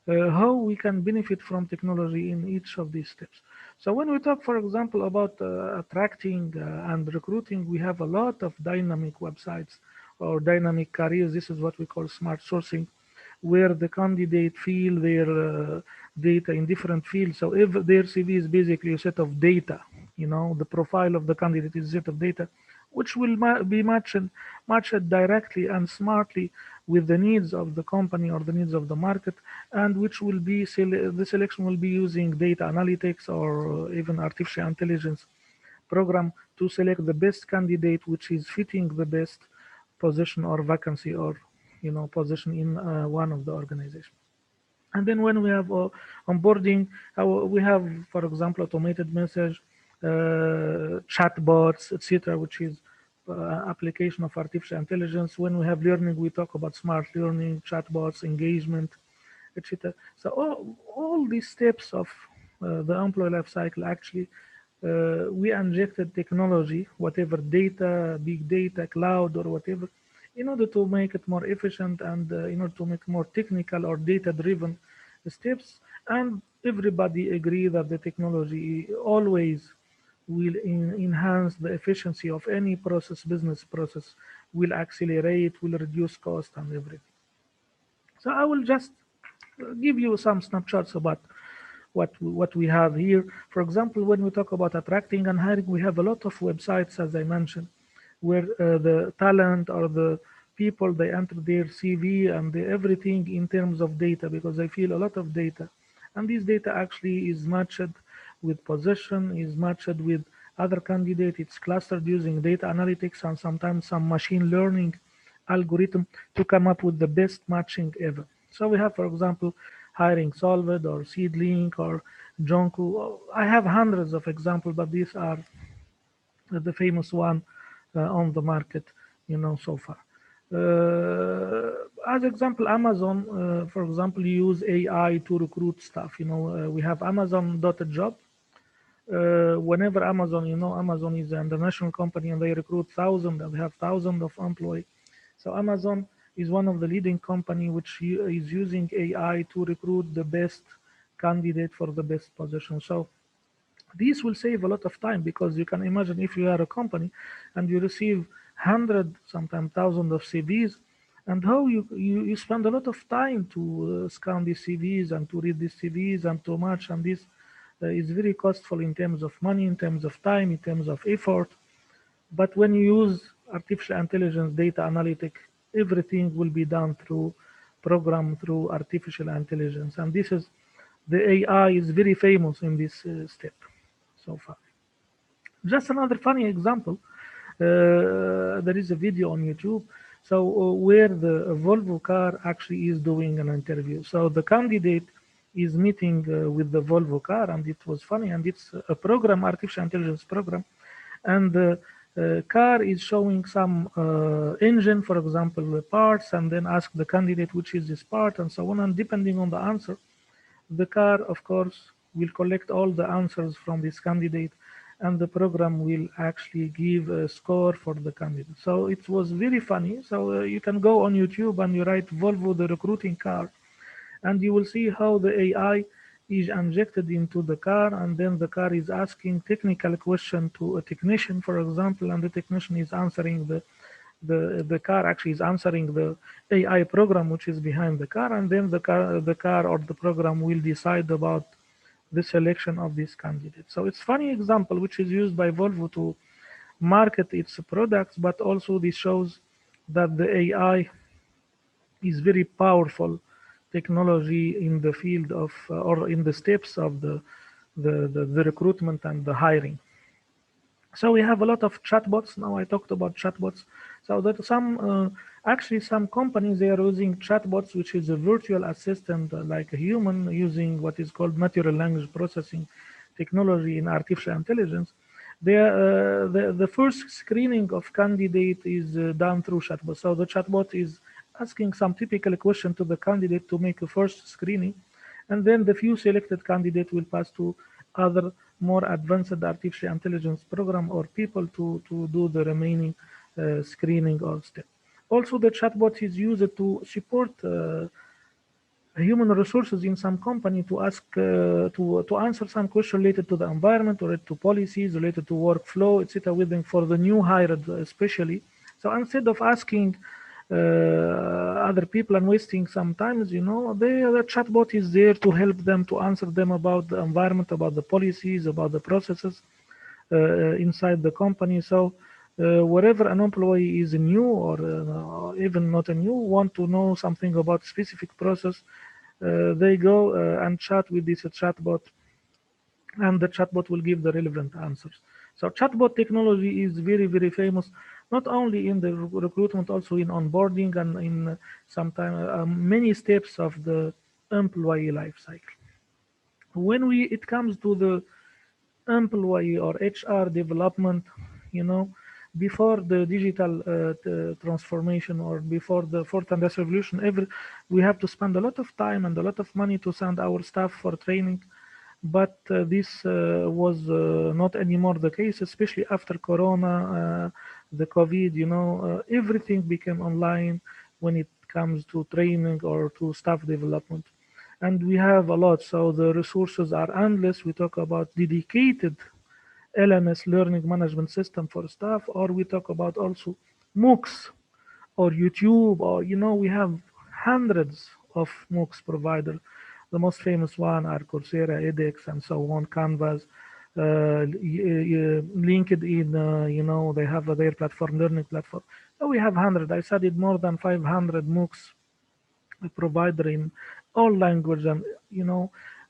how we can benefit from technology in each of these steps. So when we talk, for example, about attracting and recruiting, we have a lot of dynamic websites or dynamic careers. This is what we call smart sourcing, where the candidate fill their data in different fields. So if their CV is basically a set of data, the profile of the candidate is a set of data, which will be matched directly and smartly with the needs of the company or the needs of the market, and which will be the selection will be using data analytics or even artificial intelligence program to select the best candidate, which is fitting the best position or vacancy or position in one of the organizations. And then when we have onboarding, we have, for example, automated message, chatbots, etc., which is application of artificial intelligence. When we have learning, we talk about smart learning, chatbots, engagement, etc. So all these steps of the employee life cycle, actually, we injected technology, whatever data, big data, cloud, or whatever, in order to make it more efficient and in order to make more technical or data-driven steps. And everybody agree that the technology always will enhance the efficiency of any business process, will accelerate, will reduce cost and everything. So I will just give you some snapshots about what we have here. For example, when we talk about attracting and hiring, we have a lot of websites, as I mentioned, where the talent or the people, they enter their CV and everything in terms of data, because they feel a lot of data. And this data actually is matched with position, is matched with other candidate. It's clustered using data analytics and sometimes some machine learning algorithm to come up with the best matching ever. So we have, for example, hiring Solvid or Seedlink or Jonku. I have hundreds of examples, but these are the famous one on the market, so far. As example, Amazon, for example, use AI to recruit staff. We have Amazon.job. Whenever Amazon, Amazon is an international company and they recruit thousands and they have thousands of employees. So Amazon is one of the leading company which is using AI to recruit the best candidate for the best position. So this will save a lot of time, because you can imagine if you are a company and you receive hundreds, sometimes thousands of CVs, and how you spend a lot of time to scan these CVs and to read these CVs and to match, and this is very costly in terms of money, in terms of time, in terms of effort. But when you use artificial intelligence, data analytic, everything will be done through through artificial intelligence. And this is, the AI is very famous in this step so far. Just another funny example, there is a video on YouTube, so where the Volvo car actually is doing an interview. So the candidate is meeting with the Volvo car, and it was funny, and it's a program, artificial intelligence program, and the car is showing some engine, for example, parts, and then ask the candidate which is this part and so on, and depending on the answer, the car, of course, will collect all the answers from this candidate, and the program will actually give a score for the candidate. So it was very funny. So you can go on YouTube and you write Volvo the recruiting car, and you will see how the AI is injected into the car, and then the car is asking technical question to a technician, for example, and the technician is answering the car actually is answering the AI program which is behind the car, and then the car or the program will decide about the selection of this candidate. So it's funny example which is used by Volvo to market its products, but also this shows that the AI is very powerful technology in the field of or in the steps of the recruitment and the hiring. So we have a lot of chatbots. Now I talked about chatbots. So that actually some companies, they are using chatbots, which is a virtual assistant like a human, using what is called natural language processing technology in artificial intelligence. The first screening of candidate is done through chatbot. So the chatbot is asking some typical question to the candidate to make a first screening, and then the few selected candidate will pass to other more advanced artificial intelligence program or people to do the remaining screening or step. Also, the chatbot is used to support human resources in some company to ask to answer some question related to the environment, or to policies, related to workflow, etc. Within for the new hired especially. So instead of asking other people and wasting some time, the chatbot is there to help them, to answer them about the environment, about the policies, about the processes inside the company. So wherever an employee is new or even not a new, want to know something about specific process, they go and chat with this chatbot, and the chatbot will give the relevant answers. So chatbot technology is very, very famous, not only in the recruitment, also in onboarding and in sometimes many steps of the employee life cycle. When it comes to the employee or HR development, before the digital transformation or before the fourth industrial revolution, we have to spend a lot of time and a lot of money to send our staff for training. But this was not anymore the case, especially after Corona, the COVID, everything became online when it comes to training or to staff development. And we have a lot, so the resources are endless. We talk about dedicated LMS, learning management system for staff, or we talk about also MOOCs or YouTube, or, we have hundreds of MOOCs providers. The most famous one are Coursera, edX, and so on, Canvas, LinkedIn, they have their platform, learning platform. So we have 100. I studied more than 500 MOOCs provider in all languages, and,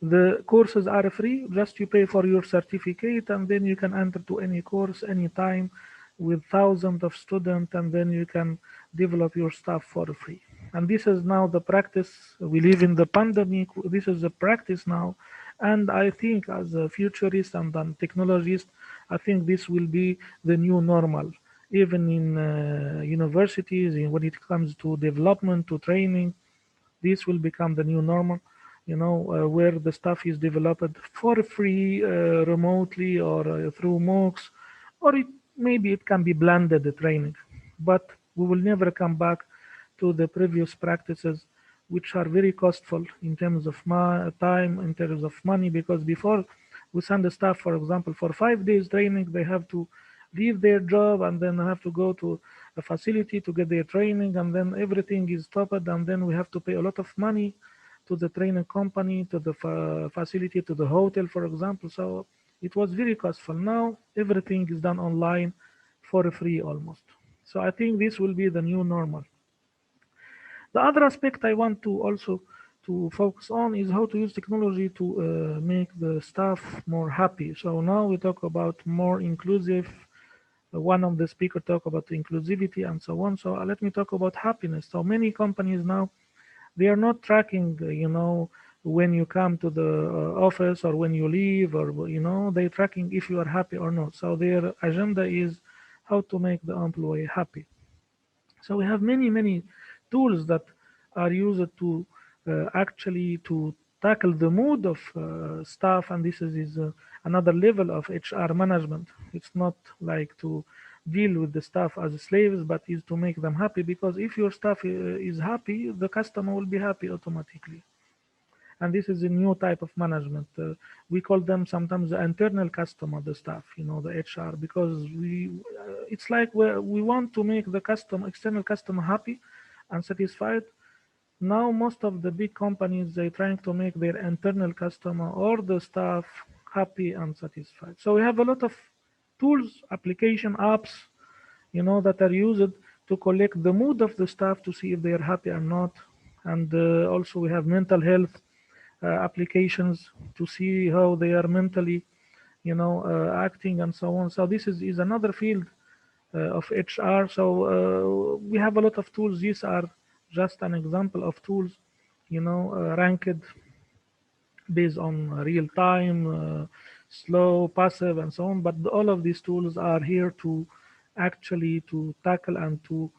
the courses are free. Just you pay for your certificate, and then you can enter to any course anytime with thousands of students, and then you can develop your stuff for free. And this is now the practice. We live in the pandemic. This is the practice now. And I think as a futurist and a technologist, I think this will be the new normal. Even in universities, when it comes to development, to training, this will become the new normal, where the stuff is developed for free, remotely, or through MOOCs, or maybe it can be blended training. But we will never come back to the previous practices, which are very costful in terms of time, in terms of money, because before we send the staff, for example, for 5 days training, they have to leave their job and then have to go to a facility to get their training, and then everything is stopped, and then we have to pay a lot of money to the training company, to the facility, to the hotel, for example. So it was very costful. Now everything is done online for free almost. So I think this will be the new normal. The other aspect I want to also to focus on is how to use technology to make the staff more happy. So now we talk about more inclusive. One of the speakers talk about inclusivity and so on. So let me talk about happiness. So many companies now, they are not tracking, when you come to the office or when you leave, or, they're tracking if you are happy or not. So their agenda is how to make the employee happy. So we have many tools that are used to actually to tackle the mood of staff, and this is another level of HR management. It's not like to deal with the staff as slaves, but is to make them happy, because if your staff is happy, the customer will be happy automatically. And this is a new type of management. We call them sometimes the internal customer, the staff, the HR, because it's like we want to make the external customer happy and satisfied. Now, most of the big companies, they're trying to make their internal customer or the staff happy and satisfied. So we have a lot of tools, application, apps, that are used to collect the mood of the staff to see if they are happy or not. And also we have mental health applications to see how they are mentally, acting and so on. So this is another field of HR. So we have a lot of tools. These are just an example of tools, ranked based on real time, slow, passive, and so on. But all of these tools are here to actually to tackle and to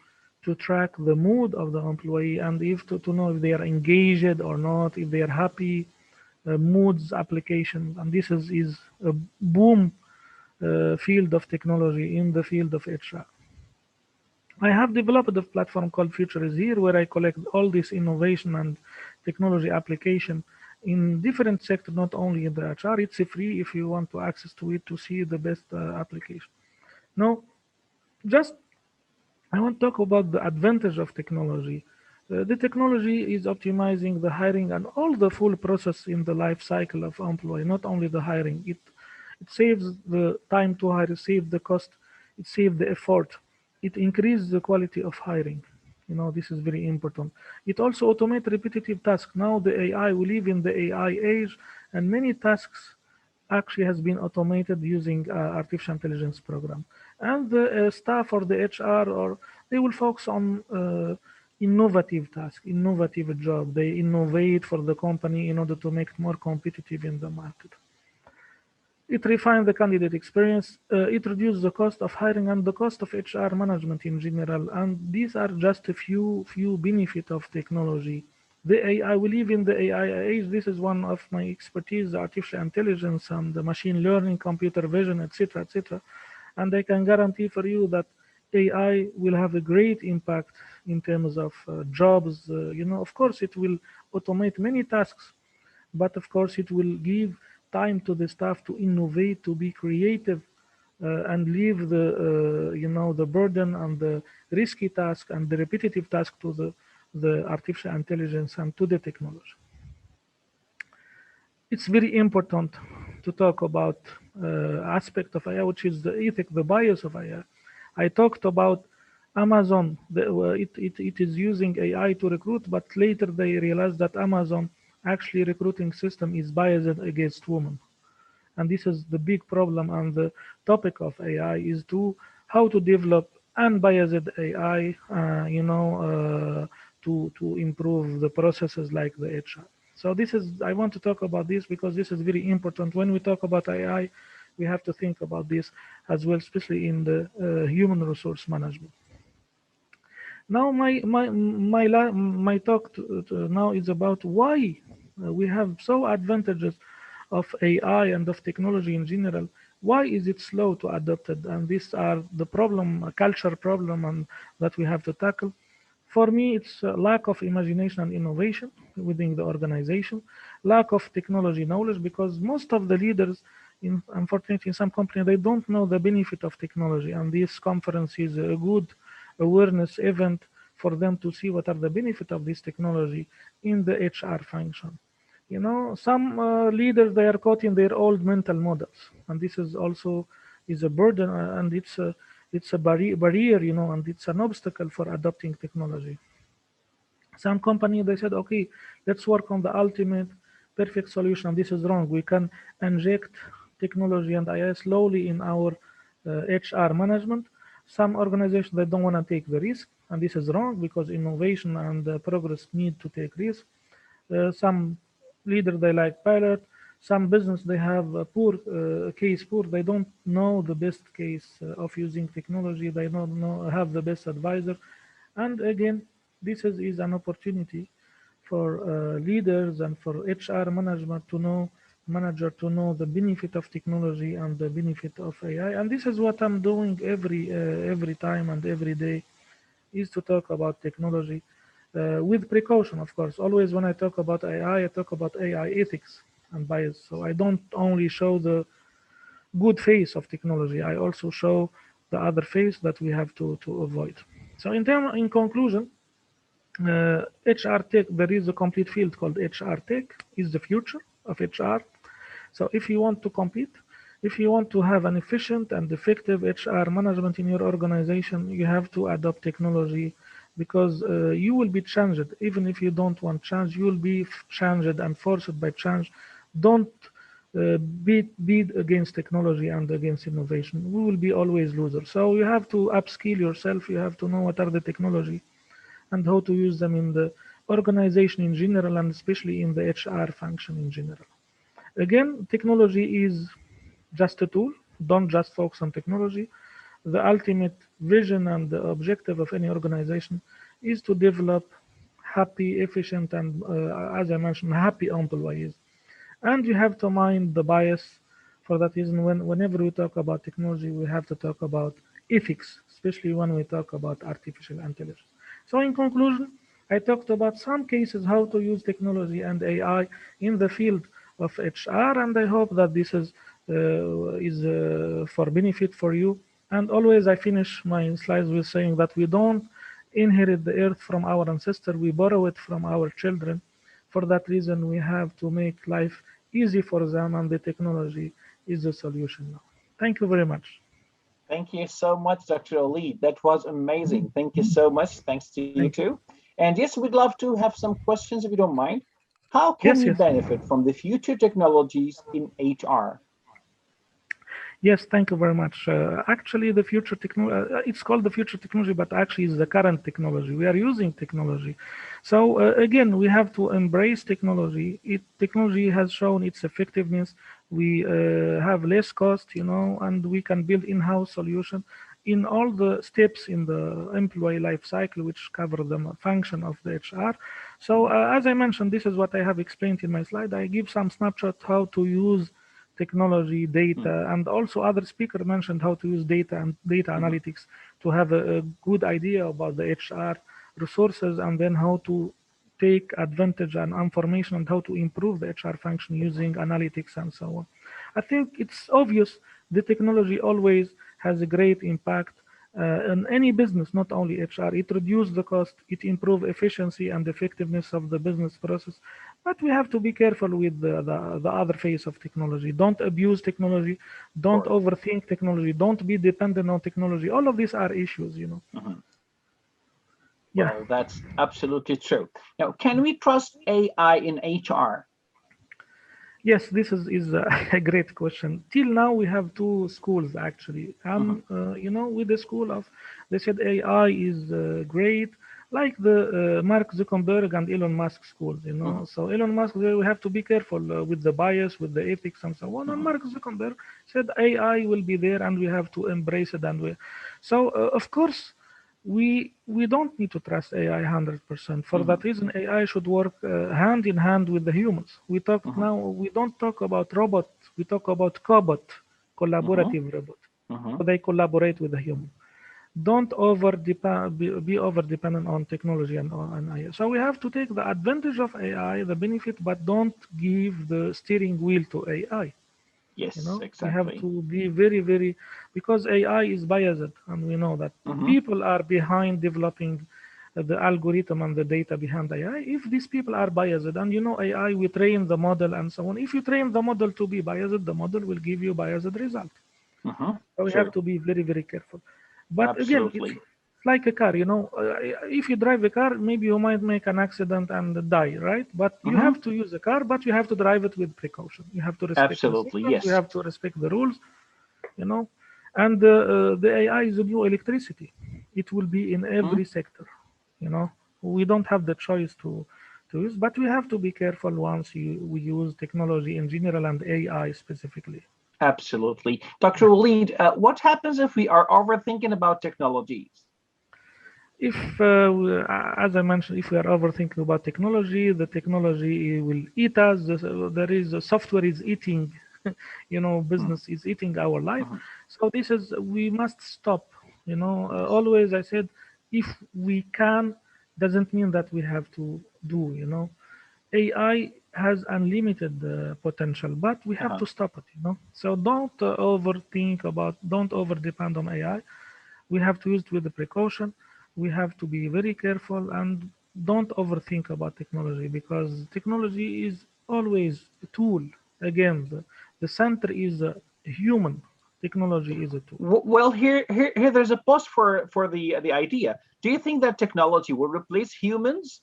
track the mood of the employee, and if to know if they are engaged or not, if they are happy, moods application. And this is a boom field of technology in the field of HR. I have developed a platform called Future is Here, where I collect all this innovation and technology application in different sectors, not only in the HR. It's free if you want to access to it to see the best application. Now, just I want to talk about the advantage of technology. The technology is optimizing the hiring and all the full process in the life cycle of employee, not only the hiring. It saves the time to hire, it saves the cost, it saves the effort. It increases the quality of hiring. This is very important. It also automates repetitive tasks. Now the AI, we live in the AI age, and many tasks actually has been automated using artificial intelligence program. And the staff or the HR, or they will focus on innovative tasks, innovative job. They innovate for the company in order to make it more competitive in the market. It refines the candidate experience. It reduces the cost of hiring and the cost of HR management in general. And these are just a few benefits of technology. The AI, we live in the AI age. This is one of my expertise, artificial intelligence and the machine learning, computer vision, etc., etc. And I can guarantee for you that AI will have a great impact in terms of jobs. Of course, it will automate many tasks, but of course, it will give time to the staff to innovate, to be creative, and leave the the burden and the risky task and the repetitive task to the artificial intelligence and to the technology. It's very important to talk about aspect of AI, which is the ethic, the bias of AI. I talked about Amazon. It is using AI to recruit, but later they realized that Amazon actually recruiting system is biased against women. And this is the big problem, and the topic of AI is how to develop unbiased AI, to improve the processes like the HR. So I want to talk about this because this is very important. When we talk about AI, we have to think about this as well, especially in the human resource management. Now, my talk now is about why we have so advantages of AI and of technology in general. Why is it slow to adopt it? And these are the problem, a culture problem, and that we have to tackle. For me, it's a lack of imagination and innovation within the organization, lack of technology knowledge, because most of the leaders, unfortunately, in some companies, they don't know the benefit of technology. And this conference is a good awareness event for them to see what are the benefits of this technology in the HR function. You know, some leaders, they are caught in their old mental models, and this is also is a burden, and it's a barrier, you know, and it's an obstacle for adopting technology. Some company, they said, okay, let's work on the ultimate perfect solution. This is wrong. We can inject technology and AI slowly in our HR management. Some organizations, they don't want to take the risk, and this is wrong because innovation and progress need to take risk. Some leaders, they like pilot. Some business, they have a poor case poor. They don't know the best case of using technology. They don't have the best advisor. And again, this is an opportunity for leaders and for HR management to know, manager to know the benefit of technology and the benefit of AI. And this is what I'm doing every time and every day, is to talk about technology with precaution, of course. Always when I talk about AI, I talk about AI ethics and bias. So I don't only show the good face of technology, I also show the other face that we have to avoid. So in conclusion, HR tech, there is a complete field called HR tech, is the future of HR. So if you want to compete, if you want to have an efficient and effective HR management in your organization, you have to adopt technology, because you will be changed. Even if you don't want change, you will be changed and forced by change. Don't be against technology and against innovation. We will be always losers. So you have to upskill yourself. You have to know what are the technology and how to use them in the organization in general, and especially in the HR function in general. Again, technology is just a tool. Don't just focus on technology. The ultimate vision and the objective of any organization is to develop happy, efficient, and as I mentioned, happy employees. And you have to mind the bias. For that reason, whenever we talk about technology, we have to talk about ethics, especially when we talk about artificial intelligence. So in conclusion, I talked about some cases how to use technology and AI in the field of HR, and I hope that this is for benefit for you. And always I finish my slides with saying that we don't inherit the earth from our ancestors, we borrow it from our children. For that reason, we have to make life easy for them, and the technology is the solution now. Thank you very much. Thank you so much, Dr. Oualid. That was amazing. Thank you so much. Thanks to you too. And yes, we'd love to have some questions if you don't mind. How can we benefit from the future technologies in HR? Yes, thank you very much. Actually, the future technology, it's called the future technology, but actually it's the current technology. We are using technology. So again, we have to embrace technology. Technology has shown its effectiveness. We have less cost, you know, and we can build in-house solution in all the steps in the employee life cycle, which cover the function of the HR. So as I mentioned, this is what I have explained in my slide. I give some snapshot how to use technology, data, and also other speakers mentioned how to use data and data analytics to have a good idea about the HR resources, and then how to take advantage and information and how to improve the HR function using analytics and so on. I think it's obvious the technology always has a great impact in any business, not only HR. It reduces the cost, it improves efficiency and effectiveness of the business process. But we have to be careful with the other face of technology. Don't abuse technology, don't overthink technology, don't be dependent on technology. All of these are issues, you know. Yeah. Well, that's absolutely true. Now, can we trust AI in HR? Yes, this is a great question. Till now, we have two schools actually. You know, with the school of, they said AI is great, like the Mark Zuckerberg and Elon Musk schools, you know. So Elon Musk, we have to be careful with the bias, with the ethics and so on. And Mark Zuckerberg said AI will be there and we have to embrace it. And so of course, we don't need to trust AI 100%. For that reason, AI should work hand in hand with the humans. We talk now, we don't talk about robot, we talk about cobot, collaborative robot. So they collaborate with the human. Don't be over dependent on technology and AI. So we have to take the advantage of AI, the benefit, but don't give the steering wheel to AI. Yes, you know, exactly. we have to be very, because AI is biased, and we know that people are behind developing the algorithm and the data behind AI. If these people are biased, and you know AI, we train the model and so on. If you train the model to be biased, the model will give you biased result. So we have to be very careful. But again, it's like a car, you know, if you drive a car, maybe you might make an accident and die, right? But you have to use a car, but you have to drive it with precaution. You have to respect the systems, you have to respect the rules, you know. And the AI is a new electricity. It will be in every sector, you know. We don't have the choice to use, but we have to be careful once we use technology in general and AI specifically. Absolutely. Dr. Oualid, what happens if we are overthinking about technologies? If, as I mentioned, if we are overthinking about technology, the technology will eat us. There is software is eating, you know, business is eating our life. So this is, we must stop, you know, always I said, if we can, doesn't mean that we have to do, you know. AI has unlimited potential, but we have to stop it, you know. So don't overthink about, don't over depend on AI. We have to use it with the precaution. We have to be very careful and don't overthink about technology, because technology is always a tool. Again, the center is a human. Technology is a tool. Well, here there's a post for the idea. Do you think that technology will replace humans?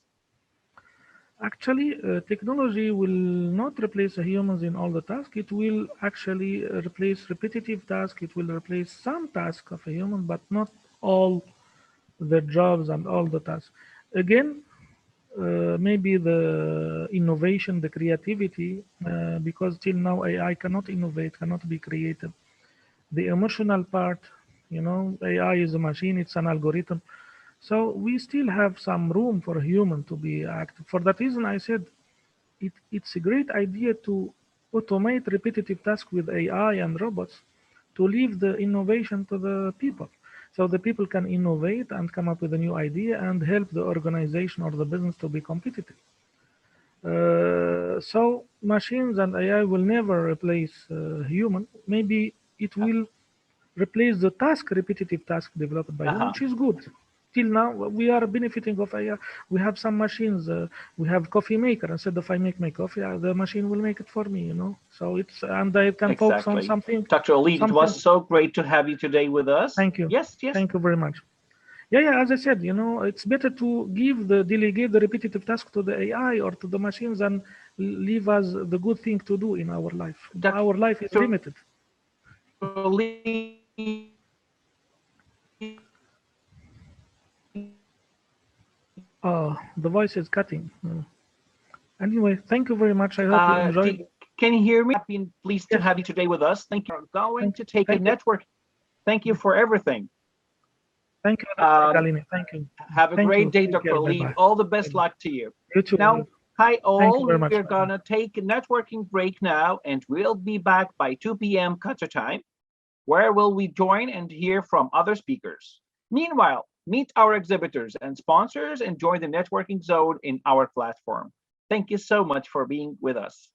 Actually, technology will not replace humans in all the tasks. It will actually replace repetitive tasks. It will replace some tasks of a human, but not all the jobs and all the tasks. Again, maybe the innovation, the creativity, because till now AI cannot innovate, cannot be creative. The emotional part, you know, AI is a machine, it's an algorithm. So we still have some room for a human to be active. For that reason, I said it's a great idea to automate repetitive tasks with AI and robots, to leave the innovation to the people. So the people can innovate and come up with a new idea and help the organization or the business to be competitive. So machines and AI will never replace human. Maybe it will replace the repetitive task developed by human, which is good. Till now, we are benefiting of AI. We have some machines. We have coffee maker. Instead of I make my coffee, the machine will make it for me. You know, so it's, and I can focus on something. Dr. Oualid, it was so great to have you today with us. Thank you. Yes. Thank you very much. Yeah. As I said, you know, it's better to delegate the repetitive task to the AI or to the machines and leave us the good thing to do in our life. Our life is limited. The voice is cutting. Anyway, thank you very much. I hope you enjoyed. Can you hear me? I've been pleased to have you today with us. Thank you. We're going to take a network. Thank you for everything. Thank you, Dr. Gallini. Thank you. Have a great day, Dr. Oualid. All the best luck to you. You too. Now, hi all. Much. We're going to take a networking break now, and we'll be back by 2 p.m. Qatar time, where will we join and hear from other speakers. Meanwhile, meet our exhibitors and sponsors and join the networking zone in our platform. Thank you so much for being with us.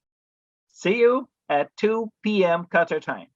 See you at 2 p.m. Qatar time.